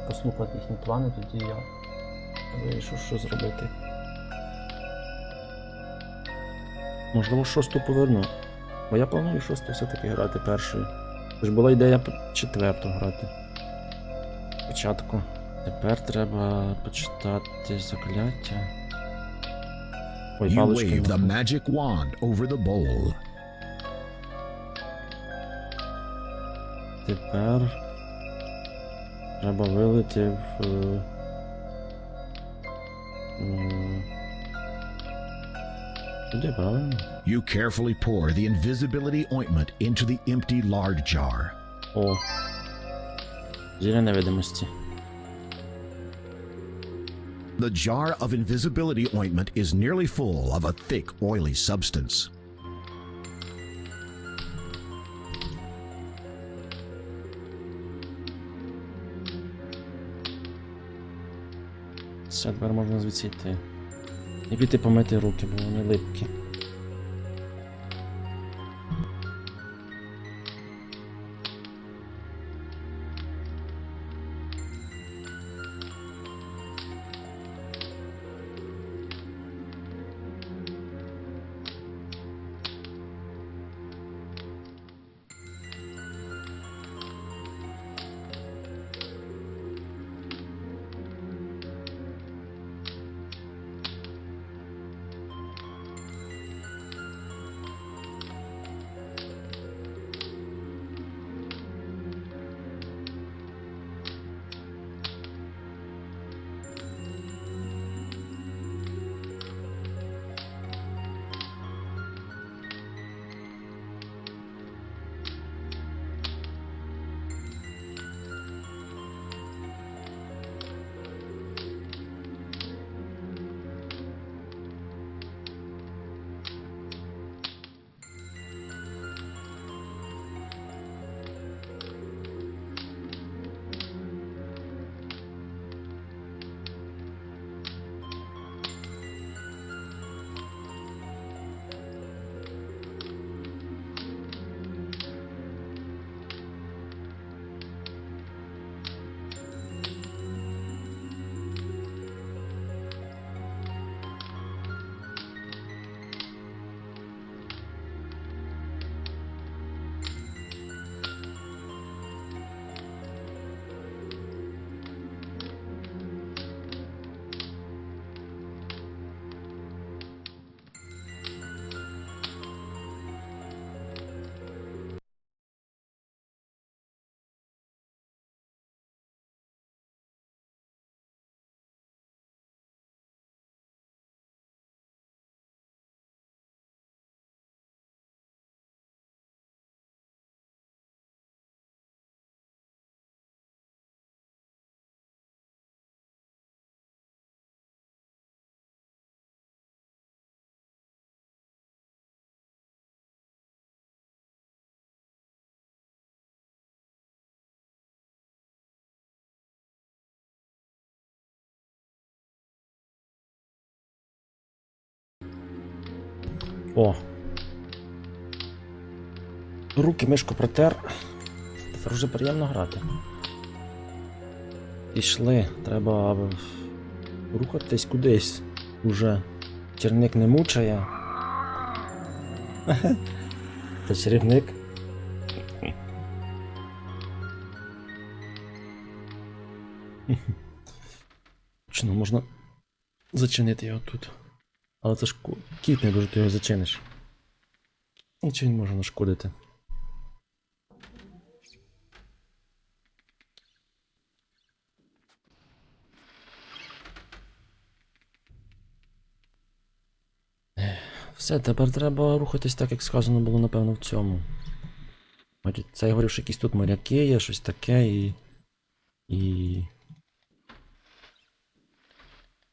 Послухати їхні плани, тоді я вирішив, що зробити. Можливо, 6-ту поверну. Бо я планую 6-ту все-таки грати першою. Тож була ідея 4-ту грати. Спочатку. Тепер треба почитати закляття. Ой, You палички. wave the не- magic wand over the bowl. Тепер треба вилити в... Туди, правильно? You carefully pour the invisibility ointment into the empty lard jar. О. Зілля невидимості. The jar of invisibility ointment is nearly full of a thick, oily substance. Все, тепер можна звідси йти. І піти помити руки, бо вони липкі. О! Руки мишку протер. Тепер вже приємно грати. Пішли, треба рухатись кудись. Уже чарівник не мучає. Це чарівник. Точно, можна зачинити його тут. Але це ж кіт, не дуже ти його зачиниш. Нічого не може нашкодити. Все, тепер треба рухатись так, як сказано було, напевно, в цьому. Це я говорив, що якісь тут моряки є, щось таке і...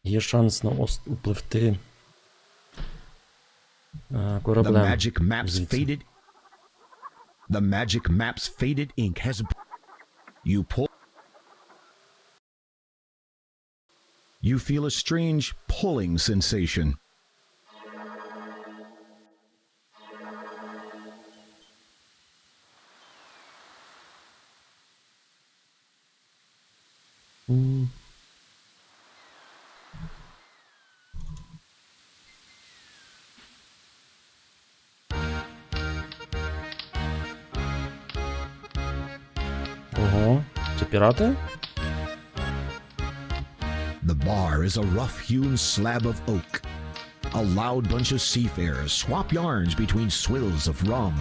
Є шанс на upливти кораблем. The magic map's faded ink has... You pull... You feel a strange pulling sensation. Ого, це пірати? The bar is a rough-hewn slab of oak. A loud bunch of seafarers swap yarns between swills of rum.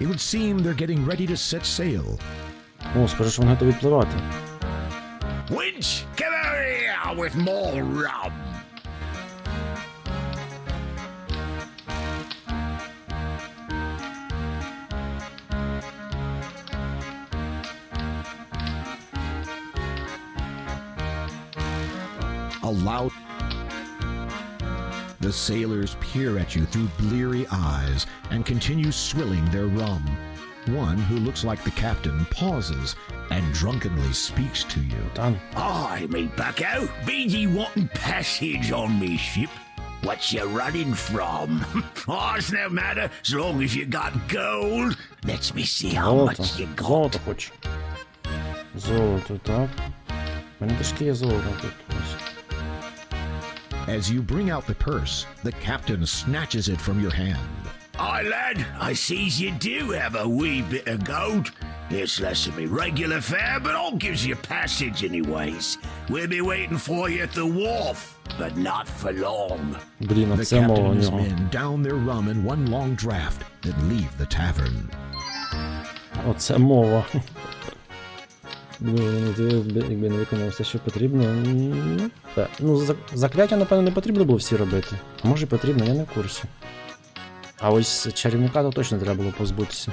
It would seem they're getting ready to set sail. О, скажи, що вони готові відпливати. Winch, come over here with more rum. A loud... The sailors peer at you through bleary eyes and continue swilling their rum. One who looks like the captain pauses and drunkenly speaks to you. Done. Aye, me bucko. Be ye wanting passage on me ship? What you running from? Oh, it's no matter, as long as you got gold. Let's me see how Золото. much you got. Золото хочу. Золото, так. У мене трішки є золото тут. Ось. As you bring out the purse, the captain snatches it from your hand. Aye, lad, I sees you do have a wee bit of gold. It's less than me regular fare, but I'll give you passage anyways. We'll be waiting for you at the wharf, but not for long. Блін, а The це мова captain у and his нього. men down their rum in one long draft, then leave the tavern. Оце мова. Якби не виконав все, що потрібно. Ну, так. Ну, закляття, напевно, не потрібно було всі робити. А може потрібно, я не в курсі. А ось чарівника то точно треба було позбутися.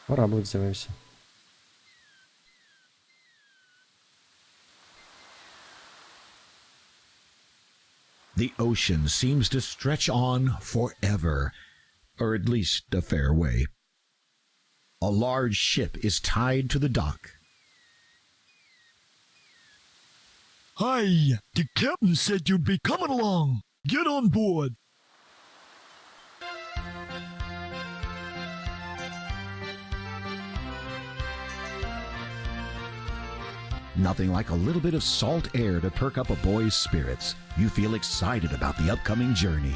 Кораблик з'явився. The ocean seems to stretch on forever, or at least a fair way. A large ship is tied to the dock. Hi, the captain said you'd be coming along. Get on board. Nothing like a little bit of salt air to perk up a boy's spirits. You feel excited about the upcoming journey.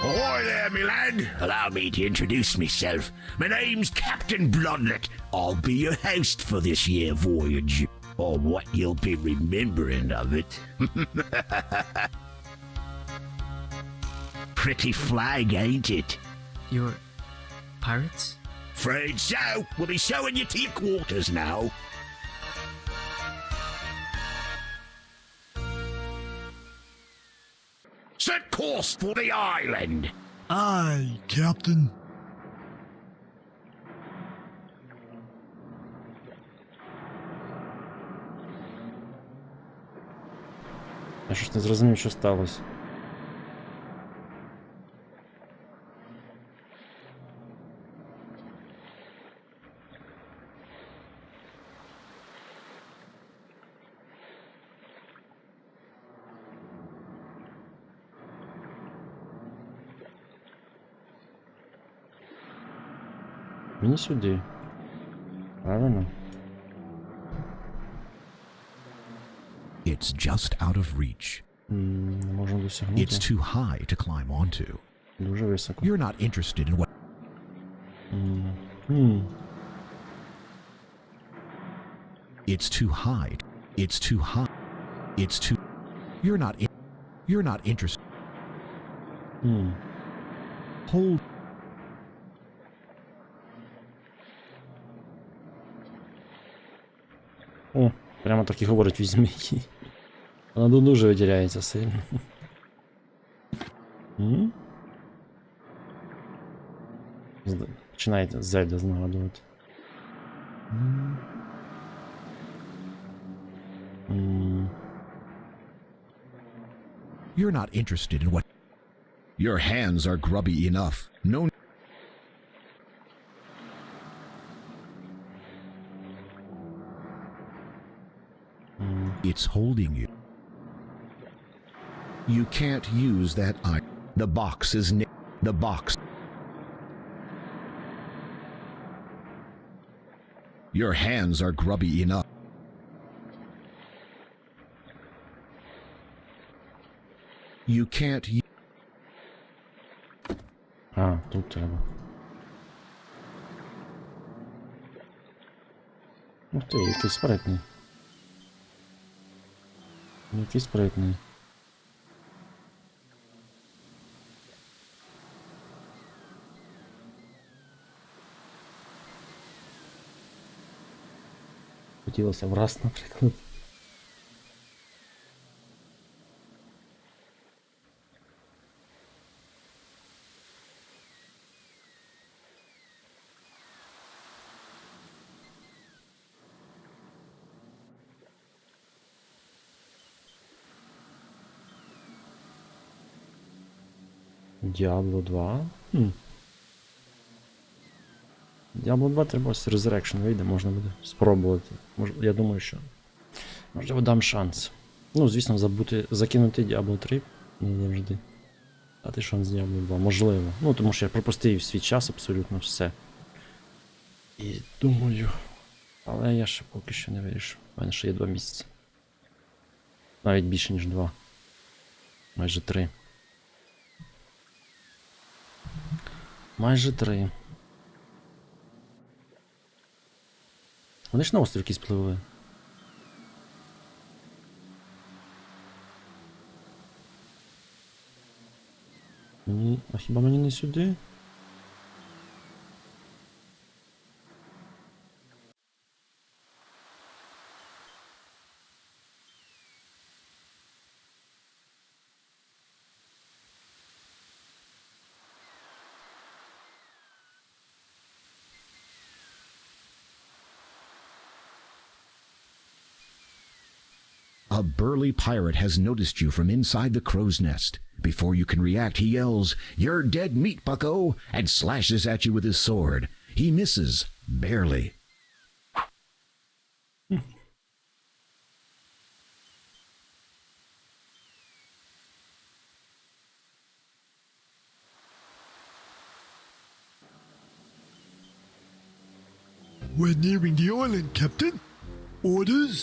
Ahoy there, me lad. Allow me to introduce myself. My name's Captain Blodlet. I'll be your host for this year voyage. Or what you'll be remembering of it. Pretty flag, ain't it? You're pirates? Afraid so. We'll be showing you to your quarters now. Set course for the island. Aye, Captain. Я щось не зрозумів, що сталося. Мені сюди. Правильно? It's just out of reach. Не можу досягнути. It's too high to climb onto. Дуже високо. You're not interested in what. It's too high. It's too high. It's too. You're not. You're not interested. Hold. О, прямо так і говорить, візьми її. Вона дуже виділяється сильно. Починаєте Зельда знагадувати. You're not interested in what. Your hands are grubby enough. No. It's holding you. You can't use that eye. The box is the box. Your hands are grubby enough. You can't. А, тут треба. Ух ти, який спритний. Який спритний. Хотілося враз, наприклад. Diablo 2. Diablo 2 треба ось Resurrection вийде, можна буде спробувати. Я думаю, що можливо дам шанс. Ну, звісно, закинути Diablo 3 не завжди. Дати шанс Diablo 2, можливо. Ну, тому що я пропустив свій час абсолютно все. І думаю. Але я ще поки що не вирішив. У мене ще є 2 місяці. Навіть більше, ніж 2. Майже 3. Майже 3. Вони ж на острів якийсь пливли. А хіба мені не сюди? A burly pirate has noticed you from inside the crow's nest. Before you can react, he yells, "You're dead meat, bucko!" and slashes at you with his sword. He misses, barely. We're nearing the island, Captain. Orders?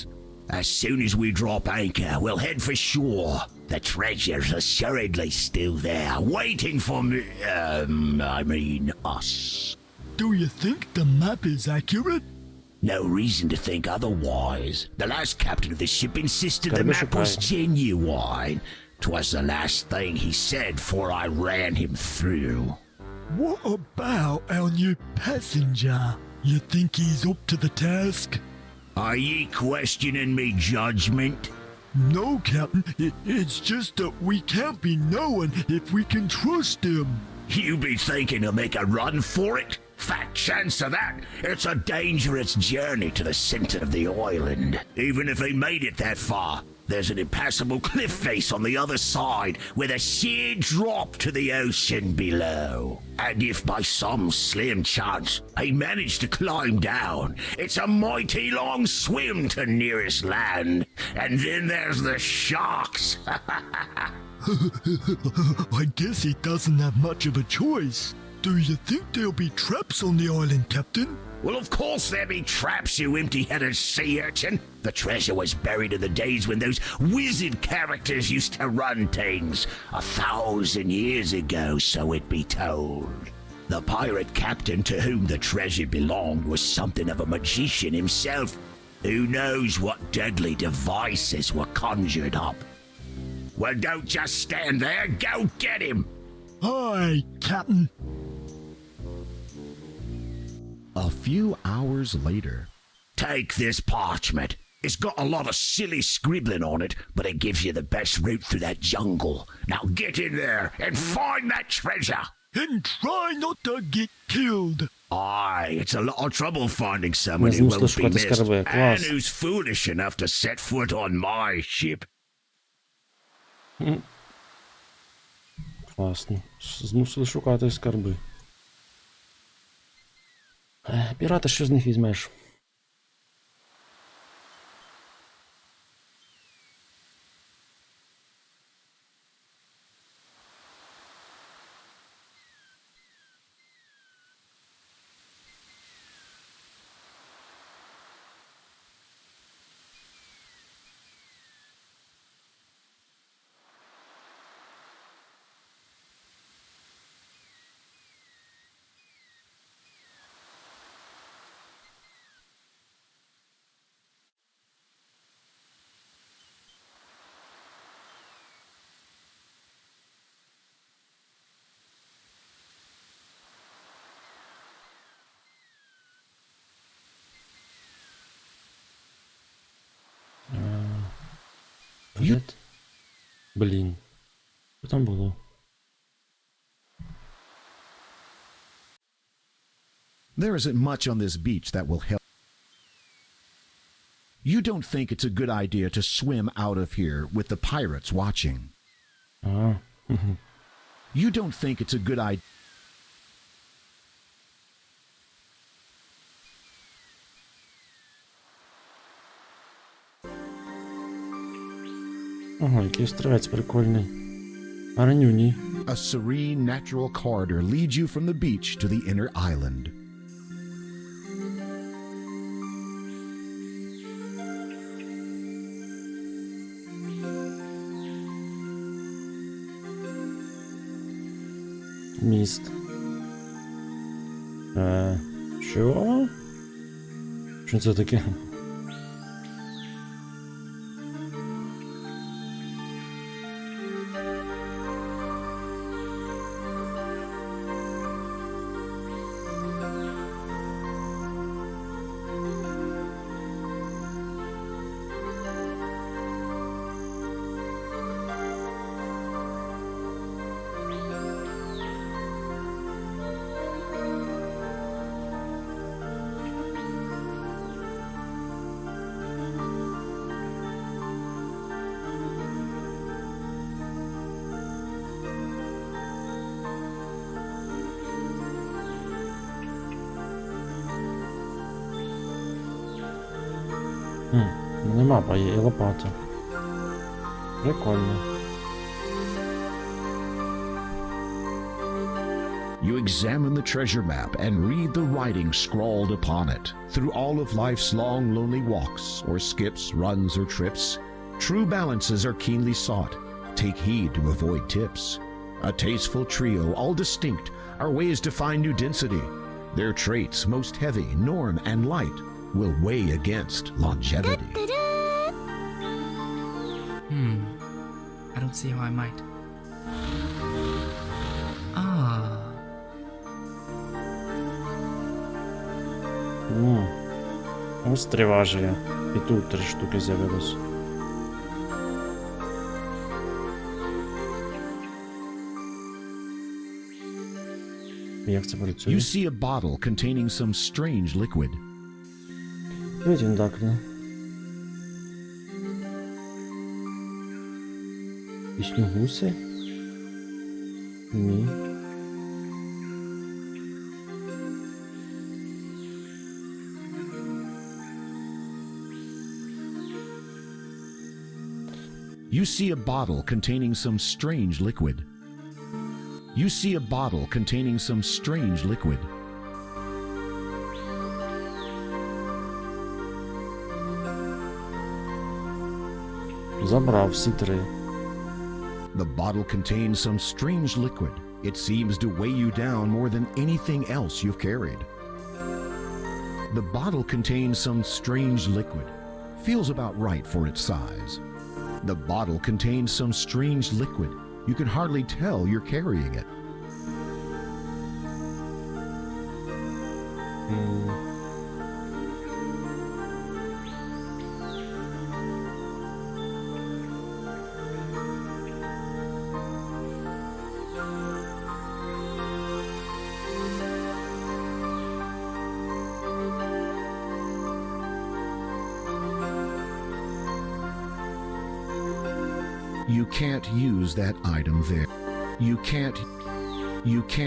As soon as we drop anchor, we'll head for shore. The treasure's assuredly still there, waiting for me. Us. Do you think the map is accurate? No reason to think otherwise. The last captain of the ship insisted the map was genuine. 'Twas the last thing he said before I ran him through. What about our new passenger? You think he's up to the task? Are ye questioning me judgment? No, Captain. It's just that we can't be knowing if we can trust him. You be thinking to make a run for it? Fat chance of that. It's a dangerous journey to the center of the island. Even if he made it that far, There's an impassable cliff face on the other side with a sheer drop to the ocean below. And if by some slim chance I manage to climb down, it's a mighty long swim to nearest land. And then there's the sharks. I guess he doesn't have much of a choice. Do you think there'll be traps on the island, Captain? Well, of course there be traps, you empty-headed sea urchin. The treasure was buried in the days when those wizard characters used to run things. 1,000 years ago, so it be told. The pirate captain to whom the treasure belonged was something of a magician himself. Who knows what deadly devices were conjured up? Well, don't just stand there, go get him! Aye, Captain. A few hours later. Take this parchment. It's got a lot of silly scribbling on it, but it gives you the best route through that jungle. Now get in there and find that treasure. And try not to get killed. Aye, it's a lot of trouble finding someone who won't be missed and who's foolish enough to set foot on my ship. Класно. Змусили шукати скарби. Пірати, що з них візьмеш? Блін. Що там було? There isn't much on this beach that will help. You don't think it's a good idea to swim out of here with the pirates watching. You don't think it's a good idea. Ага, який островець прикольний. А раню ні. A serene natural corridor leads you from the beach to the inner island. Міст. Що? Що це таке? Нема, бо є і лопата. Прикольно. You examine the treasure map and read the writing scrawled upon it. Through all of life's long, lonely walks, or skips, runs, or trips, true balances are keenly sought. Take heed to avoid tips. A tasteful trio, all distinct, are ways to find new density. Their traits, most heavy, norm, and light, will weigh against longevity. I don't see how I might. Остріважує. І тут 3 штуки з'явилось. Як це працює? You see a bottle containing some strange liquid. Ось він так, не? Пісню гуси? Ні. You see a bottle containing some strange liquid. You see a bottle containing some strange liquid. Забрав всі три. The bottle contains some strange liquid. It seems to weigh you down more than anything else you've carried. The bottle contains some strange liquid. Feels about right for its size. The bottle contains some strange liquid. You can hardly tell you're carrying it. You can't use that item there. You can't use.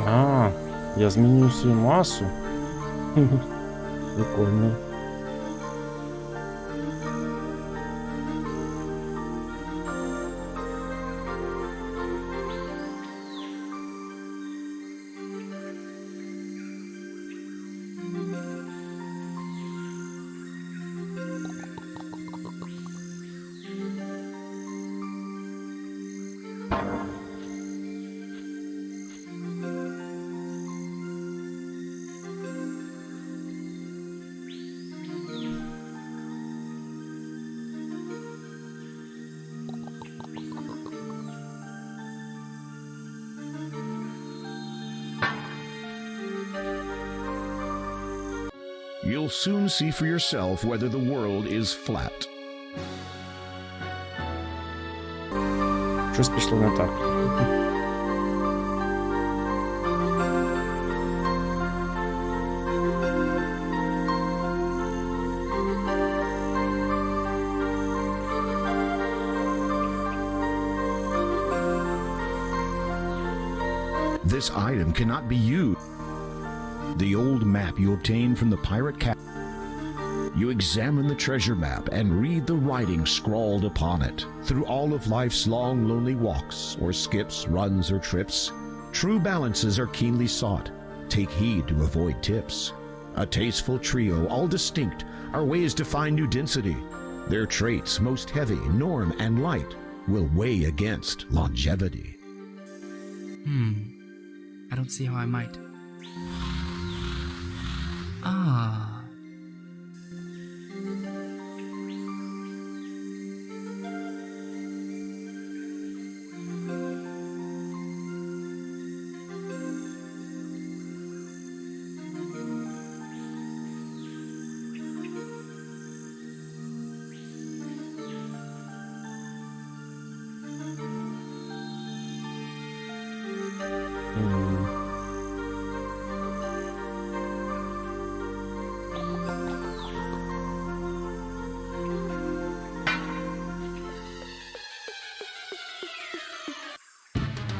А, я змінюю свою масу. Прикольно. You'll soon see for yourself whether the world is flat. Щось пішло не так. This item cannot be used. The old map you obtained from the pirate captain. You examine the treasure map and read the writing scrawled upon it. Through all of life's long, lonely walks, or skips, runs, or trips, true balances are keenly sought. Take heed to avoid tips. A tasteful trio, all distinct, are ways to find new density. Their traits, most heavy, norm, and light, will weigh against longevity. I don't see how I might. Ah.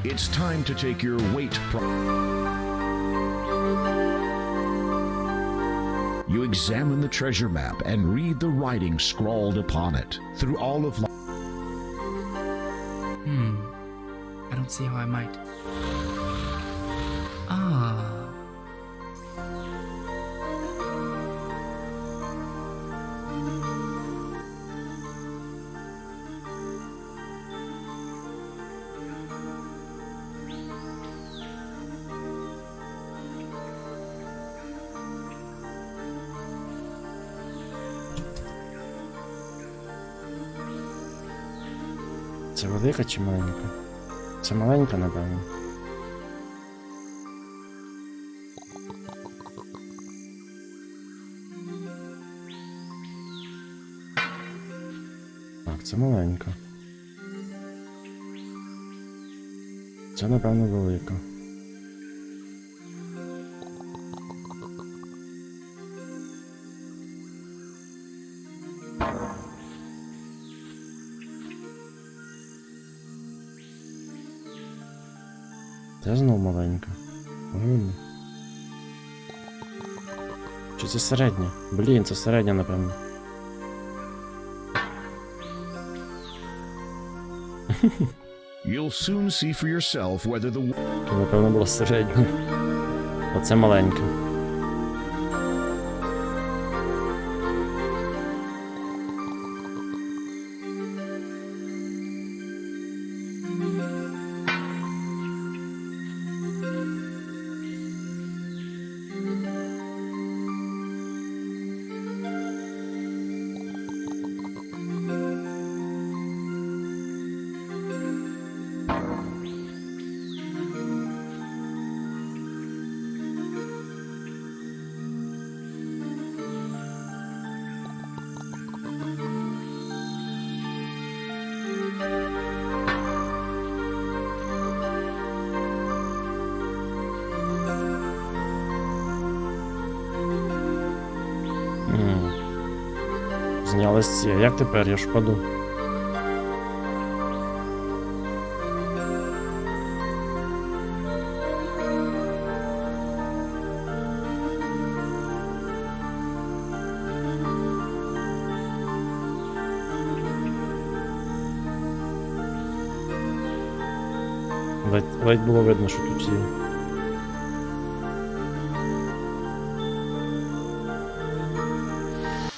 It's time to take your weight. You examine the treasure map and read the writing scrawled upon it. Through all of life. I don't see how I might. Ah. Це велика чи маленька? Це маленька, напевно. Так, це маленька. Це, напевно, велика. Це знов маленька. Правильно? Чи це середня? Блін, це середня, напевно. You'll soon see for yourself whether the То, напевно, була середня. Оце маленька. Знялись ці. А як тепер? Я ж впаду. Ледь було видно, що тут є.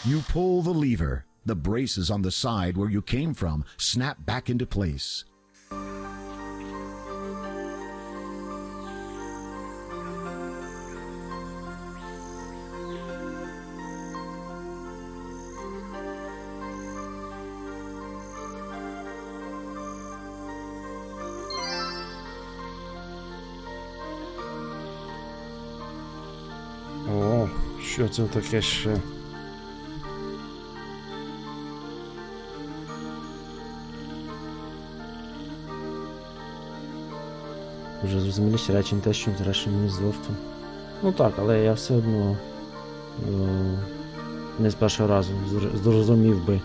You pull the lever, the braces on the side where you came from snap back into place. О, що це таке ще? Вже зрозуміліші речі не те, що зрештою мені з Вортом. Ну так, але я все одно не з першого разу зрозумів би,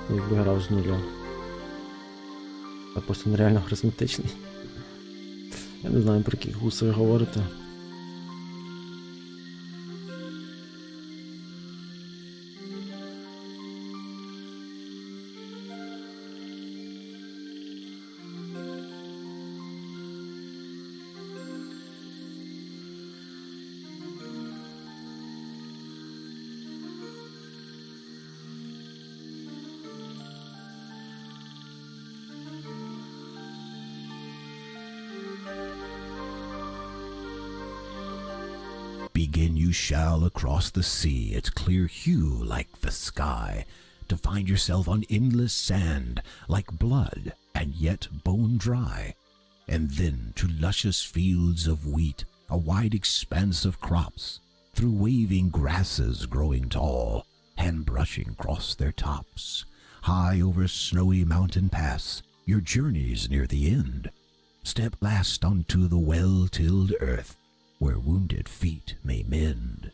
якби грав з нуля. А просто нереально харизматичний. Я не знаю, про яких гуси ви говорите. Begin you shall across the sea, its clear hue like the sky, to find yourself on endless sand, like blood, and yet bone dry, and then to luscious fields of wheat, a wide expanse of crops, through waving grasses growing tall, and brushing across their tops, high over snowy mountain pass, your journey's near the end. Step last onto the well-tilled earth, where wounded feet may mend.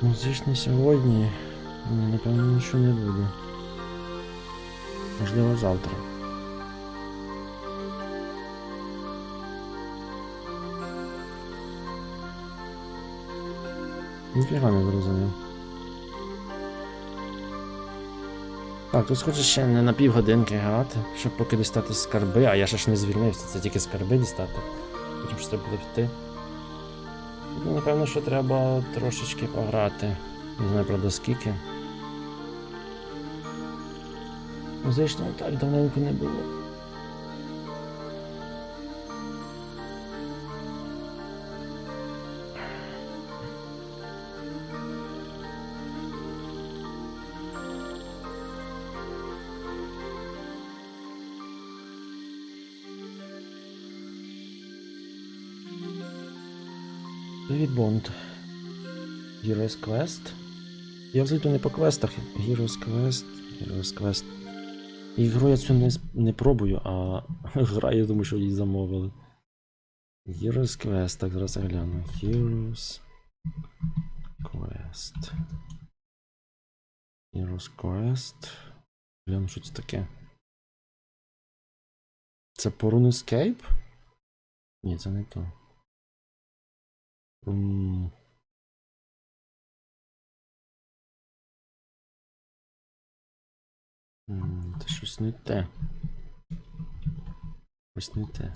Музичний сьогодні, напевно, нічого не буде. Можливо, завтра. Ніфіга не зрозумів. Так, тут схоже ще не на півгодинки грати, щоб поки дістати скарби, а я ще ж не звільнився, це тільки скарби дістати. Потім що треба буде вти. Ну, напевно, що треба трошечки пограти. Не знаю, правда, скільки. Музично так давненько не було. Привіт, Бонд. Heroes Quest. Я взагалі не по квестах. Heroes Quest. Heroes Quest. Ігру я цю не пробую, а граю, тому що її замовили. Heroes Quest. Так, зараз я гляну. Heroes Quest. Heroes Quest. Гляну, що це таке. Це по RuneScape? Ні, це не то. Це щось не те. Ось не те.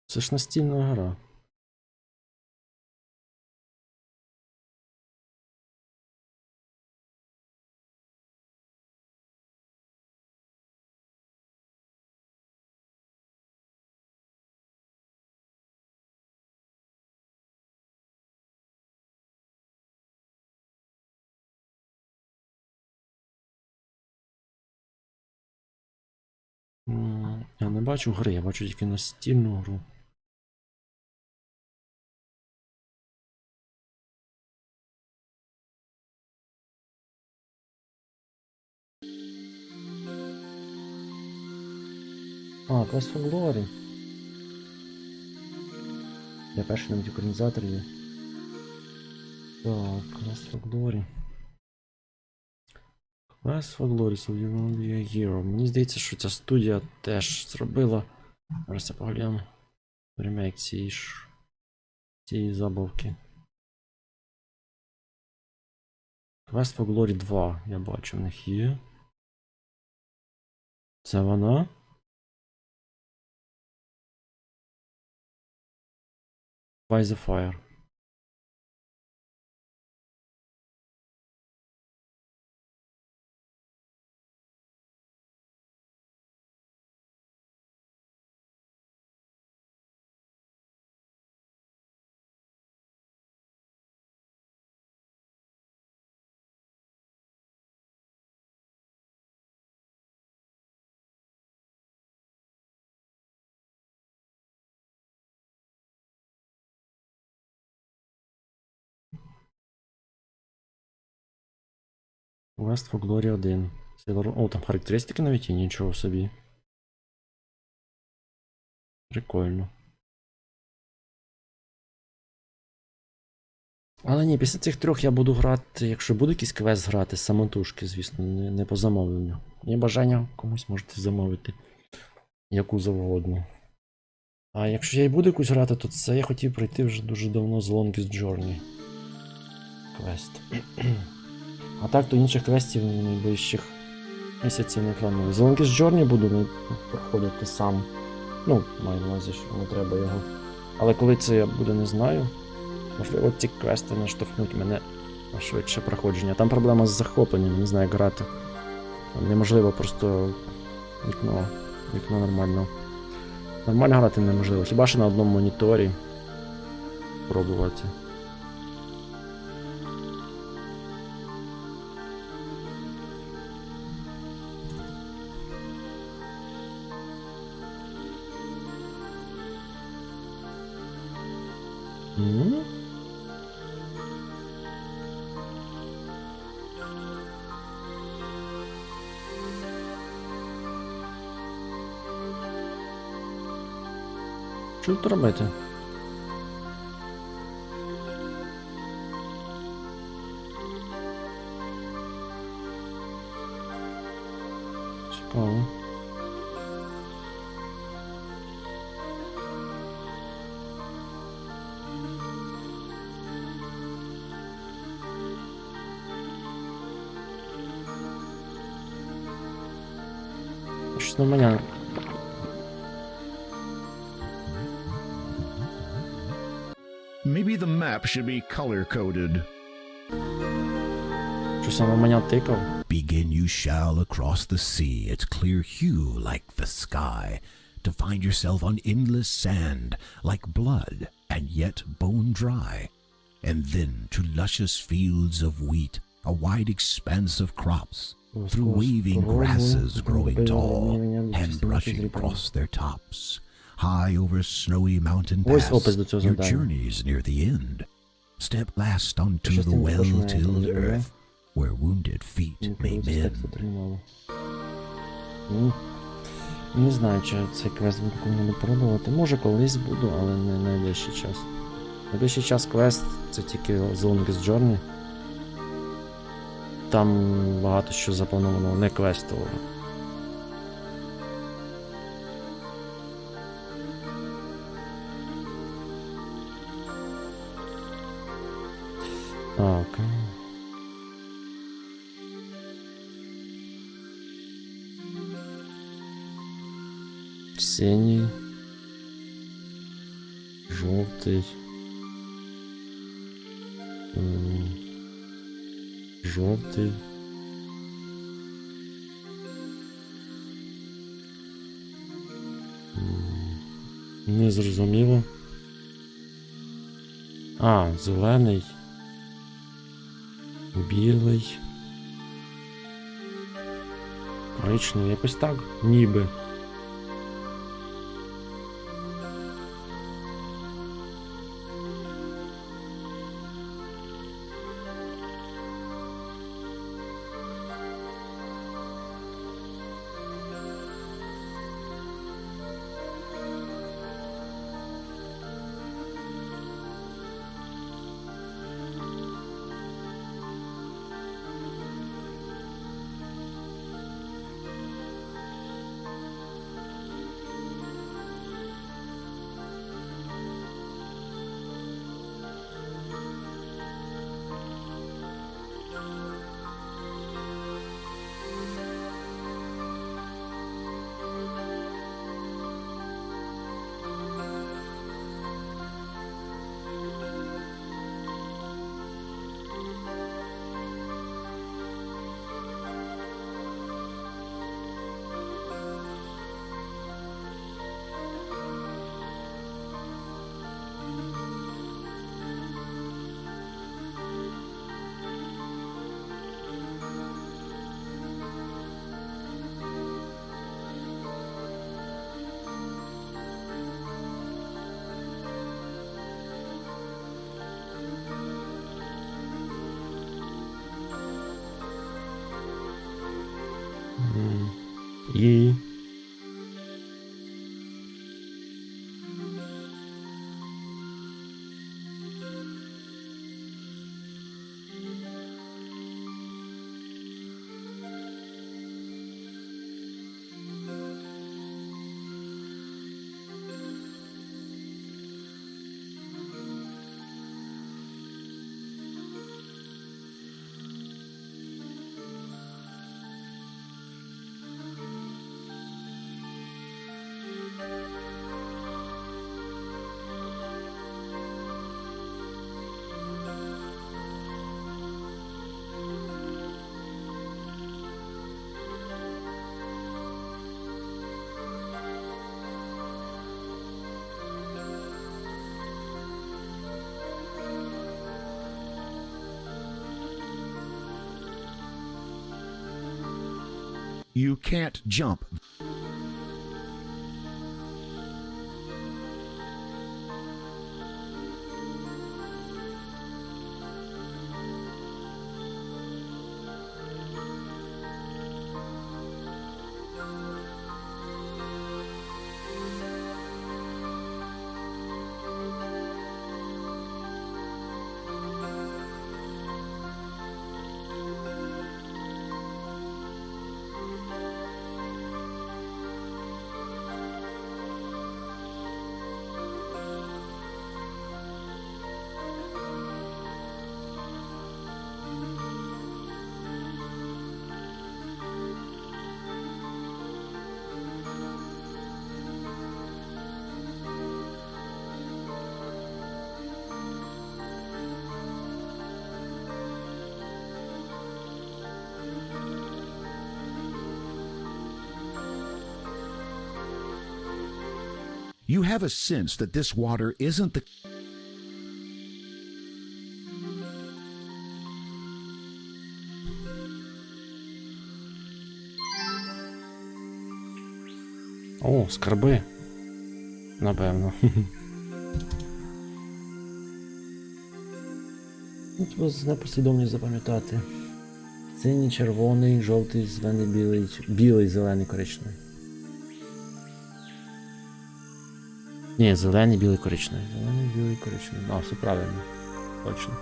Це ж настільна гра. Я не бачу гри, я бачу тільки настільну гру. Квест for Glory. Я перший навіть українізатор є. Так, Quest for Glory. Quest for Glory, so you will be a hero. Мені здається, що ця студія теж зробила. Зараз я погляну. Ремейк цієї забавки. Quest for Glory 2, я бачу, в них є. Це вона? By the Fire. Quest for Glory 1. О, там характеристики навіть є, нічого собі. Прикольно. Але ні, після цих трьох я буду грати, якщо буде якийсь квест грати, самотужки, звісно, не по замовленню. Є бажання, комусь можете замовити. Яку завгодно. А якщо я і буду якусь грати, то це я хотів пройти вже дуже давно з Longest Journey. Квест. А так, то інших квестів найближчих місяців не планую. З Longest Journey буду проходити сам. Ну, маю на увазі, що не треба його. Але коли це буде, не знаю. Можливо, ці квести наштовхнуть мене на швидше проходження. Там проблема з захопленням, не знаю, як грати. Там неможливо просто вікно нормально. Нормально грати неможливо. Хіба що на одному моніторі пробувати. Що тут робити? Цікаво. Щось нормально. Maybe the map should be color-coded. Щось на мене тикав. Begin you shall across the sea, its clear hue like the sky, to find yourself on endless sand, like blood, and yet bone dry, and then to luscious fields of wheat, a wide expanse of crops, through waving grasses growing tall and brushing across their tops, high over snowy mountain Ось опис paths. до цього Your завдання. journey's near the end. Step last onto the well-tilled earth, where wounded feet may mend. Не знаю, чи цей квест буду коли-небудь пробувати. Може колись буду, але не найближчий час. Найближчий час квест це тільки The Longest Journey. Там багато що заплановано не квестового. Так. Синій. Жовтий. Жовтий. Не зрозуміло. А, зелений. Білий. Коричневий, якось так, ніби. І... You can't jump. You have a sense that this water isn't the О, скарби. Напевно. Тут непослідовність запам'ятати. Синій, червоний, жовтий, зелений, білий, білий, зелений, коричневий. Ні, зелений, білий, коричневий. Зелений, білий, коричневий. А, все правильно. Точно.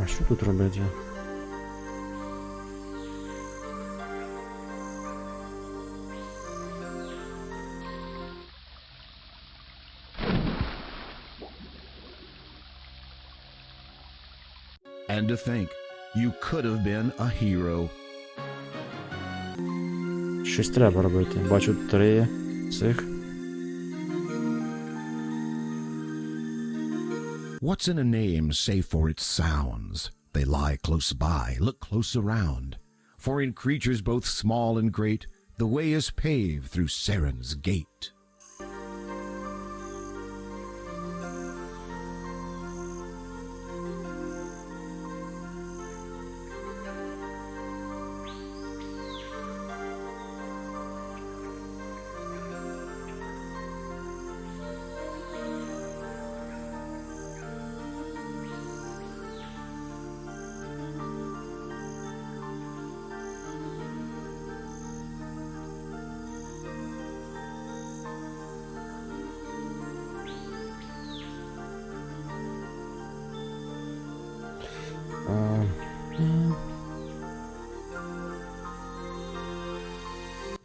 А що тут робити? And to think, you could have been a hero. Щось треба робити. Бачу 3 цих. What's in a name save for its sounds? They lie close by, look close around. For in creatures both small and great, the way is paved through Saren's gate.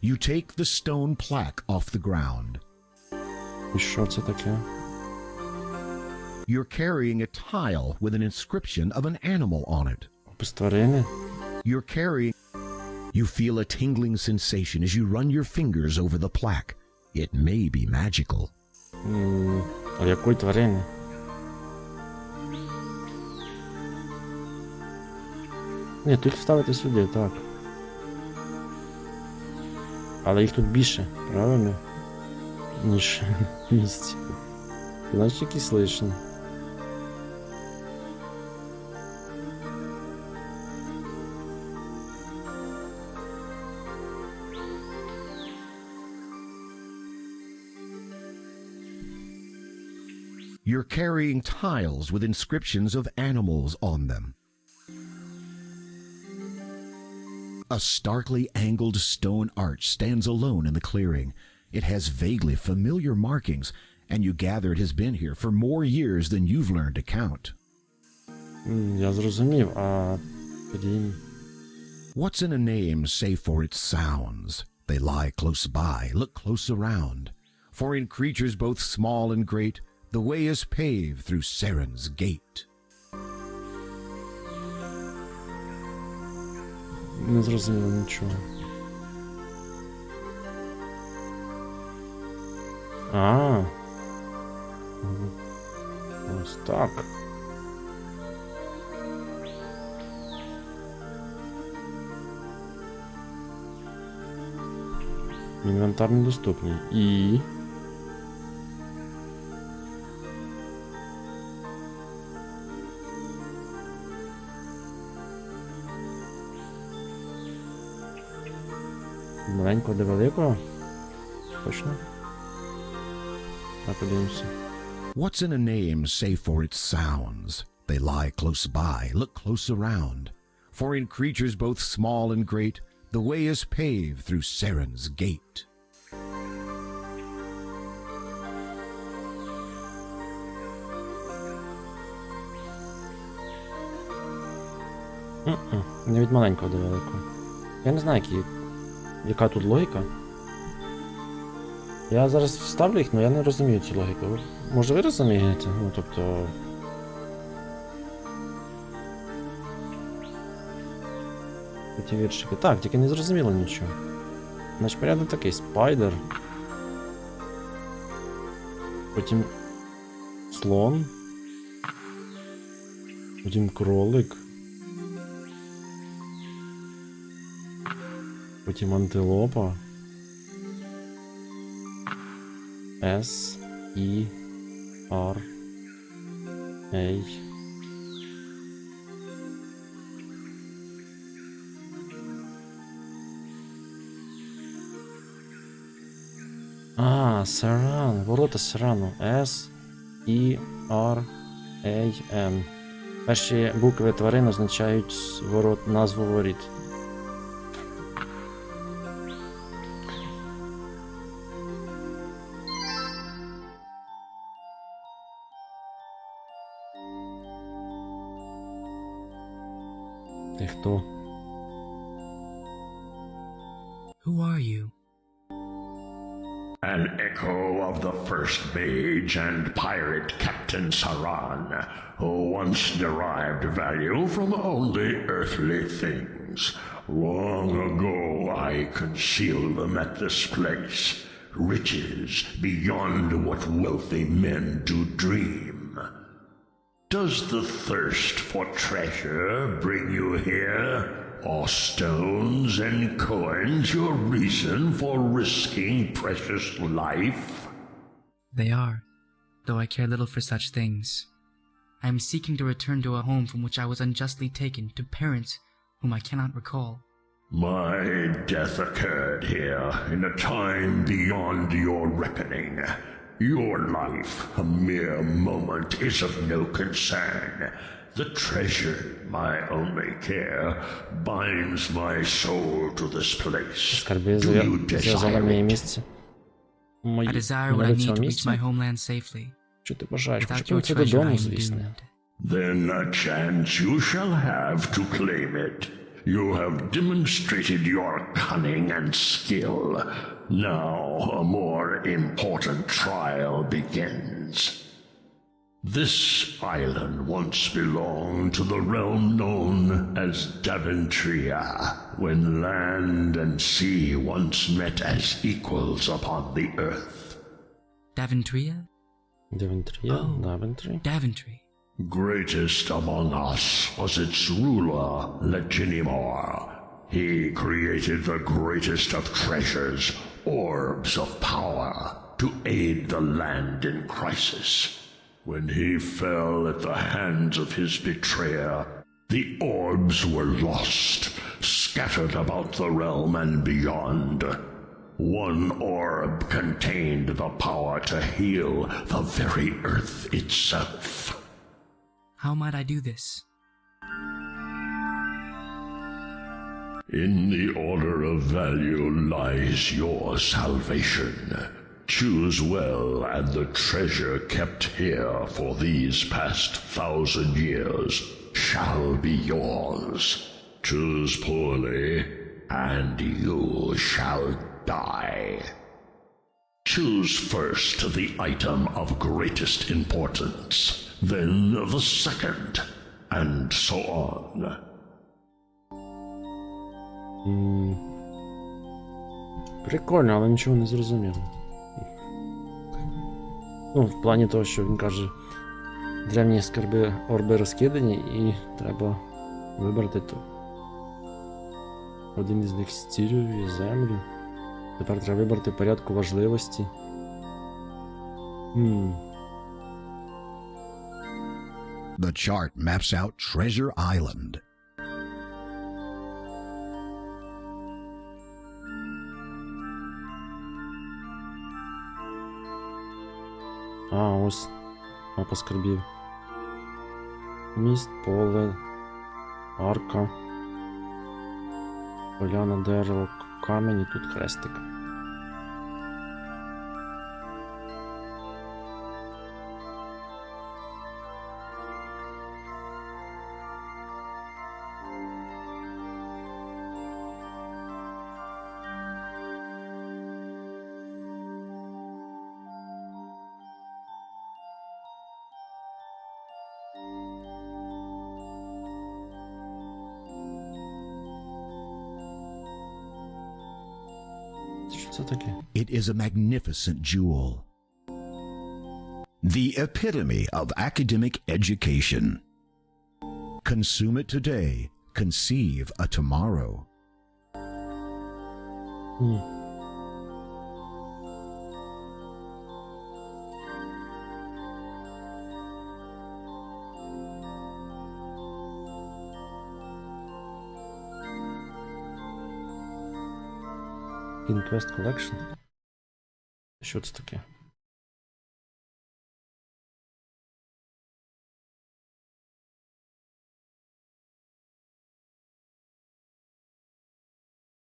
You take the stone plaque off the ground. І що це таке? You're carrying a tile with an inscription of an animal on it. Опис тварини? You're carrying... You feel a tingling sensation as you run your fingers over the plaque. It may be magical. А якої тварини? Ні, тут їх ставити сюди, так. Але їх тут більше, правильно? Ніж місць. Значить якісь лишні. You're carrying tiles with inscriptions of animals on them. A starkly angled stone arch stands alone in the clearing. It has vaguely familiar markings, and you gather it has been here for more years than you've learned to count. Я зрозумів, а тоді... What's in a name save for its sounds? They lie close by, look close around. For in creatures both small and great, the way is paved through Saren's gate. Не зрозуміло нічого. А. Ось так. Інвентар недоступний. І... Маленького до великого? Точно? Так, подивимося. What's in a name save for its sounds? They lie close by, look close around. For in creatures both small and great, the way is paved through Saren's gate. Не від маленького до великого. Я не знаю, яка тут логіка. Я зараз вставлю їх, але я не розумію цю логіку. Може ви розумієте? Ну, тобто... Ці віршики. Так, тільки не зрозуміло нічого. Значить, порядок такий. Спайдер. Потім... слон. Потім кролик. Потім антилопа. S, E, R, A, А, Саран, ворота Сарану. S-E-R-A-N. Перші букви тварин означають назву воріт. Ти хто? Who are you? An echo of the first mage and pirate Captain Saran, who once derived value from only earthly things. Long ago I concealed them at this place, riches beyond what wealthy men do dream. Does the thirst for treasure bring you here? Are stones and coins your reason for risking precious life? They are, though I care little for such things. I am seeking to return to a home from which I was unjustly taken, to parents whom I cannot recall. My death occurred here in a time beyond your reckoning. Your life, a mere moment, is of no concern. The treasure, my only care, binds my soul to this place. Скарби Do you зв'язали моє desire it? місце. I desire what I need to reach my homeland safely. Що ти бажаєш? Without Хочу your це treasure, I додому, am звісно. doomed. Then a chance you shall have to claim it. You have demonstrated your cunning and skill. Now a more important trial begins. This island once belonged to the realm known as Daventria, when land and sea once met as equals upon the earth. Daventria? Daventria? Oh. Daventry? Daventry. Greatest among us was its ruler, Leginimor. He created the greatest of treasures, orbs of power, to aid the land in crisis. When he fell at the hands of his betrayer, the orbs were lost, scattered about the realm and beyond. One orb contained the power to heal the very earth itself. How might I do this? In the order of value lies your salvation. Choose well, and the treasure kept here for these past 1,000 years shall be yours. Choose poorly, and you shall die. Choose first the item of greatest importance, then the second, and so on. Прикольно, але нічого не зрозуміло. Ну, в плані того, що він каже, древні скарби орби розкидані і треба вибрати то. Один із них стілює землю. Тепер треба вибрати порядку важливості. The chart maps out Treasure Island. А, ось мапа скарбів. Міст, поле, арка, поляна, дерево, камінь і тут хрестик. Що це таке? It is a magnificent jewel. The epitome of academic education. Consume it today, conceive a tomorrow. In Quest Collection. Що це таке?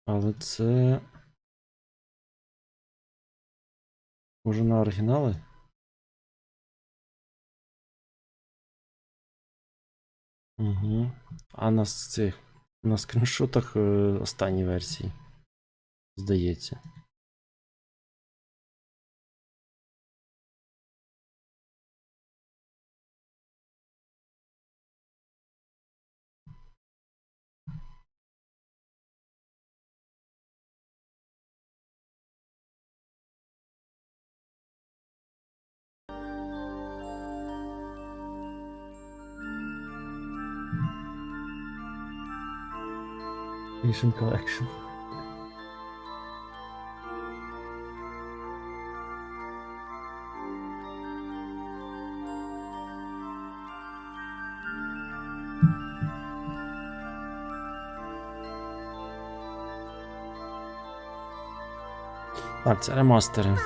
Але це... Може на оригінали? Угу. А на скріншотах останній версії. Здається. Edition Collection. Так, це ремастери.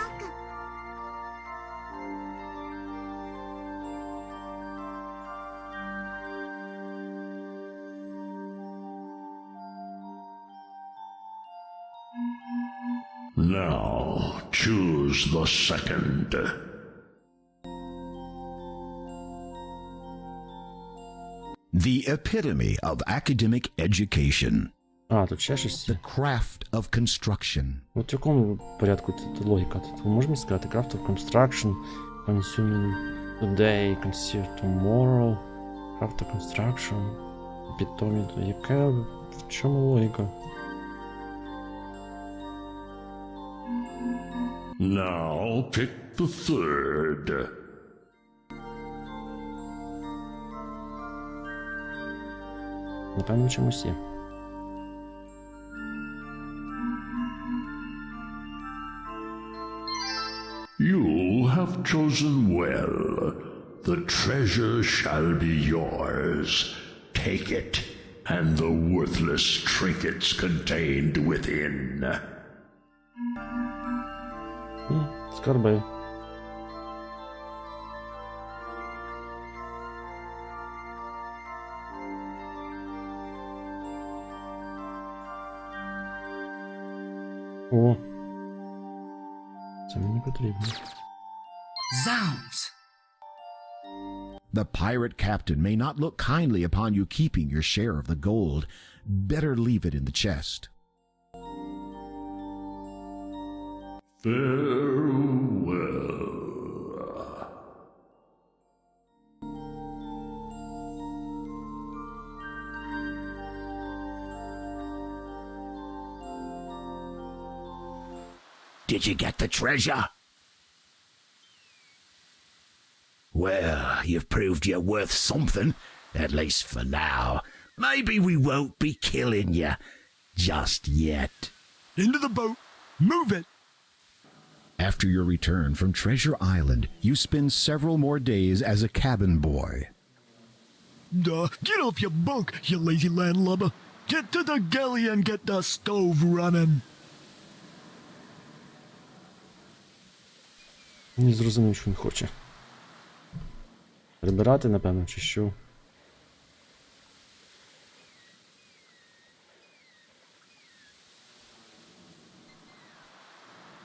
Now, choose the second. The epitome of academic education. А, тут ще щось є. The craft of construction. От в якому порядку тут логіка? Тут ви можете сказати craft of construction, consuming today, consume tomorrow, craft of construction, epitome, яка, в чому логіка? Now pick the third. Напевно, в чомусь є. You have chosen well. The treasure shall be yours. Take it, and the worthless trinkets contained within. Скарби. О. Це мені потрібно. Zounds! The pirate captain may not look kindly upon you keeping your share of the gold. Better leave it in the chest. Farewell. Did you get the treasure? Well, you've proved you're worth something, at least for now. Maybe we won't be killing you just yet. Into the boat. Move it. After your return from Treasure Island, you spend several more days as a cabin boy. Get off your bunk, you lazy landlubber. Get to the galley and get the stove running. Не зрозумів, що він хоче. Прибирати, напевно, чи що?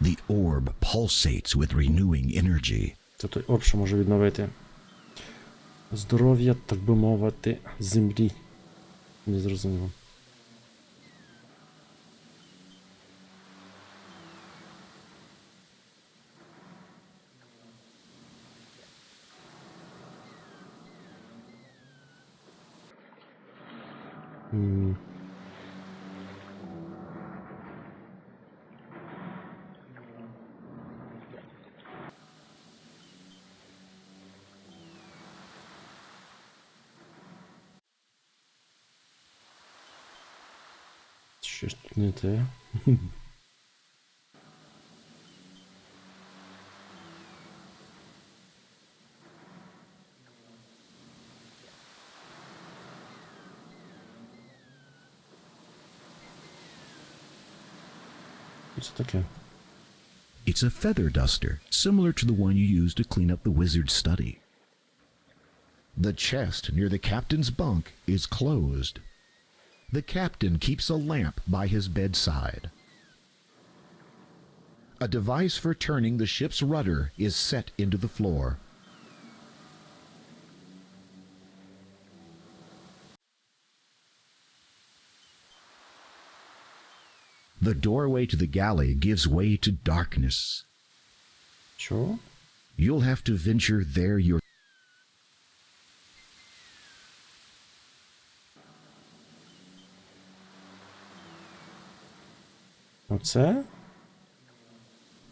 The orb pulsates with renewing energy. Це той орб, що може відновити здоров'я, так би мовити, землі. Не зрозуміло. Щось тут не те. Що це таке? It's a feather duster, similar to the one you use to clean up the wizard's study. The chest near the captain's bunk is closed. The captain keeps a lamp by his bedside. A device for turning the ship's rudder is set into the floor. The doorway to the galley gives way to darkness. Що? You'll have to venture there yourself. Оце?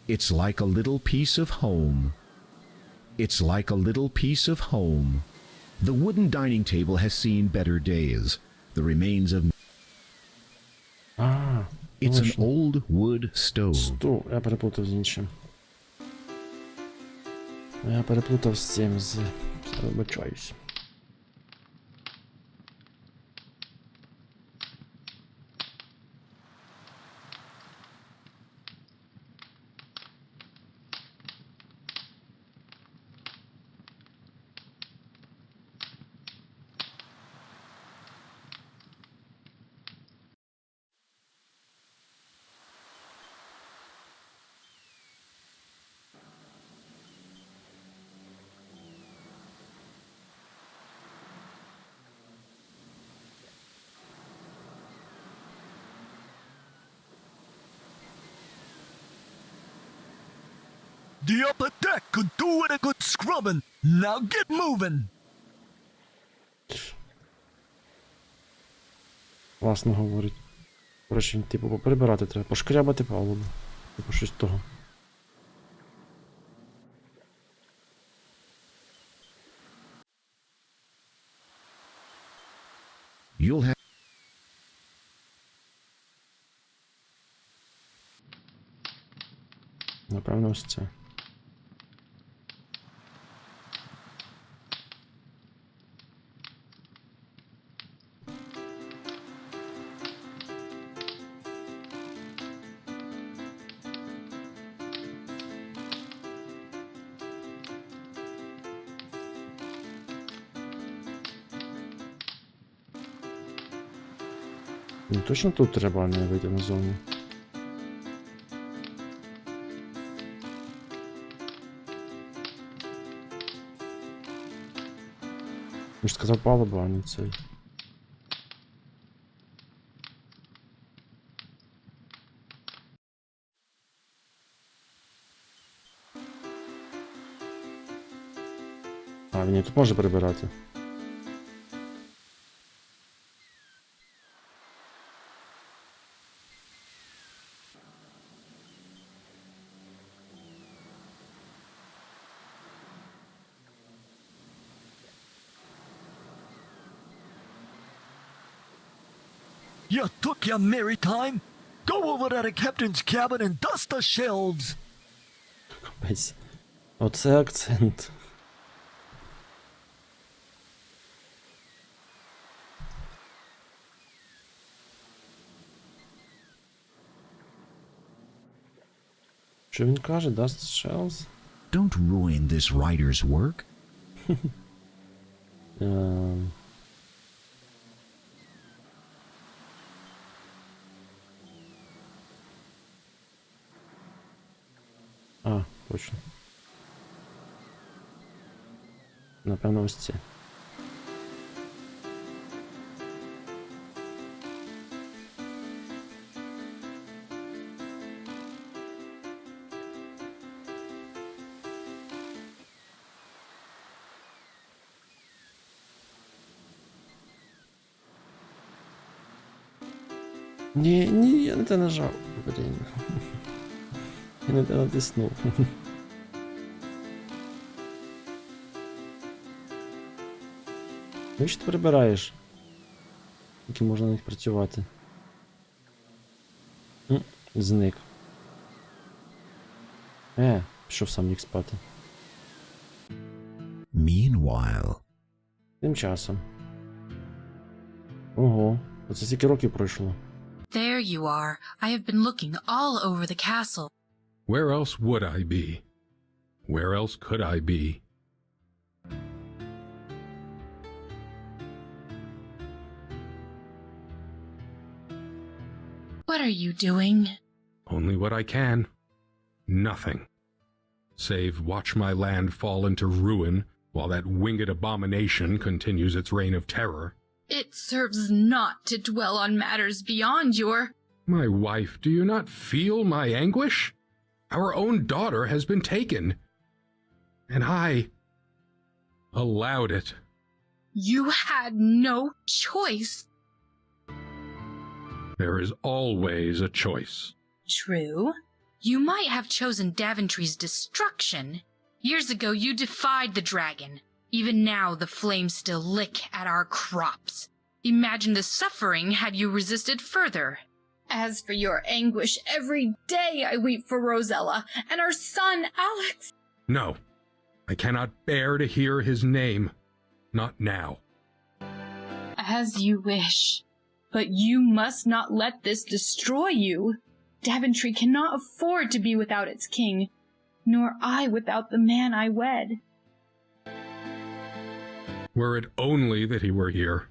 It's like a little piece of home. It's like a little piece of home. The wooden dining table has seen better days. The remains of... А, It's an точно. old wood stove. Я переплутав з іншим. Я переплутав з цим, вибачаюсь. The upper deck could do with a good scrubbing. Now get moving. Класно говорить. Коротше, типу, поприбирати треба, пошкрябати палубу. Типу, щось того. You'll have... Напевно, ось це. Ну, точно тут треба не вийти назовні. Я ж сказав палуба, а не цей. А, він і тут може прибирати. You took your merry time. Go over to the captain's cabin and dust the shelves. Капець. Оце акцент. Що він каже? Dust shells? Don't ruin this writer's work. А, точно. Напевно, ось це. Ні, я не те нажав. Блін. Я не те натиснув. Ну що ти прибираєш? Які можна на них працювати. Зник. Пішов сам ліг спати. Meanwhile... Тим часом. Ого, оце стільки років пройшло. There you are. I have been looking all over the castle. Where else would I be? Where else could I be? What are you doing? Only what I can. Nothing. Save watch my land fall into ruin while that winged abomination continues its reign of terror. It serves not to dwell on matters beyond your... My wife, do you not feel my anguish? Our own daughter has been taken. And I allowed it. You had no choice. There is always a choice. True. You might have chosen Daventry's destruction. Years ago, you defied the dragon. Even now, the flames still lick at our crops. Imagine the suffering had you resisted further. As for your anguish, every day I weep for Rosella and our son, Alex. No, I cannot bear to hear his name. Not now. As you wish. But you must not let this destroy you. Daventry cannot afford to be without its king, nor I without the man I wed. Were it only that he were here,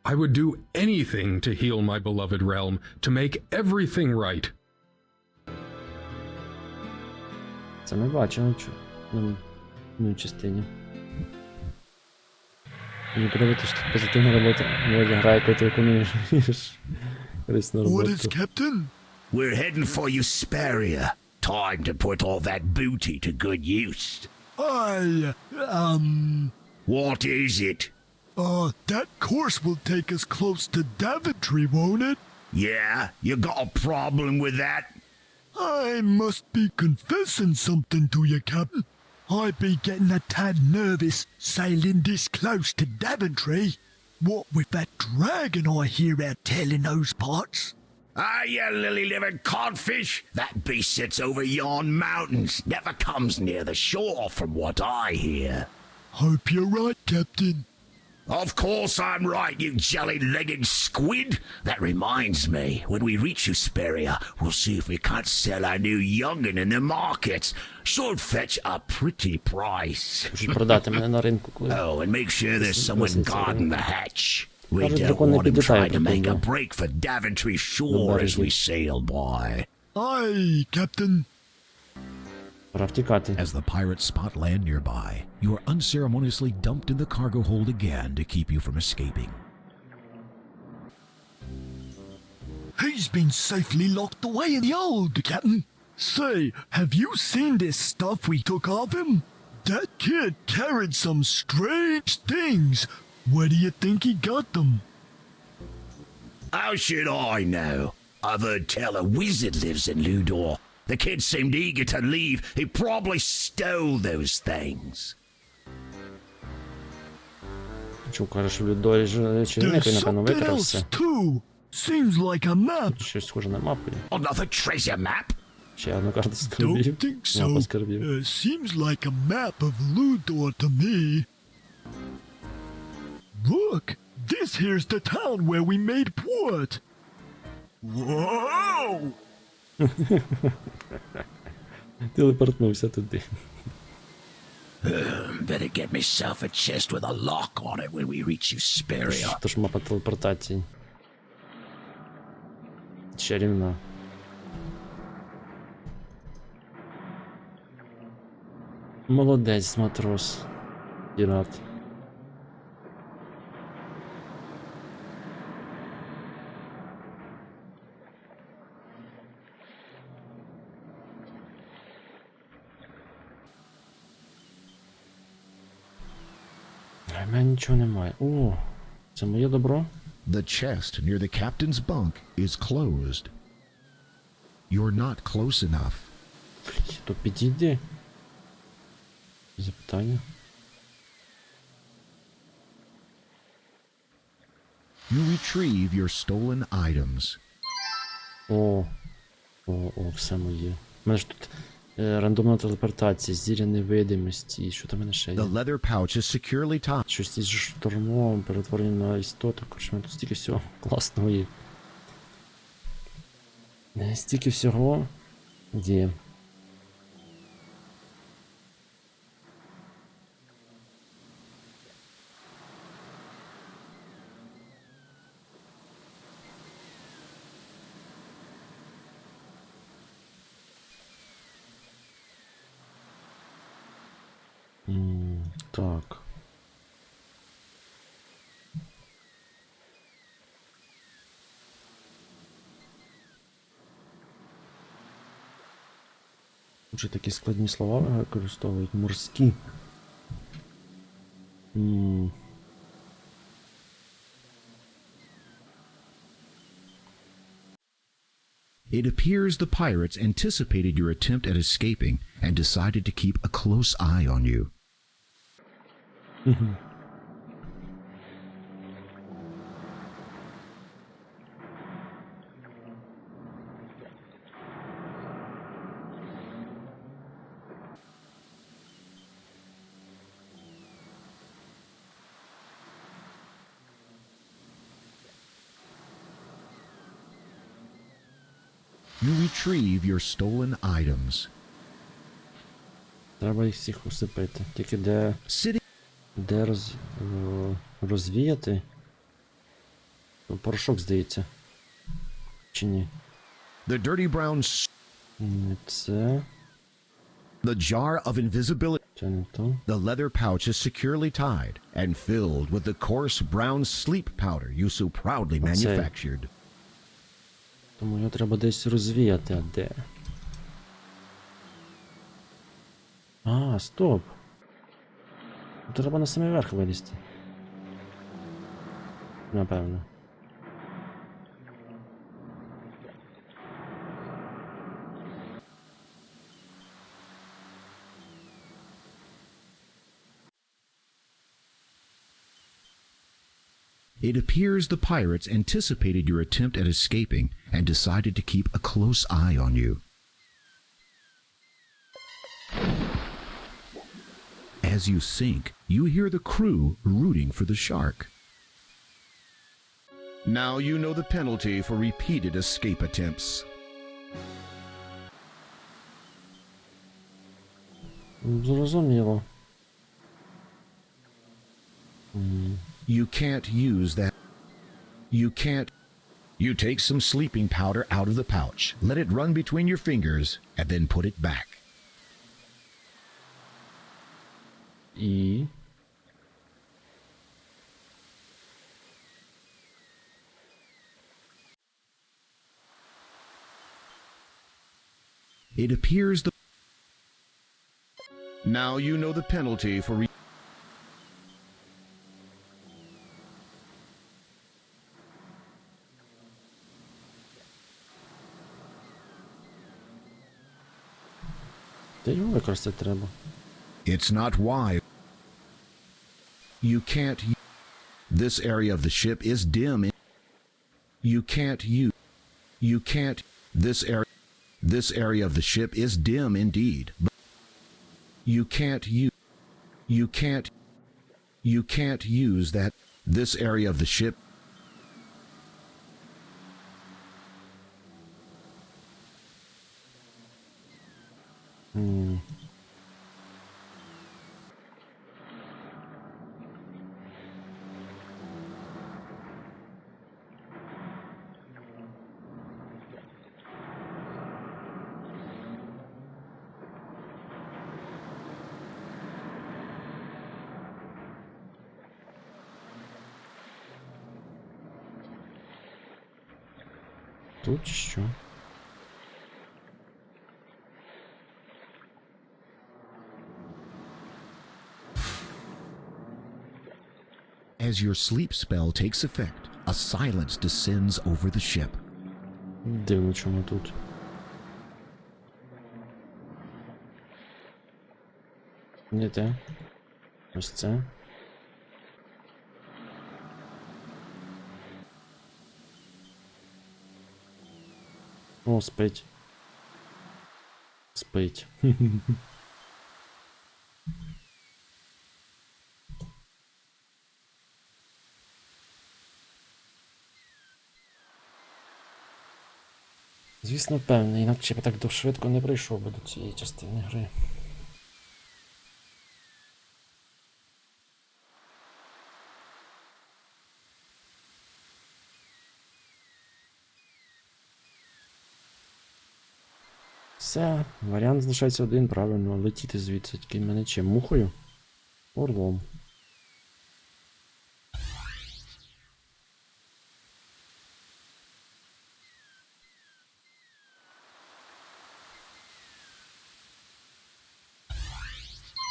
I would do anything to heal my beloved realm, to make everything right. Це ми бачимо в новій частині. Мені подобається, що тут позитивна робота. Володя грає, коли ти виконуєш корисну роботу. What is, Captain? We're heading for Usperia. Time to put all that booty to good use. What is it? That course will take us close to Daventry, won't it? Yeah, you got a problem with that? I must be confessing something to you, Captain. I be getting a tad nervous sailing this close to Daventry. What with that dragon I hear out telling those parts. Ah, you lily-livered codfish! That beast sits over yon mountains, never comes near the shore from what I hear. Hope you're right, Captain. Of course I'm right, you jelly-legged squid. That reminds me, when we reach Usperia, we'll see if we can't sell our new young'un in the market. Should fetch a pretty price. Продати мене на ринку, коли... Oh, and make sure there's someone guarding the hatch. We Кажуть, don't дракон не want him підлітає trying to make a прикольно. break for Daventry shore as we sail by. Aye, Captain. Пора втікати. As the pirates spot land nearby, you are unceremoniously dumped in the cargo hold again to keep you from escaping. He's been safely locked away in the hold, Captain. Say, have you seen this stuff we took off him? That kid carried some strange things. Where do you think he got them? How should I know? I've heard tell a wizard lives in Ludor. The kid seemed eager to leave. He probably stole those things. Чув, каже, що в Людорі чарівник, він, напевно, викрався. Seems like a map. Щось схоже на мапу. Another treasure map? Ще одна карта скарбів. Don't think so. Мапа скарбів. Seems like a map of Ludor to me. Look, this here's the town where we made port. Whoa! Телепортнувся туди. Better get myself a chest with a lock on it when we reach Usperia. Тож мапа телепортації. Чарівна. Молодець, матрос. Пірат. У мене нічого немає. О, це моє добро? The chest near the captain's bunk is closed. You're not close enough. То підійди. Запитання. You retrieve your stolen items. О, все моє. У мене ж тут рандомна телепортація, зіря невидимості, що там в мене ще є? The leather pouch is securely tied. Щось із штормом, перетворення на істоту, коротше, у мене тут стільки всього класного є. Стільки всього є. Так. Вже такі складні слова використовують. Морські. It appears the pirates anticipated your attempt at escaping and decided to keep a close eye on you. You retrieve your stolen items. Треба їх всіх усипити. Тільки де... Sitting Де розвіяти? Порошок, здається. Чи ні? the dirty brown Не це. the jar of invisibility. Це не то. The leather pouch is securely tied and filled with the coarse brown sleep powder you so proudly manufactured. Тому його треба десь розвіяти, а де? А, стоп. Треба на самий верх вилізти. Напевно. It appears the pirates anticipated your attempt at escaping and decided to keep a close eye on you. As you sink, you hear the crew rooting for the shark. Now you know the penalty for repeated escape attempts. Зрозуміло. You can't use that. You can't. You take some sleeping powder out of the pouch, let it run between your fingers, and then put it back. І... It appears the... Now you know the penalty for... Та його використати треба. It's not why. You can't... This area of the ship is dim. You can't use... You can't... This area of the ship is dim indeed. But you can't use... You can't... You can't use that... This area of the ship... Тут чи що? As your sleep spell takes effect, a silence descends over the ship. Дивно, чому тут. Не те. Ось це. О, спить. Спить. Звісно, певний, інакше я так швидко не прийшов би до цієї частини гри. Все, варіант залишається один, правильно, летіти звідси, тільки мене чим, мухою? Орлом.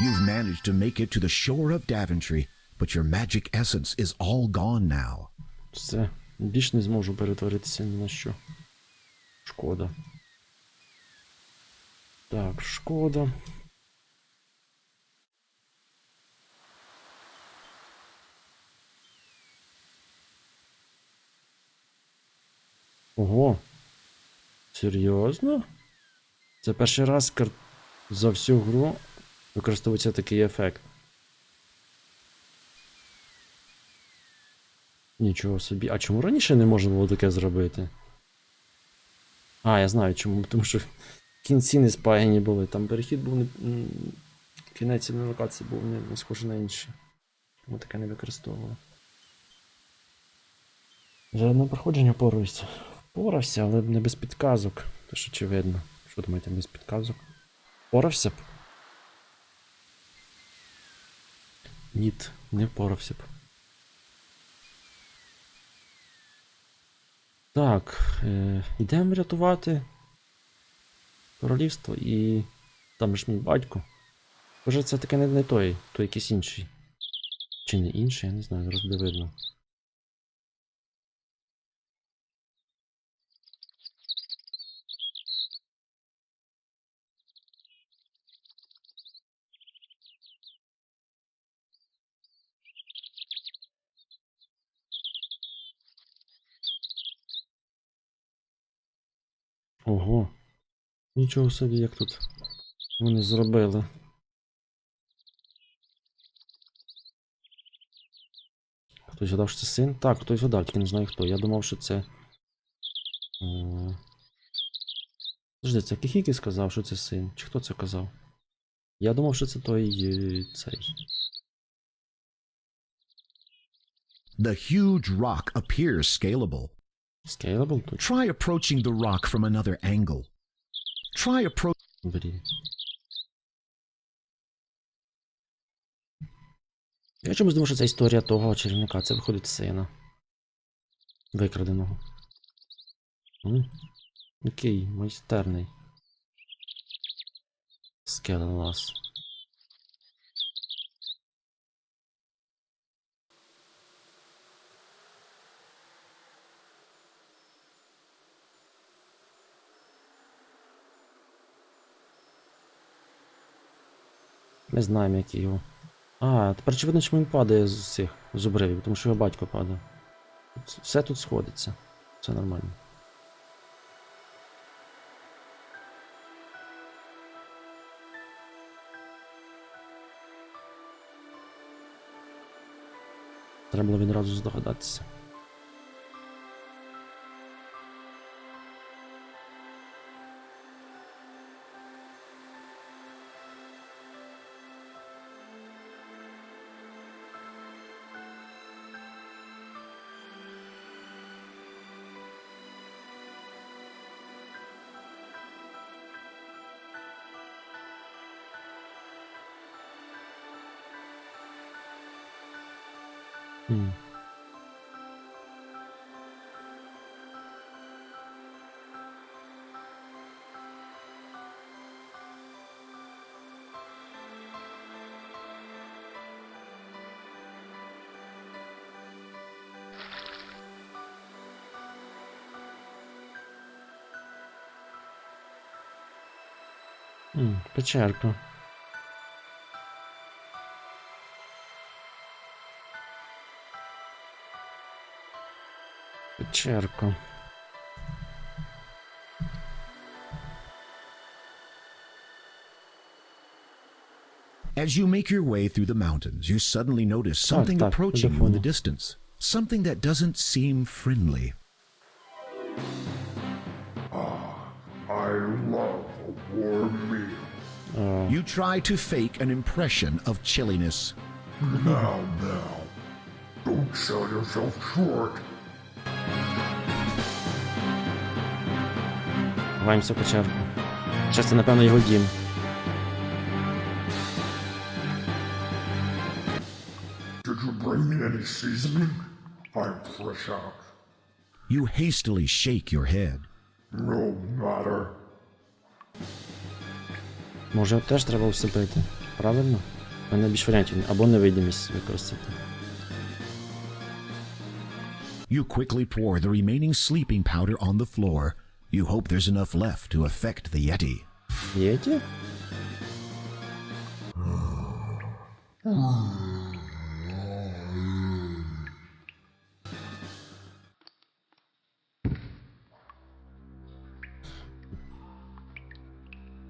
You've managed to make it to the shore of Daventry, but your magic essence is all gone now. Все. Більш не зможу перетворитися ні на що. Шкода. Так, шкода. Ого. Серйозно? Це перший раз за всю гру використовується такий ефект. Нічого собі. А чому раніше не можна було таке зробити? А, я знаю чому. Тому що кінці не спаяні були. Там перехід був не... Кінець і локації був не схожий на інші. Тому таке не використовували. Вже одне проходження впорався. Впорався, але не без підказок. Тож очевидно. Що думаєте, без підказок? Впорався б? Ні, не впорався б. Так, йдемо рятувати королівство і там ж мій батько. Може це таке не той, то якийсь інший. Чи не інший, я не знаю, зараз буде видно. Ого. Нічого собі, як тут вони зробили. Хтось гадав, що це син? Так, хтось гадав, тільки не знаю хто. Я думав, що це... Подожди, це Кіхікі сказав, що це син? Чи хто це казав? Я думав, що це той... цей... The huge rock appears scalable. Scalable? Try approaching the rock from another angle. Try approach... Блін. Я чомусь думав, що це історія того чарівника. Це виходить сина. Викраденого. Окей, майстерний. Скелелас. Ми знаємо, який його. А, тепер очевидно, чому він падає з цих зубрив, тому що його батько падає. Все тут сходиться. Все нормально. Треба було відразу здогадатися. Печерка. Печерка. As you make your way through the mountains, you suddenly notice something approaching you in the distance. Something that doesn't seem friendly. I love a warm meal. You try to fake an impression of chilliness. Now, don't sell yourself short. Ховаємося в печерку. Зараз це, напевно, його дім. Any seasoning? I'm fresh out. You hastily shake your head. No matter. Може теж треба всипити? Правильно? У мене більш варіантів. Або невидимість використати. You quickly pour the remaining sleeping powder on the floor. You hope there's enough left to affect the Yeti. Єті?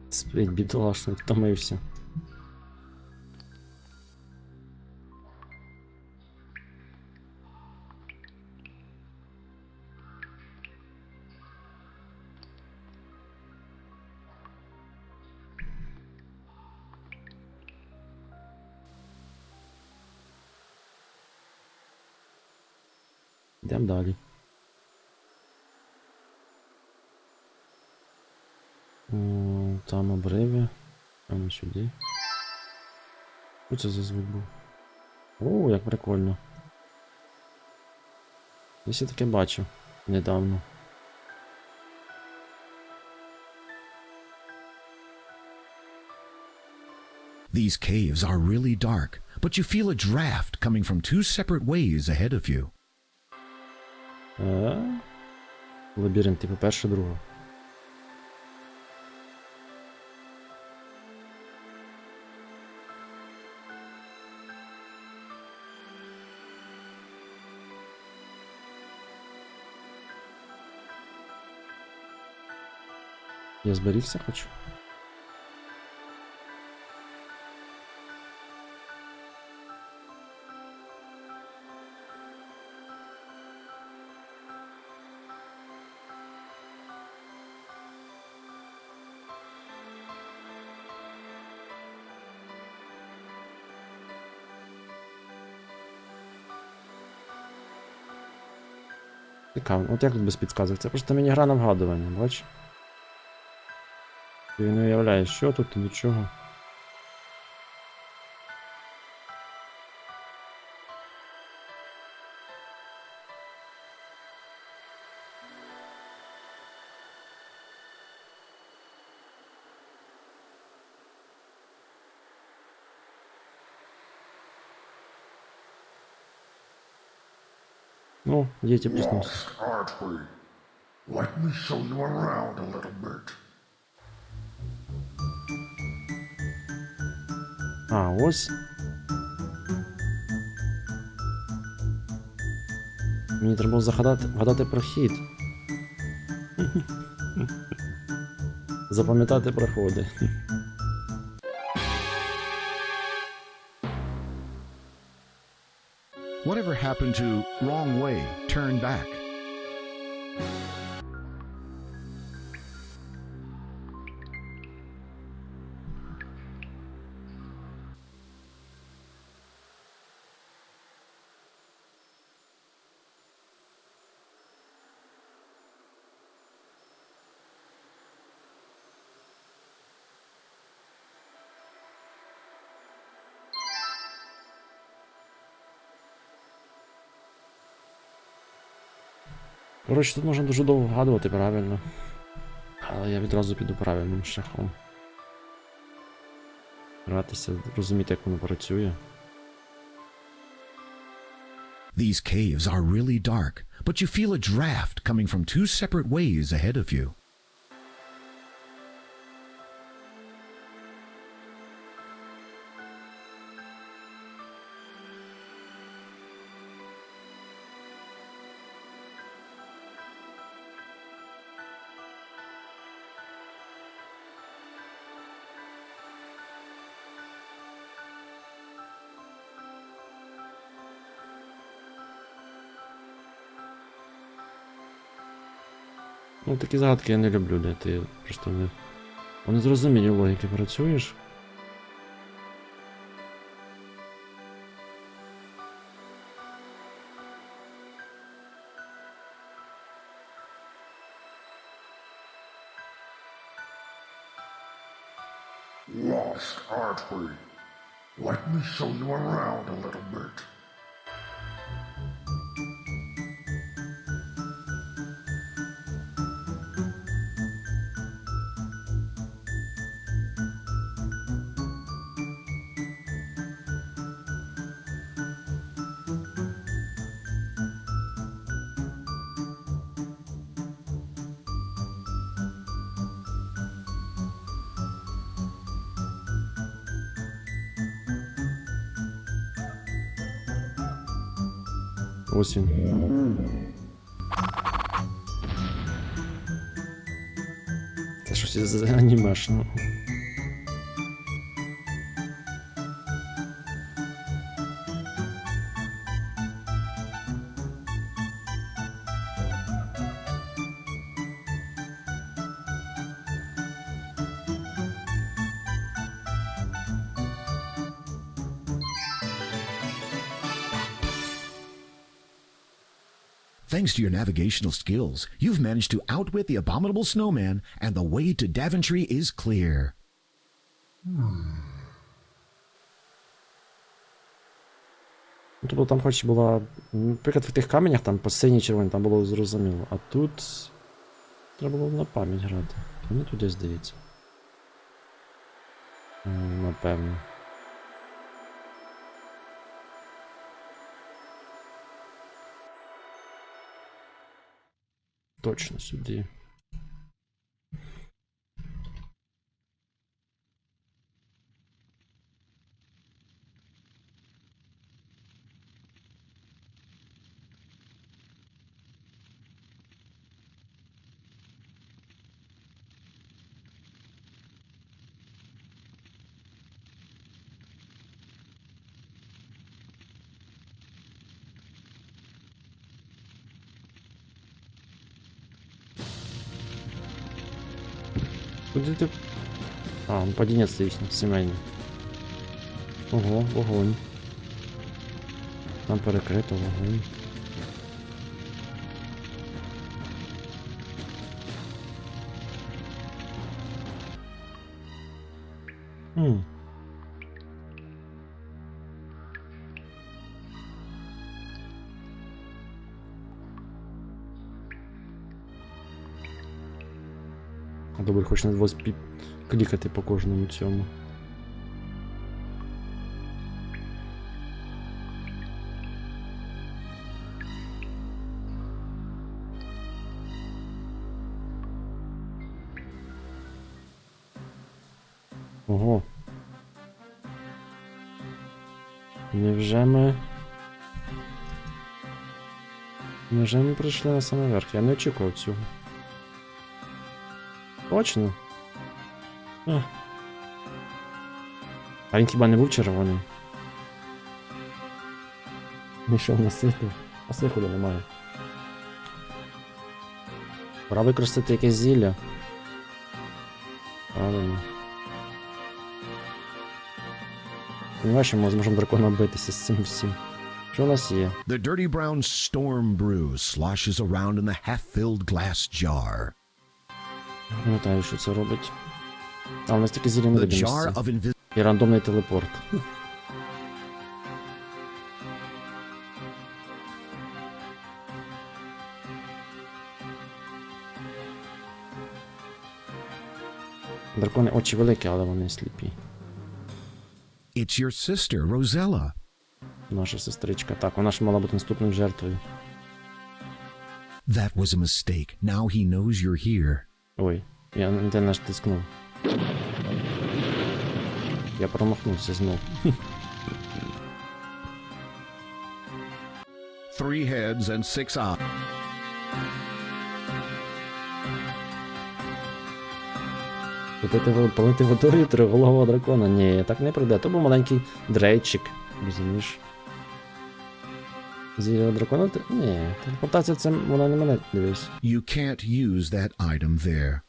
Спить, бідолашний, втомився. Йдемо далі. Там обриви. Там сюди. Що це за звук був? О, як прикольно. Десь я таке бачив недавно. These caves are really dark, but you feel a draft coming from two separate ways ahead of you. Лабіринт, типу перше, друге. Я зберігся хочу. Цікаво, от як тут без підказок? Це просто мені гра на вгадування, бач? Ти не уявляєш, що тут, нічого. Ну, дети проснулись. Lost, aren't we? Let me show you around a little bit. А, ось. Мені треба було вгадати прохід. Запам'ятати проходи. Whatever happened to wrong way, turn back? Коротше, тут можна дуже довго вгадувати, правильно. Але я відразу піду правильним шляхом. Гратися, розуміти, як воно працює. These caves are really dark, but you feel a draft coming from two separate ways ahead of you. Ну, такі загадки я не люблю, де ти просто не... У незрозумілій логіки працюєш. Lost, aren't we? Let me show you around a little bit. Ось він. Це щось із анімешного. Thanks to your navigational skills, you've managed to outwit the abominable snowman, and the way to Daventry is clear. Тобто там хоч була... Наприклад, в тих каменях там по синій червоні там було зрозуміло, а тут треба було на пам'ять грати. Мені туди здається. Напевно. Точно сюди. Куди ти? А, ну падіння стоїть, сімейне. Ого, вогонь. Там перекрито вогонь. Добре, хоч на 20 клікати по кожному цьому. Ого. Невже ми прийшли на самий верх? Я не очікував цього. Точно? А він хіба не був червоний? Нічого не світив. А світло немає. Пора використати якесь зілля. Правильно. Сподіваюся, що ми зможемо дракона битися з цим всім. Що у нас є? The dirty brown storm brew sloshes around in the half-filled glass jar. Не пам'ятаю, що це робить. А, у нас тільки зілля невидимості. І рандомний телепорт. Дракони очі великі, але вони сліпі. It's your sister, Rosella. Наша сестричка. Так, вона ж мала бути наступною жертвою. That was a mistake. Now he knows you're here. Ой, я не наш тискнув. Я промахнувся знов. 3 heads and 6 eyes. Полити водою триголового дракона. Ні, так не прийде. То був маленький дрейчик. Розумієш? Зілля дракона? Ні, телепортація це вона не мене, дивись. You can't use that item there.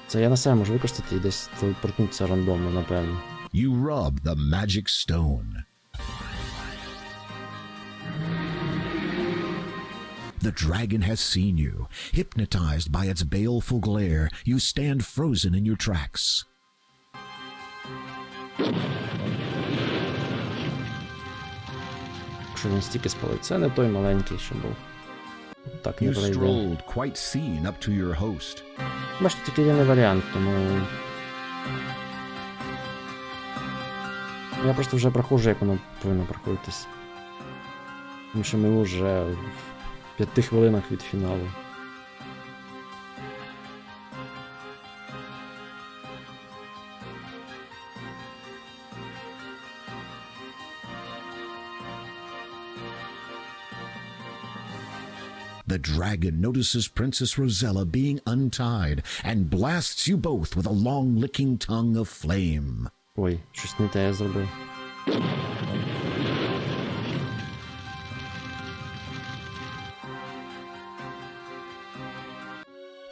Це я на себе можу використати і десь телепортнутися рандомно, напевно. You rub the magic stone. The dragon has seen you. Hypnotized by its baleful glare, you stand frozen in your tracks. Якщо він стільки спалить, це не той маленький, що був. Так не You пройде. strolled quite seen up to your host. Бачите, тільки єдиний варіант, тому... Я просто вже проходжу, як воно повинно проходитись. Тому що ми вже в 5 хвилинах від фіналу. the dragon notices Princess Rosella being untied and blasts you both with a long licking tongue of flame. Ой, щось не те я зробив.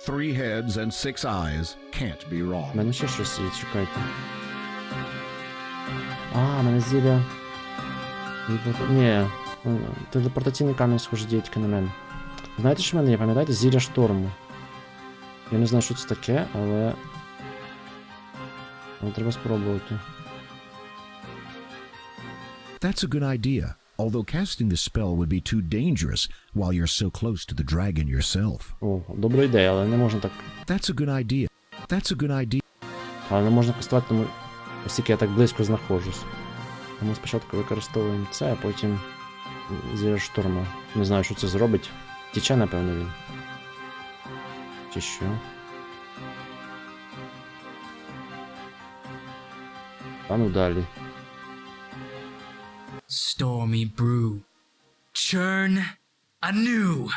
Three heads and 6 eyes can't be У wrong. мене ще щось є, чекайте. А, мене зілля... Ні, телепортаційний камінь, схоже, діє тільки на мене. Знаєте, що в мене є, пам'ятаєте? Зілля шторму. Я не знаю, що це таке, але треба спробувати. That's a good idea, although casting the spell would be too dangerous while you're so close to the dragon yourself. О, добра ідея, але не можна так. That's a good idea. That's a good idea. Але не можна кастувати, тому оскільки я так близько знаходжусь. Тому спочатку використовуємо це, а потім зілля шторму. Не знаю, що це зробить. Тіче, напевно, він. Чи що? А ну далі. Stormy brew. Churn anew.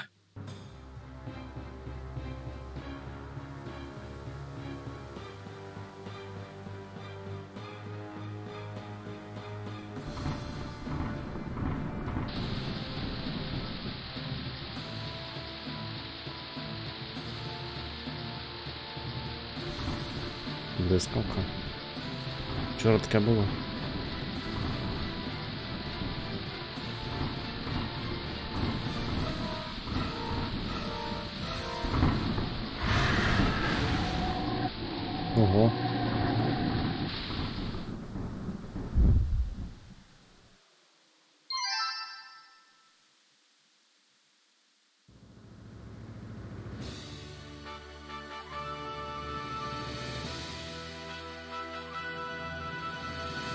Блискавка. Вчора таке було. Ого.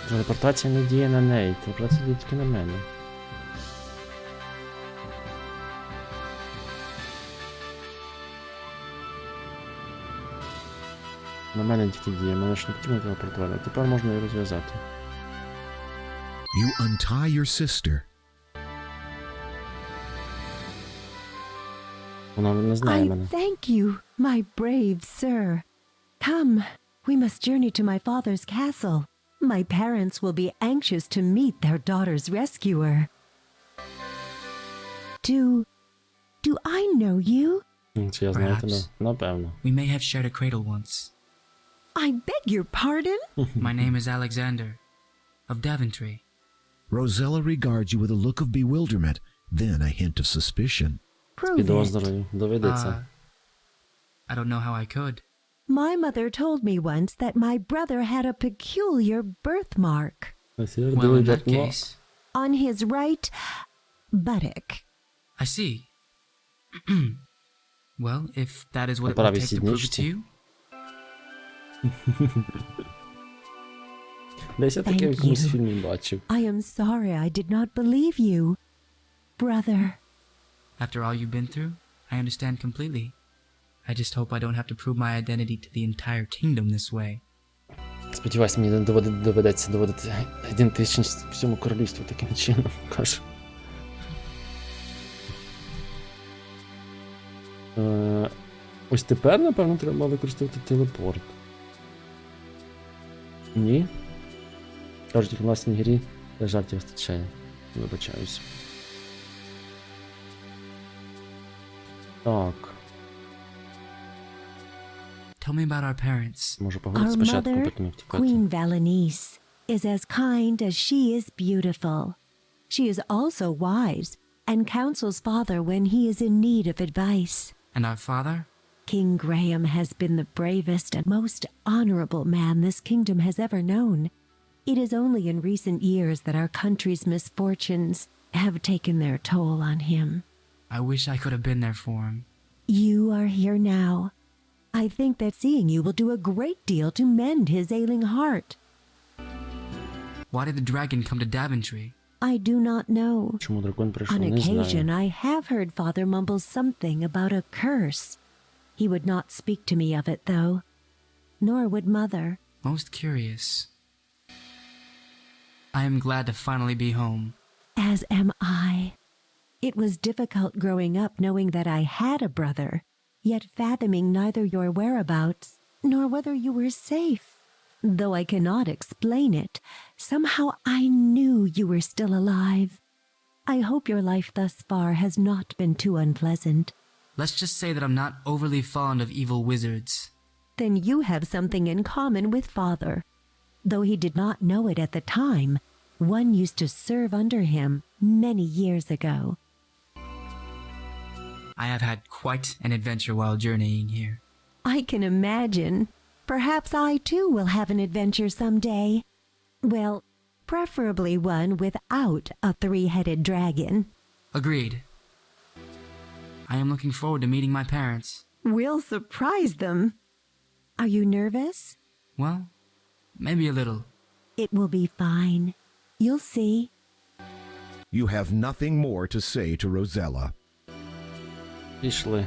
Телепортація не діє на неї, телепортація діє тільки на мене. На мене тільки діє, мене ж не потрібно телепортувати, а тепер можна її розв'язати. You untie your sister. Вона не знає I мене. thank you, my brave sir. Come, we must journey to my father's castle. My parents will be anxious to meet their daughter's rescuer. Do I know you? Чи я знаю тебе? Perhaps. Напевно. We may have shared a cradle once. I beg your pardon? My name is Alexander, of Daventry. Rosella regards you with a look of bewilderment, then a hint of suspicion. Prove it. Підозрюю, доведеться. I don't know how I could. My mother told me once that my brother had a peculiar birthmark Well, in that case, on his right buttock. I see. Well, if that is what it Пора will take to prove it to you. Десь я таке в якомусь фільмі бачив. I am sorry I did not believe you, brother. After all you've been through, I understand completely. I just hope I don't have to prove my identity to the entire kingdom this way. Сподіваюсь, мені не доведеться доводити ідентичність всьому королівству таким чином, каже. Ось тепер, напевно, треба використовувати телепорт. Ні? Кажуть, в власній грі для жартів вистачає. Вибачаюсь. Так. Tell me about our parents. Можу поговорити Our спочатку, mother, потім їх тікати. Queen Valenice, is as kind as she is beautiful. She is also wise and counsels father when he is in need of advice. And our father? King Graham has been the bravest and most honorable man this kingdom has ever known. It is only in recent years that our country's misfortunes have taken their toll on him. I wish I could have been there for him. You are here now. I think that seeing you will do a great deal to mend his ailing heart. Why did the dragon come to Daventry? I do not know. Чому дракон прийшов, On не occasion, знаю. I have heard Father mumble something about a curse. He would not speak to me of it, though. Nor would Mother. Most curious. I am glad to finally be home. As am I. It was difficult growing up knowing that I had a brother, yet fathoming neither your whereabouts nor whether you were safe. Though I cannot explain it, somehow I knew you were still alive. I hope your life thus far has not been too unpleasant. Let's just say that I'm not overly fond of evil wizards. Then you have something in common with Father. Though he did not know it at the time, one used to serve under him many years ago. I have had quite an adventure while journeying here. I can imagine. Perhaps I too will have an adventure someday. Well, preferably one without a three-headed dragon. Agreed. I am looking forward to meeting my parents. We'll surprise them. Are you nervous? Well, maybe a little. It will be fine. You'll see. You have nothing more to say to Rosella. Пішли.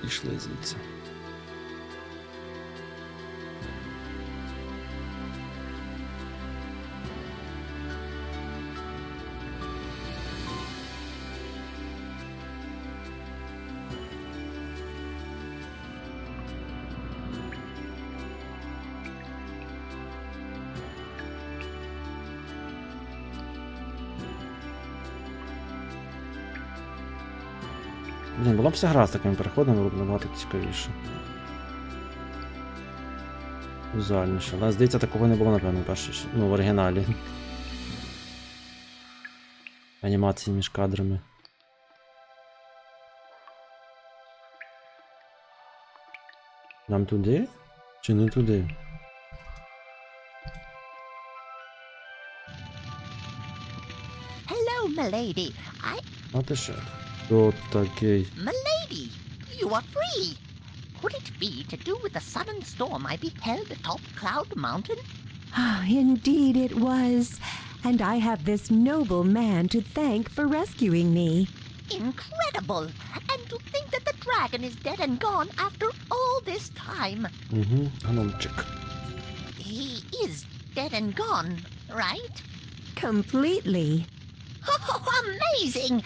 Пішли звідси. Блін, було б все гра з такими переходами, було б набагато цікавіше. Візуальніше. Але, здається, такого не було, напевно, в оригіналі. Анімації між кадрами. Нам туди? Чи не туди? Hello, milady. А ти що? Хто такий? Milady, you are free. Could it be to do with the sudden storm I beheld atop Cloud Mountain? Indeed it was. And I have this noble man to thank for rescuing me. Incredible! And to think that the dragon is dead and gone after all this time. Гномчик. He is dead and gone, right? Completely. Oh, amazing!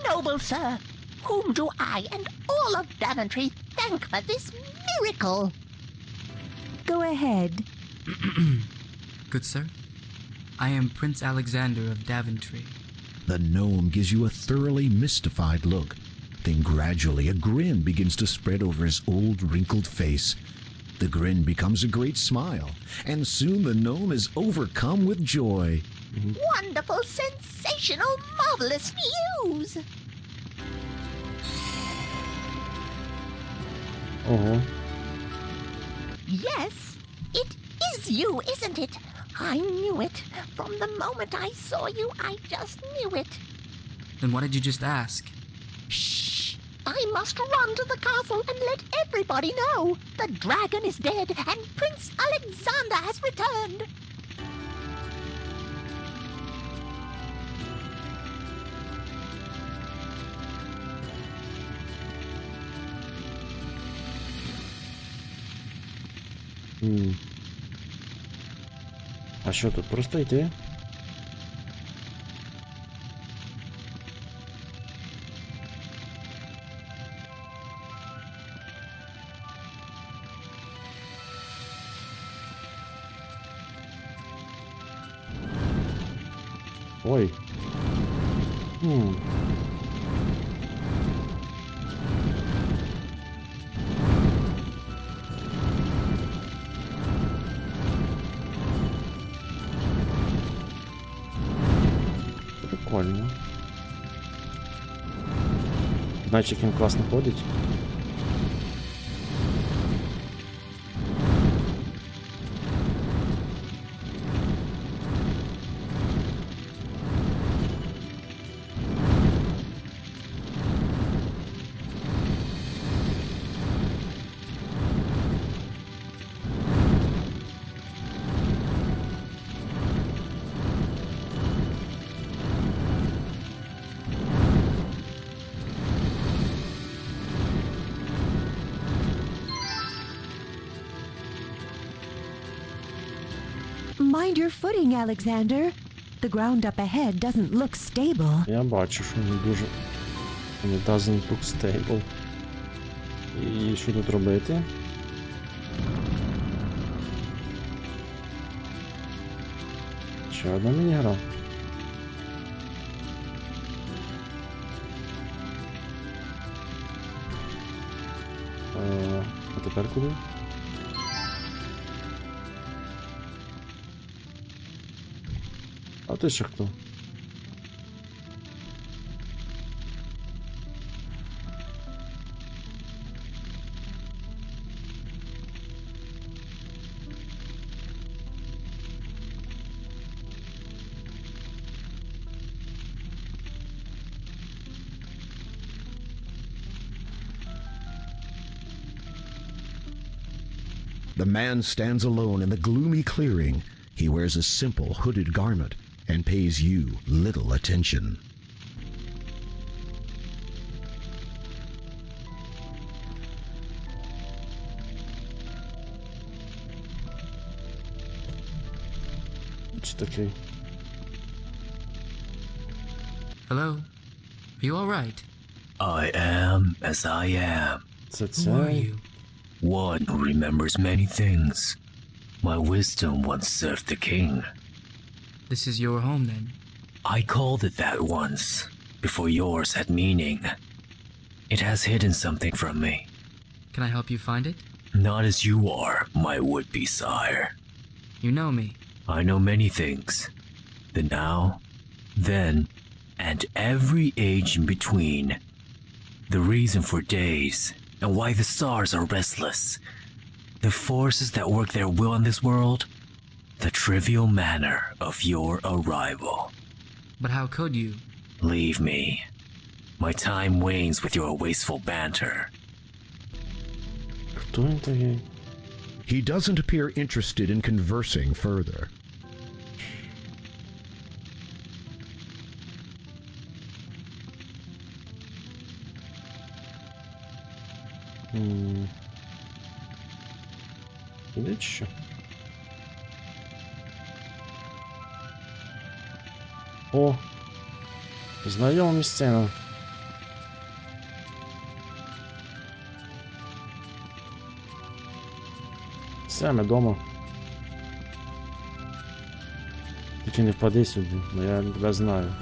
Noble sir, whom do I and all of Daventry thank for this miracle? Go ahead. Good sir, I am Prince Alexander of Daventry. The gnome gives you a thoroughly mystified look. Then gradually a grin begins to spread over his old wrinkled face. The grin becomes a great smile, and soon the gnome is overcome with joy. Wonderful, sensational, marvelous news! Yes, it is you, isn't it? I knew it. From the moment I saw you, I just knew it. Then why did you just ask? Shh! I must run to the castle and let everybody know. The dragon is dead and Prince Alexander has returned. А що тут? Просто йти? Ой. Прикольно. Значить, як він класно ходить. Mind your footing, Alexander. The ground up ahead doesn't look stable. Я бачу, що не дуже... It doesn't look stable. І що тут робити? Ще одна міні-гра. А тепер куди? А ти ще хто? The man stands alone in the gloomy clearing. He wears a simple hooded garment and pays you little attention. It's okay. Hello? Are you alright? I am as I am. Who are you? One who remembers many things. My wisdom once served the king. This is your home then? I called it that once, before yours had meaning. It has hidden something from me. Can I help you find it? Not as you are, my would-be sire. You know me. I know many things. The now, then, and every age in between. The reason for days, and why the stars are restless. The forces that work their will in this world. The trivial manner of your arrival. But how could you? Leave me. My time wanes with your wasteful banter. Хто він такий? He doesn't appear interested in conversing further. Іде чи що? О! Знайома місцина. Все, ми дома. Тільки не впади сюди, бо я тебе знаю.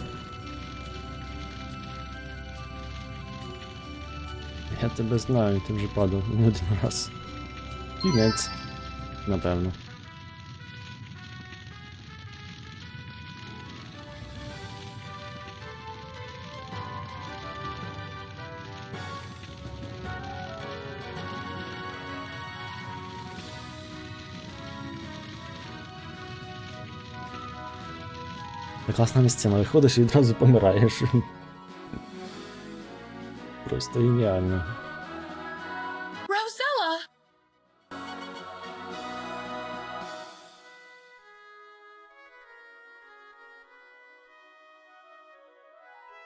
Я тебе знаю, ти вже падав не один раз. Кінець, напевно. Класна місцина, виходиш і відразу помираєш. Просто геніально. Rosella!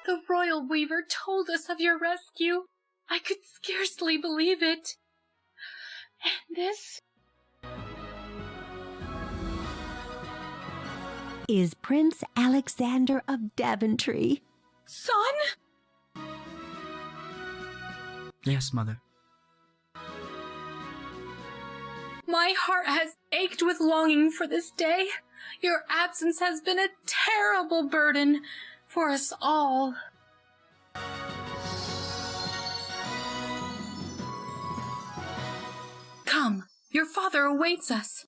The Royal Weaver told us of your rescue. I could scarcely believe it. And this is Prince Alexander of Daventry. son? Yes, Mother. My heart has ached with longing for this day. Your absence has been a terrible burden for us all. Come, your father awaits us.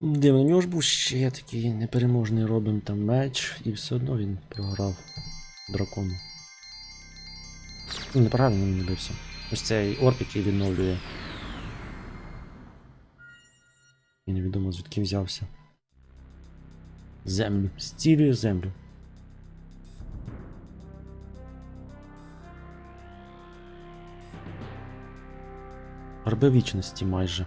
Дивно, у нього ж був ще такий непереможний Робін там меч, і все одно він програв дракону. Ну, неправильно він не бився. Ось цей орк, який відновлює. І невідомо звідки взявся. Землю. Стілює землю. Гарби вічності майже.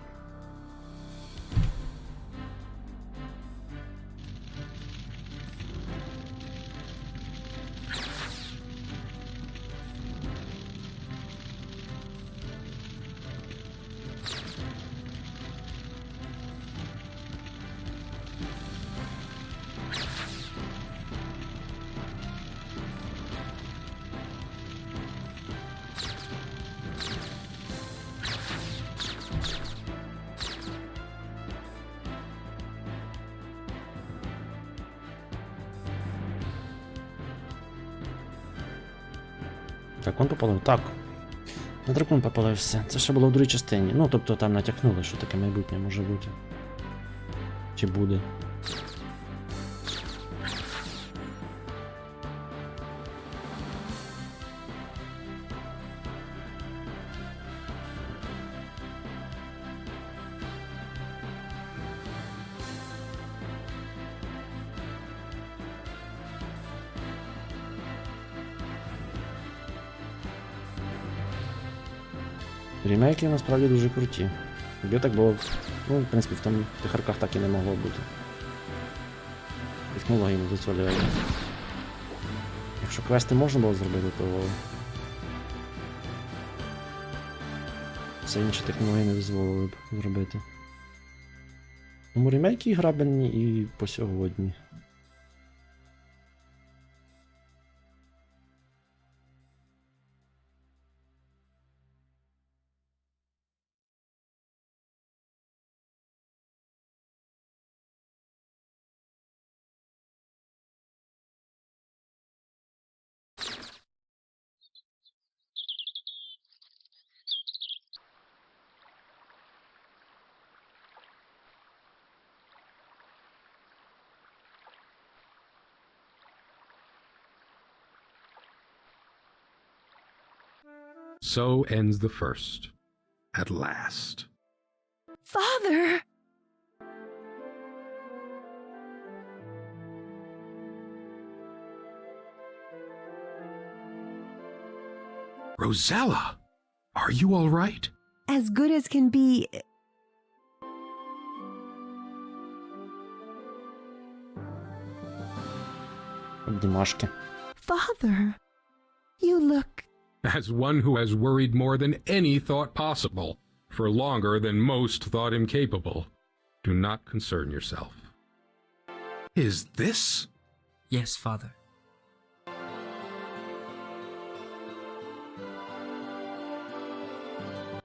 Дракон попалив? Так. На дракон попалився. Це ще було в другій частині. Ну, тобто там натякнули, що таке майбутнє може бути. Чи буде. Ремейки насправді дуже круті. Якби так було, ну, в принципі, в тих арках так і не могло бути. Технології не дозволяють. Якщо квести можна було зробити, то все інші технології не дозволили б зробити. Тому ремейки грабельні і по сьогодні. So ends the first. At last. Father! Rosella! Are you all right? As good as can be. Обнімашки. Father, you look. As one who has worried more than any thought possible, for longer than most thought him capable. Do not concern yourself. Is this? Yes, Father.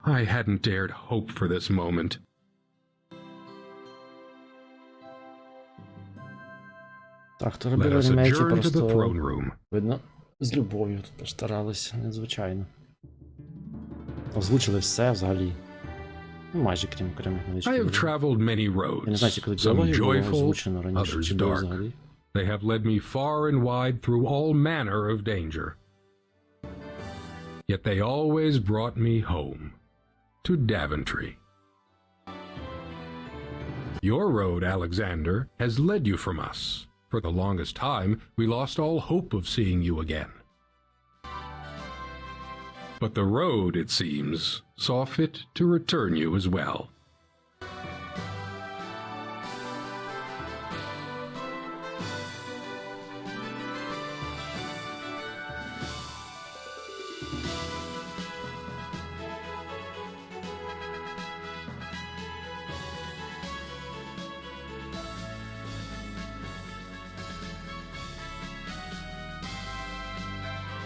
I hadn't dared hope for this moment. Так, то Let робили us ремейки adjourn to the throne просто, room. видно, з любов'ю тут постаралися, надзвичайно. Озвучили все взагалі. Ну, майже крім окремих I новичків. have traveled many Я не знаю, roads, коли some діалогів було joyful, озвучено раніше, others чи було dark. взагалі. They have led me far and wide through all manner of danger. Yet they always brought me home, to Daventry. Your road, Alexander, has led you from us. For the longest time, we lost all hope of seeing you again. But the road, it seems, saw fit to return you as well.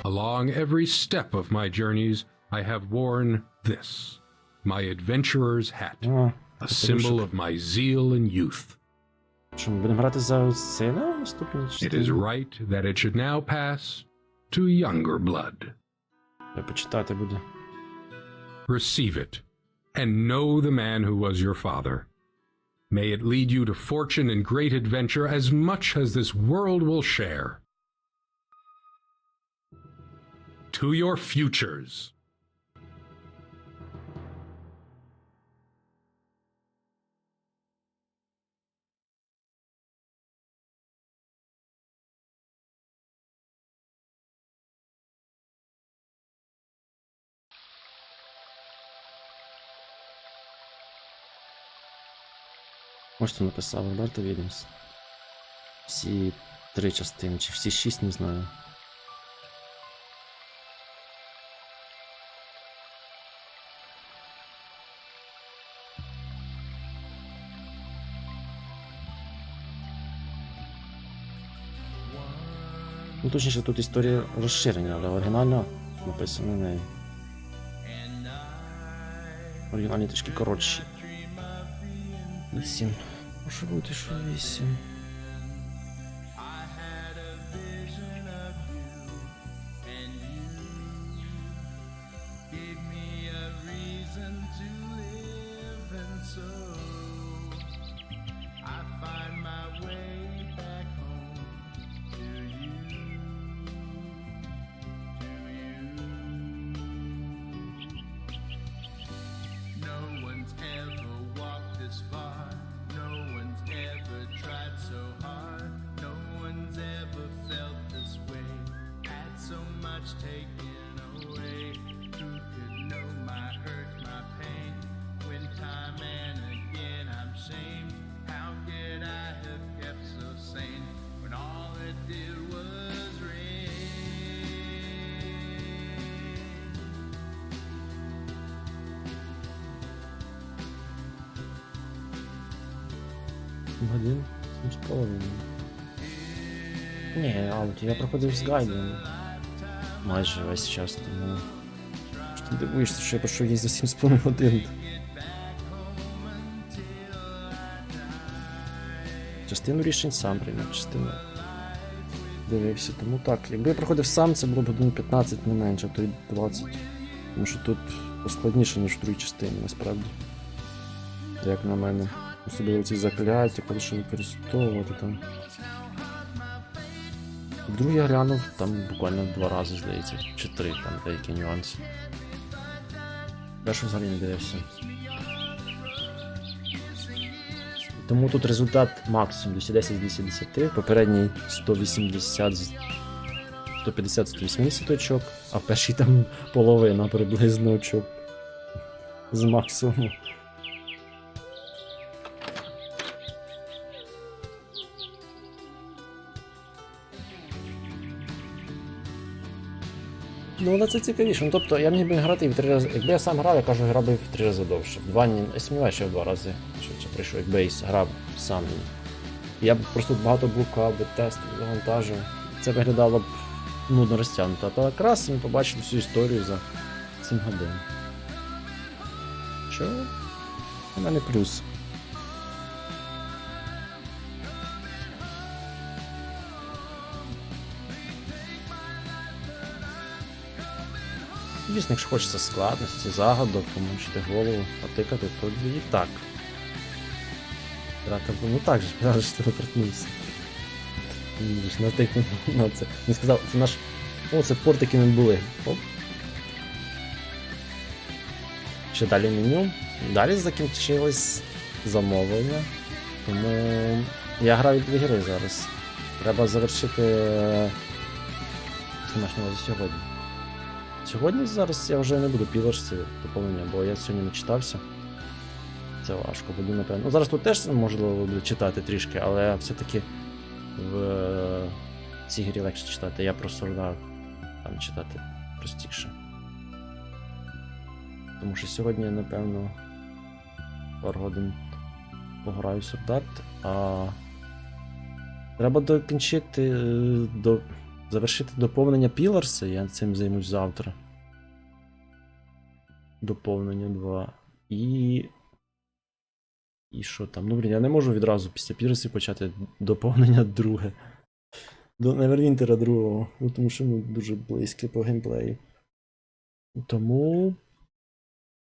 Along every step of my journeys, I have worn this, my adventurer's hat, a symbol of my zeal and youth. Що, ми будемо грати за сина наступний It is right that it should now pass to younger blood. Я почитати буде. Receive it, and know the man who was your father. May it lead you to fortune and great adventure as much as this world will share. To your futures. Ось що написав Роберто Вільямс. Всі 3 частини, чи всі 6, не знаю. Ну, точніше, тут історія розширення, але оригінально написано нею. Оригінальні трішки коротші. 8. Може бути, що 8. 7 годин? 7,5. Ні, аут, я проходив з гайдом. Майже весь час, тому... Що ти дивуєшся, що я пройшов її за 7,5 годин? Частину рішень сам приймав, частину дивився. Тому так, якби я проходив сам, це було б годин 15 не менше, а то й 20. Тому що тут поскладніше, ніж в другій частині, насправді. Як на мене. Особливо ці закляття, коли що використовувати там. Другий я глянув, там буквально 2 рази, здається, чи 3, там деякі нюанси. Першого взагалі не дивився. Тому тут результат максимум 210 з 210, попередній 180 з 150-180 очок, а в першій там половина приблизно очок з максимуму. Ну, але це цікавіше. Ну, тобто, я міг би грати і в 3 рази. Якби я сам грав, я кажу, грав би в 3 рази довше. В 2 ні. Я сумніваюся, що я в 2 рази швидше прийшов, як бейс грав сам. Я б просто багато блукав, би тестів, завантажив. Це виглядало б нудно розтягнуто. А то якраз ми побачили всю історію за 7 годин. Що? У мене плюс. Звісно, якщо хочеться складності, загадок, помучити голову, потикати, то і так. Ну так же, правда, що ти наторкнувся. Натикнув на це. Він сказав, це наш... О, це порт, який ми були. Оп. Ще далі меню. Далі закінчилось замовлення. Тому я граю 2 гри зараз. Треба завершити... Що маєш на увазі сьогодні? Сьогодні зараз я вже не буду пілорці доповнення, бо я сьогодні не читався. Це важко, буду напевно. Ну зараз тут теж можливо буду читати трішки, але все-таки в цій грі легше читати. Я просто рада там читати простіше. Тому що сьогодні я, напевно, пару годин пограю солдат, а треба докінчити, завершити доповнення Піларса, я цим займусь завтра. Доповнення 2. І що там? Ну, блін, я не можу відразу після Піларсів почати доповнення 2. До Невервінтера 2. Ну, тому що ми дуже близькі по геймплею. Тому...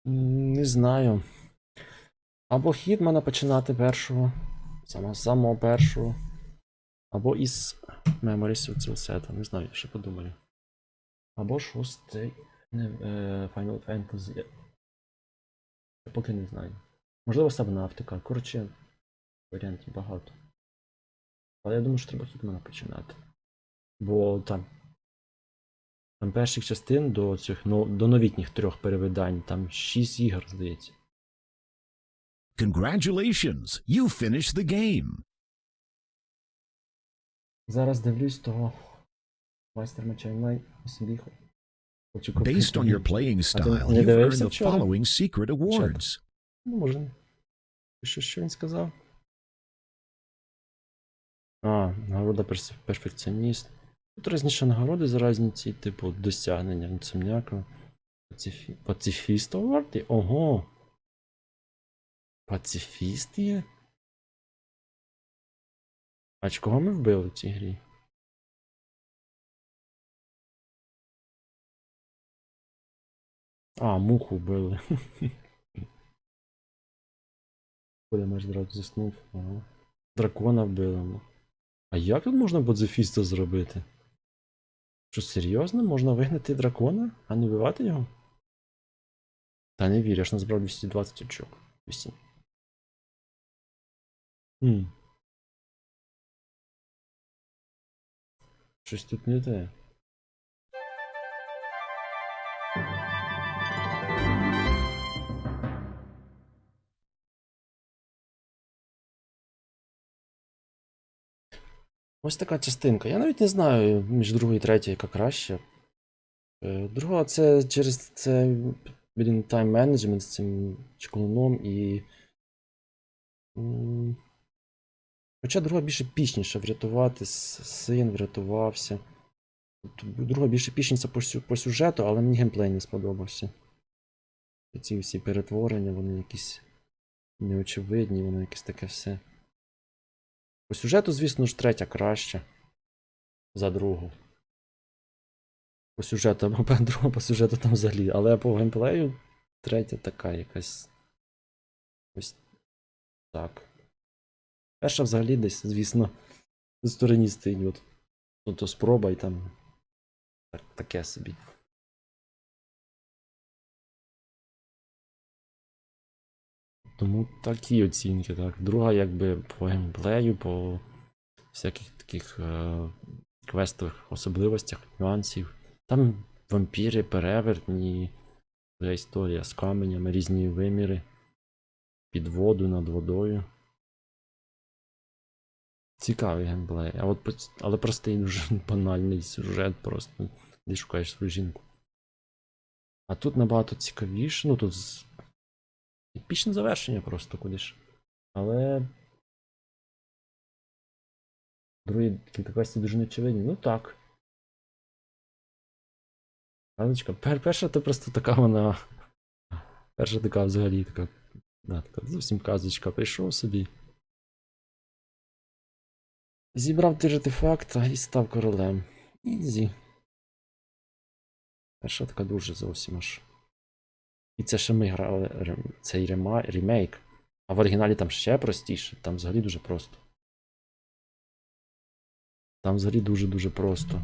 Не знаю. Або Хітмана починати першого. Самого першого. Або із Memories цього сета. Не знаю, я ще подумаю. Або 6-й Final Fantasy. Я поки не знаю. Можливо, Сабнавтика. Коротше, варіантів багато. Але я думаю, що треба Хітмана починати. Бо там перших частин до цих до новітніх 3 перевидань, там 6 ігор, здається. Congratulations! You finished the game! Зараз дивлюсь того майстер меча онлайн особіху. Based on your playing style, you've earned the following secret awards. Ну, може. Що він сказав? Нагорода перфекціоніст. Тут різніше нагороди за різниці, типу досягнення інсомніака. Пацифіст Award? Ого! Пацифіст є? А кого ми вбили в цій грі? Муху вбили. Коли майже зразу заснув. Ага. Дракона вбили. А як тут можна пацифіста зробити? Що, серйозно? Можна вигнати дракона, а не вбивати його? Та не вірю, я ж назбрав 220 очок. 8. Щось тут не те. Ось така частинка. Я навіть не знаю між другою і третьою, яка краще. Друга це через це тайм менеджмент з цим чеклуном і Хоча друга більш епічніша, врятувати, син врятувався. Друга більш епічніша по сюжету, але мені геймплей не сподобався. Ці всі перетворення, вони якісь неочевидні, воно якесь таке все. По сюжету, звісно ж, третя краща за другу. По сюжету, або друга по сюжету там взагалі, але по геймплею третя така якась. Ось так. Перша взагалі десь, звісно, в стороні стоїть. От, то спроба і там таке собі. Тому такі оцінки, так. Друга, якби по геймплею, по всяких таких квестових особливостях, нюансів. Там вампіри, перевертні, історія з каменями, різні виміри, під воду, над водою. Цікавий геймплей, але простий, дуже банальний сюжет, просто де шукаєш свою жінку. А тут набагато цікавіше, ну тут епічне завершення просто кудись. Але другі квести дуже неочевидні. Ну так. Казочка. Перша то просто така вона. Перша така взагалі така. Да, така зовсім казочка. Прийшов собі. Зібрав 3 артефакта і став королем. Ізі. Перша така дуже зовсім аж. І це ще ми грали цей ремейк. А в оригіналі там ще простіше. Там взагалі дуже просто. Там взагалі дуже-дуже просто.